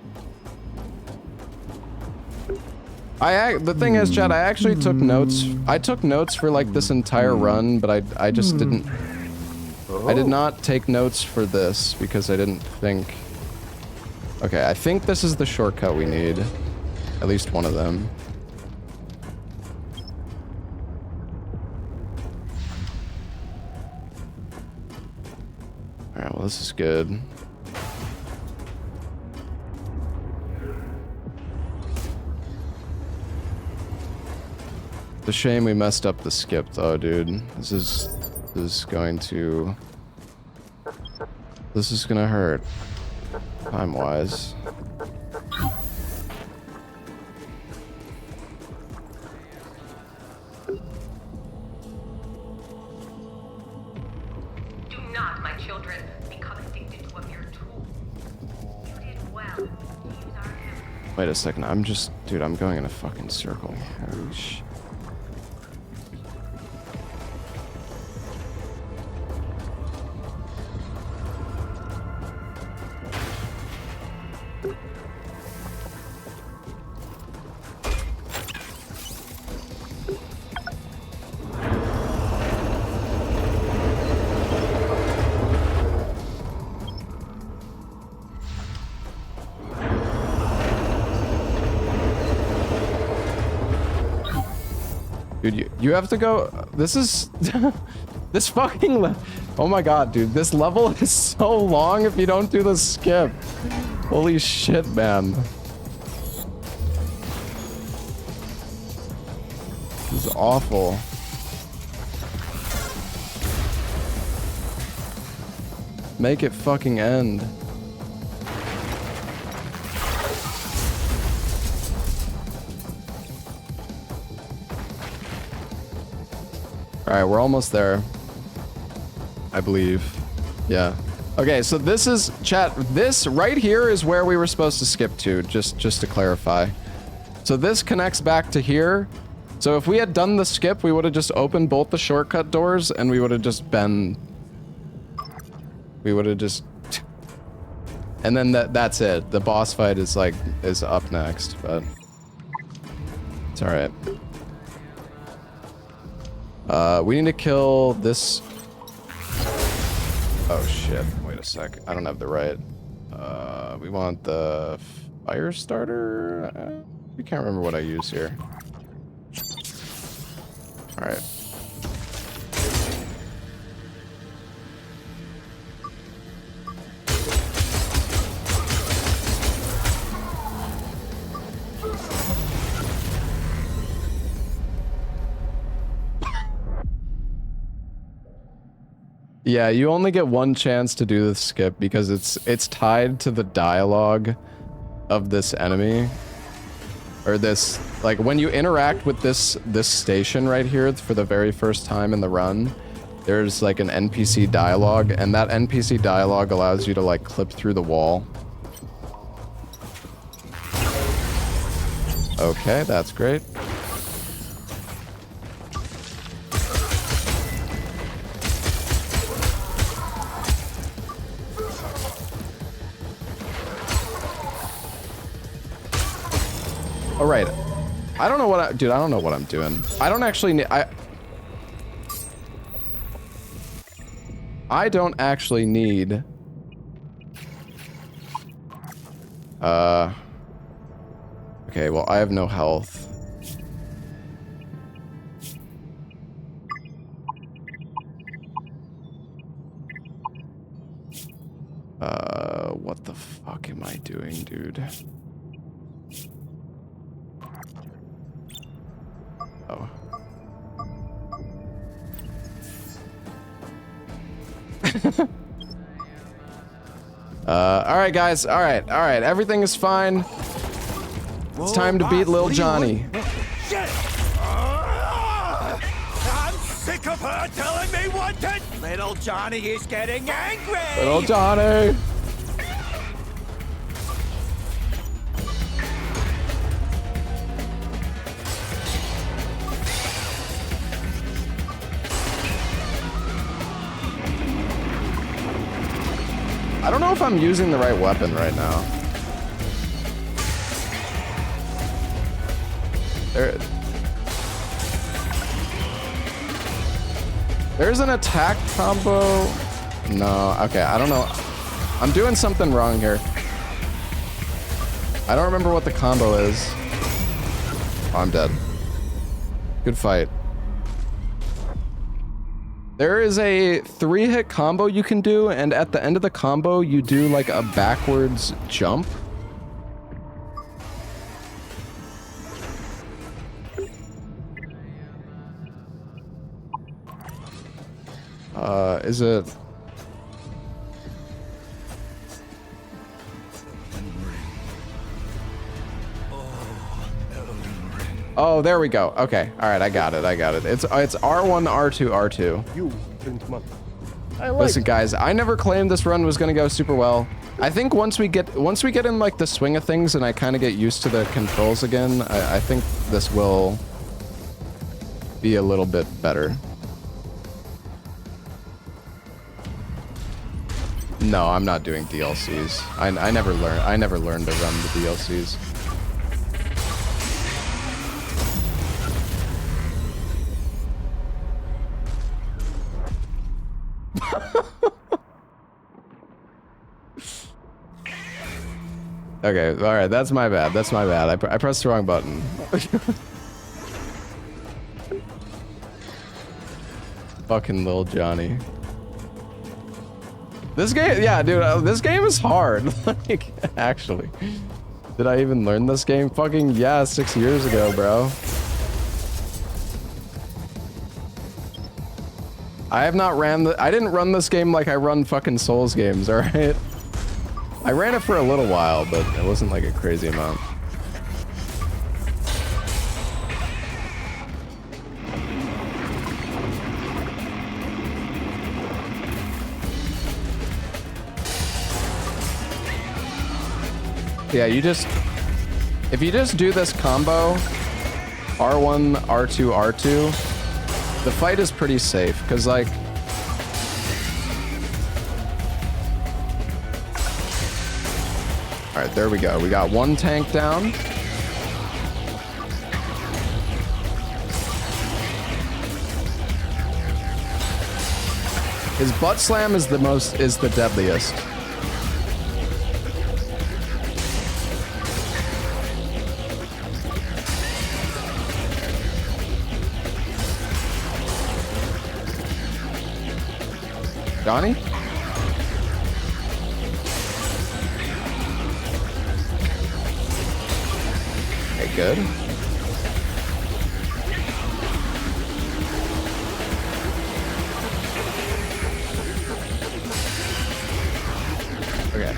The thing is, Chad, I actually took notes. I took notes for, like, this entire run, but I just didn't... I did not take notes for this, because I didn't think... Okay, I think this is the shortcut we need. At least one of them. Alright, well, this is good. It's a shame we messed up the skip, though, dude. This is is going to... This is gonna hurt. Time-wise. Do not, my children, become addicted to a mere tool. You did well to use our help. Wait a second, I'm just... Dude, I'm going in a fucking circle. Holy shit. Dude, you have to go... This is... this fucking... Oh my god, dude. This level is so long if you don't do the skip. Holy shit, man. This is awful. Make it fucking end. Alright, we're almost there. I believe. Yeah. Okay, so this is... Chat, this right here is where we were supposed to skip to, just to clarify. So this connects back to here. So if we had done the skip, we would have just opened both the shortcut doors, and we would have just been... We would have just... And then that's it. The boss fight is like... is up next, but... It's alright. We need to kill this... Oh shit, wait a sec. I don't have the right... we want the fire starter? I can't remember what I use here. Alright. Yeah, you only get one chance to do the skip because it's tied to the dialogue of this enemy. Or this, like, when you interact with this station right here for the very first time in the run, there's like an NPC dialogue, and that NPC dialogue allows you to like clip through the wall. Okay, that's great. All right. I don't know what dude, I don't know what I'm doing. I don't actually need... I don't actually need... Okay, well, I have no health. What the fuck am I doing, dude? Oh. Alright guys, alright, everything is fine. It's time to beat Lil Johnny. Shit! I'm sick of her telling me what to... Little Johnny is getting angry! Little Johnny! I don't know if I'm using the right weapon right now. There's an attack combo. No, okay, I don't know. I'm doing something wrong here. I don't remember what the combo is. Oh, I'm dead. Good fight. There is a 3-hit combo you can do, and at the end of the combo, you do like a backwards jump. Is it? Oh, there we go. Okay. All right, I got it. It's R1, R2, R2. You print money. I like Listen, guys, I never claimed this run was gonna go super well. I think once we get in like the swing of things and I kind of get used to the controls again, I think this will be a little bit better. No, I'm not doing DLCs. I never learned to run the DLCs. Okay, all right, that's my bad. I pressed the wrong button. Fucking Lil Johnny. This game, yeah, dude, this game is hard. Like, actually. Did I even learn this game? Fucking, yeah, 6 years ago, bro. I didn't run this game like I run fucking Souls games, alright? I ran it for a little while, but it wasn't like a crazy amount. Yeah, if you just do this combo, R1, R2, R2, the fight is pretty safe, because like, all right, there we go. We got one tank down. His butt slam is the deadliest. Johnny? Okay, good. Okay.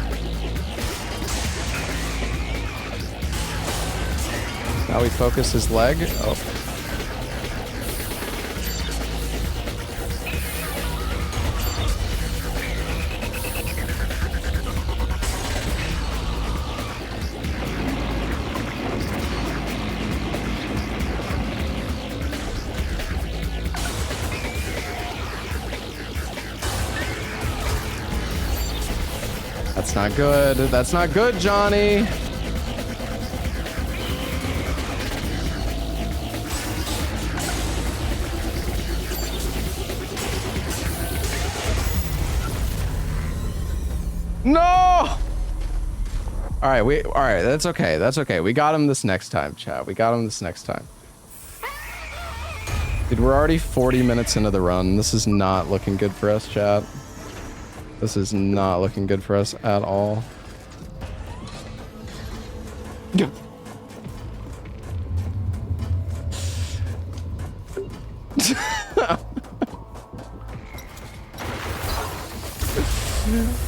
Now we focus his leg. Oh. That's not good. That's not good, Johnny. No! All right, that's okay. That's okay. We got him this next time, chat. We got him this next time. Dude, we're already 40 minutes into the run. This is not looking good for us, chat. This is not looking good for us at all.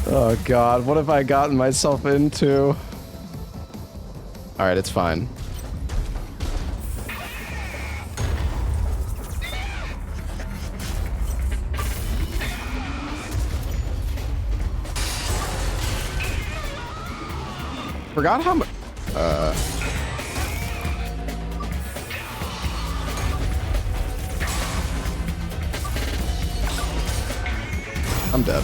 Oh god, what have I gotten myself into? Alright, it's fine. Forgot how much. I'm dead.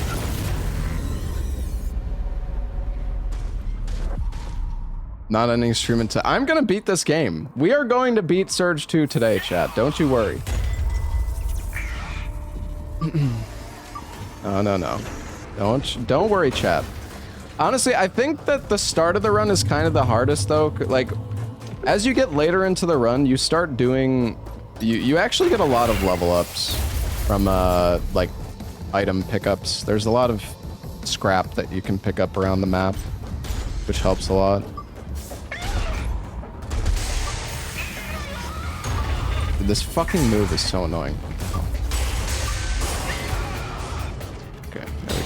Not ending stream until I'm gonna beat this game. We are going to beat Surge 2 today, chat. Don't you worry. Oh no. Don't worry, chat. Honestly, I think that the start of the run is kind of the hardest, though. Like, as you get later into the run, you start doing... You actually get a lot of level ups from, like, item pickups. There's a lot of scrap that you can pick up around the map, which helps a lot. Dude, this fucking move is so annoying.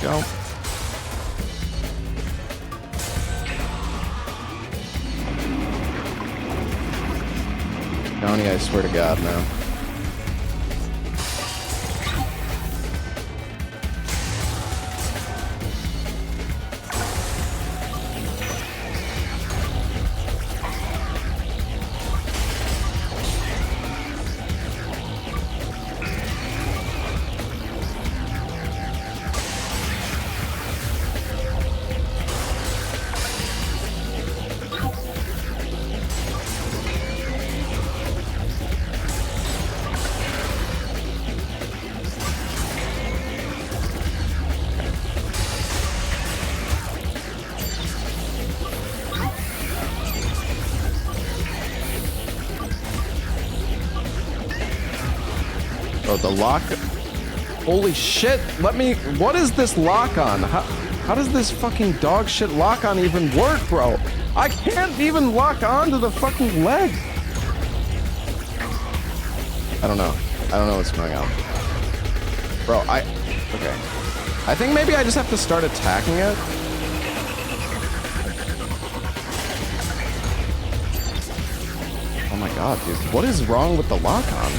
go. Johnny, I swear to God, no. Oh, the lock. Holy shit. Let me. What is this lock on? How does this fucking dog shit lock on even work, bro? I can't even lock onto the fucking leg. I don't know. I don't know what's going on. Bro, okay. I think maybe I just have to start attacking it. Oh my god, dude. What is wrong with the lock on?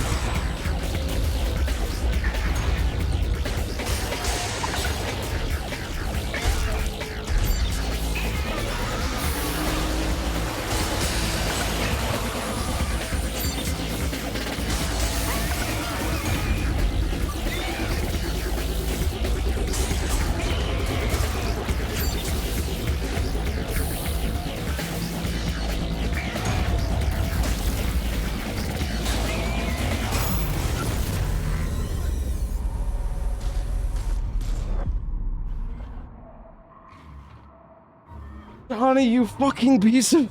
Honey, you fucking piece of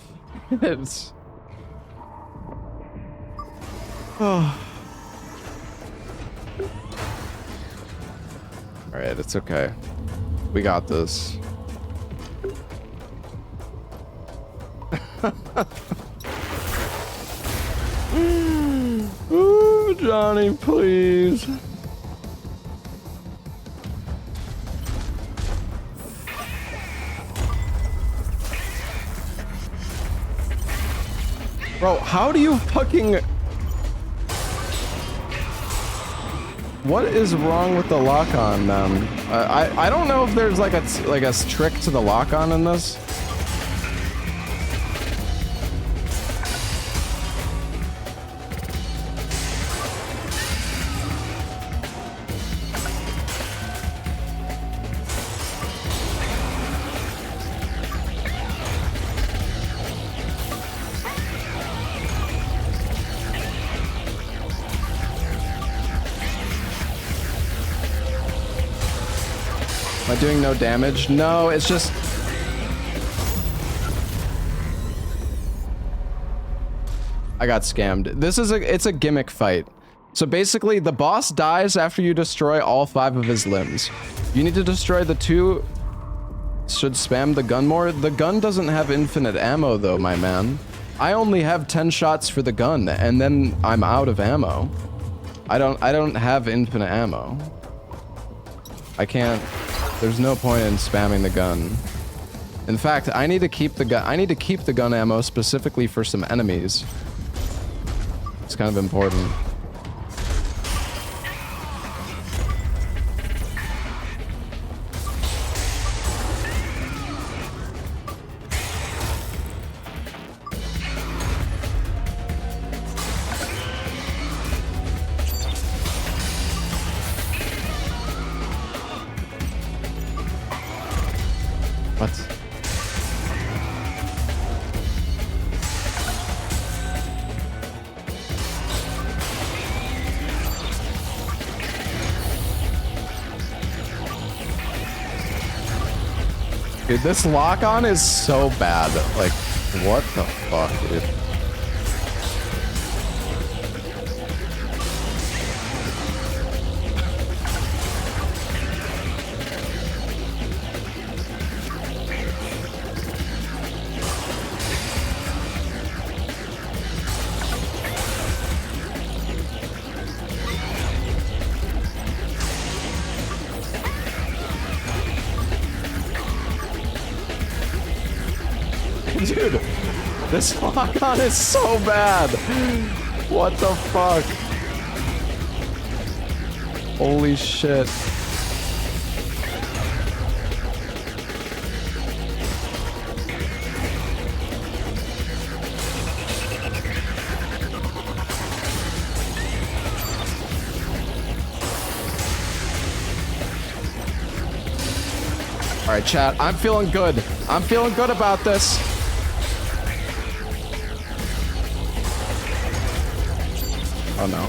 shit. Oh. Alright, it's okay. We got this. Ooh, Johnny, please. Bro, how do you fucking... What is wrong with the lock-on, man? I don't know if there's like a trick to the lock-on in this. Am I doing no damage? No, it's just... I got scammed. This is it's a gimmick fight. So basically, the boss dies after you destroy all 5 of his limbs. You need to destroy the 2... Should spam the gun more? The gun doesn't have infinite ammo though, my man. I only have 10 shots for the gun, and then I'm out of ammo. I don't have infinite ammo. I can't... There's no point in spamming the gun. In fact, I need to keep the gun. I need to keep the gun ammo specifically for some enemies. It's kind of important. What? Dude, this lock-on is so bad. Like, what the fuck, dude? Dude, this lock-on is so bad. What the fuck? Holy shit. All right, chat, I'm feeling good. I'm feeling good about this. Oh no.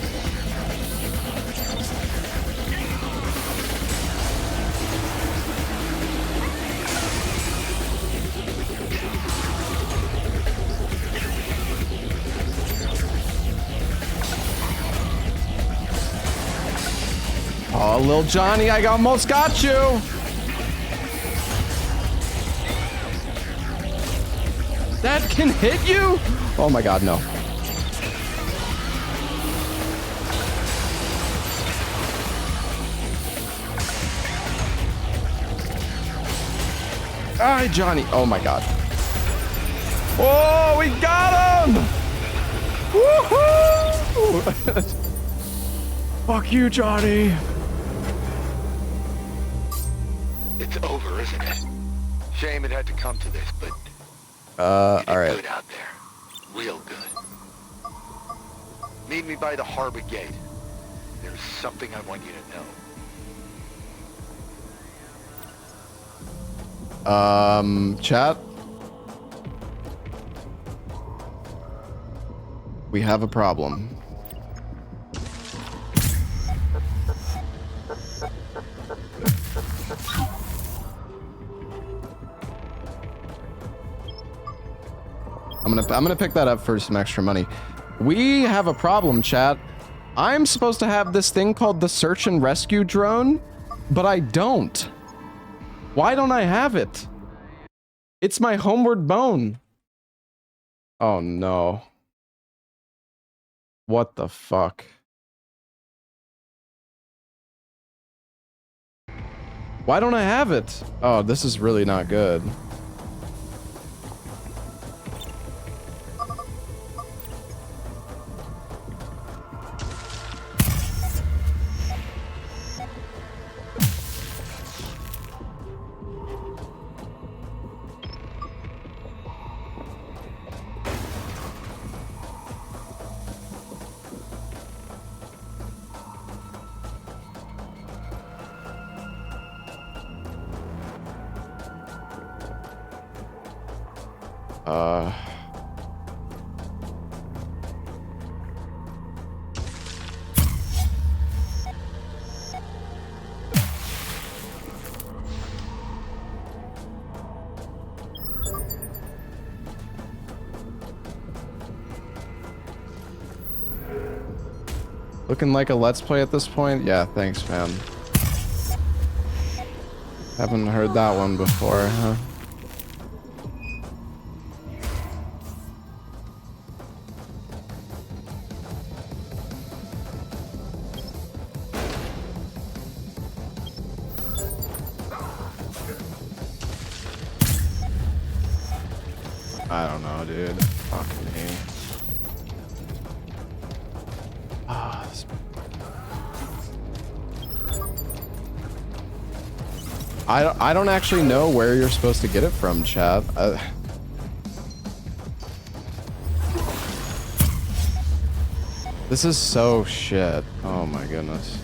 Oh, little Johnny, I almost got you. That can hit you? Oh my god, no. Hi, Johnny. Oh my god. Oh, we got him! Woohoo! Fuck you, Johnny. It's over, isn't it? Shame it had to come to this, but all right. good out there. Real good. Meet me by the harbor gate. There's something I want you to know. Chat. We have a problem. I'm gonna pick that up for some extra money. We have a problem, chat. I'm supposed to have this thing called the search and rescue drone, but I don't. Why don't I have it? It's my homeward bone. Oh no. What the fuck? Why don't I have it? Oh, this is really not good. Looking like a let's play at this point? Yeah, thanks, man. Haven't heard that one before, huh? I don't know, dude. Fuck me. I don't actually know where you're supposed to get it from, chat. This is so shit. Oh my goodness.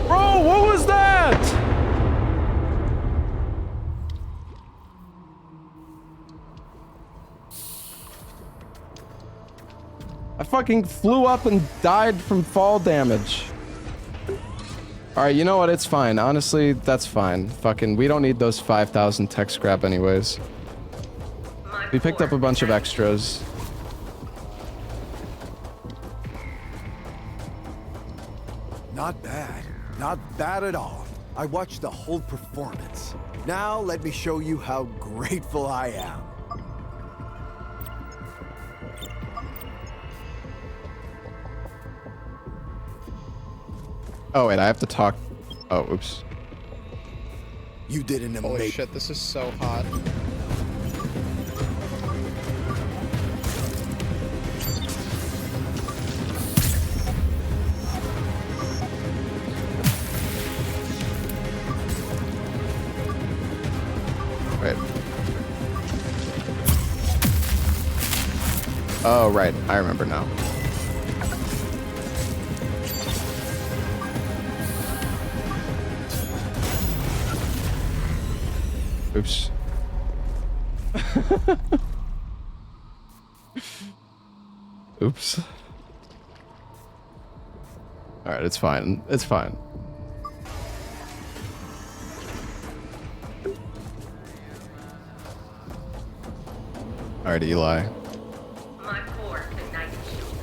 Bro, what was that? I fucking flew up and died from fall damage. Alright, you know what? It's fine. Honestly, that's fine. Fucking, we don't need those 5,000 tech scrap anyways. We picked up a bunch of extras. Not bad. Not bad at all. I watched the whole performance. Now let me show you how grateful I am. Oh wait, I have to talk. Oh, oops. You did an amazing. Holy shit, this is so hot. Right. Oh, right. I remember now. Oops. Oops. Alright, it's fine. It's fine. Alright, Eli. My poor benighted children.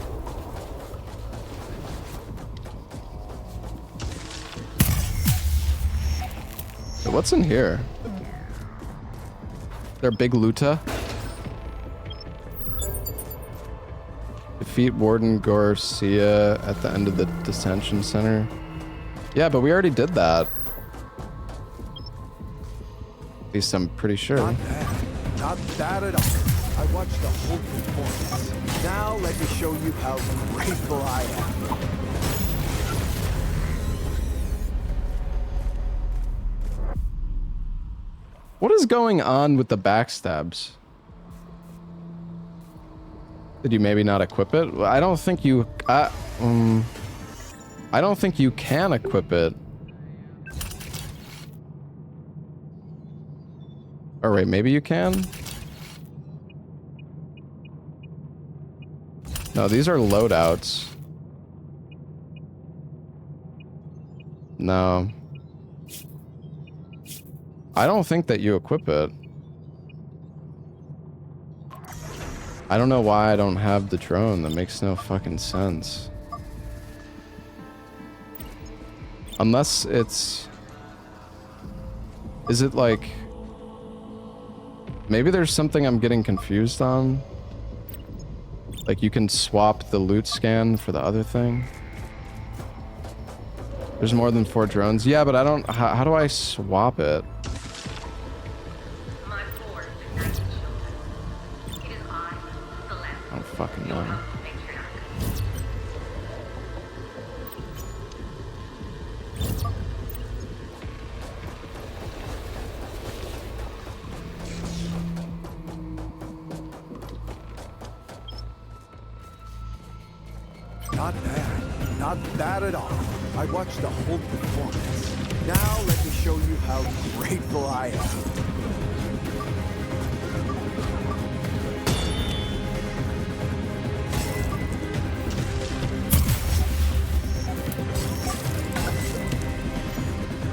So what's in here? Their big Luta? Defeat Warden Garcia at the end of the detention center. Yeah, but we already did that. At least I'm pretty sure. Not bad. Not bad at all. I watched the whole performance. Now let me show you how grateful I am. What is going on with the backstabs? Did you maybe not equip it? I don't think you... I don't think you can equip it. Or wait, maybe you can? No, these are loadouts. No. I don't think that you equip it. I don't know why I don't have the drone. That makes no fucking sense. Unless it's... Is it like... Maybe there's something I'm getting confused on. Like you can swap the loot scan for the other thing. There's more than 4 drones. Yeah, but I don't... How do I swap it? I don't fucking know. Not bad. Not bad at all. I watched the whole performance. Now let me show you how grateful I am.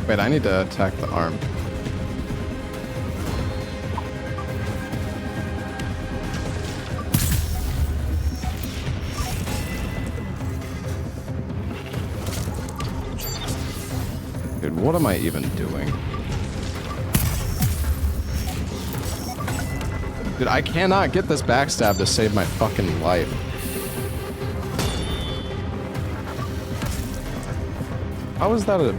Wait, I need to attack the arm. Dude, what am I even doing? Dude, I cannot get this backstab to save my fucking life. How is that a...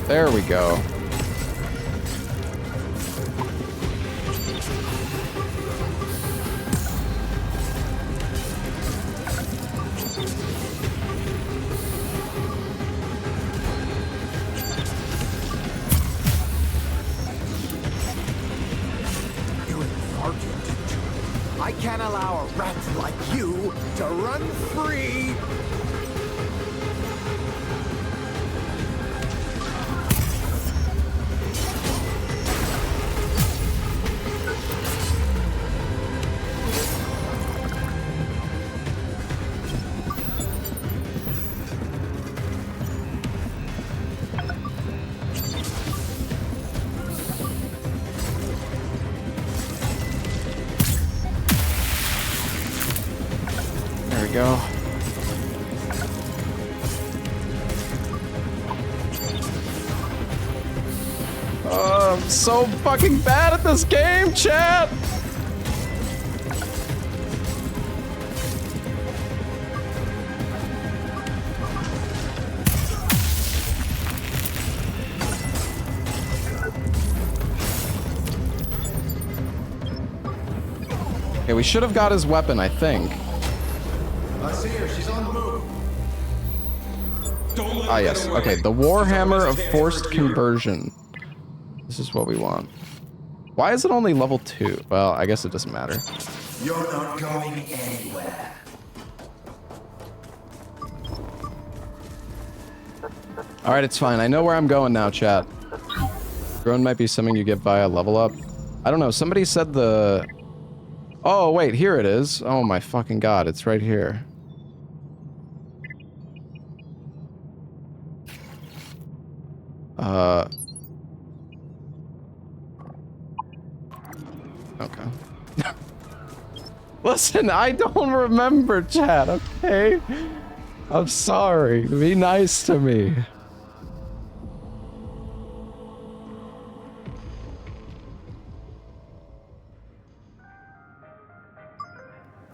There we go. I can't allow a rat like you to run free! Go. Oh, I'm so fucking bad at this game, chat! Okay, we should have got his weapon, I think. I see her. She's on the move. Ah, yes. Okay, the Warhammer of Forced Conversion. This is what we want. Why is it only level 2? Well, I guess it doesn't matter. You're not going anywhere. Alright, it's fine. I know where I'm going now, chat. Drone might be something you get via level up. I don't know. Somebody said the... Oh, wait. Here it is. Oh my fucking god. It's right here. Okay. Listen, I don't remember, chat, okay? I'm sorry. Be nice to me.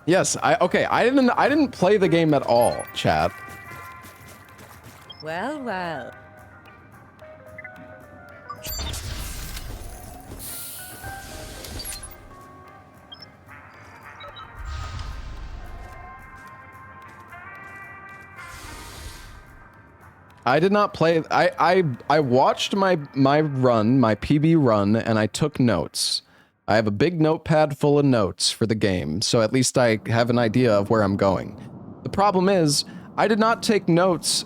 Yes, I didn't play the game at all, chat. Well, well. I did not play. I watched my run, my PB run, and I took notes. I have a big notepad full of notes for the game, so at least I have an idea of where I'm going. The problem is, I did not take notes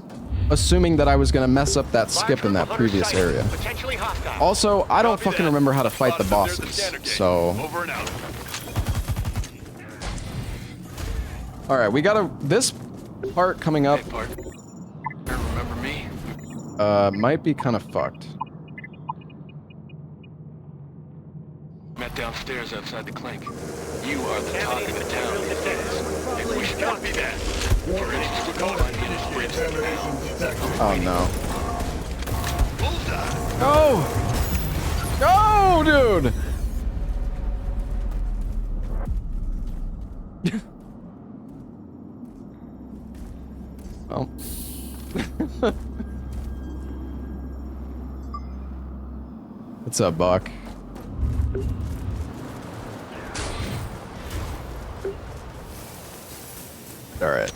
assuming that I was going to mess up that skip in that previous area. Also, I don't fucking remember how to fight the bosses, so... Alright, we got this part coming up. Remember me? Might be kind of fucked. Met downstairs outside the clink. You are the talk of the town these days. Maybe we should copy that. For instance, we're going on the bridge. Oh no. Go! Go, dude! Oh. What's up, Buck? All right.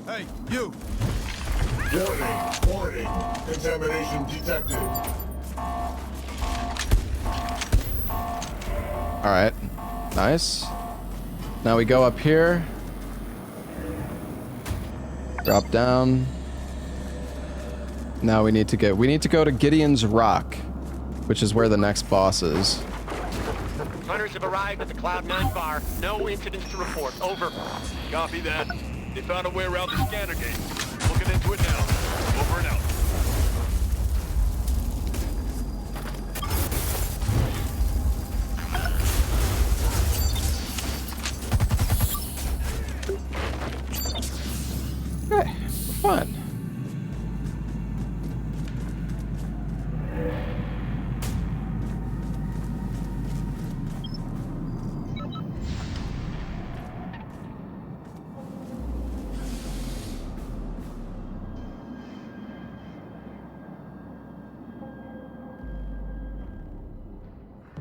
Hey, you! Warning. Contamination detected. Alright. Nice. Now we go up here. Drop down. Now we need to go to Gideon's Rock, which is where the next boss is. Hunters have arrived at the Cloud9 bar. No incidents to report. Over. Copy that. They found a way around the scanner gate. Looking into it now. Over and out. Okay, fun.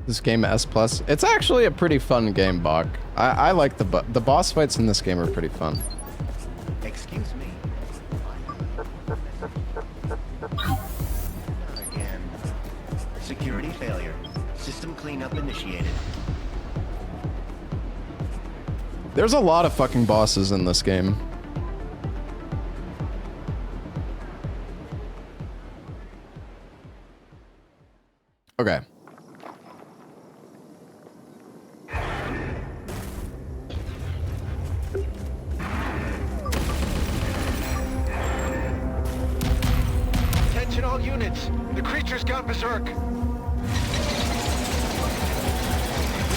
This game S+. It's actually a pretty fun game, Bach. I like the boss fights in this game are pretty fun. Excuse me. Again. Security failure. System cleanup initiated. There's a lot of fucking bosses in this game. Okay. Attention all units. The creature's gone berserk. We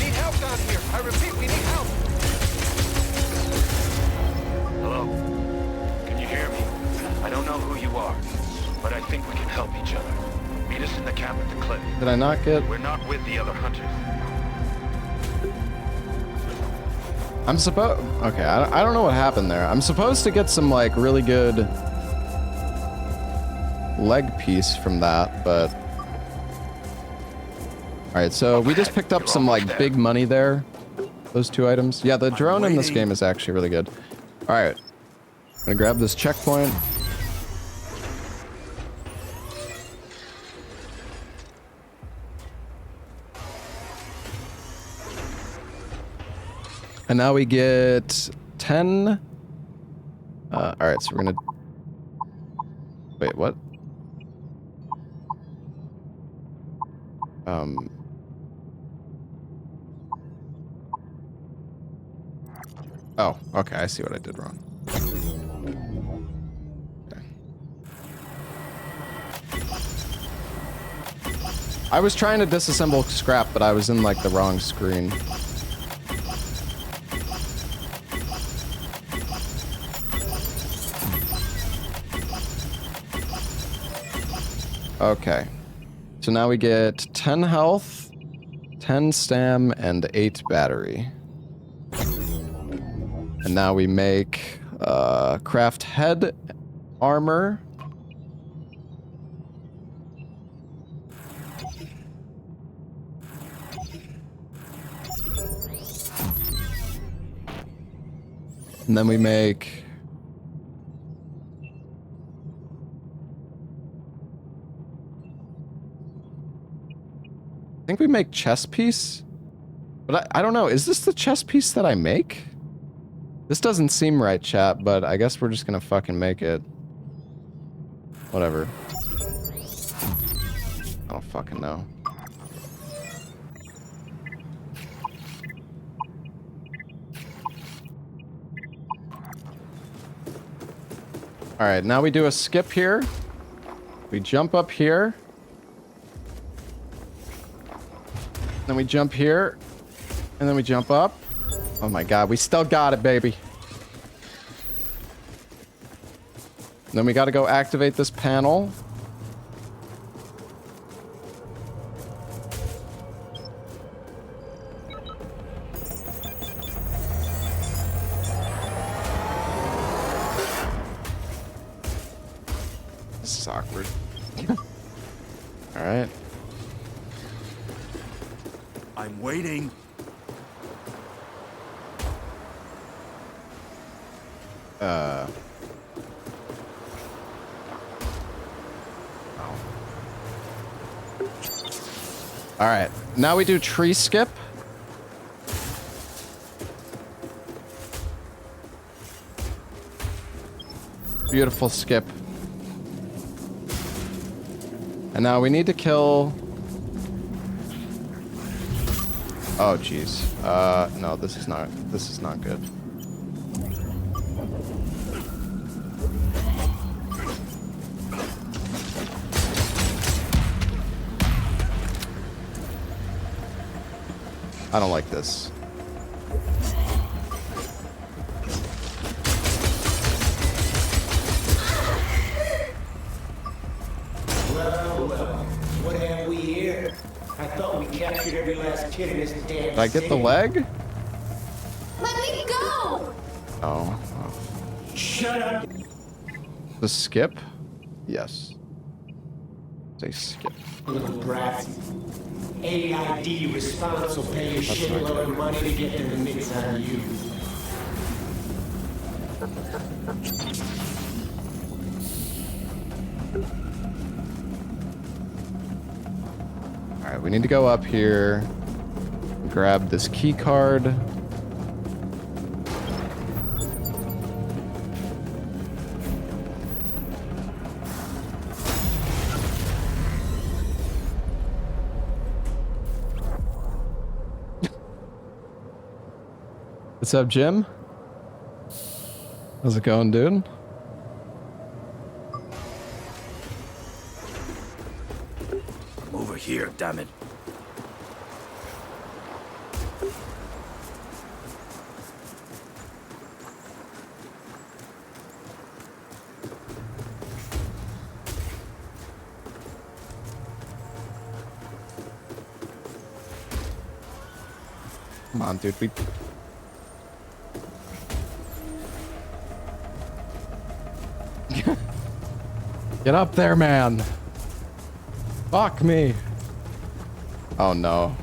need help down here. I repeat, we need help. Hello? Can you hear me? I don't know who you are, but I think we can help each other. Meet us in the camp at the cliff. Did I not get... We're not with the other hunters. I'm supposed... Okay, I don't know what happened there. I'm supposed to get some, like, really good leg piece from that, but... Alright, so we just picked up some, like, big money there. Those 2 items. Yeah, the drone in this game is actually really good. Alright. I'm gonna grab this checkpoint. And now we get 10. Alright, so we're gonna... Wait, what? Oh, okay, I see what I did wrong. Okay. I was trying to disassemble scrap, but I was in, like, the wrong screen. Okay. So now we get 10 health, 10 stam, and 8 battery. And now we make craft head armor. And then we make... I think we make chest piece. But I don't know. Is this the chest piece that I make? This doesn't seem right, chat, but I guess we're just gonna fucking make it. Whatever. I don't fucking know. Alright, now we do a skip here. We jump up here. Then we jump here. And then we jump up. Oh my god, we still got it, baby. Then we gotta go activate this panel. This is awkward. Alright. I'm waiting. Alright, now we do tree skip. Beautiful skip. And now we need to kill... Oh, jeez. No, this is not good. I don't like this. Well, what have we here? I thought we captured every last kid in this damn Did I get the leg? Let me go! Oh. Shut up! The skip? Yes. Say skip. Little brats. AID response will pay you shitload of money to get them to mix on you. Alright, we need to go up here. Grab this key card. What's up, Jim? How's it going, dude? I'm over here, damn it. Come on, dude. Get up there, man. Fuck me. Oh no.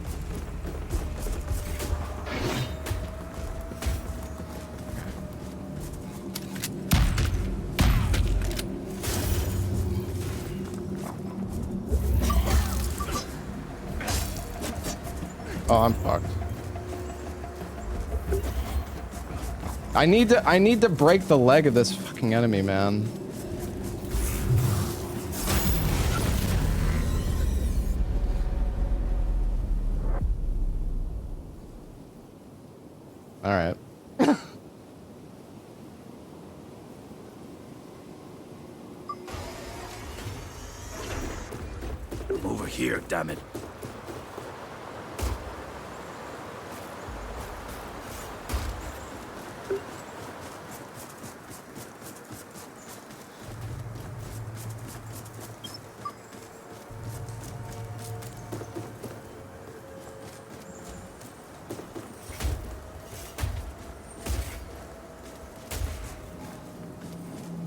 Oh, I'm fucked. I need to break the leg of this fucking enemy, man. All right. I'm over here, damn it.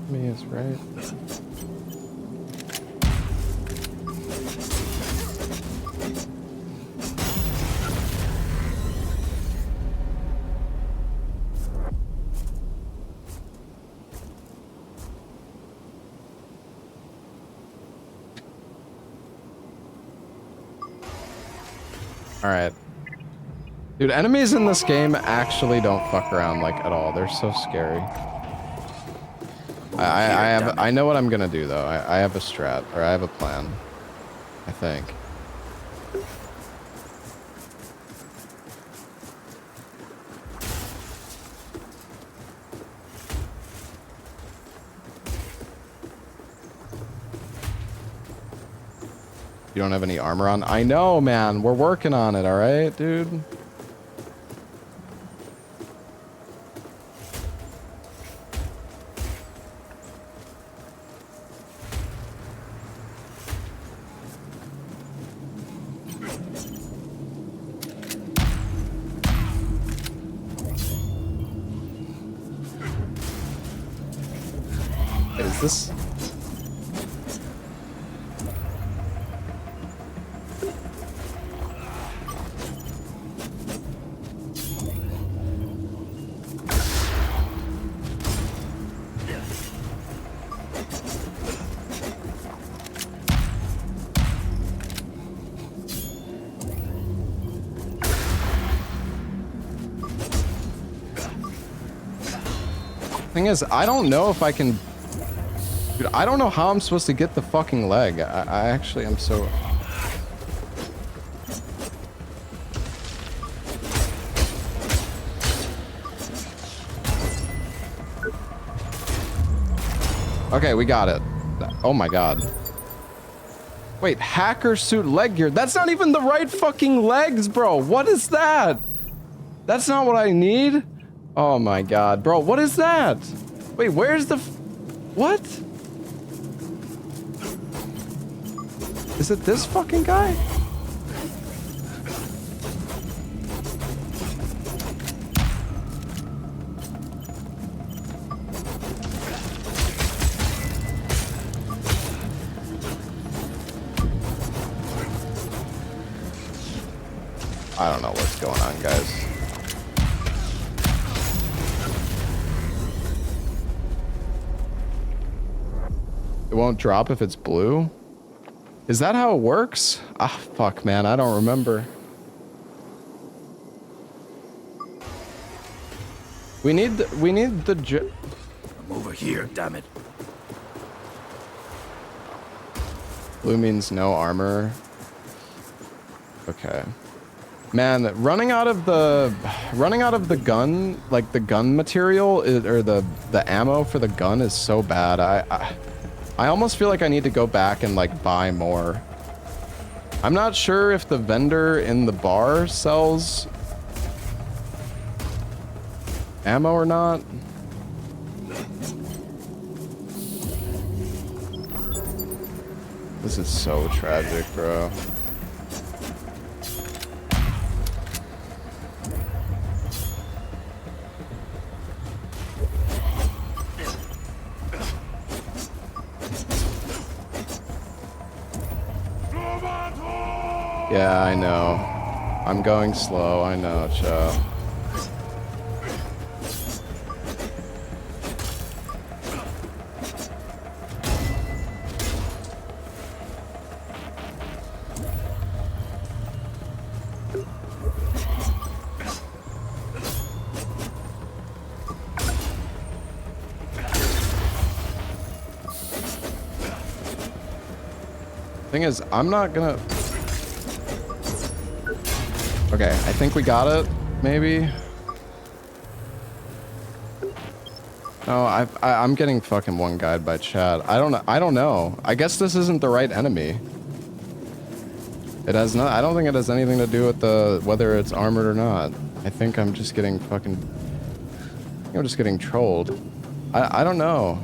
Me is right. All right. Dude, enemies in this game actually don't fuck around like at all. They're so scary. I know what I'm gonna do though. I have a strat, or I have a plan. I think. You don't have any armor on? I know, man. We're working on it, alright, dude? Is this... Thing is, I don't know if I can... Dude, I don't know how I'm supposed to get the fucking leg. I actually am so... Okay, we got it. Oh my god. Wait, hacker suit leg gear. That's not even the right fucking legs, bro. What is that? That's not what I need? Oh my god, bro, what is that? Wait, where's the... What? Is it this fucking guy? I don't know what's going on, guys. It won't drop if it's blue? Is that how it works? Ah, fuck, man. I don't remember. We need the I'm over here, damn it. Blue means no armor. Okay. Man, running out of the gun, like the gun material or the ammo for the gun is so bad. I almost feel like I need to go back and like buy more. I'm not sure if the vendor in the bar sells ammo or not. This is so tragic, bro. Yeah, I know. I'm going slow, I know, Cho. Thing is, I'm not gonna... Okay, I think we got it, maybe? No, I'm getting fucking one guide by Chad. I don't know. I guess this isn't the right enemy. It has not... I don't think it has anything to do with the... whether it's armored or not. I think I'm just getting fucking... I'm just getting trolled. I don't know.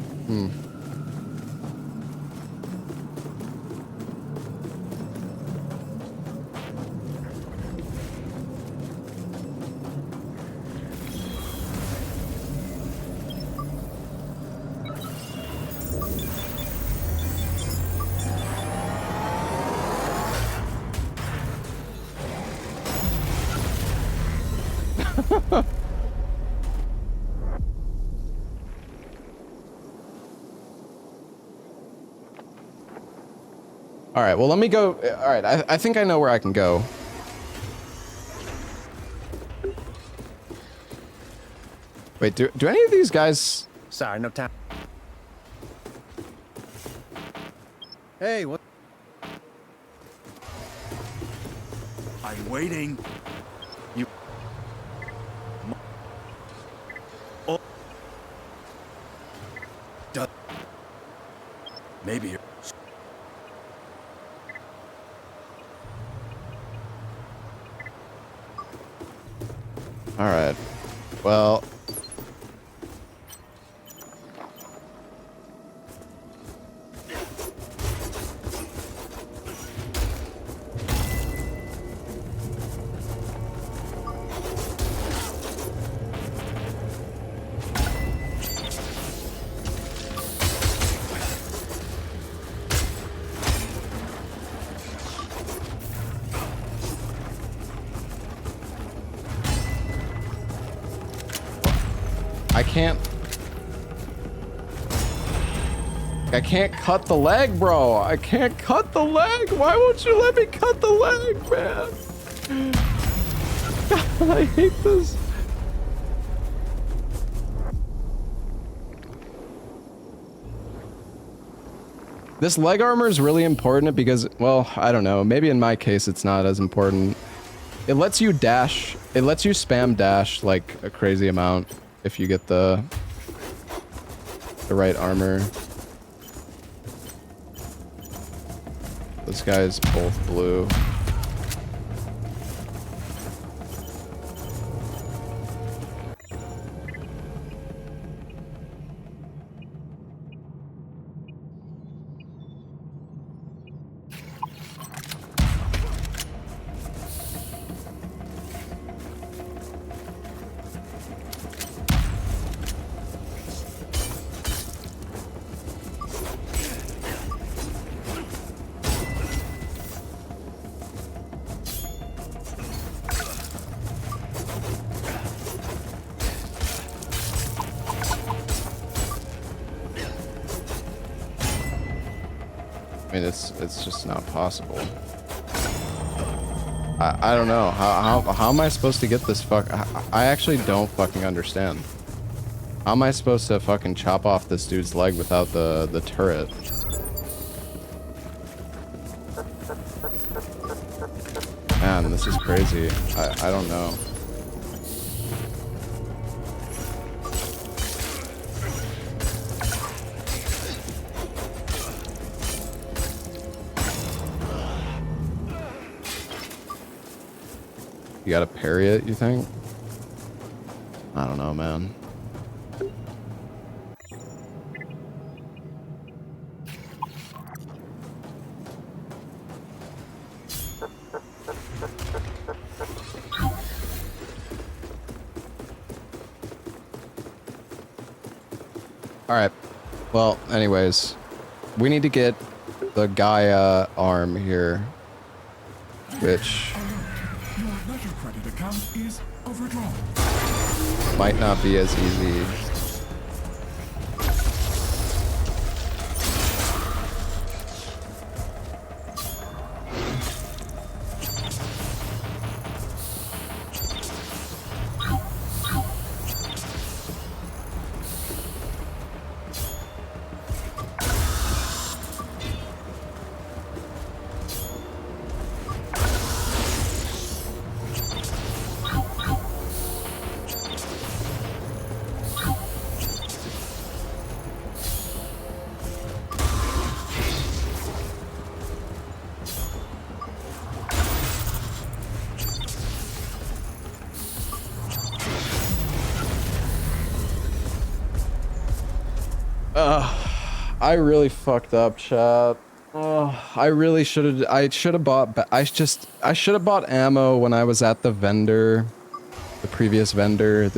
All right, well, let me go. All right, I think I know where I can go. Wait, do any of these guys... Sorry, no time. Hey, what? I'm waiting. You... Oh. Maybe you're... All right, well... I can't cut the leg, bro. I can't cut the leg. Why won't you let me cut the leg, man? God, I hate this. This leg armor is really important because, well, I don't know. Maybe in my case, it's not as important. It lets you dash. It lets you spam dash like a crazy amount if you get the right armor. Those guys both blue. I mean, it's just not possible. I don't know. How am I supposed to get this I actually don't fucking understand. How am I supposed to fucking chop off this dude's leg without the turret? Man, this is crazy. I don't know. You gotta parry it, you think? I don't know, man. Alright. Well, anyways. We need to get the Gaia arm here. which Your letter credit account is overdrawn. might not be as easy. I really fucked up, chat. I really should have. I should have bought. I should have bought ammo when I was at the vendor, the previous vendor.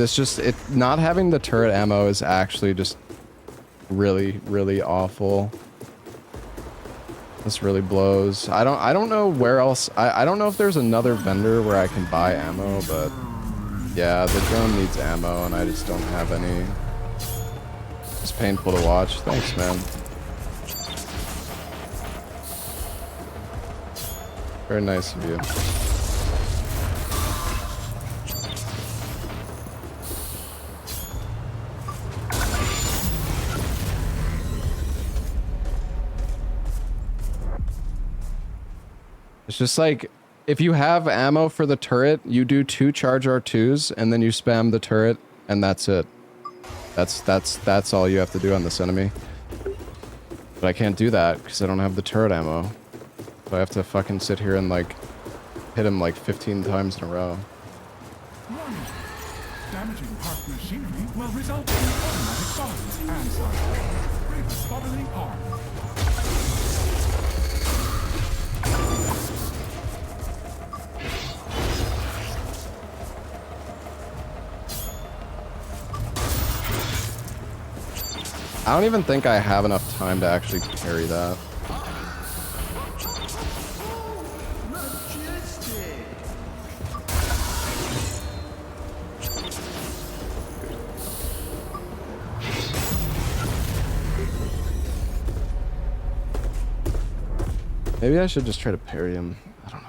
Not having the turret ammo is actually just really, really awful. This really blows. I don't know where else. I don't know if there's another vendor where I can buy ammo, but yeah, the drone needs ammo, and I just don't have any. It's painful to watch. Thanks, man. Very nice of you. It's just like, if you have ammo for the turret, you do 2 charge R2s, and then you spam the turret, and that's it. That's all you have to do on this enemy. But I can't do that because I don't have the turret ammo. So I have to fucking sit here and like hit him like 15 times in a row. Warning. Damaging parked machinery will result in automatic bombs and such. Grievous bodily harm. I don't even think I have enough time to actually carry that. Maybe I should just try to parry him. I don't know.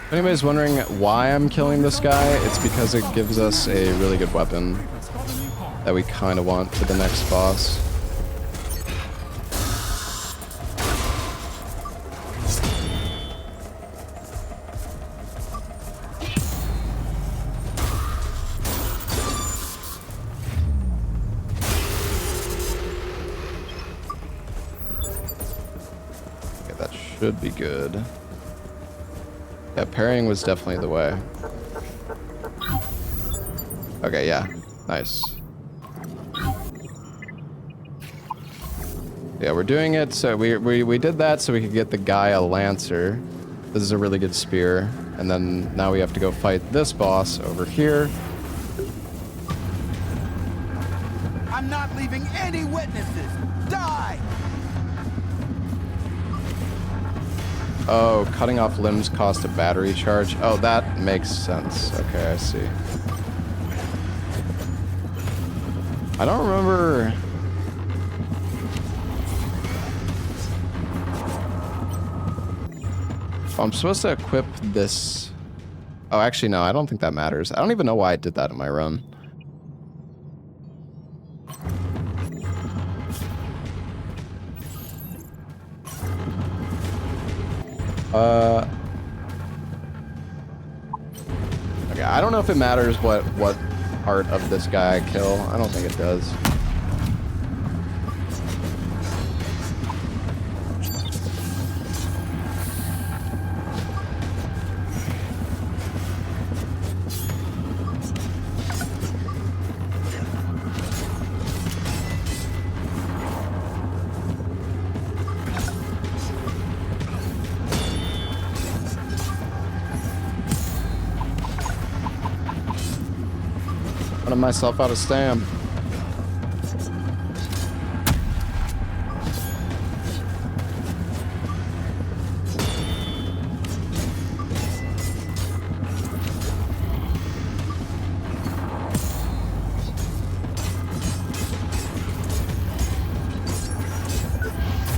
If anybody's wondering why I'm killing this guy, it's because it gives us a really good weapon that we kind of want for the next boss. Okay, that should be good. Yeah, parrying was definitely the way. Okay, yeah. Nice. Yeah, we're doing it, so we did that so we could get the guy a Lancer. This is a really good spear. And then now we have to go fight this boss over here. I'm not leaving any witnesses! Die! Oh, cutting off limbs cost a battery charge. Oh, that makes sense. Okay, I see. I don't remember... Oh, I'm supposed to equip this... Oh, actually, no, I don't think that matters. I don't even know why I did that in my run. Okay, I don't know if it matters what part of this guy I kill. I don't think it does. Running myself out of stam.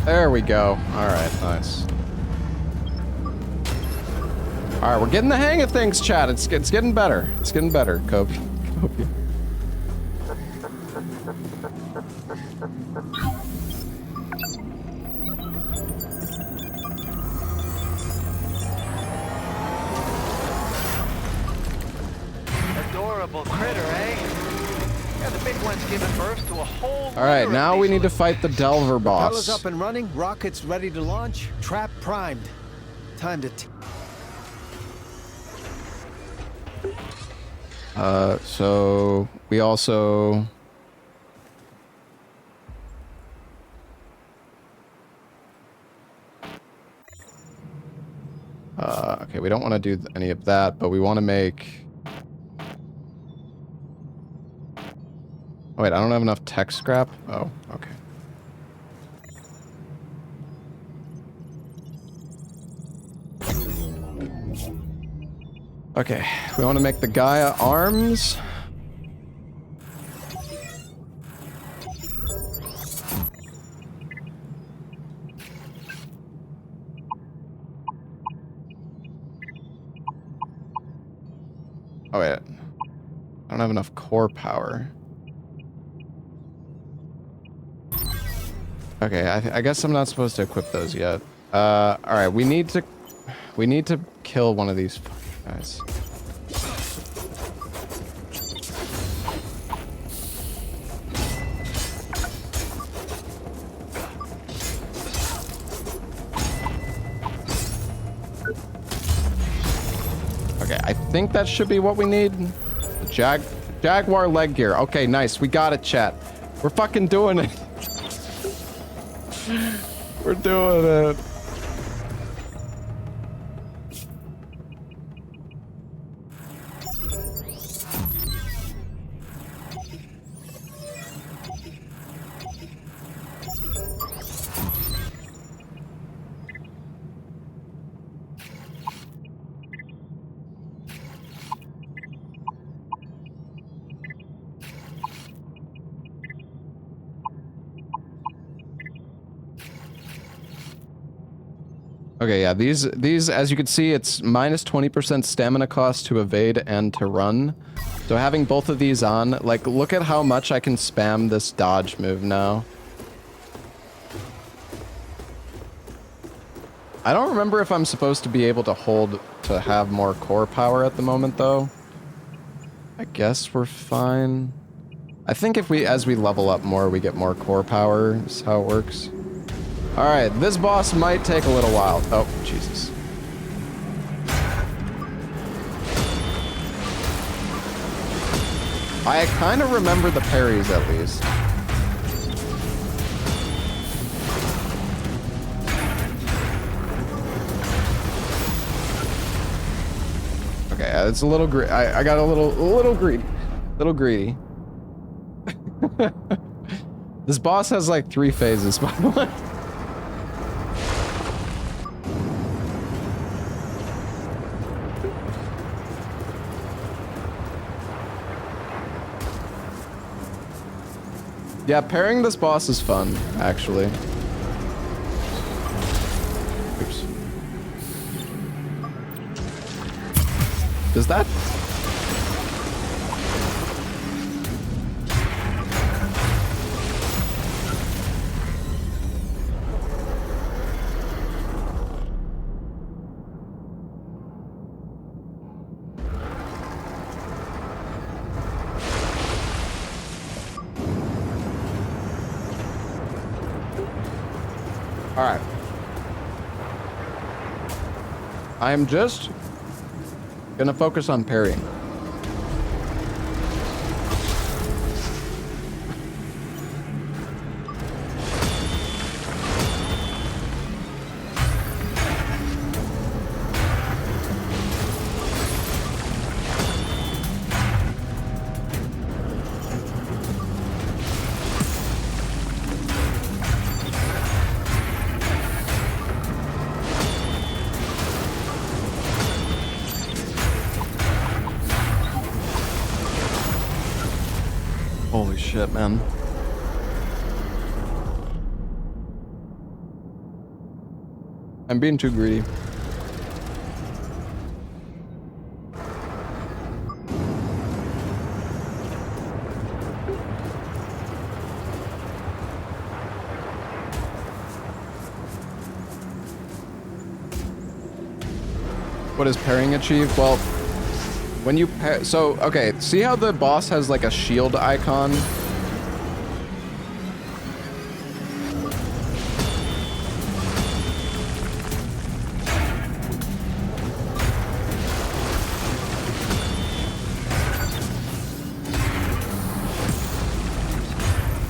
There we go. Alright, nice. Alright, we're getting the hang of things, chat. It's getting better. It's getting better, Kobe. Adorable critter, eh? Yeah, the big one's giving birth to a whole. Alright, now we need to fight the Delver Propellers boss. up and running, rockets ready to launch, trap primed. Time to So we also okay, we don't want to do any of that, but we want to make. Oh wait, I don't have enough tech scrap. Oh, okay. Okay, we want to make the Gaia arms. Oh wait, I don't have enough core power. Okay, I guess I'm not supposed to equip those yet. All right, we need to kill one of these guys. Okay, I think that should be what we need. The Jaguar leg gear. Okay, nice. We got it, chat. We're fucking doing it. We're doing it. Okay, yeah, these, as you can see, it's minus 20% stamina cost to evade and to run. So having both of these on, like, look at how much I can spam this dodge move now. I don't remember if I'm supposed to be able to hold to have more core power at the moment, though. I guess we're fine. I think if we, as we level up more, we get more core power, is how it works. Alright, this boss might take a little while. Oh, Jesus. I kind of remember the parries, at least. Okay, it's a little I got a little greedy. Little greedy. This boss has like 3 phases, by the way. Yeah, parrying this boss is fun, actually. Oops. Does that... Alright. I'm just gonna focus on parrying. shit, man. I'm being too greedy. What does pairing achieve? Well, when you pair... So, okay, see how the boss has like a shield icon?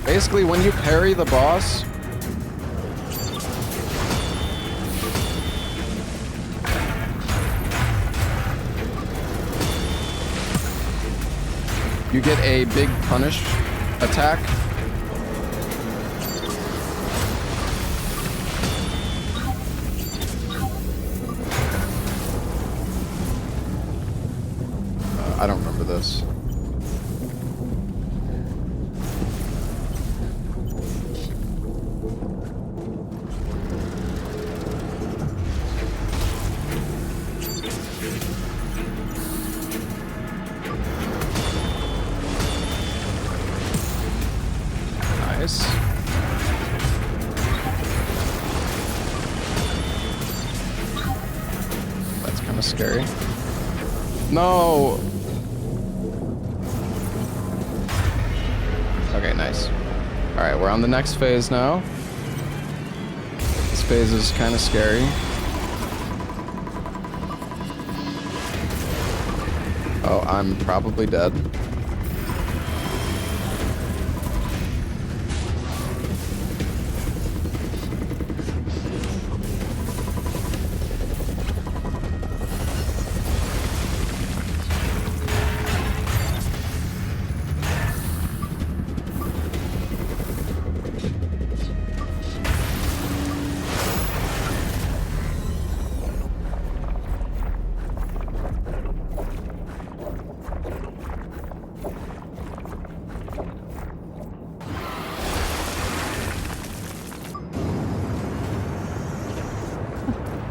Basically, when you parry the boss... you get a big punish attack. I don't remember this. Nice. That's kind of scary. No! Okay, nice. Alright, we're on the next phase now. This phase is kind of scary. Oh, I'm probably dead.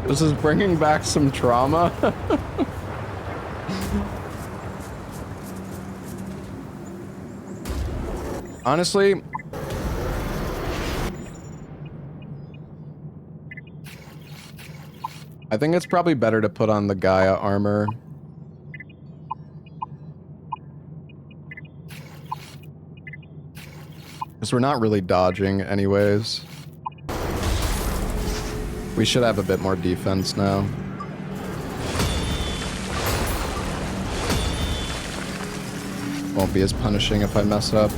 This is bringing back some trauma. Honestly, I think it's probably better to put on the Gaia armor. Because we're not really dodging anyways. We should have a bit more defense now. Won't be as punishing if I mess up.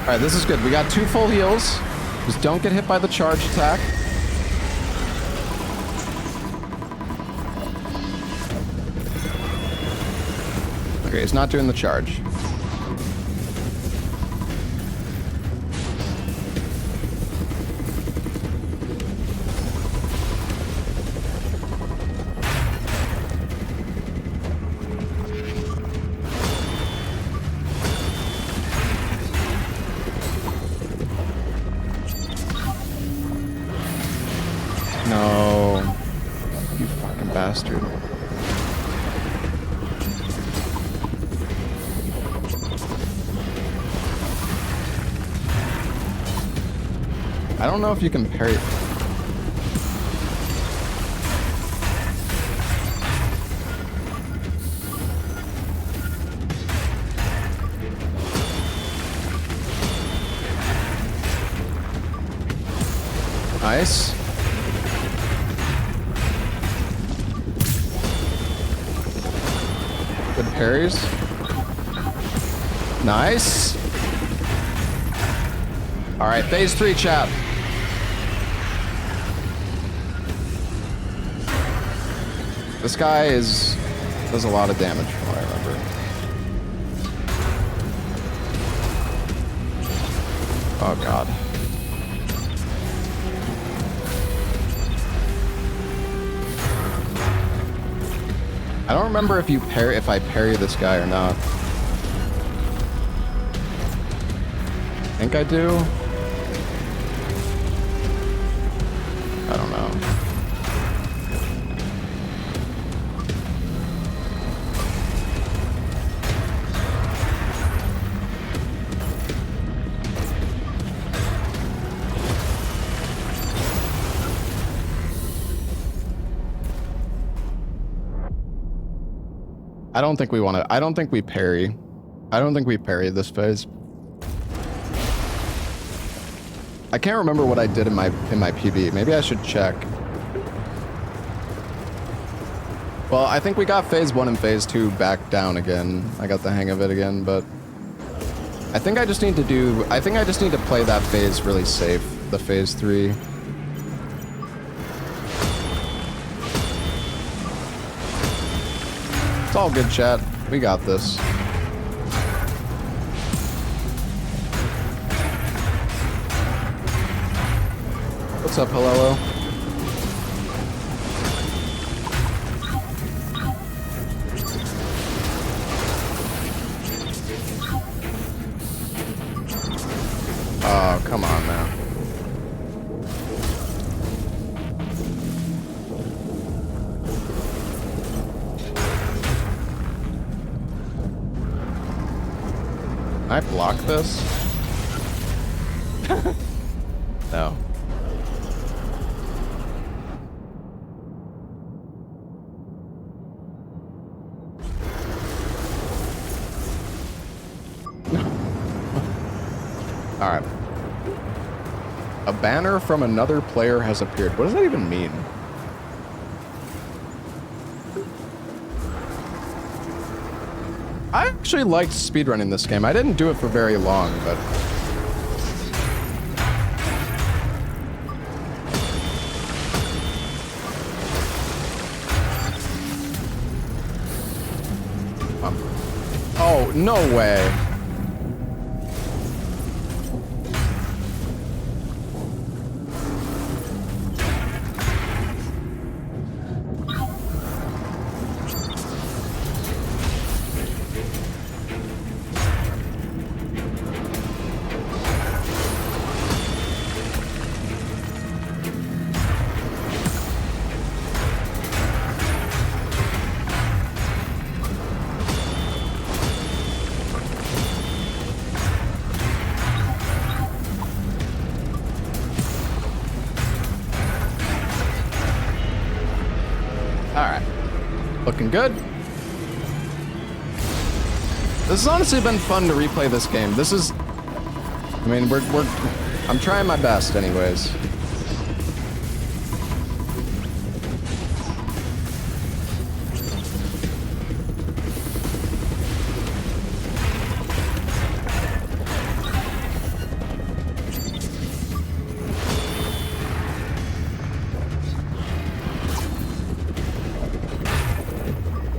Alright, this is good. We got 2 full heals. Just don't get hit by the charge attack. Okay, he's not doing the charge. No. You fucking bastard. I don't know if you can parry. Nice. Good parries. Nice. All right, phase 3, chat. This guy does a lot of damage from what I remember. Oh god. I don't remember if I parry this guy or not. I think I do. I don't know. I don't think we want to. I don't think we parry. I don't think we parry this phase. I can't remember what I did in my PB. Maybe I should check. Well, I think we got phase 1 and phase 2 back down again. I got the hang of it again, but I think I just need to do. I think I just need to play that phase really safe. The phase 3. It's all good, chat. We got this. What's up, hello? Oh, come on now. Can I block this? No. Alright. A banner from another player has appeared. What does that even mean? I actually liked speedrunning this game. I didn't do it for very long, but... Oh, no way. Looking good. This has honestly been fun to replay this game. This is... I mean, I'm trying my best anyways.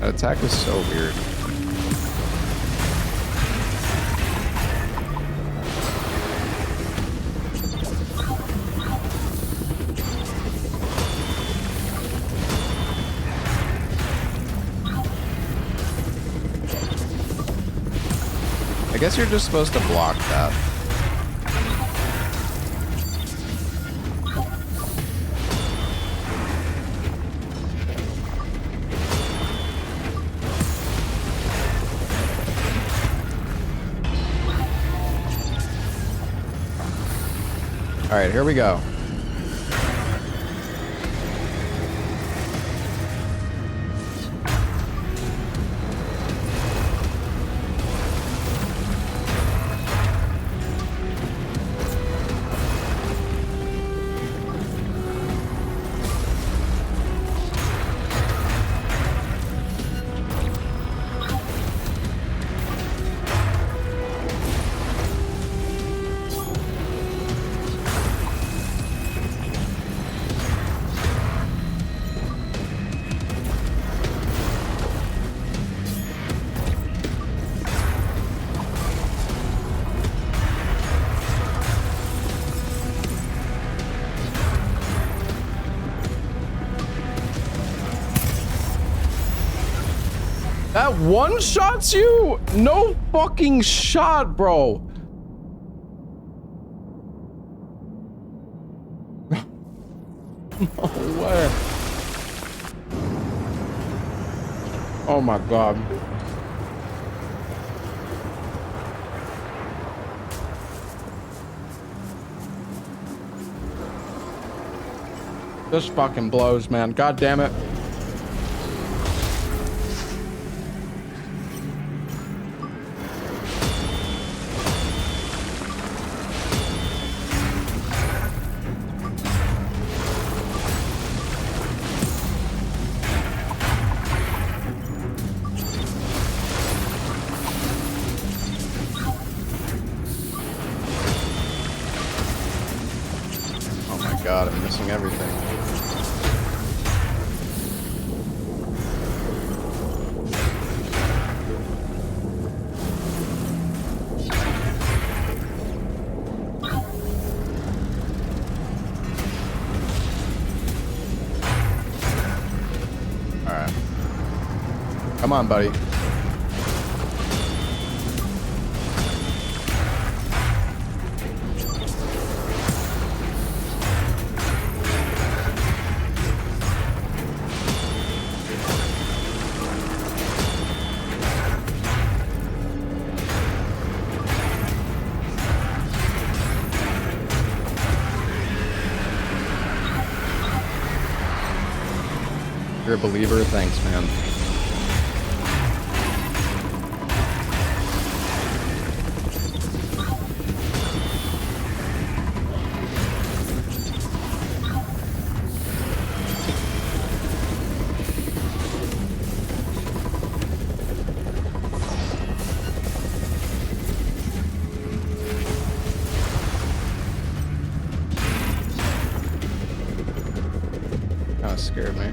That attack is so weird. I guess you're just supposed to block that. All right, here we go. That one-shots you? No fucking shot, bro. No way. Oh my god. This fucking blows, man. God damn it. God, I'm missing everything. All right. Come on, buddy. You're a believer? Thanks, man. Kinda scared me.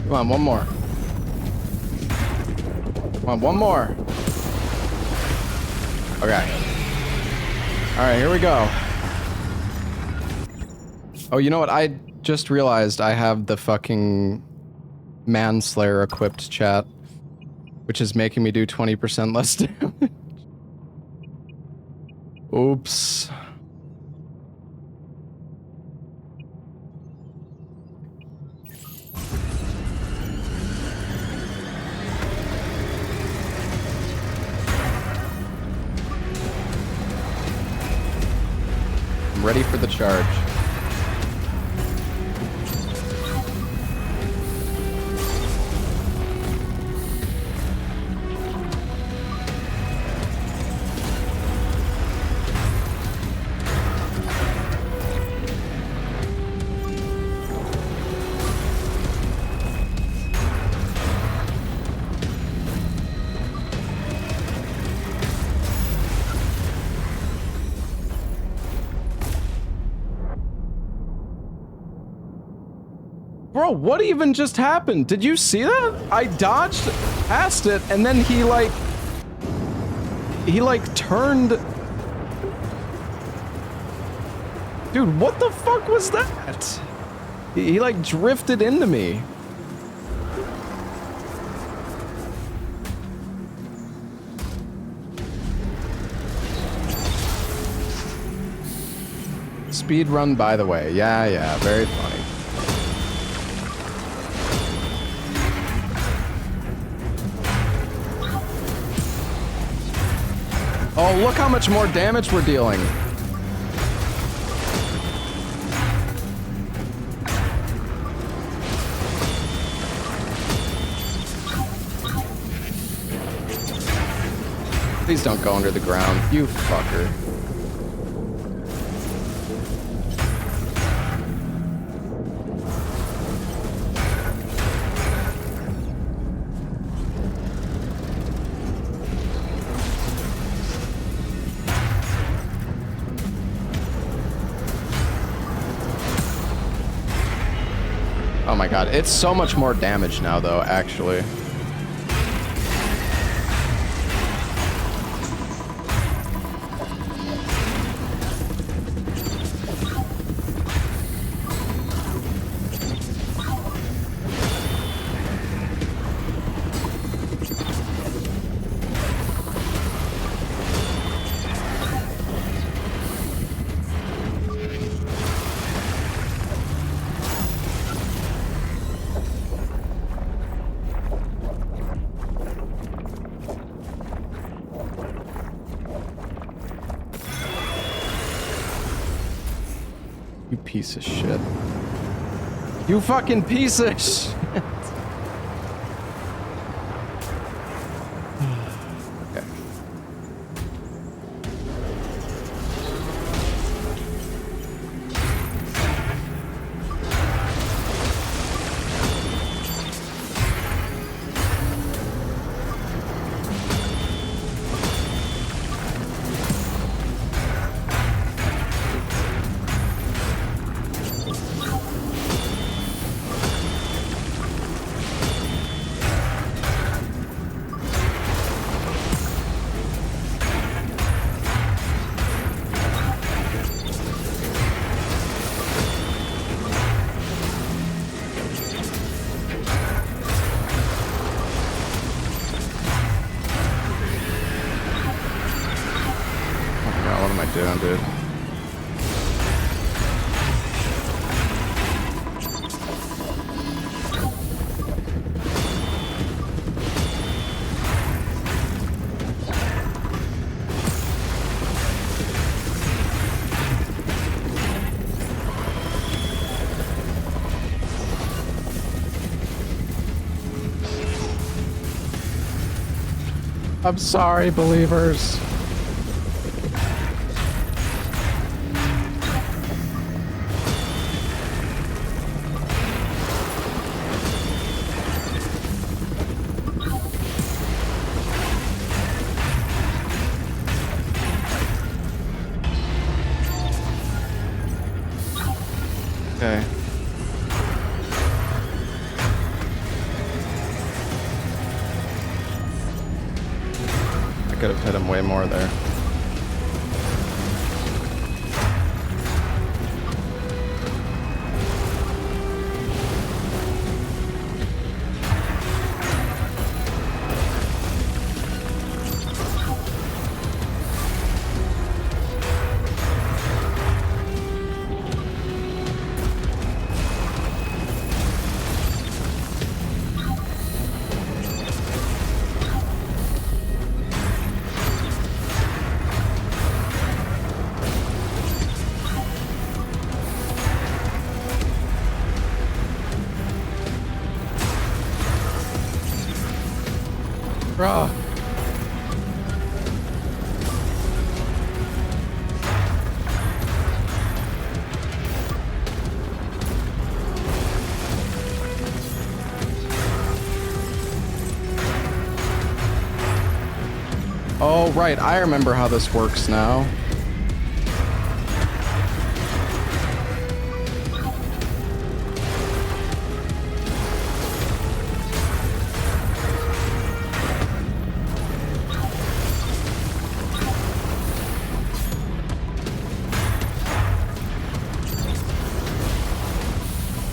Come on, one more. Come on, one more. Okay. All right, here we go. Oh, you know what? I just realized I have the fucking Manslayer equipped chat, which is making me do 20% less damage. Oops. I'm ready for the charge. Bro, what even just happened? Did you see that? I dodged past it and then he like turned. Dude, what the fuck was that? He like drifted into me. Speed run, by the way. Yeah, very funny. Oh, look how much more damage we're dealing. Please don't go under the ground, you fucker. Oh my god, it's so much more damage now though, actually. You piece of shit. You fucking piece of shit. Okay. What am I doing, dude? I'm sorry, believers. Okay. I could have hit him way more there. Bruh. Oh, right. I remember how this works now.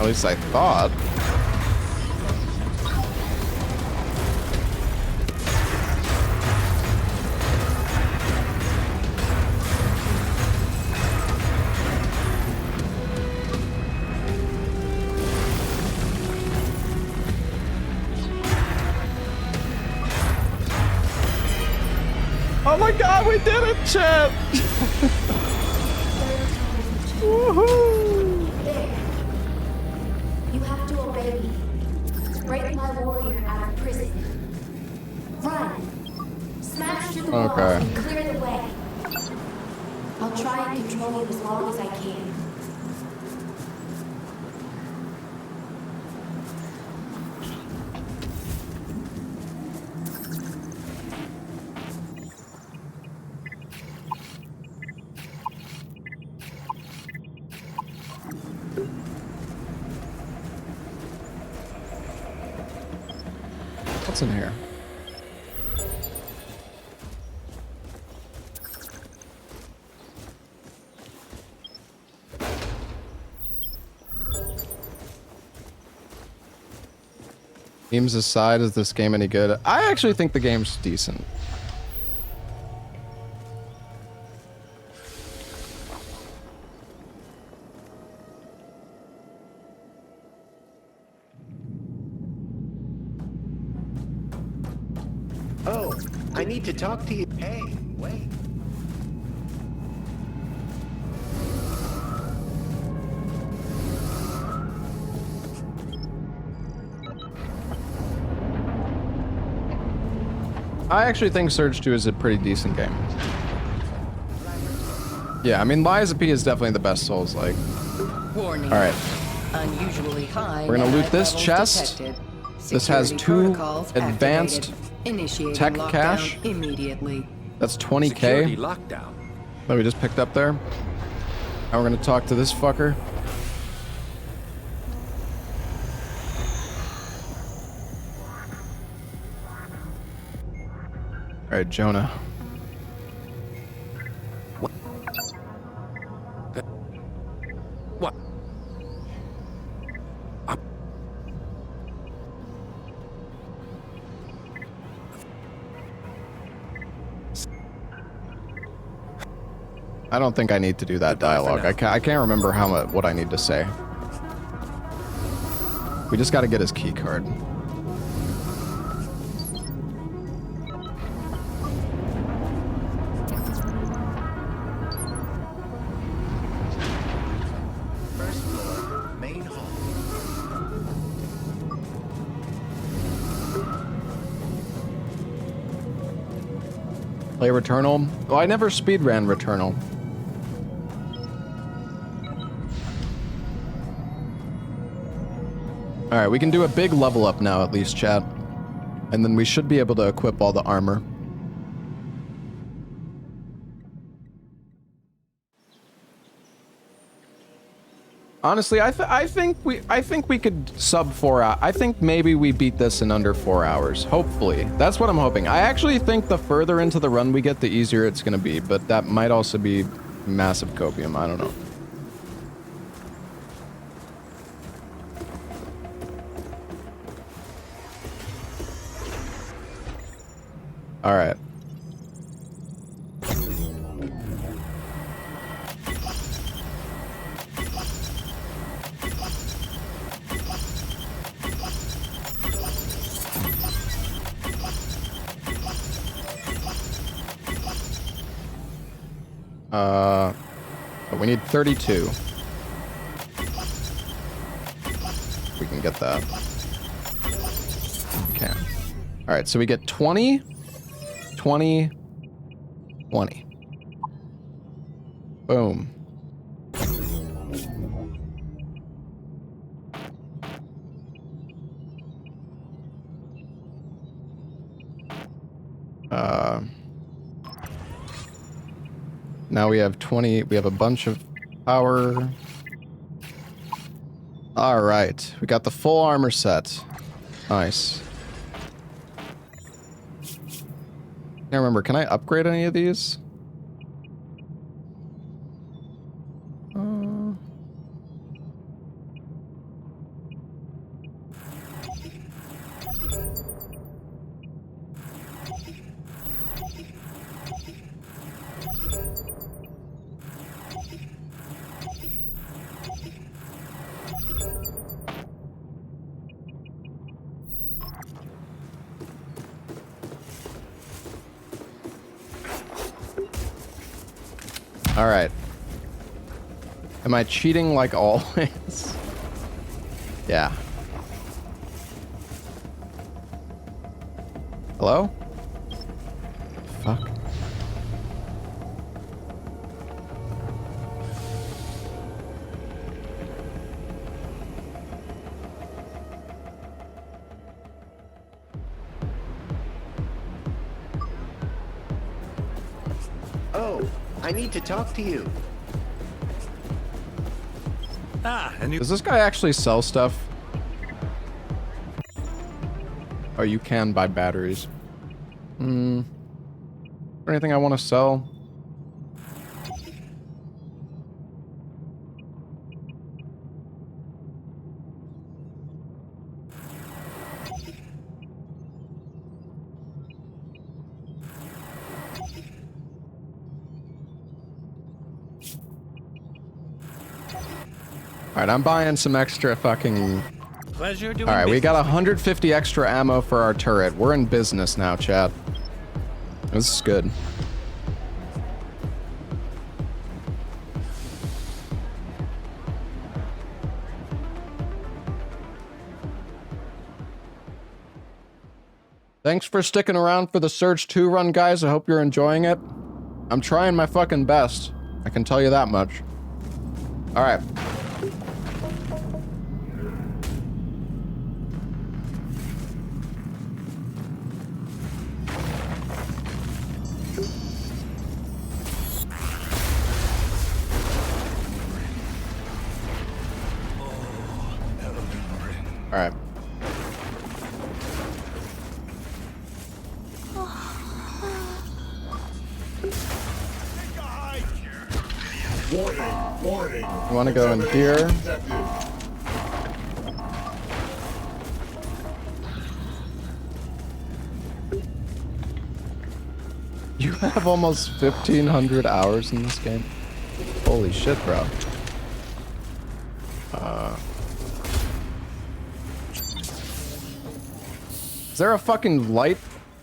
At least I thought. Oh my god, we did it, chat! Woohoo! You have to obey me. Break my warrior out of prison. Run. Smash through the walls and clear the way. I'll try and control you as long as I can. What's in here? Memes aside, is this game any good? I actually think the game's decent. Oh, I need to talk to you. Hey, wait. I actually think Surge 2 is a pretty decent game. Yeah, I mean, Lies of P is definitely the best Souls-like. Warning. Alright. Unusually high. We're gonna loot nanite this levels chest. detected. This has Security 2 protocols advanced activated. Initiating tech lockdown cache. immediately. That's 20k. Security lockdown. That we just picked up there. Now we're gonna talk to this fucker. Alright, Jonah. What? What? I don't think I need to do that dialogue. I can't remember what I need to say. We just gotta get his key card. First floor, main hall. Play Returnal? Oh, I never speedran Returnal. Alright, we can do a big level up now at least, chat. And then we should be able to equip all the armor. Honestly, I think we could sub 4 hours. I think maybe we beat this in under 4 hours. Hopefully. That's what I'm hoping. I actually think the further into the run we get, the easier it's gonna be, but that might also be massive copium. I don't know. Alright. We need 32. We can get that. Okay. Alright, so we get 20, 20, 20. Boom. Now we have 20, we have a bunch of power. All right, we got the full armor set. Nice. Can't remember, can I upgrade any of these? All right. Am I cheating like always? Yeah. Hello? Fuck. Oh, I need to talk to you. Does this guy actually sell stuff? Oh, you can buy batteries. Anything I want to sell? Alright, I'm buying some extra fucking... Pleasure doing Alright, we business got with you. 150 extra ammo for our turret. We're in business now, chat. This is good. Thanks for sticking around for the Surge 2 run, guys. I hope you're enjoying it. I'm trying my fucking best. I can tell you that much. Alright. Alright. Warning. You want to go in here? You have almost 1,500 hours in this game? Holy shit, bro. Is there a fucking light?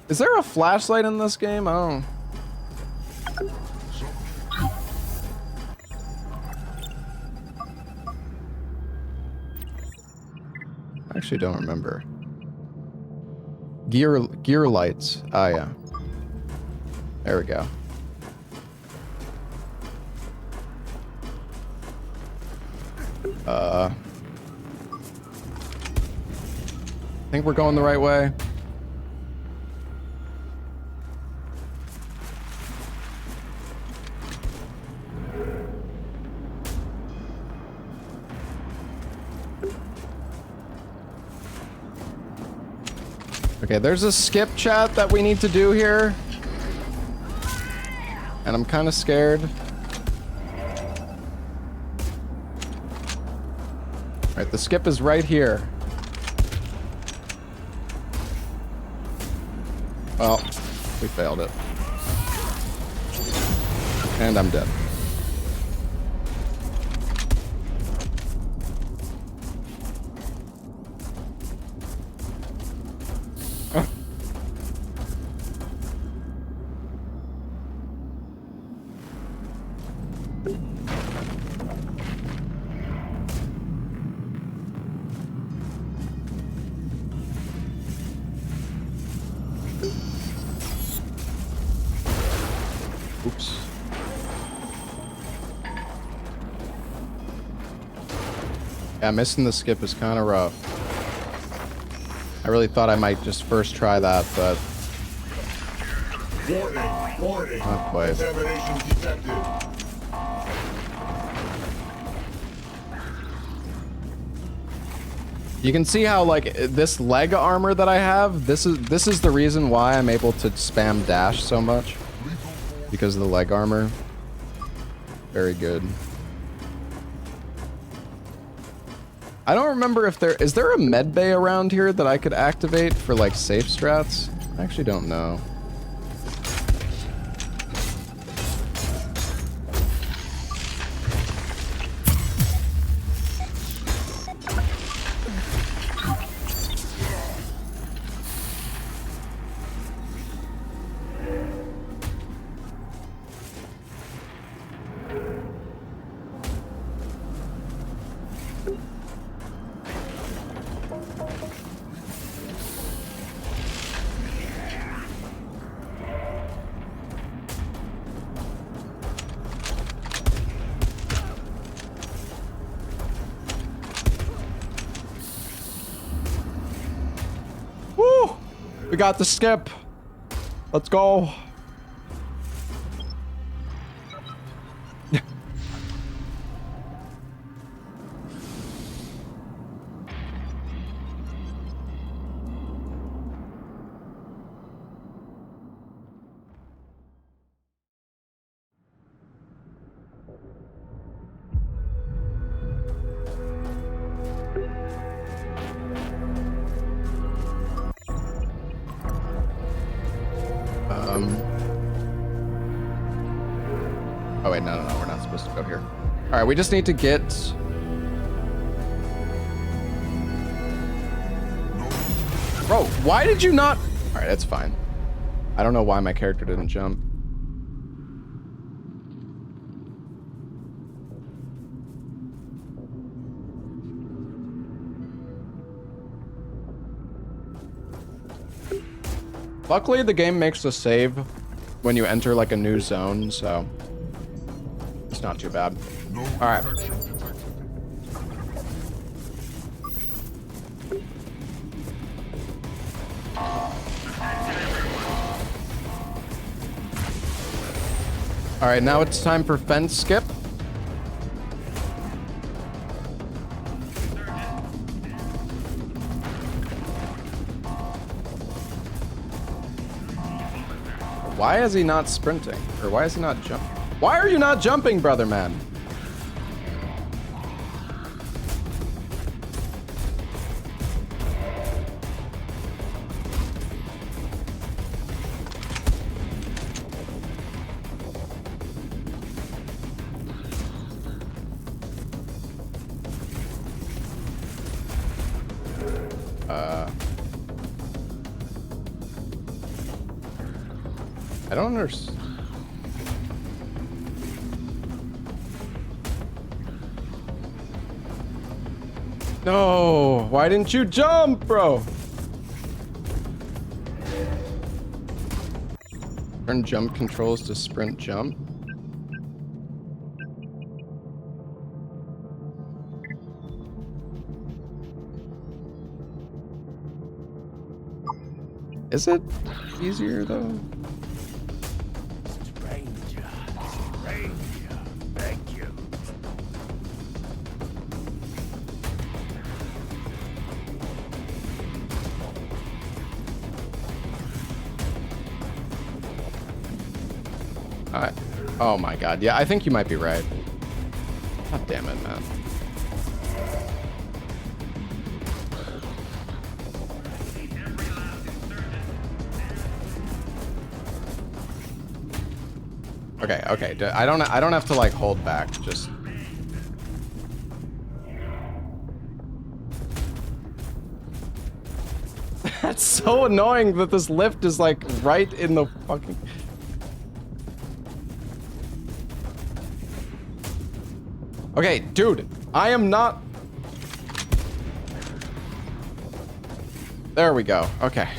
Is there a flashlight in this game? I don't... I actually don't remember. Gear lights. Ah, yeah. There we go. I think we're going the right way. Okay, there's a skip chat that we need to do here. And I'm kind of scared. Alright, the skip is right here. Well, we failed it. And I'm dead. Oops. Yeah, missing the skip is kind of rough. I really thought I might just first try that, but... Warning. Not quite. Contamination detected. You can see how, like, this leg armor that I have, this is the reason why I'm able to spam dash so much. Because of the leg armor. Very good. I don't remember if is there a med bay around here that I could activate for, like, safe strats? I actually don't know. We got the skip. Let's go. wait, no, we're not supposed to go here. All right, we just need to get... Bro, why did you not... All right, that's fine. I don't know why my character didn't jump. Luckily, the game makes the save when you enter like a new zone, so it's not too bad. All right. All right, now it's time for fence skip. Why is he not sprinting? Or why is he not jumping? Why are you not jumping, brother man? I don't understand. No, why didn't you jump, bro? Turn jump controls to sprint jump. Is it easier though? Thank you. Oh my god. Yeah, I think you might be right. God damn it, man. Okay. I don't have to like hold back. Just That's so annoying that this lift is like right in the fucking... Okay, dude, I am not... There we go. Okay.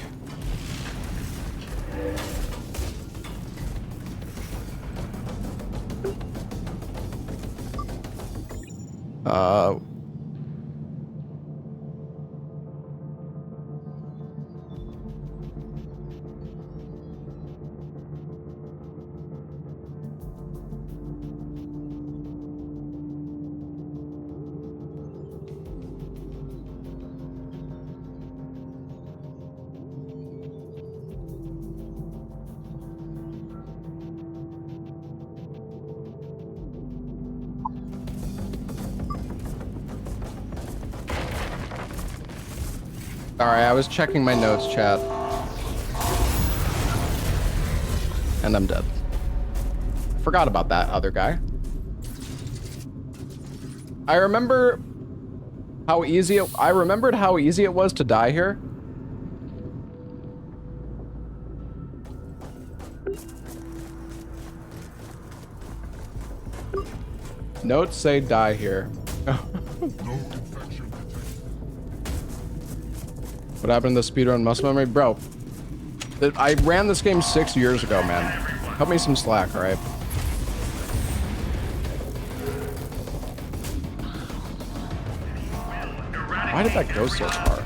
Sorry, I was checking my notes, chat. And I'm dead. Forgot about that other guy. I remembered how easy it was to die here. Notes say die here. What happened to the speedrun muscle memory? Bro, I ran this game 6 years ago, man. Cut me some slack, alright? Why did that go so far?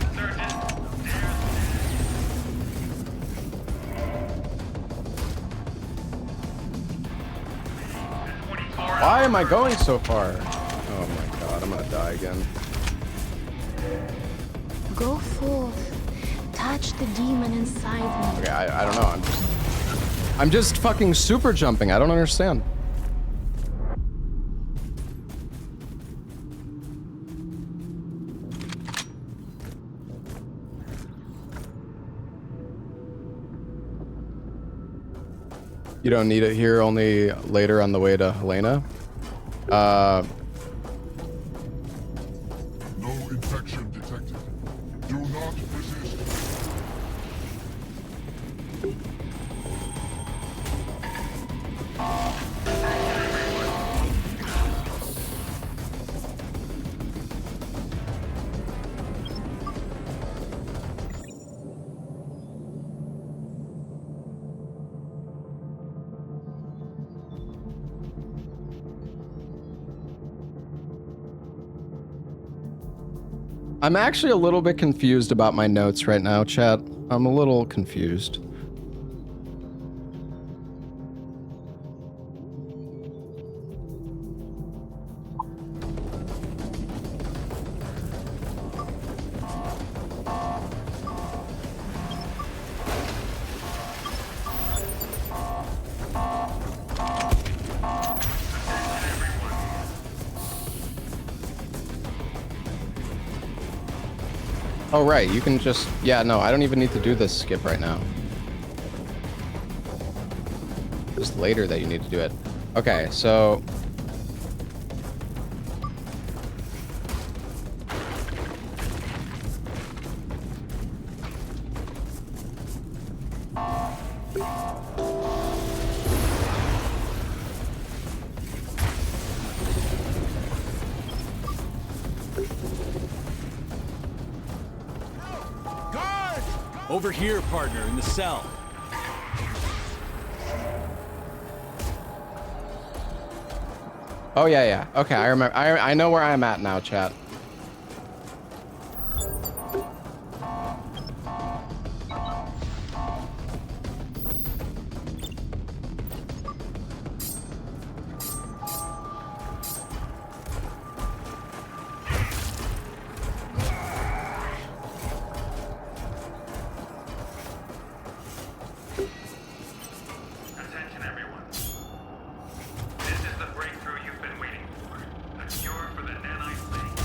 Why am I going so far? Oh my god, I'm gonna die again. Go forth. Touch the demon inside me. Okay, I don't know. I'm just fucking super jumping. I don't understand. You don't need it here, only later on the way to Helena. No infection detected. Do not resist. I'm actually a little bit confused about my notes right now, chat. I'm a little confused. Oh, right, you can just... Yeah, no, I don't even need to do this skip right now. Just later that you need to do it. Okay, so... Over here, partner, in the cell. Oh, yeah, yeah. Okay, I remember. I know where I'm at now, chat. Attention everyone. This is the breakthrough you've been waiting for. A cure for the nanite plague.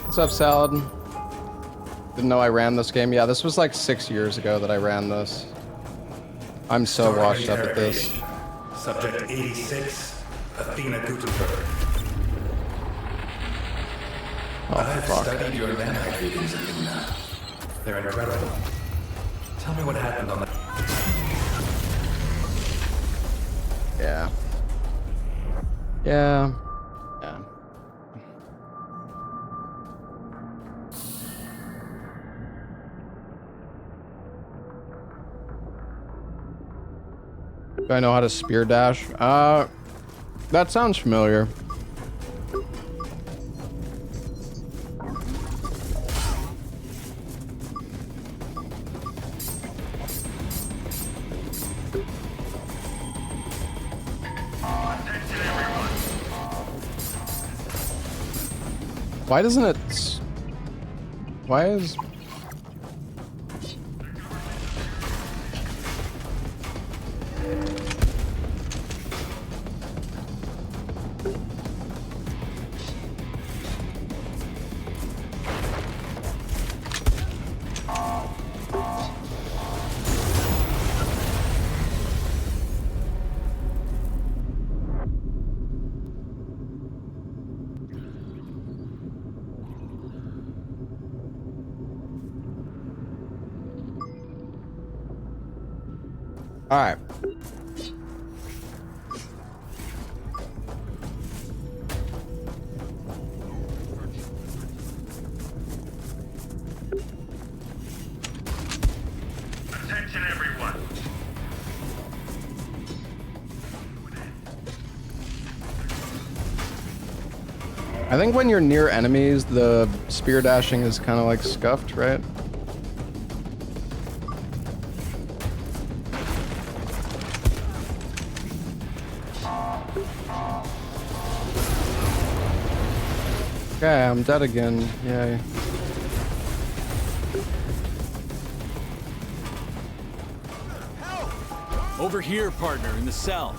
What's up, Salad? Didn't know I ran this game. Yeah, this was like 6 years ago that I ran this. I'm so washed up at this. Subject 86, Athena Gutenberg. Oh, I've fuck. studied your nanite readings, Athena. They're incredible. Tell me what happened on the... Yeah. Yeah. Yeah. Do I know how to spear dash? That sounds familiar. Why doesn't it... Why is... All right. Attention everyone. I think when you're near enemies, the spear dashing is kind of like scuffed, right? Okay, I'm dead again. Yay. Over here, partner, in the cell.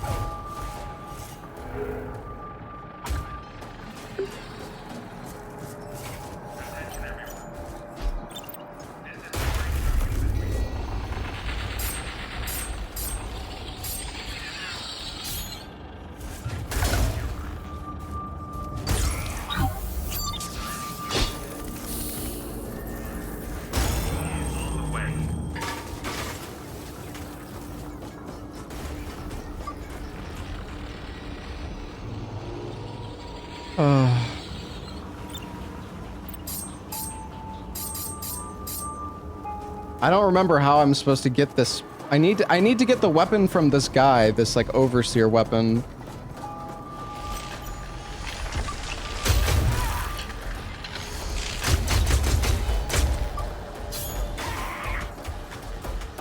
I don't remember how I'm supposed to get this. I need to get the weapon from this guy, this like overseer weapon.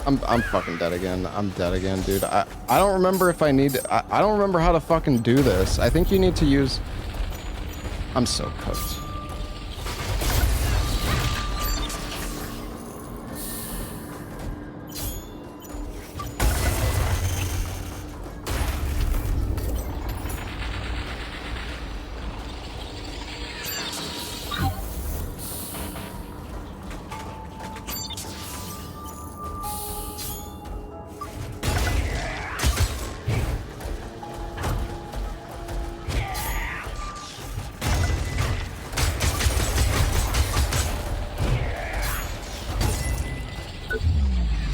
I'm fucking dead again. I'm dead again, dude. I don't remember if I need I don't remember how to fucking do this. I think you need to use. I'm so cooked.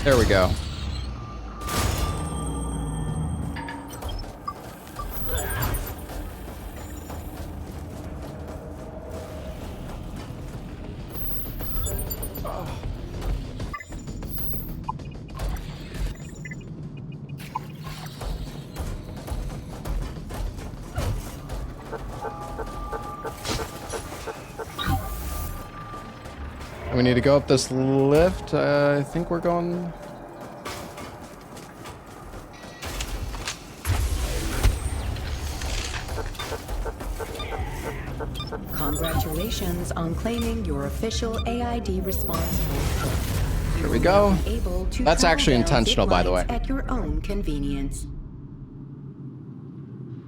There we go. We need to go up this lift. I think we're going... Congratulations on claiming your official AID response. Here we go. That's actually intentional, by the way. At your own convenience.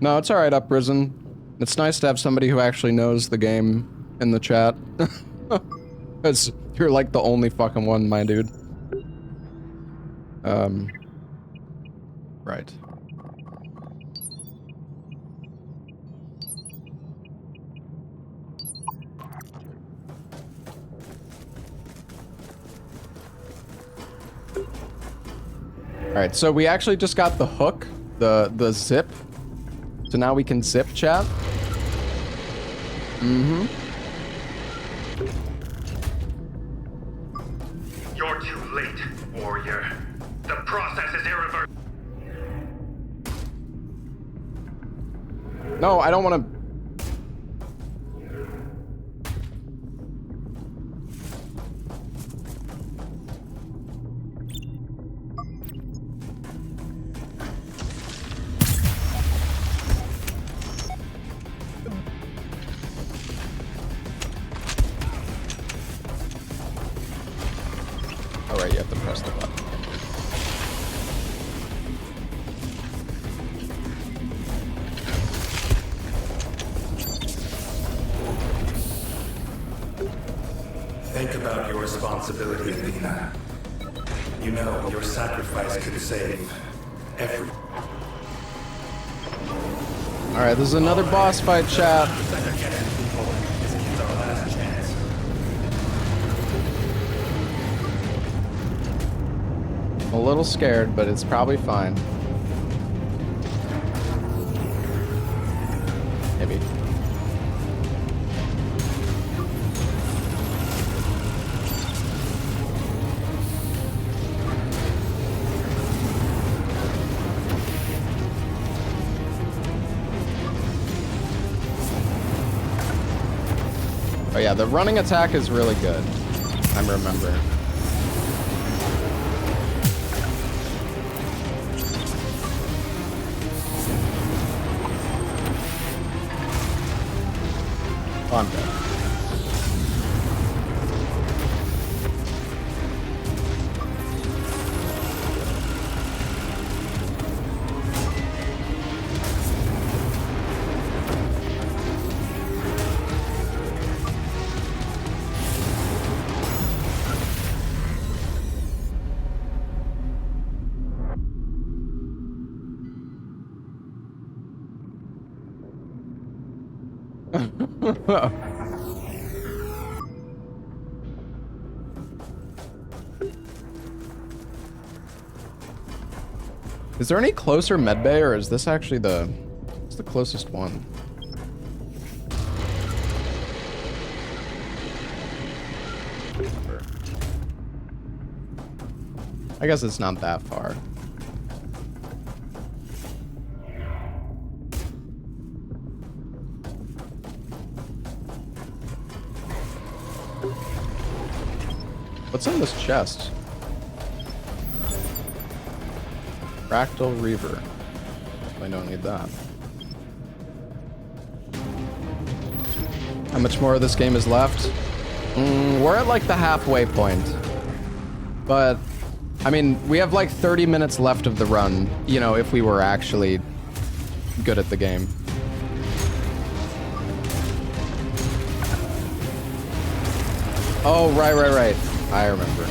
No, it's alright, Uprisen. It's nice to have somebody who actually knows the game in the chat. Because you're like the only fucking one, my dude. Right. Alright, so we actually just got the hook, the zip. So now we can zip chat. Mm-hmm. You're too late, warrior. The process is irreversible. No, I don't want to... Alright, you have to press the button. Think about your responsibility, Athena. You know your sacrifice could save every... Alright, this is another boss fight, chat. I'm a little scared, but it's probably fine. Maybe. Oh yeah, the running attack is really good. I'm remembering. Oh, I'm dead. Is there any closer medbay, or is this actually the closest one? I guess it's not that far. What's in this chest? Fractal Reaver. I don't need that. How much more of this game is left? We're at like the halfway point. But, I mean, we have like 30 minutes left of the run, you know, if we were actually good at the game. Oh, right. I remember.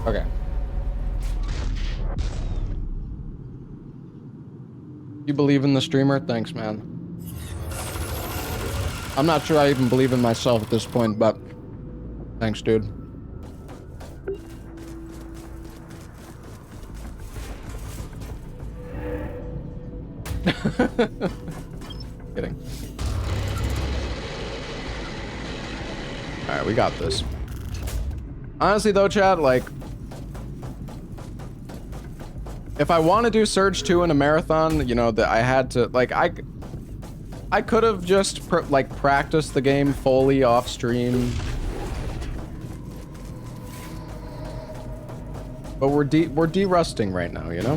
Okay. You believe in the streamer? Thanks, man. I'm not sure I even believe in myself at this point, but thanks, dude. Kidding. Alright, we got this. Honestly though, chat, like, if I want to do Surge 2 in a marathon, you know, that I had to, like, I could have just practiced the game fully off stream, but we're de-rusting right now, you know.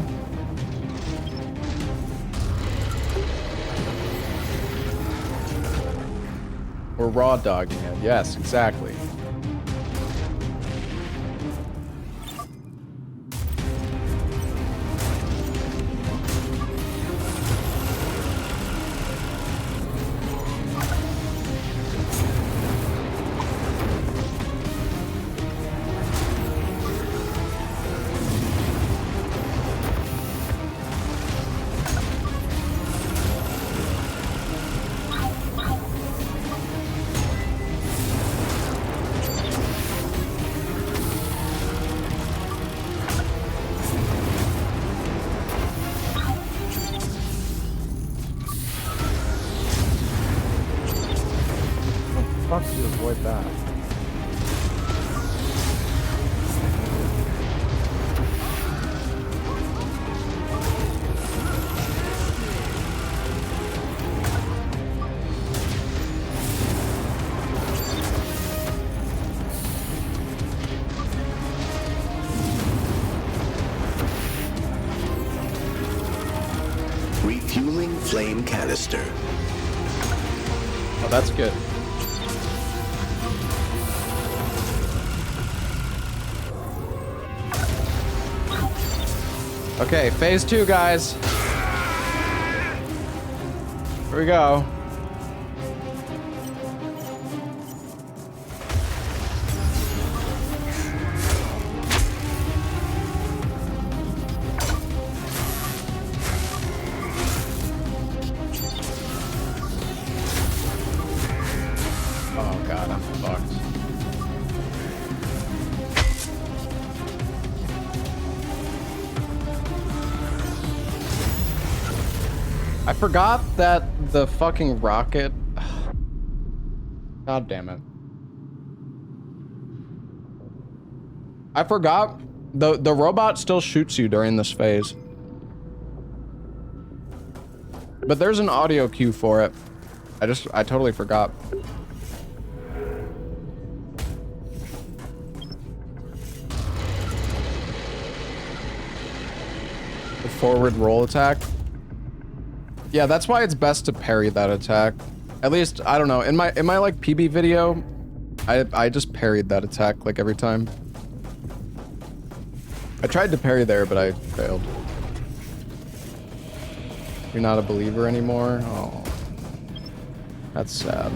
We're raw dogging it. Yes, exactly. Refueling flame canister. Oh, that's good. Okay, phase 2, guys. Here we go. Oh god, I'm fucked. I forgot that the fucking rocket... God damn it. I forgot the robot still shoots you during this phase. But there's an audio cue for it. I totally forgot. The forward roll attack. Yeah, that's why it's best to parry that attack. At least, I don't know, in my like PB video, I just parried that attack like every time. I tried to parry there, but I failed. You're not a believer anymore? Oh. That's sad.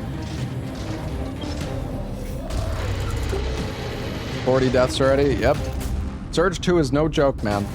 40 deaths already? Yep. Surge 2 is no joke, man.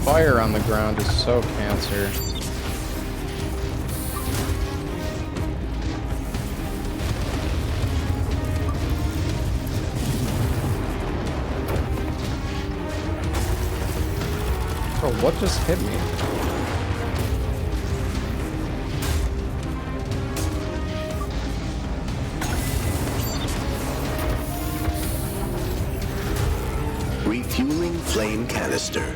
Fire on the ground is so cancer. Bro, what just hit me? Refueling flame canister.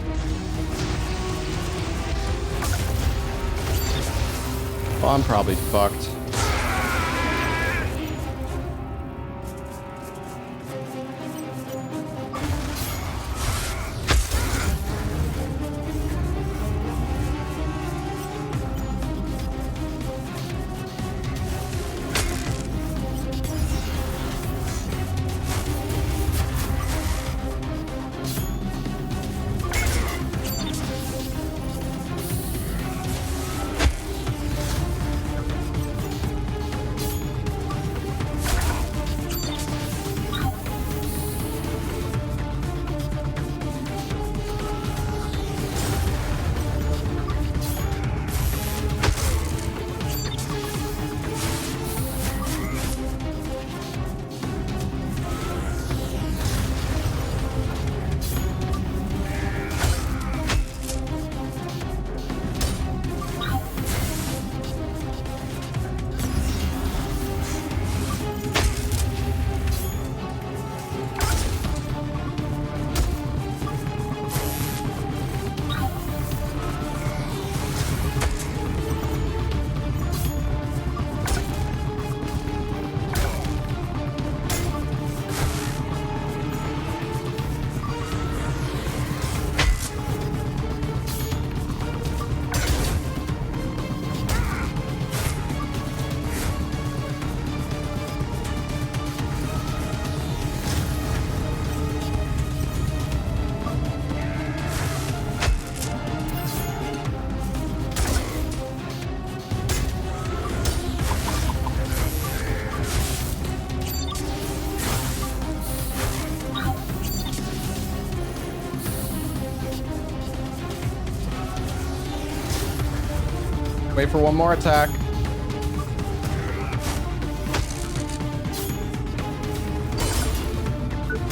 Well, I'm probably fucked. Wait for one more attack.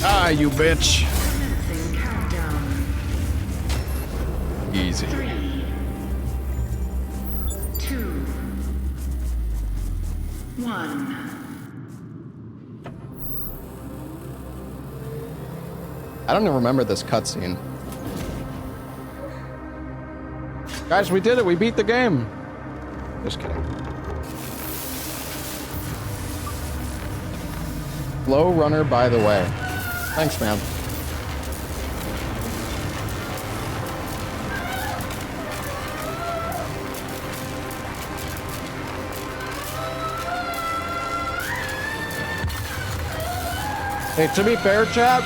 Ah, you bitch. Easy. 3, 2, 1. I don't even remember this cutscene. Guys, we did it. We beat the game. Just kidding. Slow runner, by the way. Thanks, man. Hey, to be fair, chat,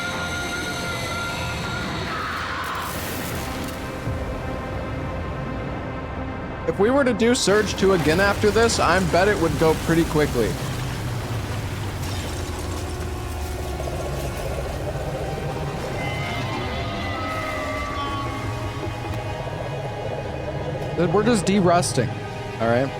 if we were to do Surge 2 again after this, I bet it would go pretty quickly. We're just de-rusting, all right?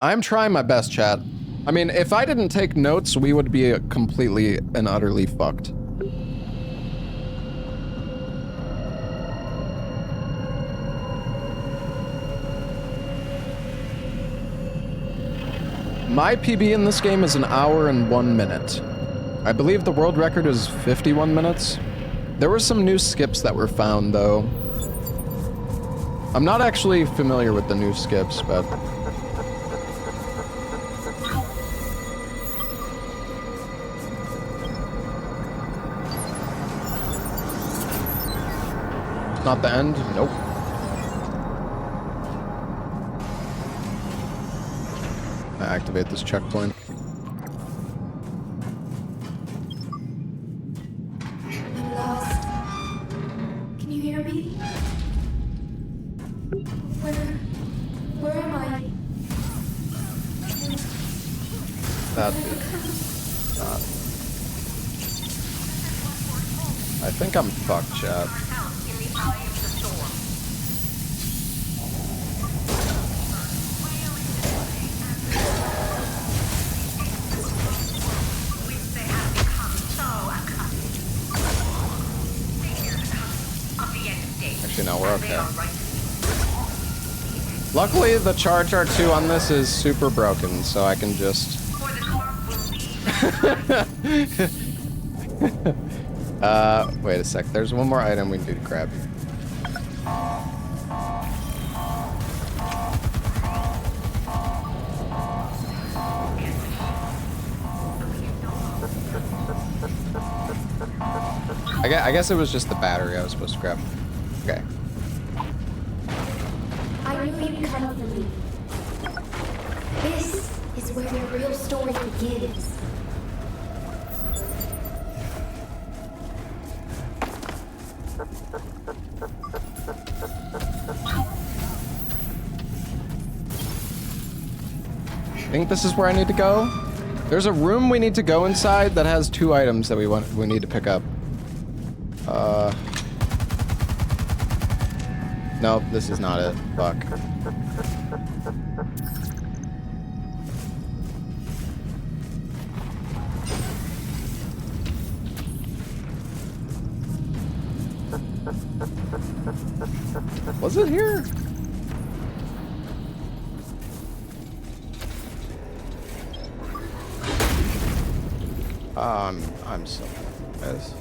I'm trying my best, chat. I mean, if I didn't take notes, we would be completely and utterly fucked. My PB in this game is 1 hour and 1 minute. I believe the world record is 51 minutes. There were some new skips that were found, though. I'm not actually familiar with the new skips, but... Not the end? Nope. I activate this checkpoint. I'm lost. Can you hear me? Where am I? That not. I think I'm fucked, chat. Actually, no, we're okay. Luckily, the Charge R2 on this is super broken, so I can just... wait a sec. There's one more item we need to grab. I guess it was just the battery I was supposed to grab. Okay. I knew you'd come for me. This is where the real story begins. I think this is where I need to go. There's a room we need to go inside that has 2 items that we need to pick up. Nope, this is not it. Fuck. Was it here? I'm so pissed.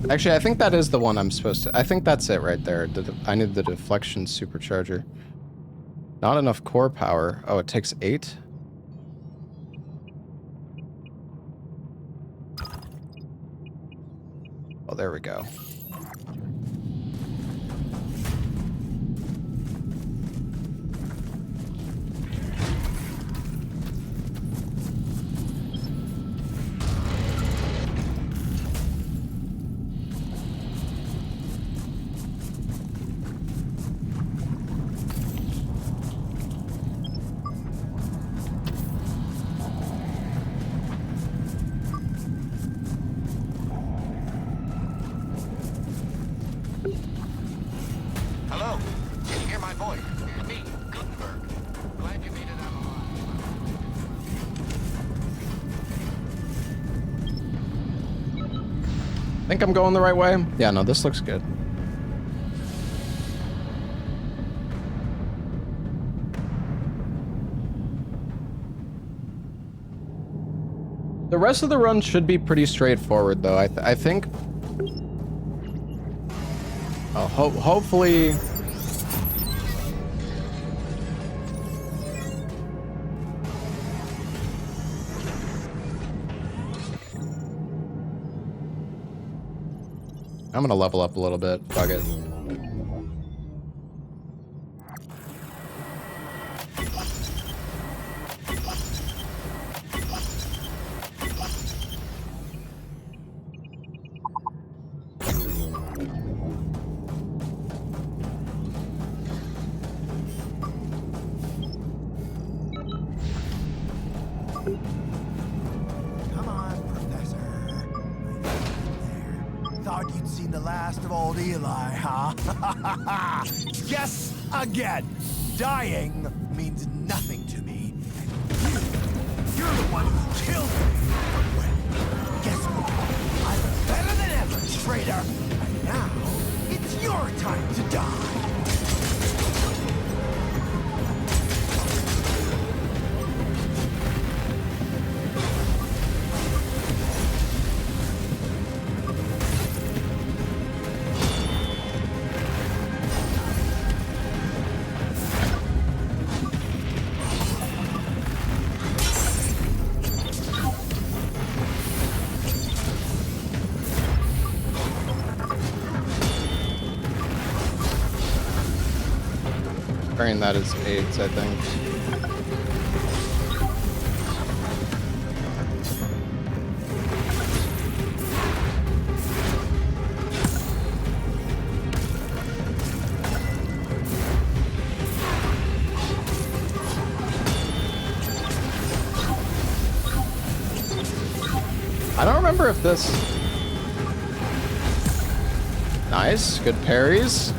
Actually, I think that is the one I'm supposed to... I think that's it right there. I need the deflection supercharger. Not enough core power. Oh, it takes 8? Oh, there we go. Think I'm going the right way? Yeah, no, this looks good. The rest of the run should be pretty straightforward, though. I think... Oh, hopefully... I'm gonna level up a little bit. Fuck it. Come on, Professor. Thought you'd seen the last of old Eli, huh? Guess again. Dying means nothing to me. You're the one who killed me. Well, guess what? I'm better than ever, traitor. And now, it's your time to die. That is AIDS, I think. I don't remember if this... Nice, good parries.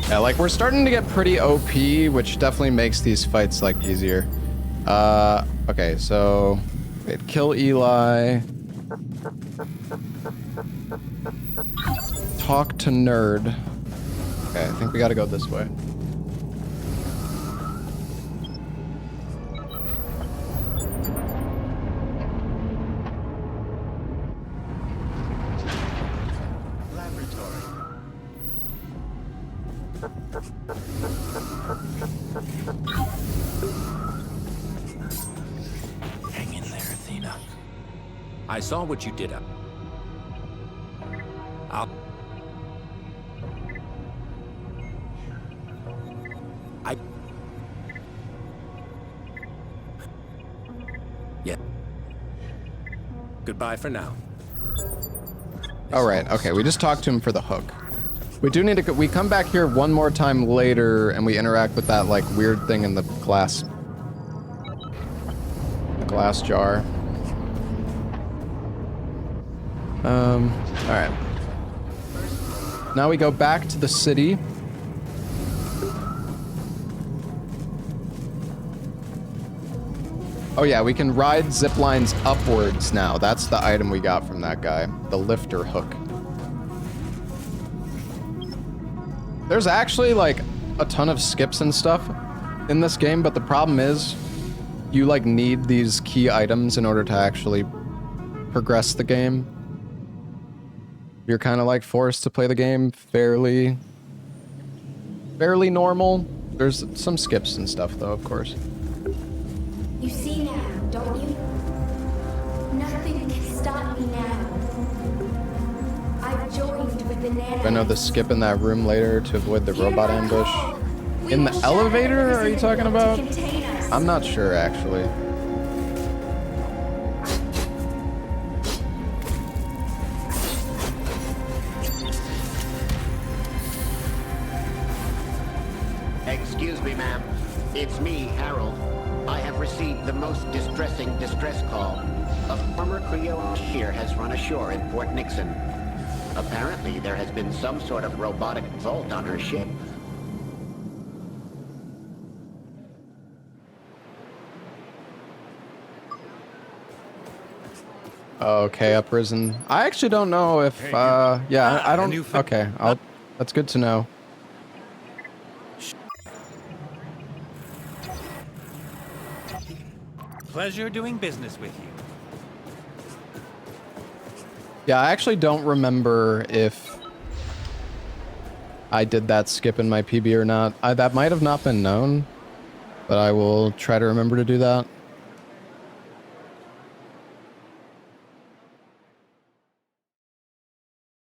Yeah, like we're starting to get pretty OP, which definitely makes these fights like easier. Okay, so wait, kill Eli. Talk to nerd. Okay, I think we gotta go this way. Hang in there, Athena. I saw what you did up. Yeah. Goodbye for now. All right, okay, we just talked to him for the hook. We do need to, we come back here one more time later and we interact with that like weird thing in the glass jar. All right. Now we go back to the city. Oh yeah, we can ride zip lines upwards now. That's the item we got from that guy, the lifter hook. There's actually like a ton of skips and stuff in this game, but the problem is you like need these key items in order to actually progress the game. You're kind of like forced to play the game fairly normal. There's some skips and stuff though, of course. You see now, don't you? Nothing can stop me now. I've joined with the nano. I know the skip in that room later to avoid the robot ambush. In the elevator, are you talking about? I'm not sure, actually. Excuse me, ma'am. It's me, Harold. I have received the most distressing distress call. A former Creole shear has run ashore in Port Nixon. Apparently, there has been some sort of robotic vault on her ship. Okay, uprisen. I actually don't know if, yeah, I don't, okay, that's good to know. Pleasure doing business with you. Yeah, I actually don't remember if I did that skip in my PB or not. That might have not been known, but I will try to remember to do that.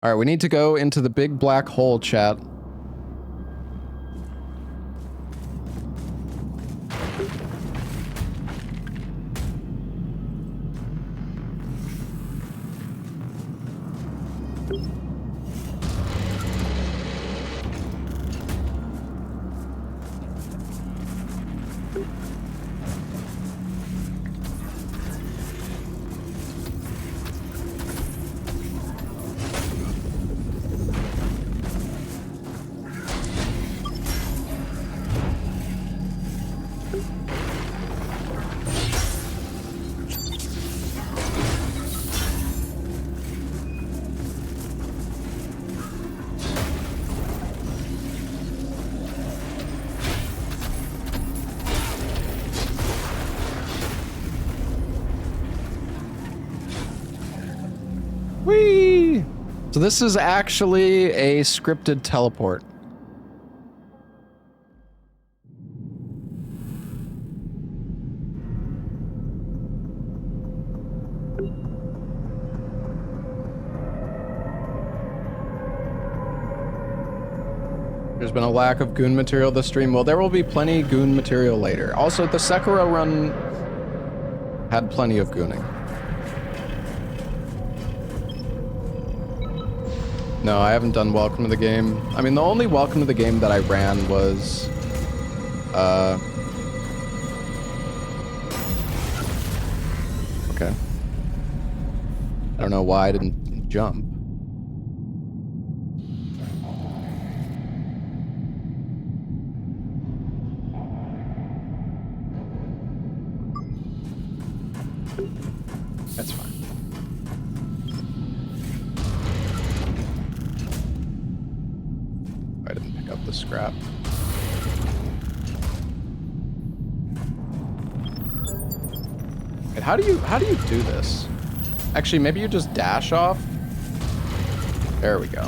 All right, we need to go into the big black hole, chat. Whee! So this is actually a scripted teleport. There's been a lack of goon material this stream. Well, there will be plenty goon material later. Also, the Sekiro run had plenty of gooning. No, I haven't done Welcome to the Game. I mean, the only Welcome to the Game that I ran was... Okay. I don't know why I didn't jump. That's fine. I didn't pick up the scrap. Wait, how do you do this? Actually, maybe you just dash off. There we go.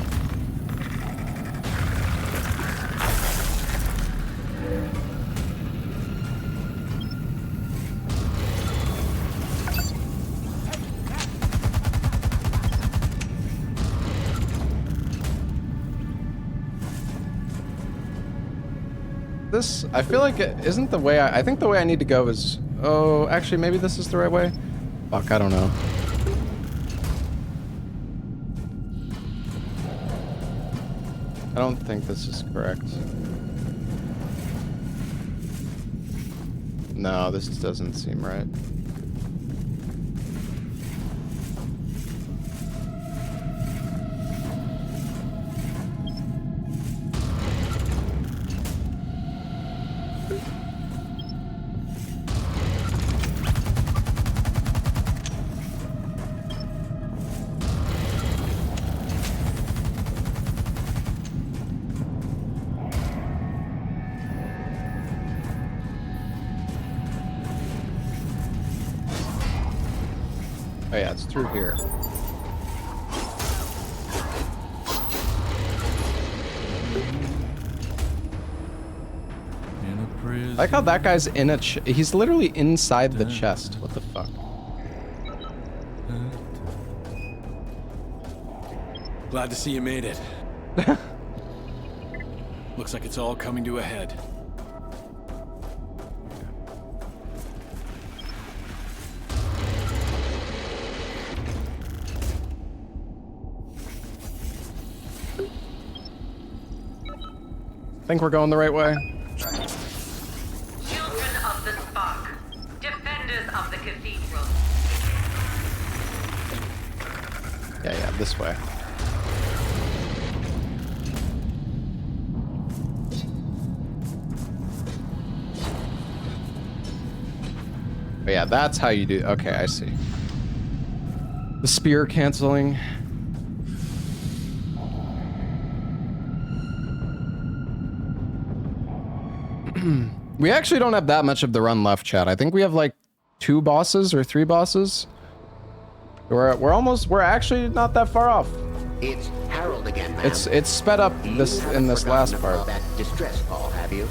This, I feel like it isn't the way I think the way I need to go is, oh, actually maybe this is the right way. Fuck, I don't know. I don't think this is correct. No, this doesn't seem right. Oh yeah, it's through here. I like how that guy's in a he's literally inside the chest. What the fuck? Glad to see you made it. Looks like it's all coming to a head. Think we're going the right way? Children of the Spark, defenders of the cathedral. Yeah, this way. But yeah, that's how you do. Okay, I see. The spear canceling. We actually don't have that much of the run left, chat. I think we have like 2 bosses or 3 bosses. We're actually not that far off. It's Harold again, ma'am. It's sped up this in this last part. That distress call, have you?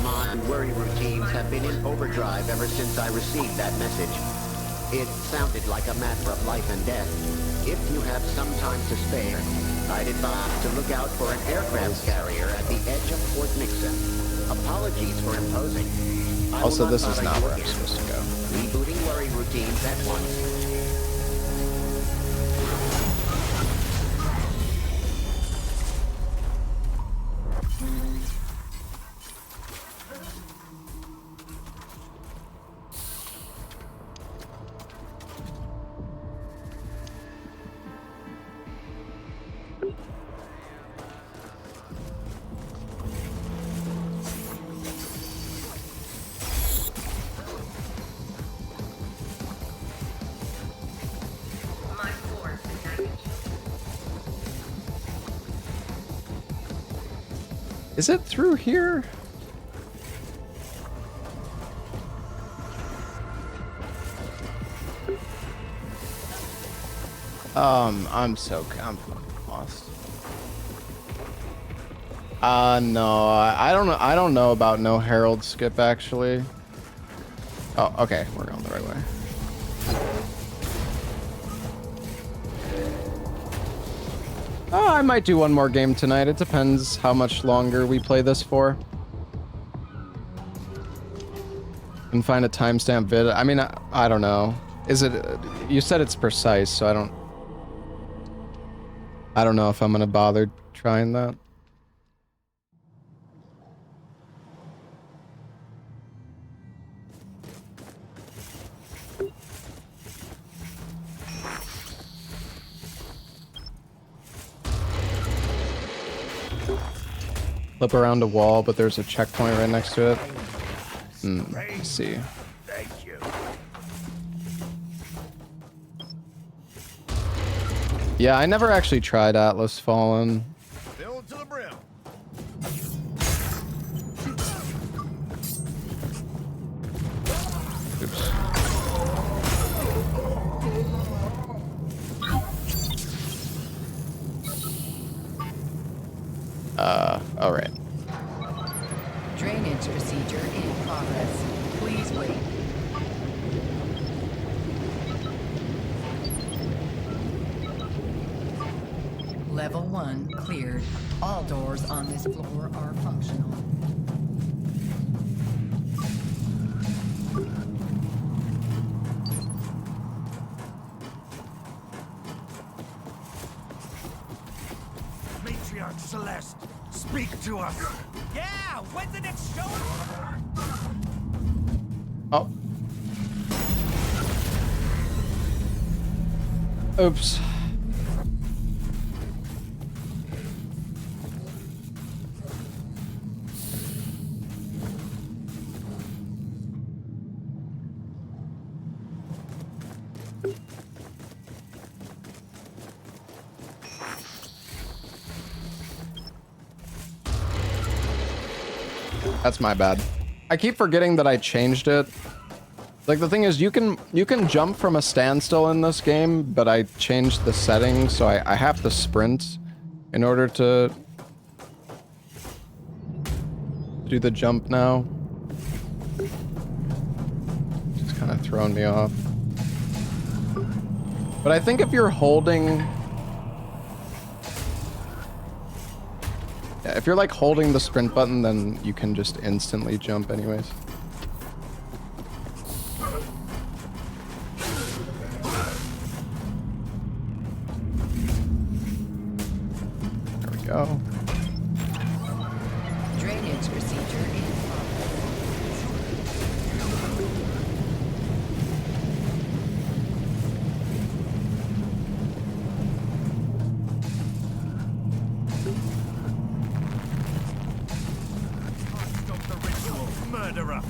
My worry routines have been in overdrive ever since I received that message. It sounded like a matter of life and death. If you have some time to spare, I'd advise to look out for an aircraft carrier at the edge of Fort Nixon. Apologies for imposing. Also, this is not where I'm supposed to go. Rebooting worry routines at once. Is it through here? I'm fucking lost. No, I don't know about no Herald skip actually. Oh, okay, we're going the right way. Oh, I might do one more game tonight. It depends how much longer we play this for. Can find a timestamp vid. I mean, I don't know. Is it? You said it's precise, so I don't know if I'm gonna bother trying that. Flip around a wall, but there's a checkpoint right next to it. Let's see. Thank you. Yeah, I never actually tried Atlas Fallen. Fill to the brim. Oops. All right. Drainage procedure in progress. Please wait. Level 1 cleared. All doors on this floor are functional. Matriarch Celeste, speak to us. Yeah, when's the next show? Oh. Oops. That's my bad. I keep forgetting that I changed it. Like, the thing is, you can jump from a standstill in this game, but I changed the settings, so I have to sprint in order to do the jump now. Just kind of throwing me off. But I think if you're holding... Yeah, if you're like holding the sprint button, then you can just instantly jump anyways. There we go. Drainage procedure in Murderer.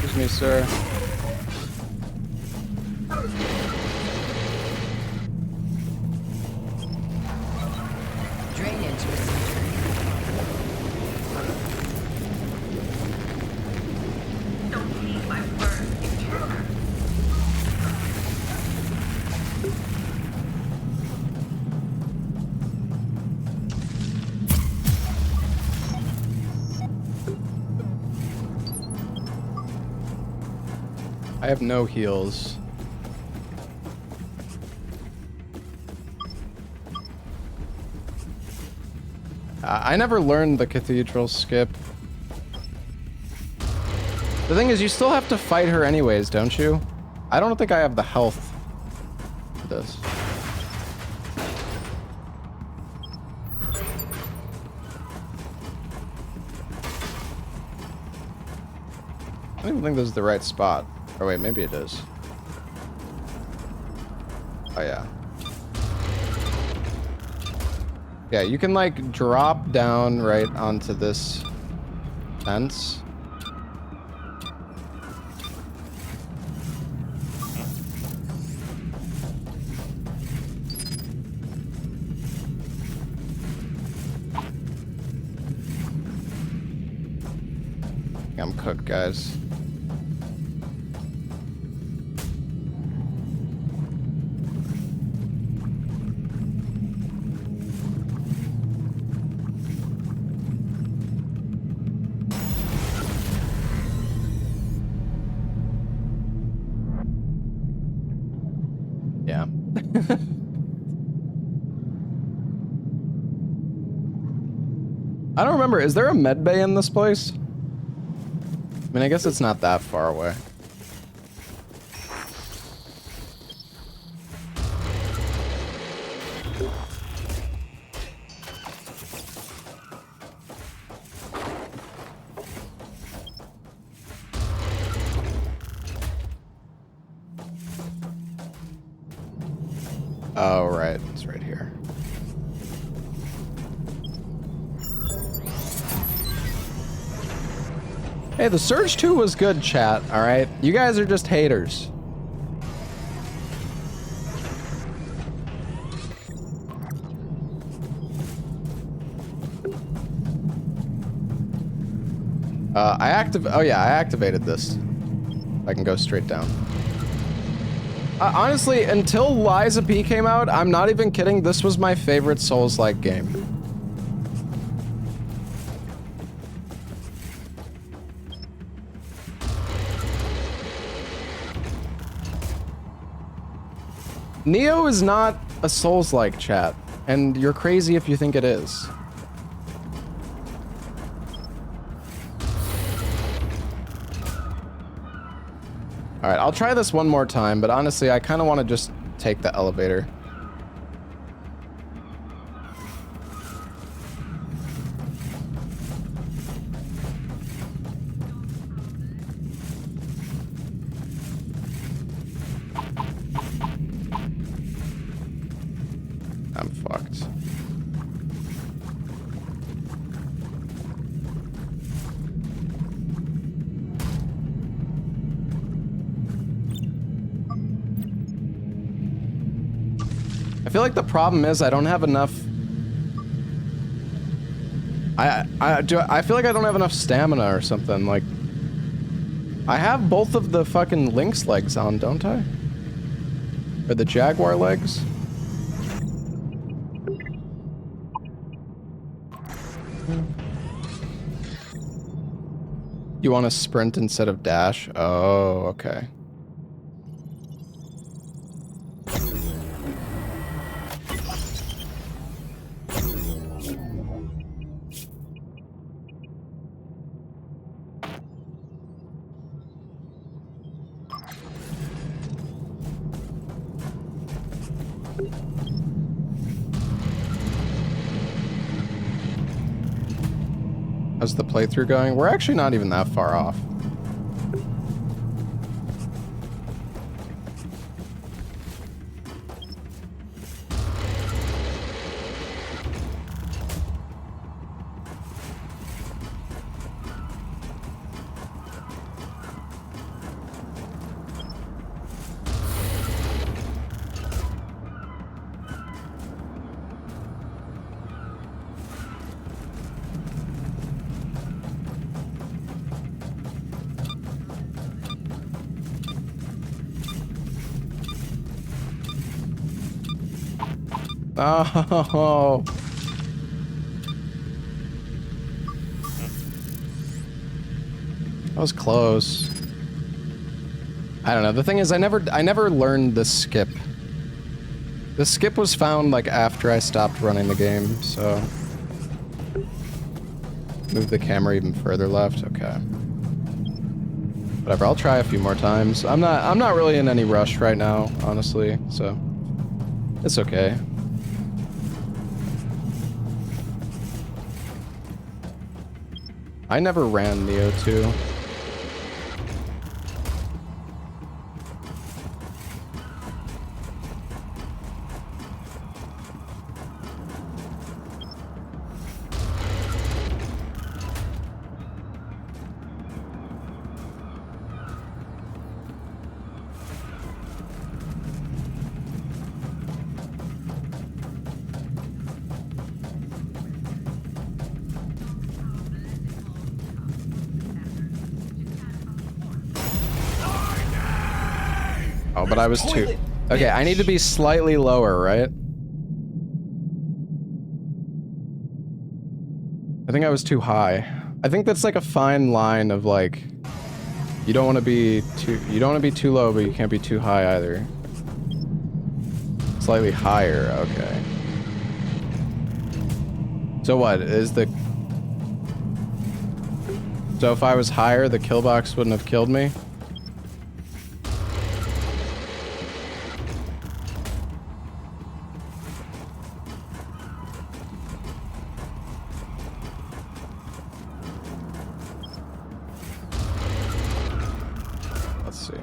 Excuse me, sir. drainage procedure. Don't heed my words, intruder. I have no heals. I never learned the cathedral skip. The thing is, you still have to fight her anyways, don't you? I don't think I have the health for this. I don't even think this is the right spot. Or wait, maybe it is. Oh yeah. Yeah, you can like drop down right onto this fence. I'm cooked, guys. Yeah. I don't remember. Is there a med bay in this place? I mean, I guess it's not that far away. Oh, right. It's right here. Hey, the Surge 2 was good, chat, alright? You guys are just haters. Oh yeah, I activated this. I can go straight down. Honestly, until Liza P came out, I'm not even kidding, this was my favorite Souls-like game. Neo is not a Souls-like, chat, and you're crazy if you think it is. Alright, I'll try this one more time, but honestly, I kind of want to just take the elevator. I'm fucked. I feel like the problem is I don't have enough. I feel like I don't have enough stamina or something. Like, I have both of the fucking Lynx legs on, don't I? Or the Jaguar legs? You want to sprint instead of dash? Oh, okay. How's the playthrough going? We're actually not even that far off. Oh. That was close. I don't know. The thing is, I never learned the skip. The skip was found like after I stopped running the game, so move the camera even further left. Okay. Whatever. I'll try a few more times. I'm not really in any rush right now, honestly. So it's okay. I never ran Neo 2. Oh, but I was too... Okay, I need to be slightly lower, right? I think I was too high. I think that's like a fine line of like... You don't want to be too low, but you can't be too high either. Slightly higher, okay. So what, is the... So if I was higher, the kill box wouldn't have killed me? Let's see.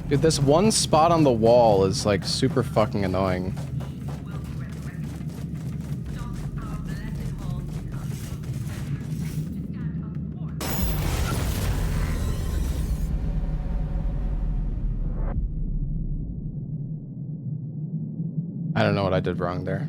Dude, this one spot on the wall is like super fucking annoying. I don't know what I did wrong there.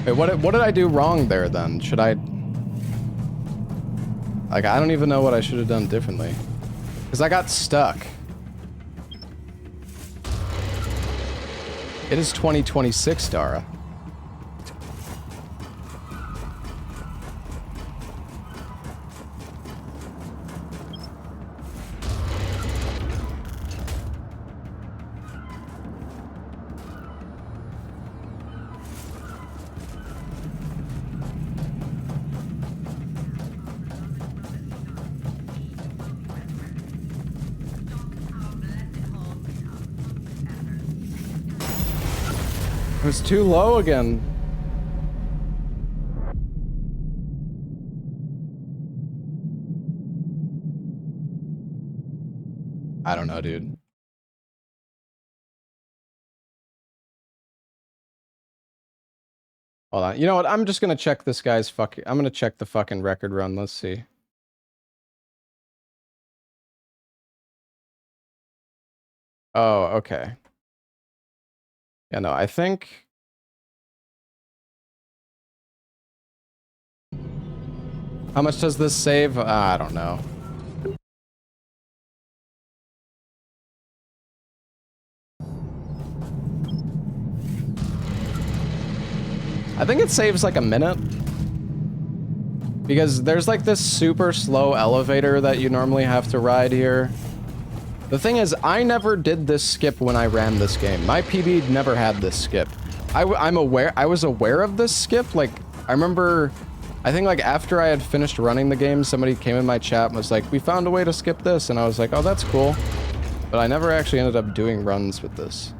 Wait, what did I do wrong there then? Should I... Like, I don't even know what I should have done differently. Because I got stuck. It is 2026, Dara. It was too low again. I don't know, dude. Hold on. You know what? I'm just gonna check this guy's fucking... I'm gonna check the fucking record run. Let's see. Oh, okay. Yeah, no, I think... How much does this save? I don't know. I think it saves like a minute. Because there's like this super slow elevator that you normally have to ride here. The thing is, I never did this skip when I ran this game. My PB never had this skip. I was aware of this skip. Like, I remember, I think like after I had finished running the game, somebody came in my chat and was like, we found a way to skip this. And I was like, oh, that's cool. But I never actually ended up doing runs with this.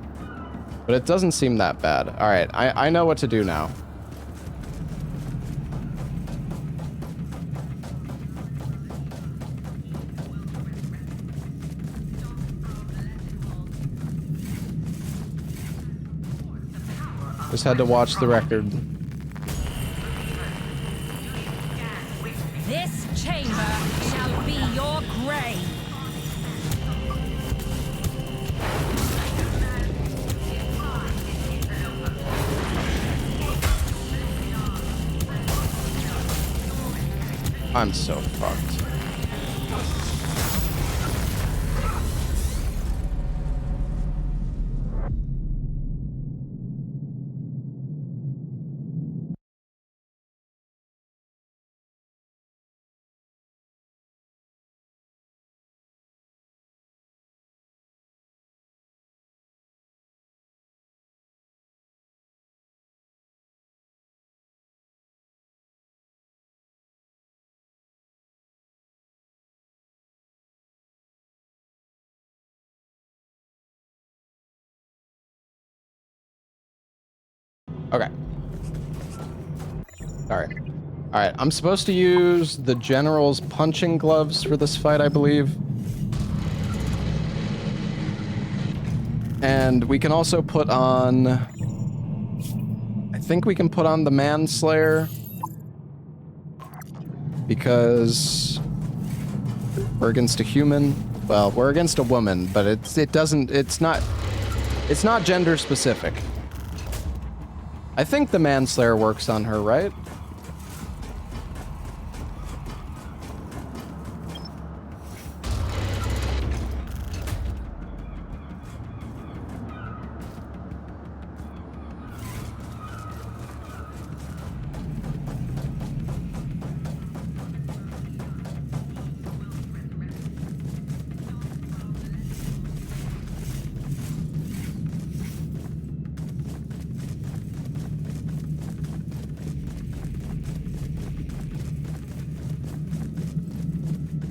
But it doesn't seem that bad. All right, I know what to do now. Just had to watch the record. This chamber shall be your grave. I'm so fucked. Okay. Alright. Alright, I'm supposed to use the General's punching gloves for this fight, I believe. And we can also put on... I think we can put on the Manslayer. Because... We're against a human. Well, we're against a woman, but it's not gender specific. I think the manslayer works on her, right?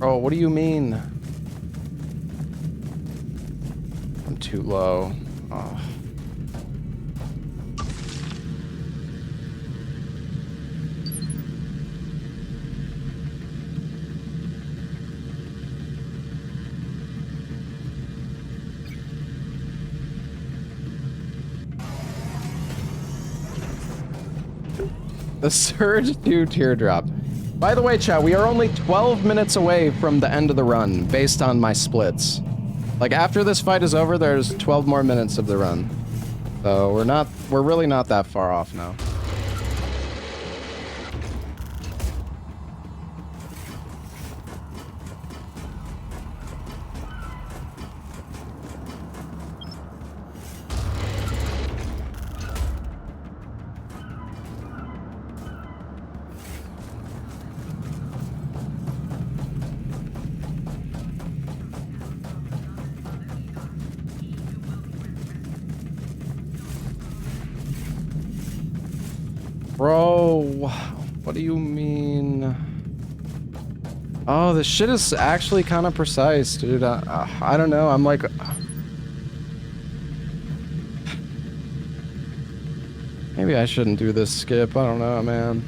Oh, what do you mean? I'm too low. Oh. The Surge 2 teardrop. By the way, chat, we are only 12 minutes away from the end of the run, based on my splits. Like, after this fight is over, there's 12 more minutes of the run. So we're really not that far off now. Bro, what do you mean? Oh, this shit is actually kind of precise, dude. I don't know. I'm like... Maybe I shouldn't do this skip. I don't know, man.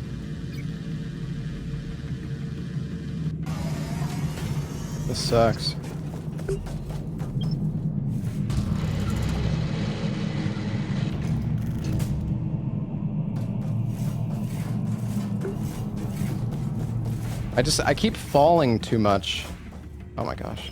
This sucks. I keep falling too much. Oh my gosh.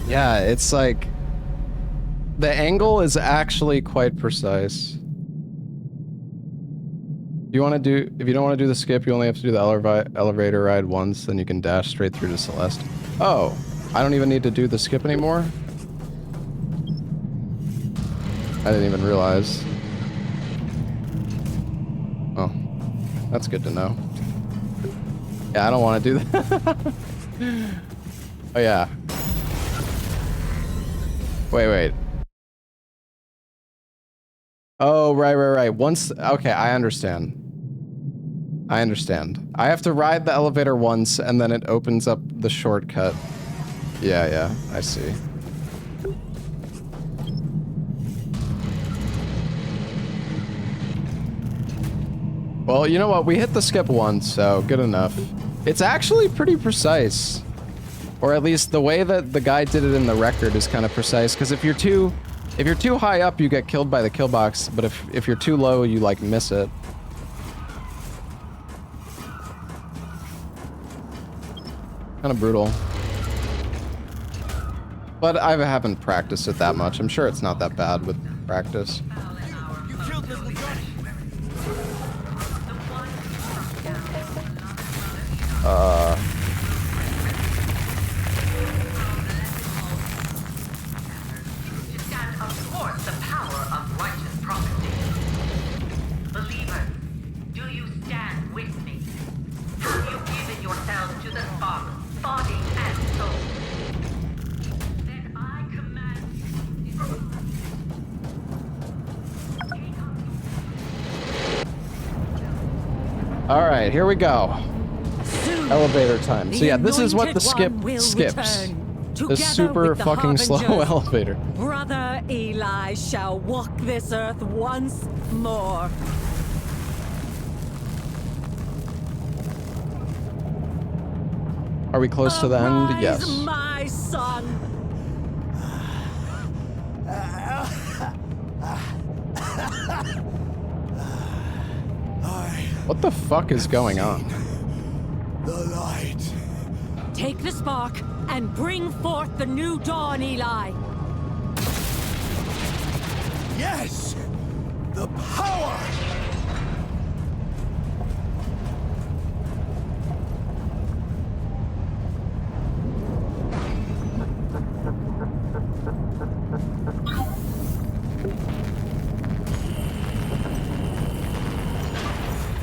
Yeah, it's like the angle is actually quite precise. If you don't want to do the skip, you only have to do the elevator ride once, then you can dash straight through to Celeste. Oh, I don't even need to do the skip anymore? I didn't even realize. Oh, that's good to know. Yeah, I don't want to do that. Oh yeah. Wait. Oh, right. Once... Okay, I understand. I have to ride the elevator once, and then it opens up the shortcut. Yeah, I see. Well, you know what? We hit the skip once, so good enough. It's actually pretty precise. Or at least the way that the guy did it in the record is kind of precise, because if you're too high up, you get killed by the kill box, but if you're too low, you like miss it. Kind of brutal. But I haven't practiced it that much. I'm sure it's not that bad with practice. All right, here we go. Elevator time. So yeah, this is what the skip skips. The super fucking slow elevator. Brother Eli shall walk this earth once more. Are we close to the end? Yes. My son. What the fuck is going on? The light. Take the spark and bring forth the new dawn, Eli. Yes! The power!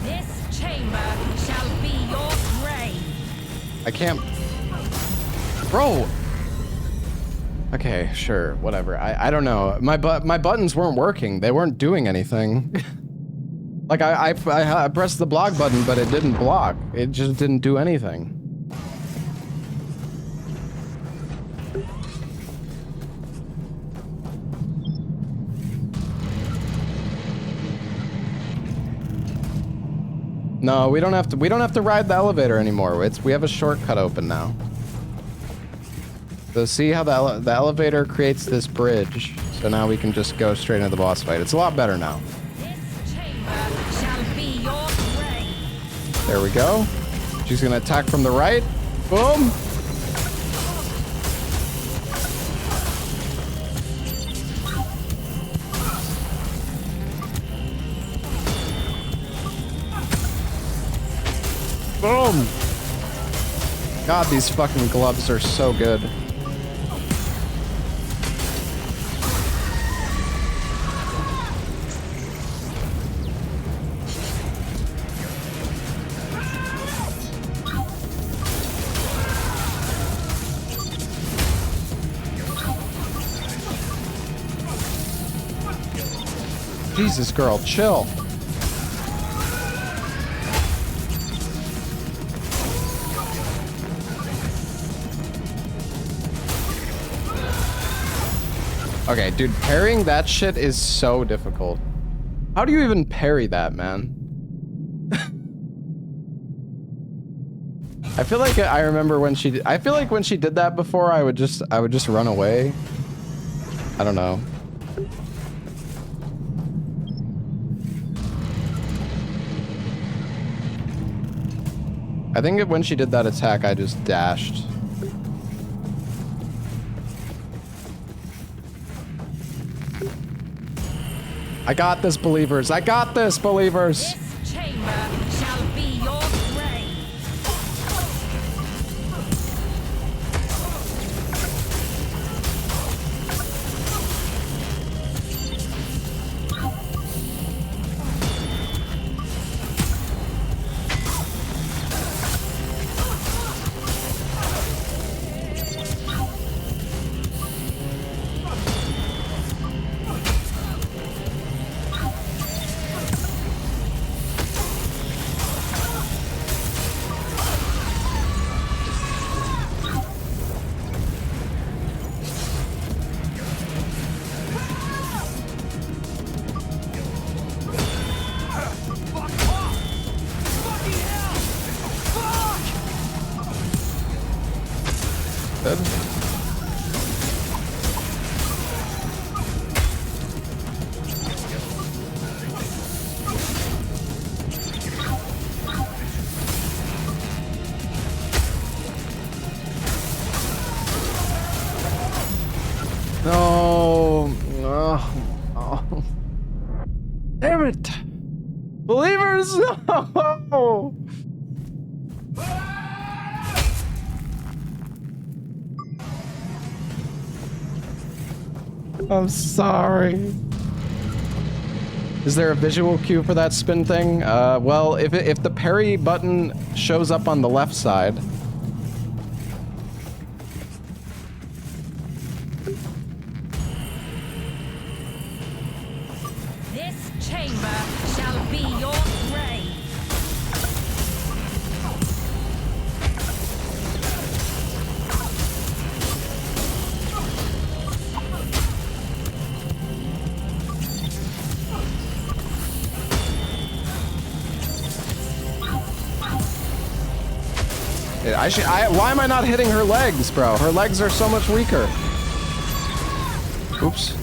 This chamber shall be your grave. I can't... Bro! Okay, sure, whatever. I don't know. My buttons weren't working. They weren't doing anything. Like, I pressed the block button, but it didn't block. It just didn't do anything. No, we don't have to ride the elevator anymore. We have a shortcut open now. So see how the elevator creates this bridge. So now we can just go straight into the boss fight. It's a lot better now. This chamber shall be your grave. There we go. She's gonna attack from the right. Boom. Boom! God, these fucking gloves are so good. Jesus, girl, chill. Okay, dude, parrying that shit is so difficult. How do you even parry that, man? I feel like I remember when she I feel like when she did that before, I would just run away. I don't know. I think when she did that attack, I just dashed. I got this, believers. I got this, believers. This chamber shall be your grave. No. Oh. Damn it. Believers, no. I'm sorry. Is there a visual cue for that spin thing? Well, if the parry button shows up on the left side, This chamber shall be your grave. Why am I not hitting her legs, bro? Her legs are so much weaker. Oops.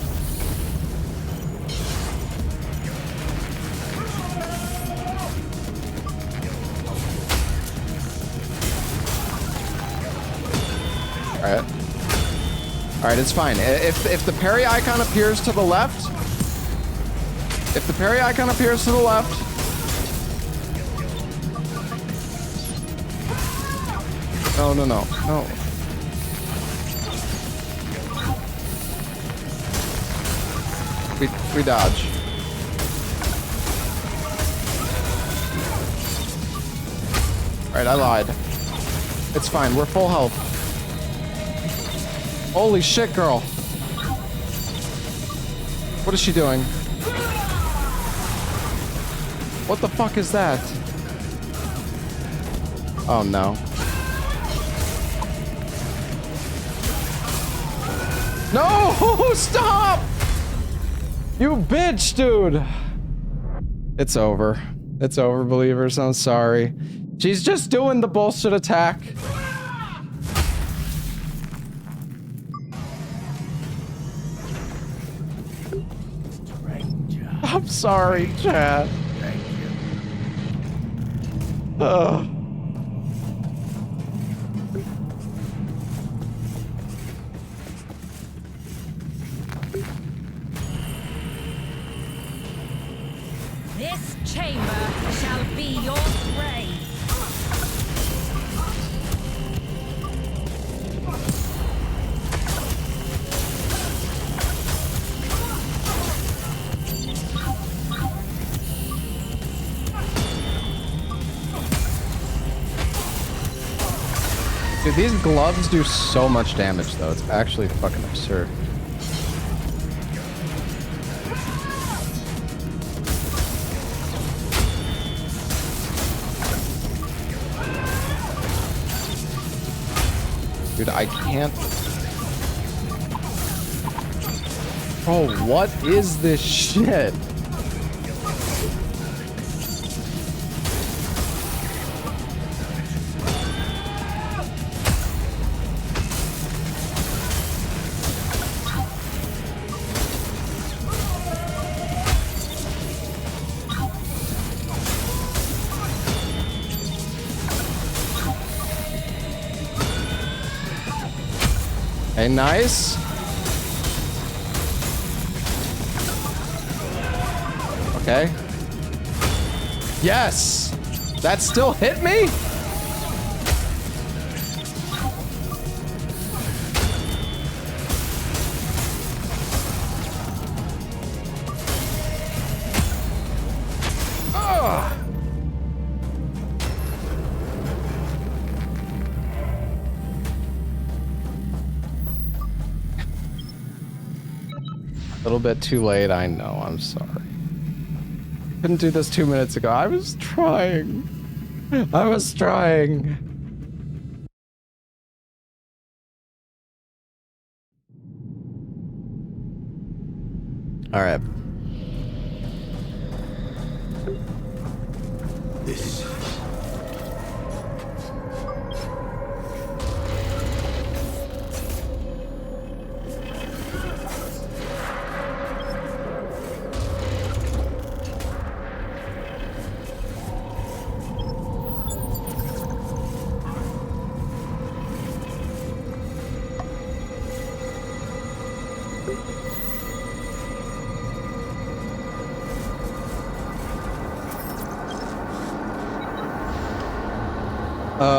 Alright. Alright, it's fine. If the parry icon appears to the left... If the parry icon appears to the left... No, no, no. No. We dodge. Alright, I lied. It's fine. We're full health. Holy shit, girl. What is she doing? What the fuck is that? Oh no. No! Stop! You bitch, dude! It's over. It's over, believers. I'm sorry. She's just doing the bullshit attack. I'm sorry, chat. Thank you. Ugh. This chamber shall be your grave. Dude, these gloves do so much damage, though. It's actually fucking absurd. Dude, I can't... Bro, what is this shit? Hey, nice. Okay. Yes! That still hit me? Ugh. A little bit too late, I know, I'm sorry. Couldn't do this 2 minutes ago. I was trying. I was trying. All right. This.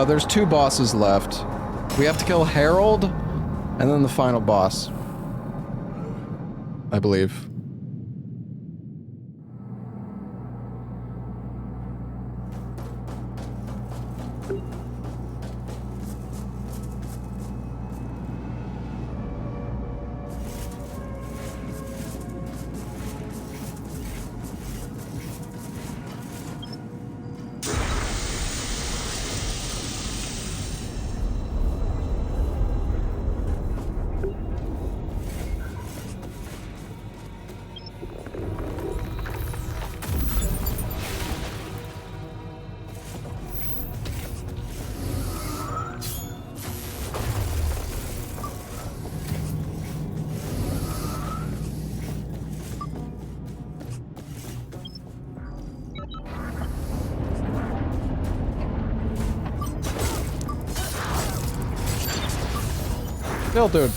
There's 2 bosses left. We have to kill Harold, and then the final boss. I believe. Kill, dude.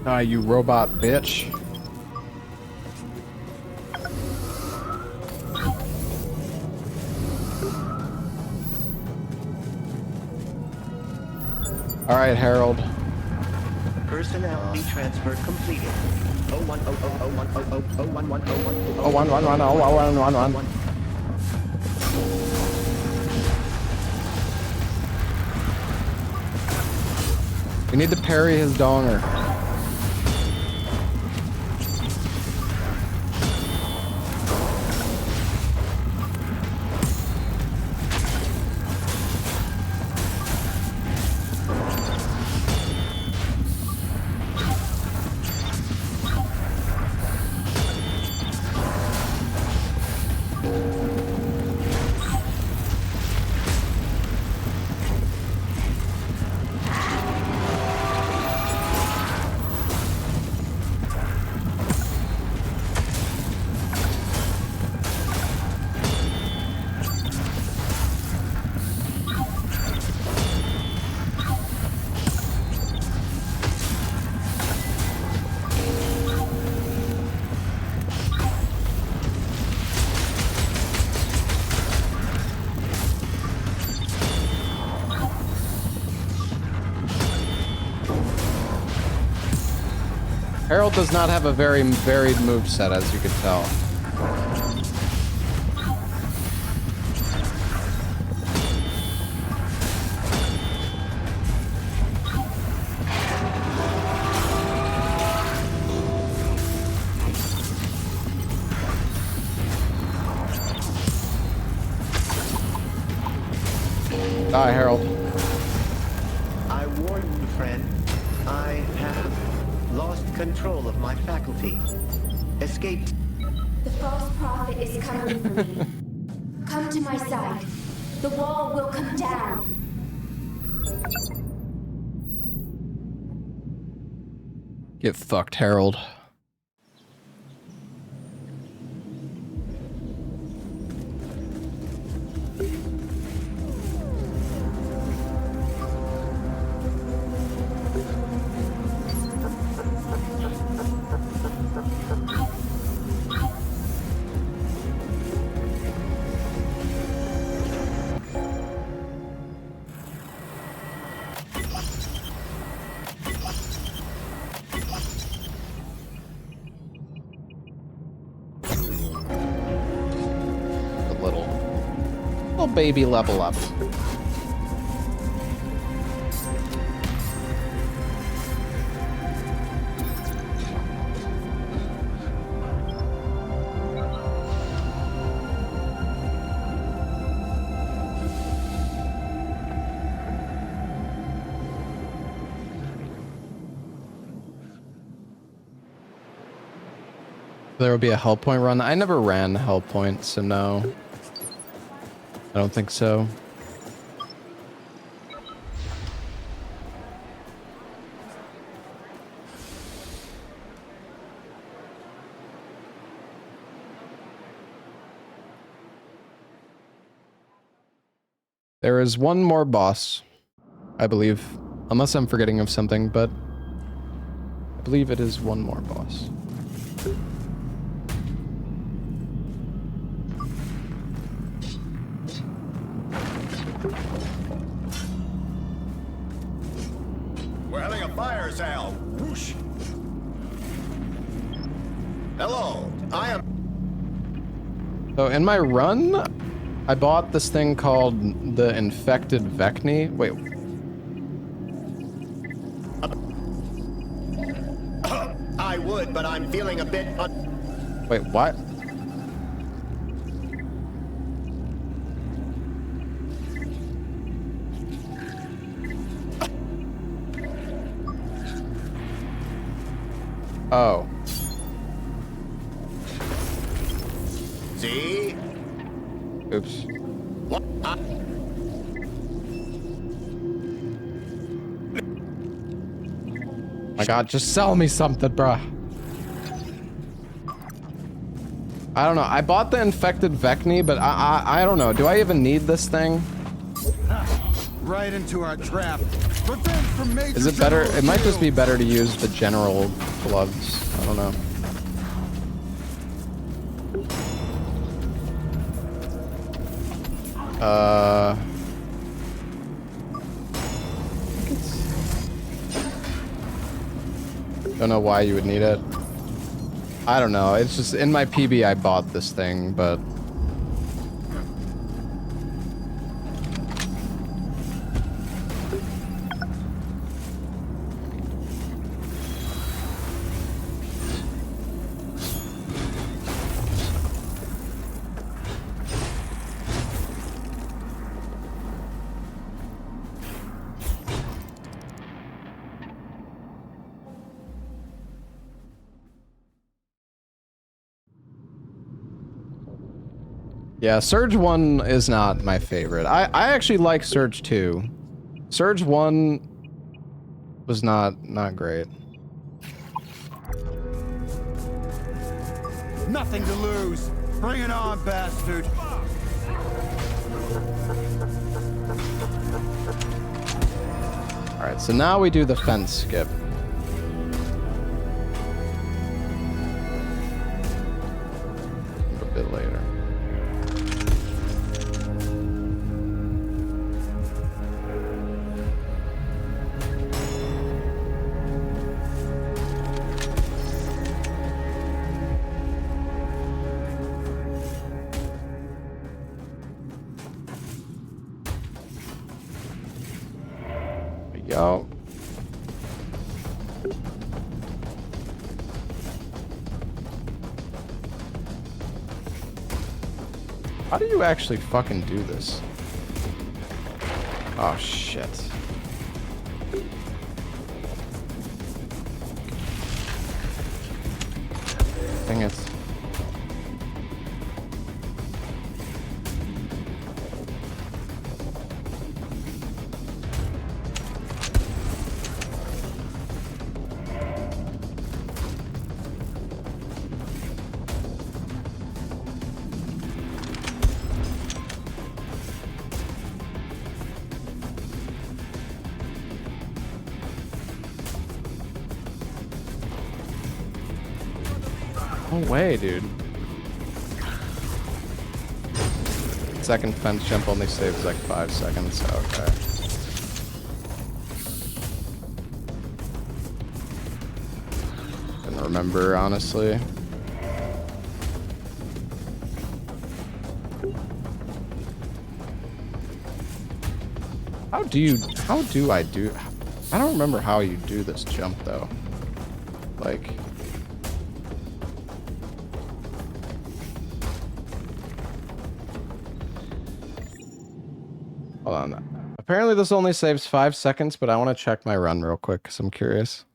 Ah, you robot bitch. All right, Harold. Personality transfer completed. 01000100011010. 01110111. We need to parry his donger. Harold does not have a very varied moveset, as you can tell. Die, Harold. I warn you, friend. I have lost control of my faculty. Escaped. The false prophet is coming for me. Come to my side. The wall will come down. Get fucked, Harold. Baby level up. There will be a hell point run. I never ran hell point, so no. I don't think so. There is one more boss, I believe. Unless I'm forgetting of something, but I believe it is one more boss. We're having a fire sale. Whoosh. Hello, I am. So in my run, I bought this thing called the Infected Vecni. Wait. I would, but I'm feeling a bit. Wait, what? Oh. See? Oops. What? My god, just sell me something, bruh. I don't know. I bought the infected Vecni, but I don't know. Do I even need this thing? Right into our trap. Revenge from Major Is it better? General It might just be Shields. better to use the general gloves. I don't know. Don't know why you would need it. I don't know. It's just in my PB I bought this thing, but yeah, Surge 1 is not my favorite. I actually like Surge 2. Surge 1 was not great. Nothing to lose. Bring it on, bastard. Alright, so now we do the fence skip. A bit later. Yo. How do you actually fucking do this? Oh shit. Dang it. No way, dude. Second fence jump only saves like 5 seconds. Okay. Couldn't remember, honestly. How do I do? I don't remember how you do this jump though. Like. Hold on. Apparently this only saves 5 seconds, but I want to check my run real quick because I'm curious.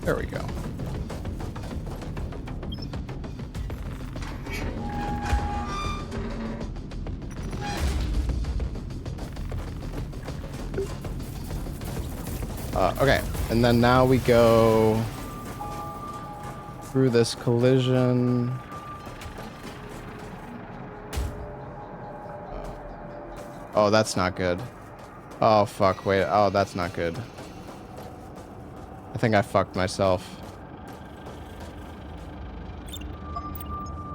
There we go. Okay, and then now we go through this collision. Oh, that's not good. Oh, fuck, wait. Oh, that's not good. I think I fucked myself.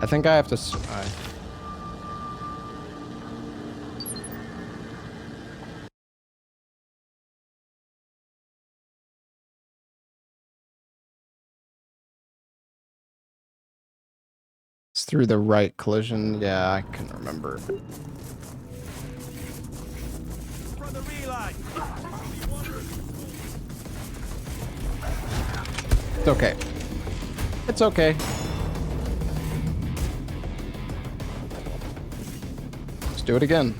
I think I have to... It's through the right collision. Yeah, I can remember. It's okay. It's okay. Let's do it again.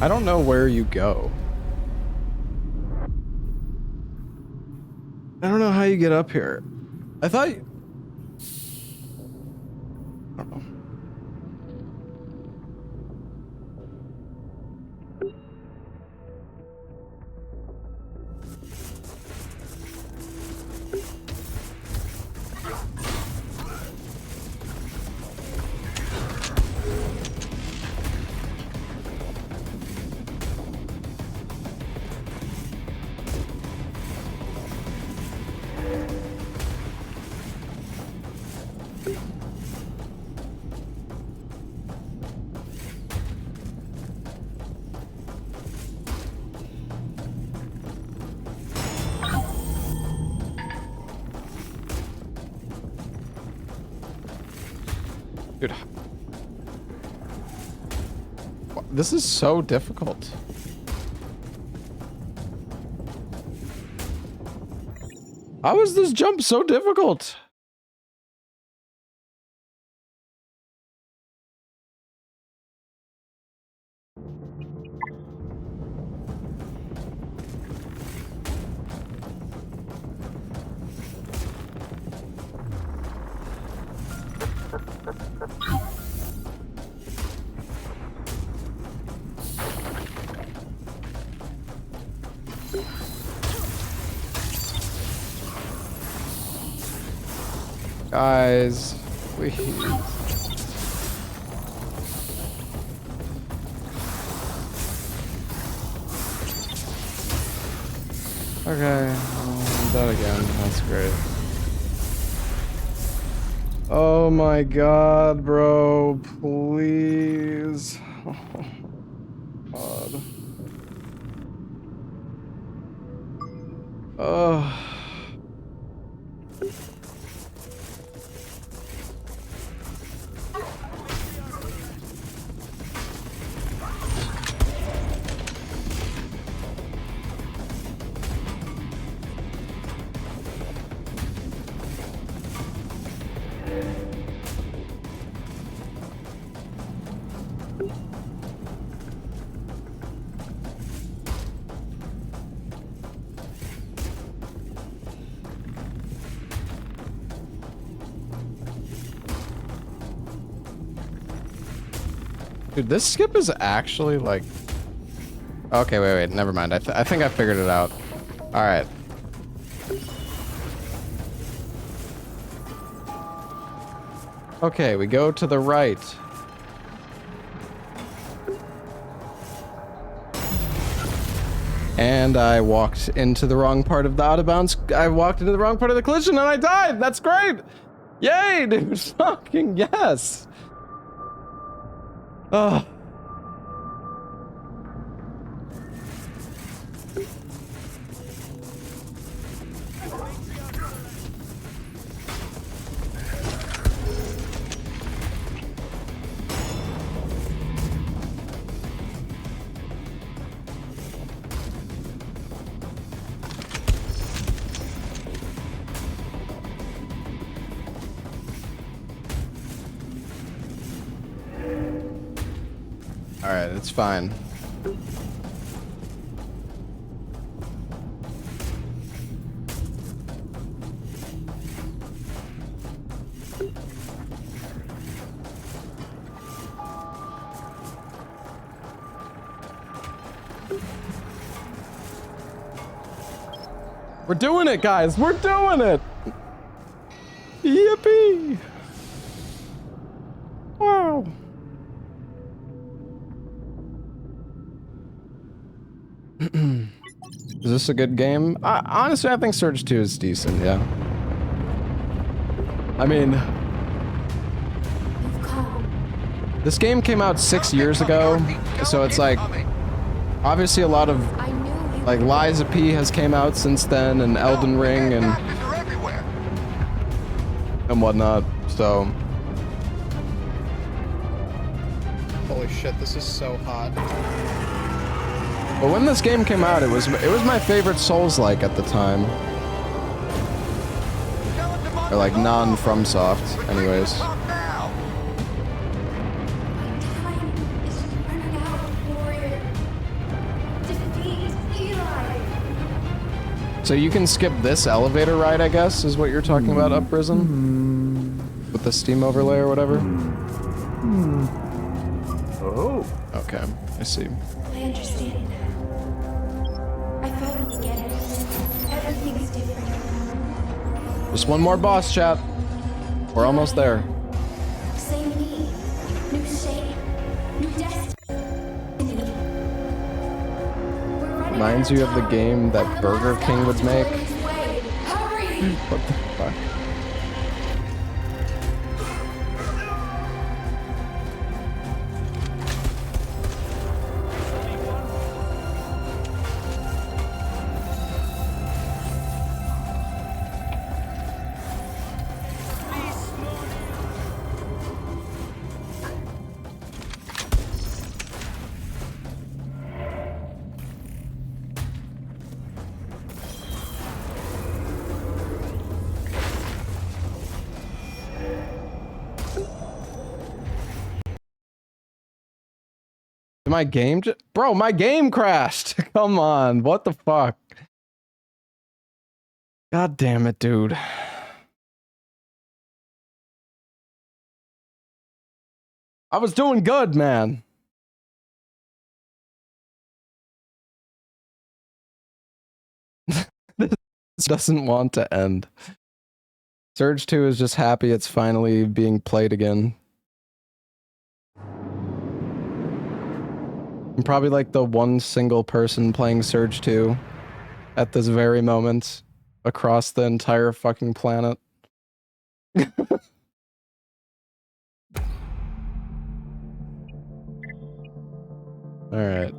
I don't know where you go. I don't know how you get up here. I thought you... I don't know. Dude. This is so difficult. How is this jump so difficult? Guys, please. Okay, that again. That's great. Oh my god, bro. Please. Oh, God. Oh. Dude, this skip is actually like... Okay, wait, never mind. I think I figured it out. All right. Okay, we go to the right. And I walked into the wrong part of the out of bounds. I walked into the wrong part of the collision and I died. That's great. Yay, dude. Fucking yes. Oh. Alright, it's fine. We're doing it, guys! We're doing it! Yippee! Wow. Is this a good game? Honestly, I think Surge 2 is decent, yeah. I mean... This game came out 6 years ago, so it's like... Obviously a lot of... Like, Liza P has came out since then, and Elden Ring, and whatnot, so... Holy shit, this is so hot. But when this game came out, it was my favorite Souls-like at the time. Or like non-FromSoft, anyways. So you can skip this elevator ride, I guess, is what you're talking about, Uprisen? With the Steam overlay or whatever? Oh. Okay, I see. I understand now. I finally get it. Everything's different. Just one more boss, chat. We're almost there. Same me. New shape. New destiny. Reminds you of the game that Burger King would make. What the fuck? My game bro, my game crashed. Come on, what the fuck? God damn it, dude. I was doing good, man. This doesn't want to end. Surge 2 is just happy it's finally being played again. I'm probably like the one single person playing Surge 2 at this very moment across the entire fucking planet. Alright.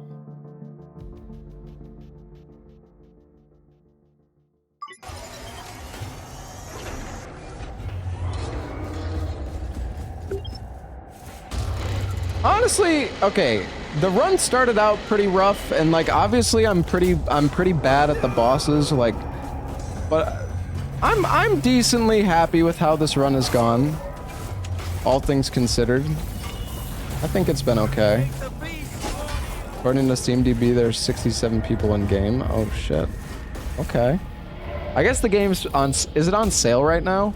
Honestly, okay, the run started out pretty rough, and like obviously I'm pretty bad at the bosses, like, but I'm decently happy with how this run has gone. All things considered, I think it's been okay. According to SteamDB, there's 67 people in game. Oh shit. Okay. I guess the game's on. Is it on sale right now?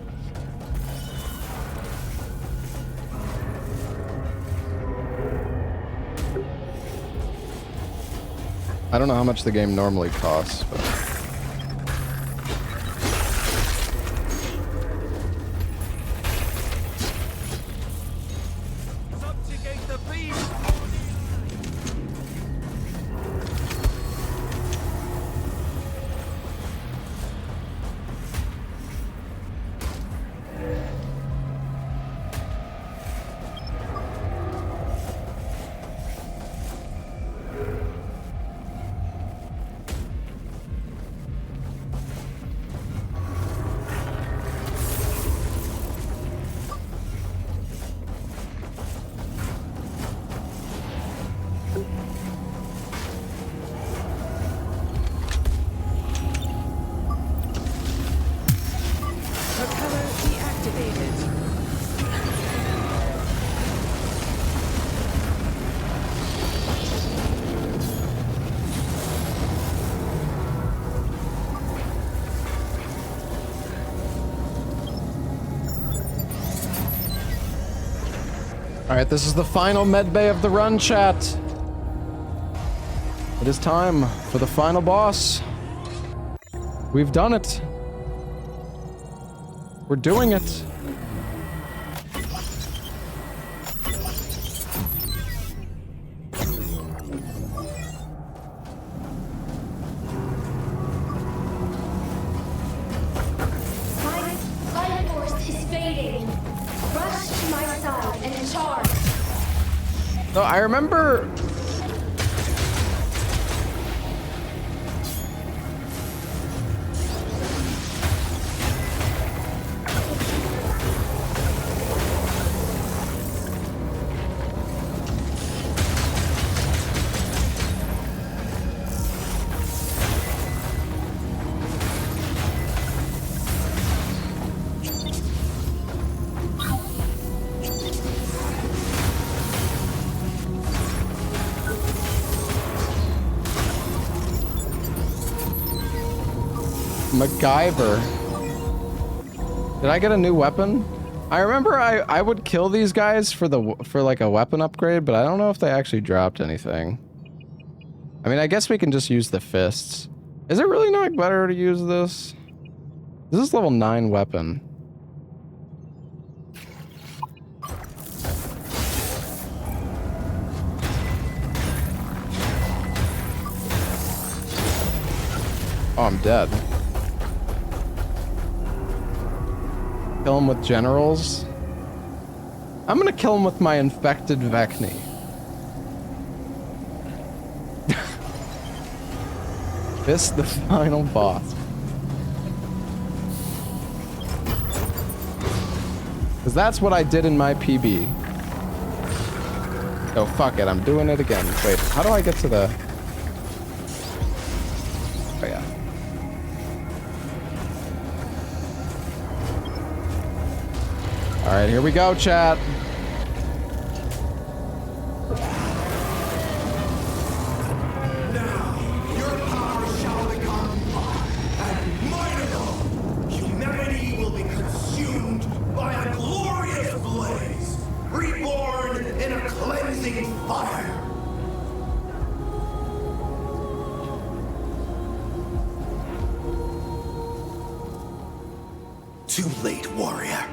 I don't know how much the game normally costs, but... Alright, this is the final medbay of the run, chat. It is time for the final boss. We've done it. We're doing it. So I remember. MacGyver. Did I get a new weapon? I remember I would kill these guys for like a weapon upgrade, but I don't know if they actually dropped anything. I mean, I guess we can just use the fists. Is it really not better to use this? This is level 9 weapon. Oh, I'm dead. Kill him with generals. I'm gonna kill him with my infected Vecni. This the final boss. Because that's what I did in my PB. Oh, fuck it. I'm doing it again. Wait, how do I get to the... Oh, yeah. Alright, here we go, chat. Humanity will be consumed by a glorious blaze, reborn in a cleansing fire. Too late, warrior.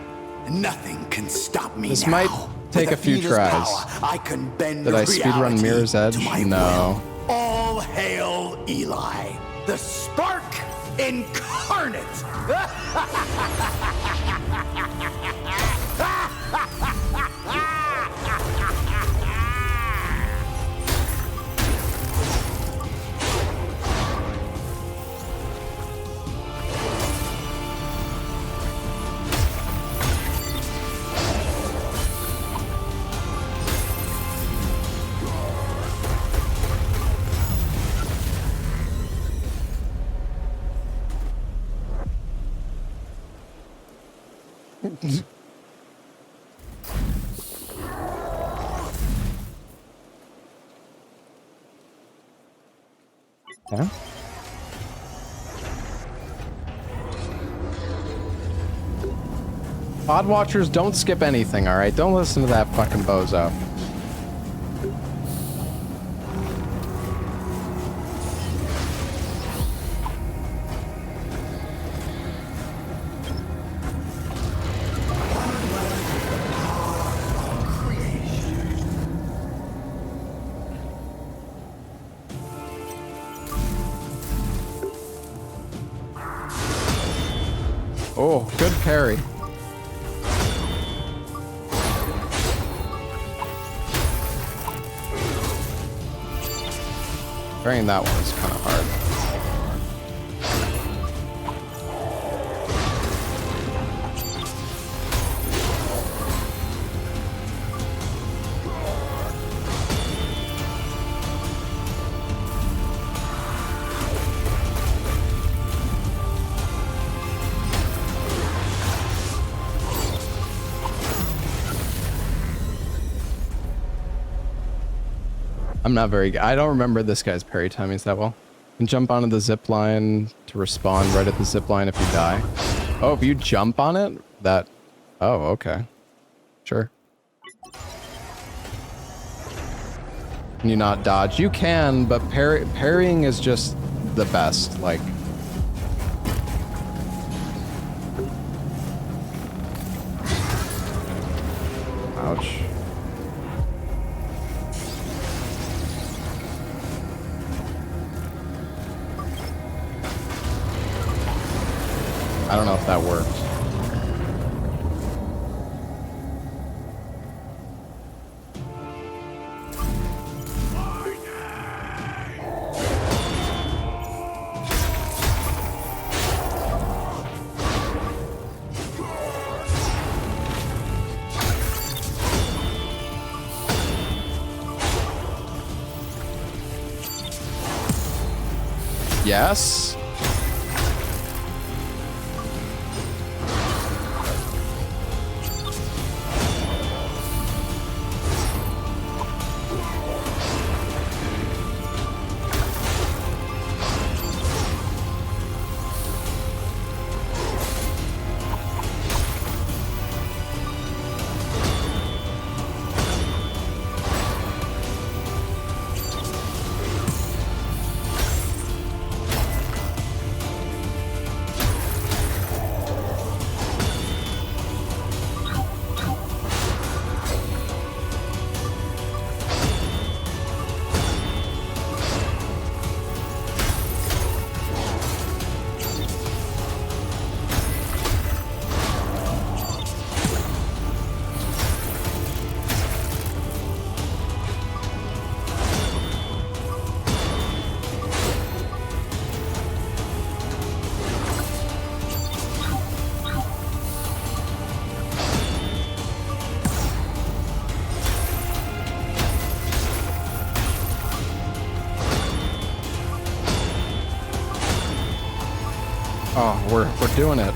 Nothing can stop me This now. might take With a few Athena's tries. power, I can bend Did I speedrun reality Mirror's Edge? to my No. will. All hail Eli, the spark incarnate. Yeah. Pod watchers, don't skip anything, alright? Don't listen to that fucking bozo. Oh, good parry. Parrying that one is kind of hard. I'm not very good. I don't remember this guy's parry timings that well. You can jump onto the zip line to respawn right at the zip line if you die. Oh, if you jump on it, that... Oh, okay. Sure. Can you not dodge? You can, but parrying is just the best. Like... Ouch. I don't know if that worked. Yes. Oh, we're doing it.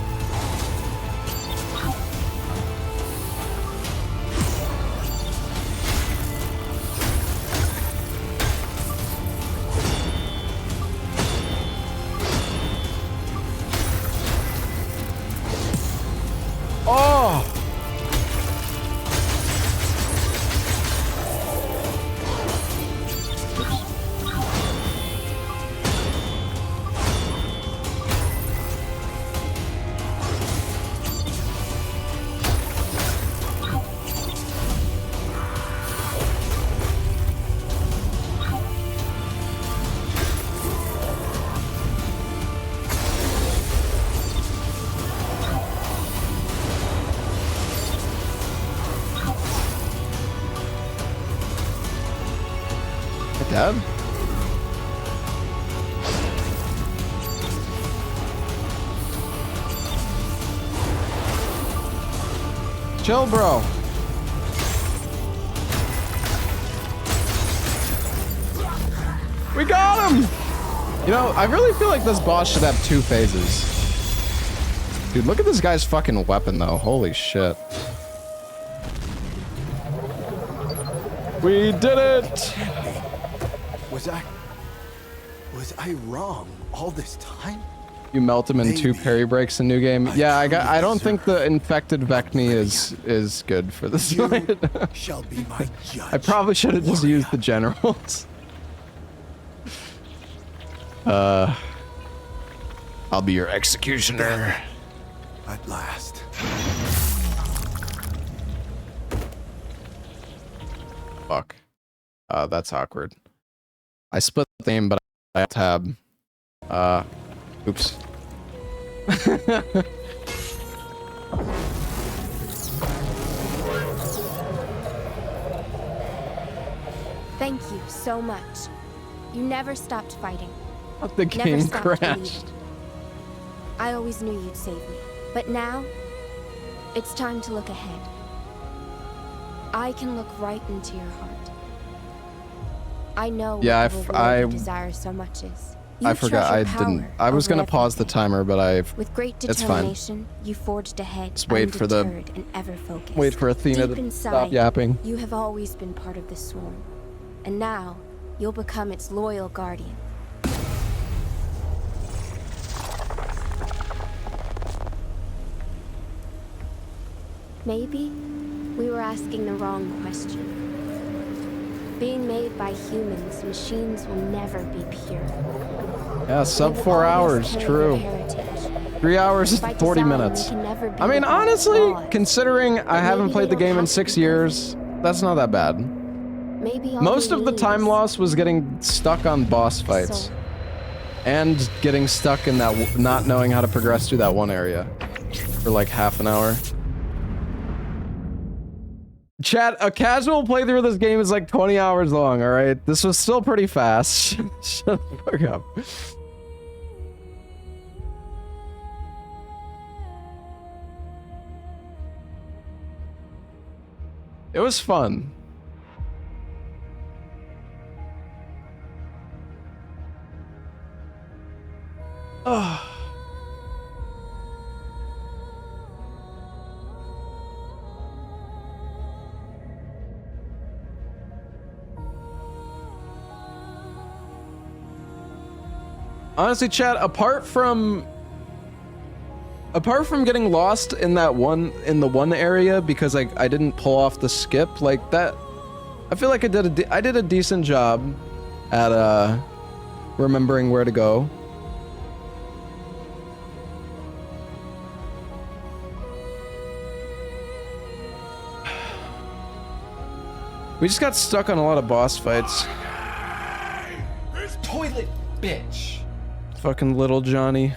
Oh! Dead? Chill, bro. We got him! You know, I really feel like this boss should have 2 phases. Dude, look at this guy's fucking weapon, though. Holy shit. We did it! Was I wrong all this time? You melt him in 2 parry breaks in New Game. Yeah, I don't think the infected Vecni is good for this fight. Shall be my judge. I probably should have just used the generals. I'll be your executioner. At last. Fuck. That's awkward. I split the name, but I tab. Oops. Thank you so much. You never stopped fighting. The game never stopped crashed. believing. I always knew you'd save me. But now, it's time to look ahead. I can look right into your heart. I know Yeah, what the reward you desire so much is. I You forgot. I treasure didn't. power I was over gonna pause the timer, but With great It's fine. determination, you forged ahead, Just wait for the- undeterred and ever focused. Wait for Athena Deep to inside, stop yapping. You have always been part of the swarm, and now you'll become its loyal guardian. Maybe we were asking the wrong question. Being made by humans, machines will never be pure. Yeah, sub 4 hours. True. 3 hours and 40 minutes. I mean, honestly, considering I haven't played the game in 6 years, that's not that bad. Maybe Most of the time loss was getting stuck on boss fights. And getting stuck in that, not knowing how to progress through that one area for like half an hour. Chat, a casual playthrough of this game is like 20 hours long, alright? This was still pretty fast. Shut the fuck up. It was fun. Oh. Honestly, chat, apart from getting lost in the one area because I didn't pull off the skip like that, I feel like I did a decent job at remembering where to go. We just got stuck on a lot of boss fights. Toilet bitch. Fucking little Johnny.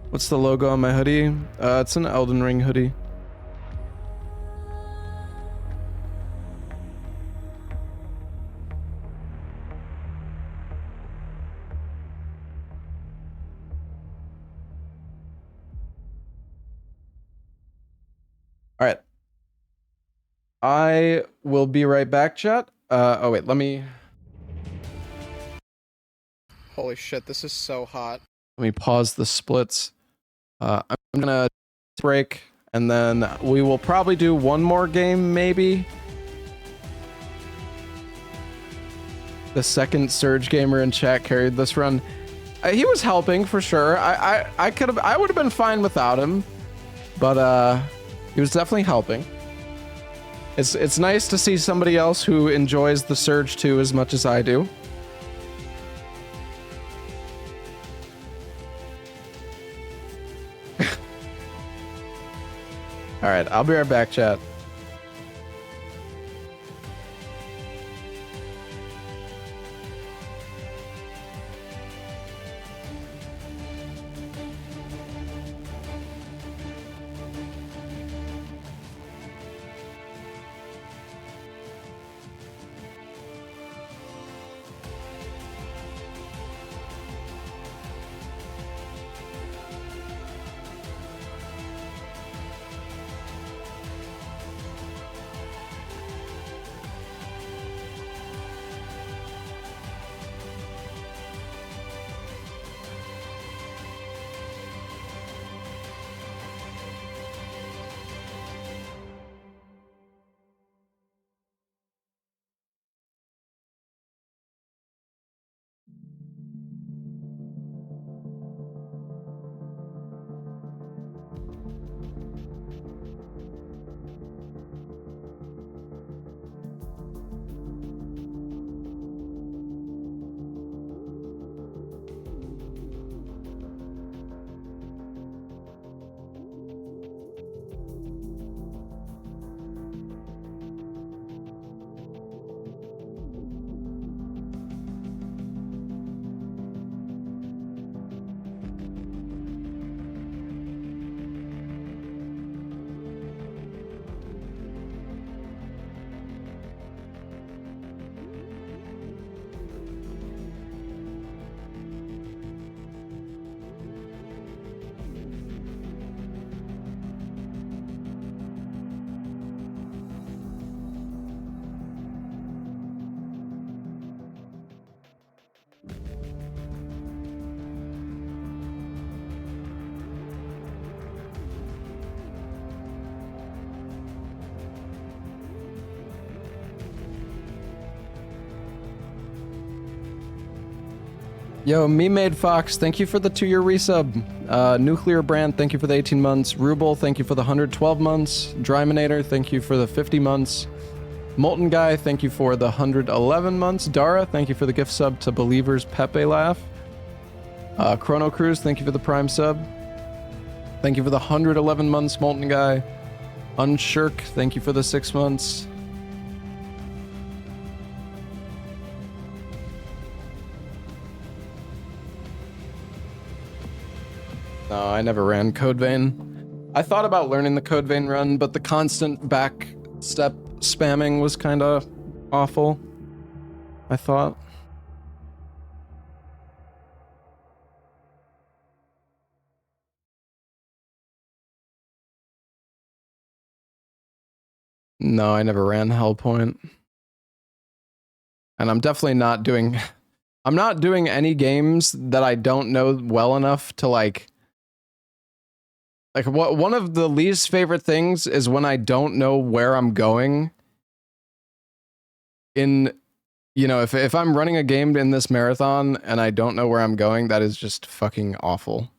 What's the logo on my hoodie? It's an Elden Ring hoodie. All right. I will be right back, chat. Oh wait, let me Holy shit, this is so hot. let me pause the splits. I'm gonna break, and then we will probably do one more game, maybe. The second Surge gamer in chat carried this run. He was helping for sure. I would have been fine without him, but he was definitely helping. It's nice to see somebody else who enjoys the Surge 2 as much as I do. All right, I'll be right back, chat. Yo, Me Made Fox, thank you for the 2-year resub. Nuclear Brand, thank you for the 18 months. Ruble, thank you for the 112 months. Dryminator, thank you for the 50 months. Molten Guy, thank you for the 111 months. Dara, thank you for the gift sub to Believers Pepe Laugh. Chrono Cruise, thank you for the Prime sub. Thank you for the 111 months, Molten Guy. Unshirk, thank you for the 6 months. No, I never ran Code Vein. I thought about learning the Code Vein run, but the constant back step spamming was kind of awful, I thought. No, I never ran Hellpoint. And I'm definitely not doing... I'm not doing any games that I don't know well enough to like what one of the least favorite things is when I don't know where I'm going in, you know, if I'm running a game in this marathon and I don't know where I'm going, that is just fucking awful.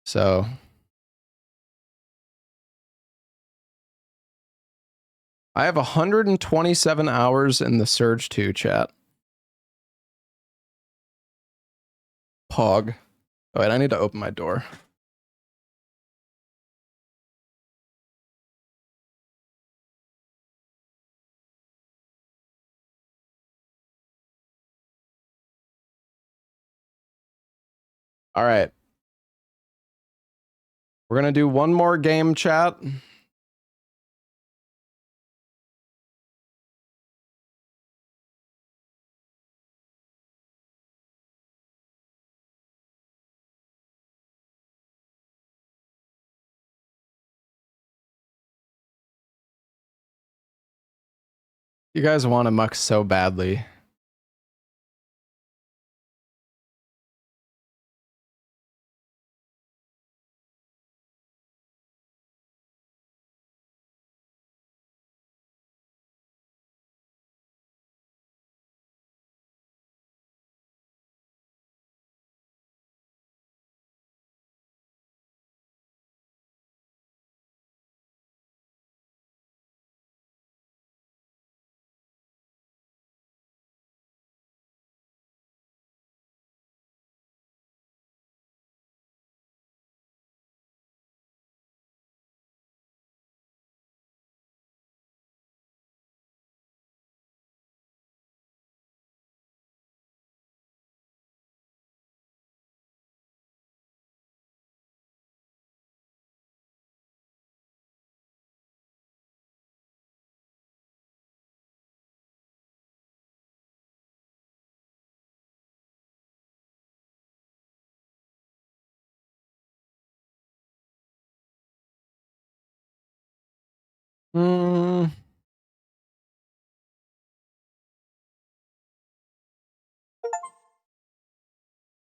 So I have 127 hours in the Surge 2 chat. Pog. Oh, wait, I need to open my door. All right. We're going to do one more game, chat. You guys want to muck so badly.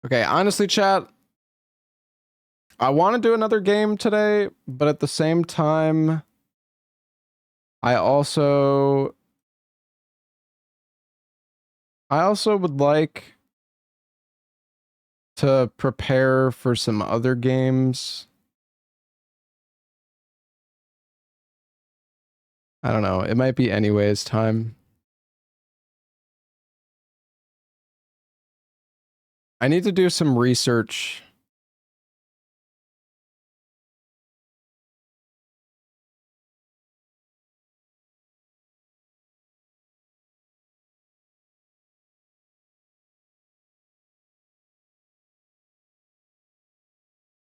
Okay, honestly, chat, I want to do another game today, but at the same time, I also would like to prepare for some other games. I don't know. It might be anyways time. I need to do some research.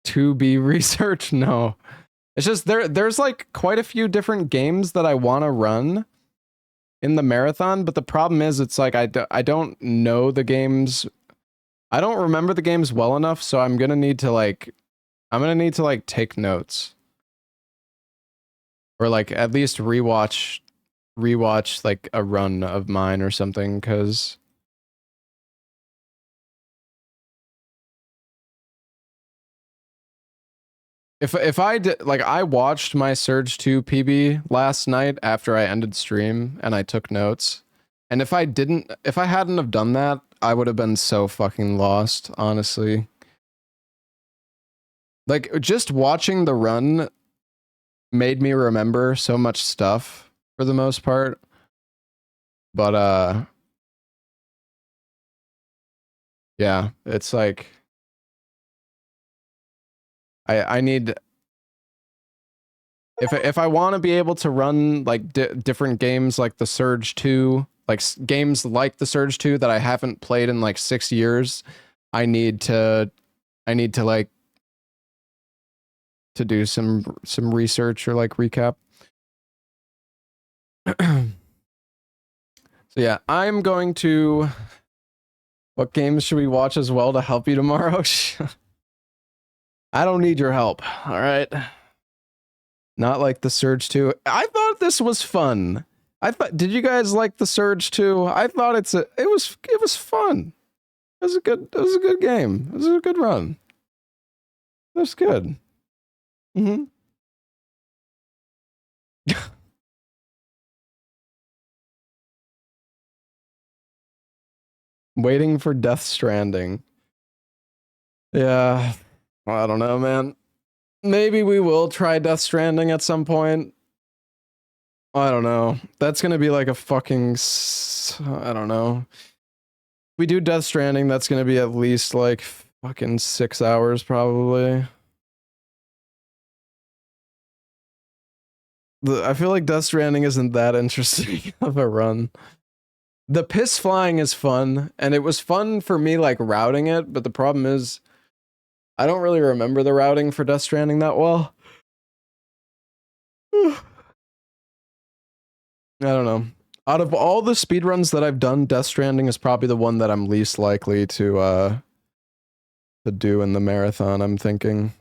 To be research? No. It's just there's like quite a few different games that I want to run in the marathon, but the problem is it's like I don't know the games. I don't remember the games well enough, so I'm going to need to like take notes. Or like at least rewatch like a run of mine or something, cuz if I did, like, I watched my Surge 2 PB last night after I ended stream and I took notes. And if I hadn't have done that, I would have been so fucking lost, honestly. Like, just watching the run made me remember so much stuff for the most part. But yeah, it's like I need, if I want to be able to run like different games like the Surge 2, like games like the Surge 2 that I haven't played in like 6 years, I need to like to do some research or like recap. So yeah, I'm going to, what games should we watch as well to help you tomorrow? I don't need your help, all right? Not like The Surge 2. I thought this was fun. Did you guys like The Surge 2? I thought it was fun. It was a good game. It was a good run. It was good. Mm-hmm. Waiting for Death Stranding. Yeah. I don't know, man. Maybe we will try Death Stranding at some point. I don't know. That's gonna be like a fucking... I don't know. If we do Death Stranding, that's gonna be at least like fucking 6 hours probably. I feel like Death Stranding isn't that interesting of a run. The piss flying is fun, and it was fun for me like routing it, but the problem is I don't really remember the routing for Death Stranding that well. I don't know. Out of all the speedruns that I've done, Death Stranding is probably the one that I'm least likely to do in the marathon, I'm thinking.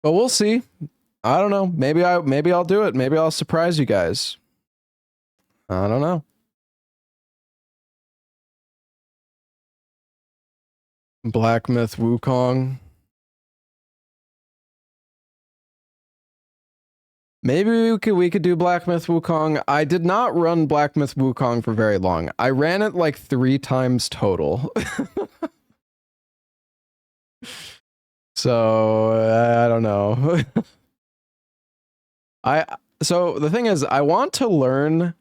But we'll see. I don't know. Maybe I'll do it. Maybe I'll surprise you guys. I don't know. Black Myth Wukong. Maybe we could do Black Myth Wukong. I did not run Black Myth Wukong for very long. I ran it like 3 times total. So I don't know. So the thing is, I want to learn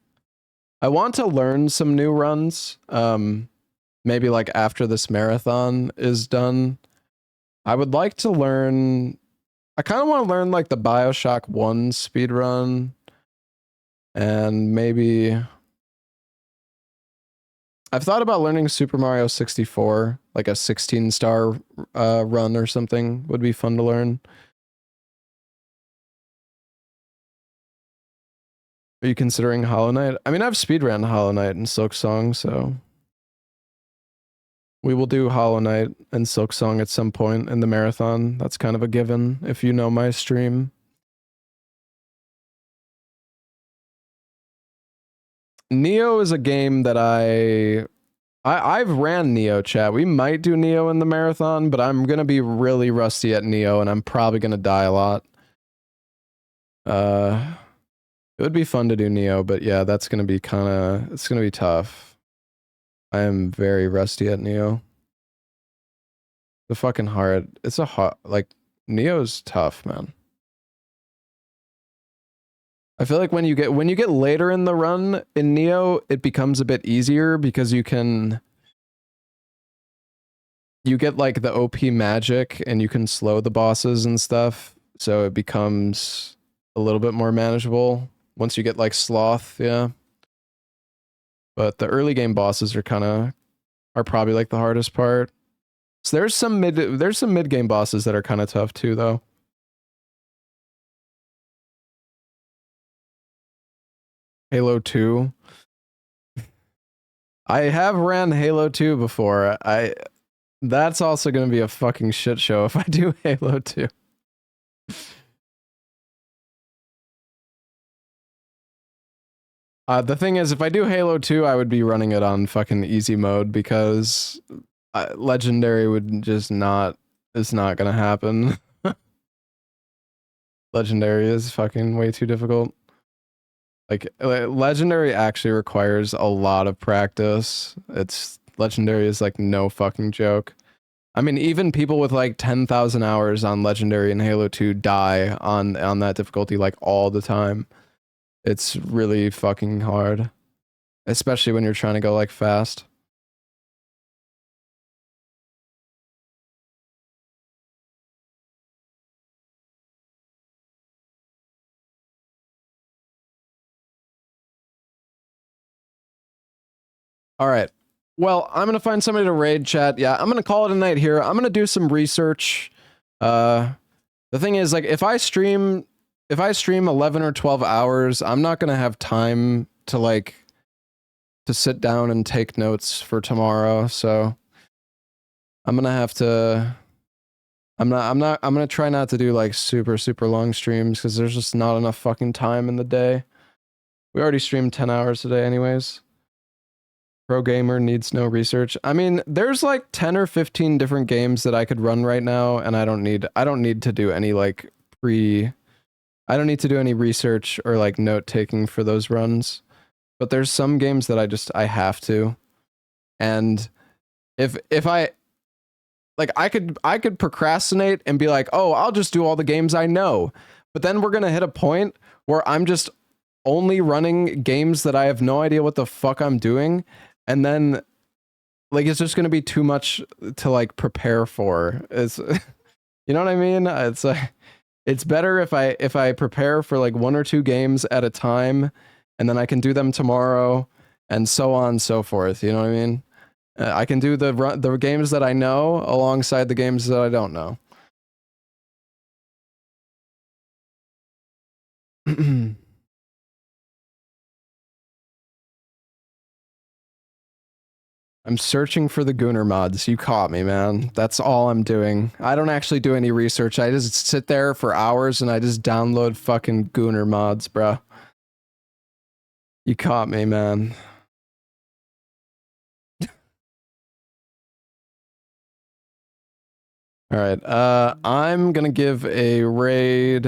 some new runs. Maybe like after this marathon is done. I would like to learn. I kind of want to learn like the BioShock 1 speedrun. And maybe I've thought about learning Super Mario 64, like a 16-star run or something would be fun to learn. Are you considering Hollow Knight? I mean, I've speedrun Hollow Knight and Silk Song, so we will do Hollow Knight and Silk Song at some point in the marathon. That's kind of a given if you know my stream. Neo is a game that I've ran Neo, chat. We might do Neo in the marathon, but I'm gonna be really rusty at Neo, and I'm probably gonna die a lot. It would be fun to do Neo, but yeah, that's gonna be it's gonna be tough. I am very rusty at Neo. The fucking hard. It's a hard, like, Neo's tough, man. I feel like when you get later in the run in Neo, it becomes a bit easier because you get like the OP magic and you can slow the bosses and stuff, so it becomes a little bit more manageable once you get like Sloth, yeah. But the early game bosses are probably like the hardest part. So there's some mid game bosses that are kind of tough too, though. Halo 2. I have ran Halo 2 before. That's also going to be a fucking shit show if I do Halo 2. The thing is, if I do Halo 2, I would be running it on fucking easy mode because Legendary would just not... It's not gonna happen. Legendary is fucking way too difficult. Like, Legendary actually requires a lot of practice. Legendary is like no fucking joke. I mean, even people with like 10,000 hours on Legendary in Halo 2 die on that difficulty like all the time. It's really fucking hard. Especially when you're trying to go like fast. All right. Well, I'm going to find somebody to raid, chat. Yeah, I'm going to call it a night here. I'm going to do some research. The thing is, like, if I stream 11 or 12 hours, I'm not going to have time to like to sit down and take notes for tomorrow, so I'm gonna have to. I'm gonna try not to do like super long streams because there's just not enough fucking time in the day. We already streamed 10 hours today, anyways. Pro gamer needs no research. I mean, there's like 10 or 15 different games that I could run right now, and I don't need to do any like I don't need to do any research or like note taking for those runs. But there's some games that I have to. And if I like I could procrastinate and be like, "Oh, I'll just do all the games I know." But then we're going to hit a point where I'm just only running games that I have no idea what the fuck I'm doing, and then like it's just going to be too much to like prepare for. It's you know what I mean? It's it's better if I prepare for like 1 or 2 games at a time, and then I can do them tomorrow, and so on and so forth. You know what I mean? I can do the games that I know alongside the games that I don't know. I'm searching for the Gunner mods. You caught me, man. That's all I'm doing. I don't actually do any research. I just sit there for hours and I just download fucking Gunner mods, bruh. You caught me, man. All right. I'm gonna give a raid.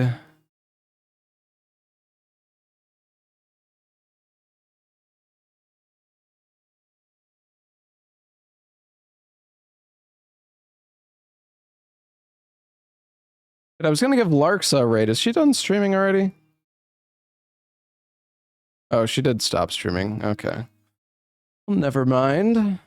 I was gonna give Larks a raid. Is she done streaming already? Oh, she did stop streaming. Okay. Well, never mind.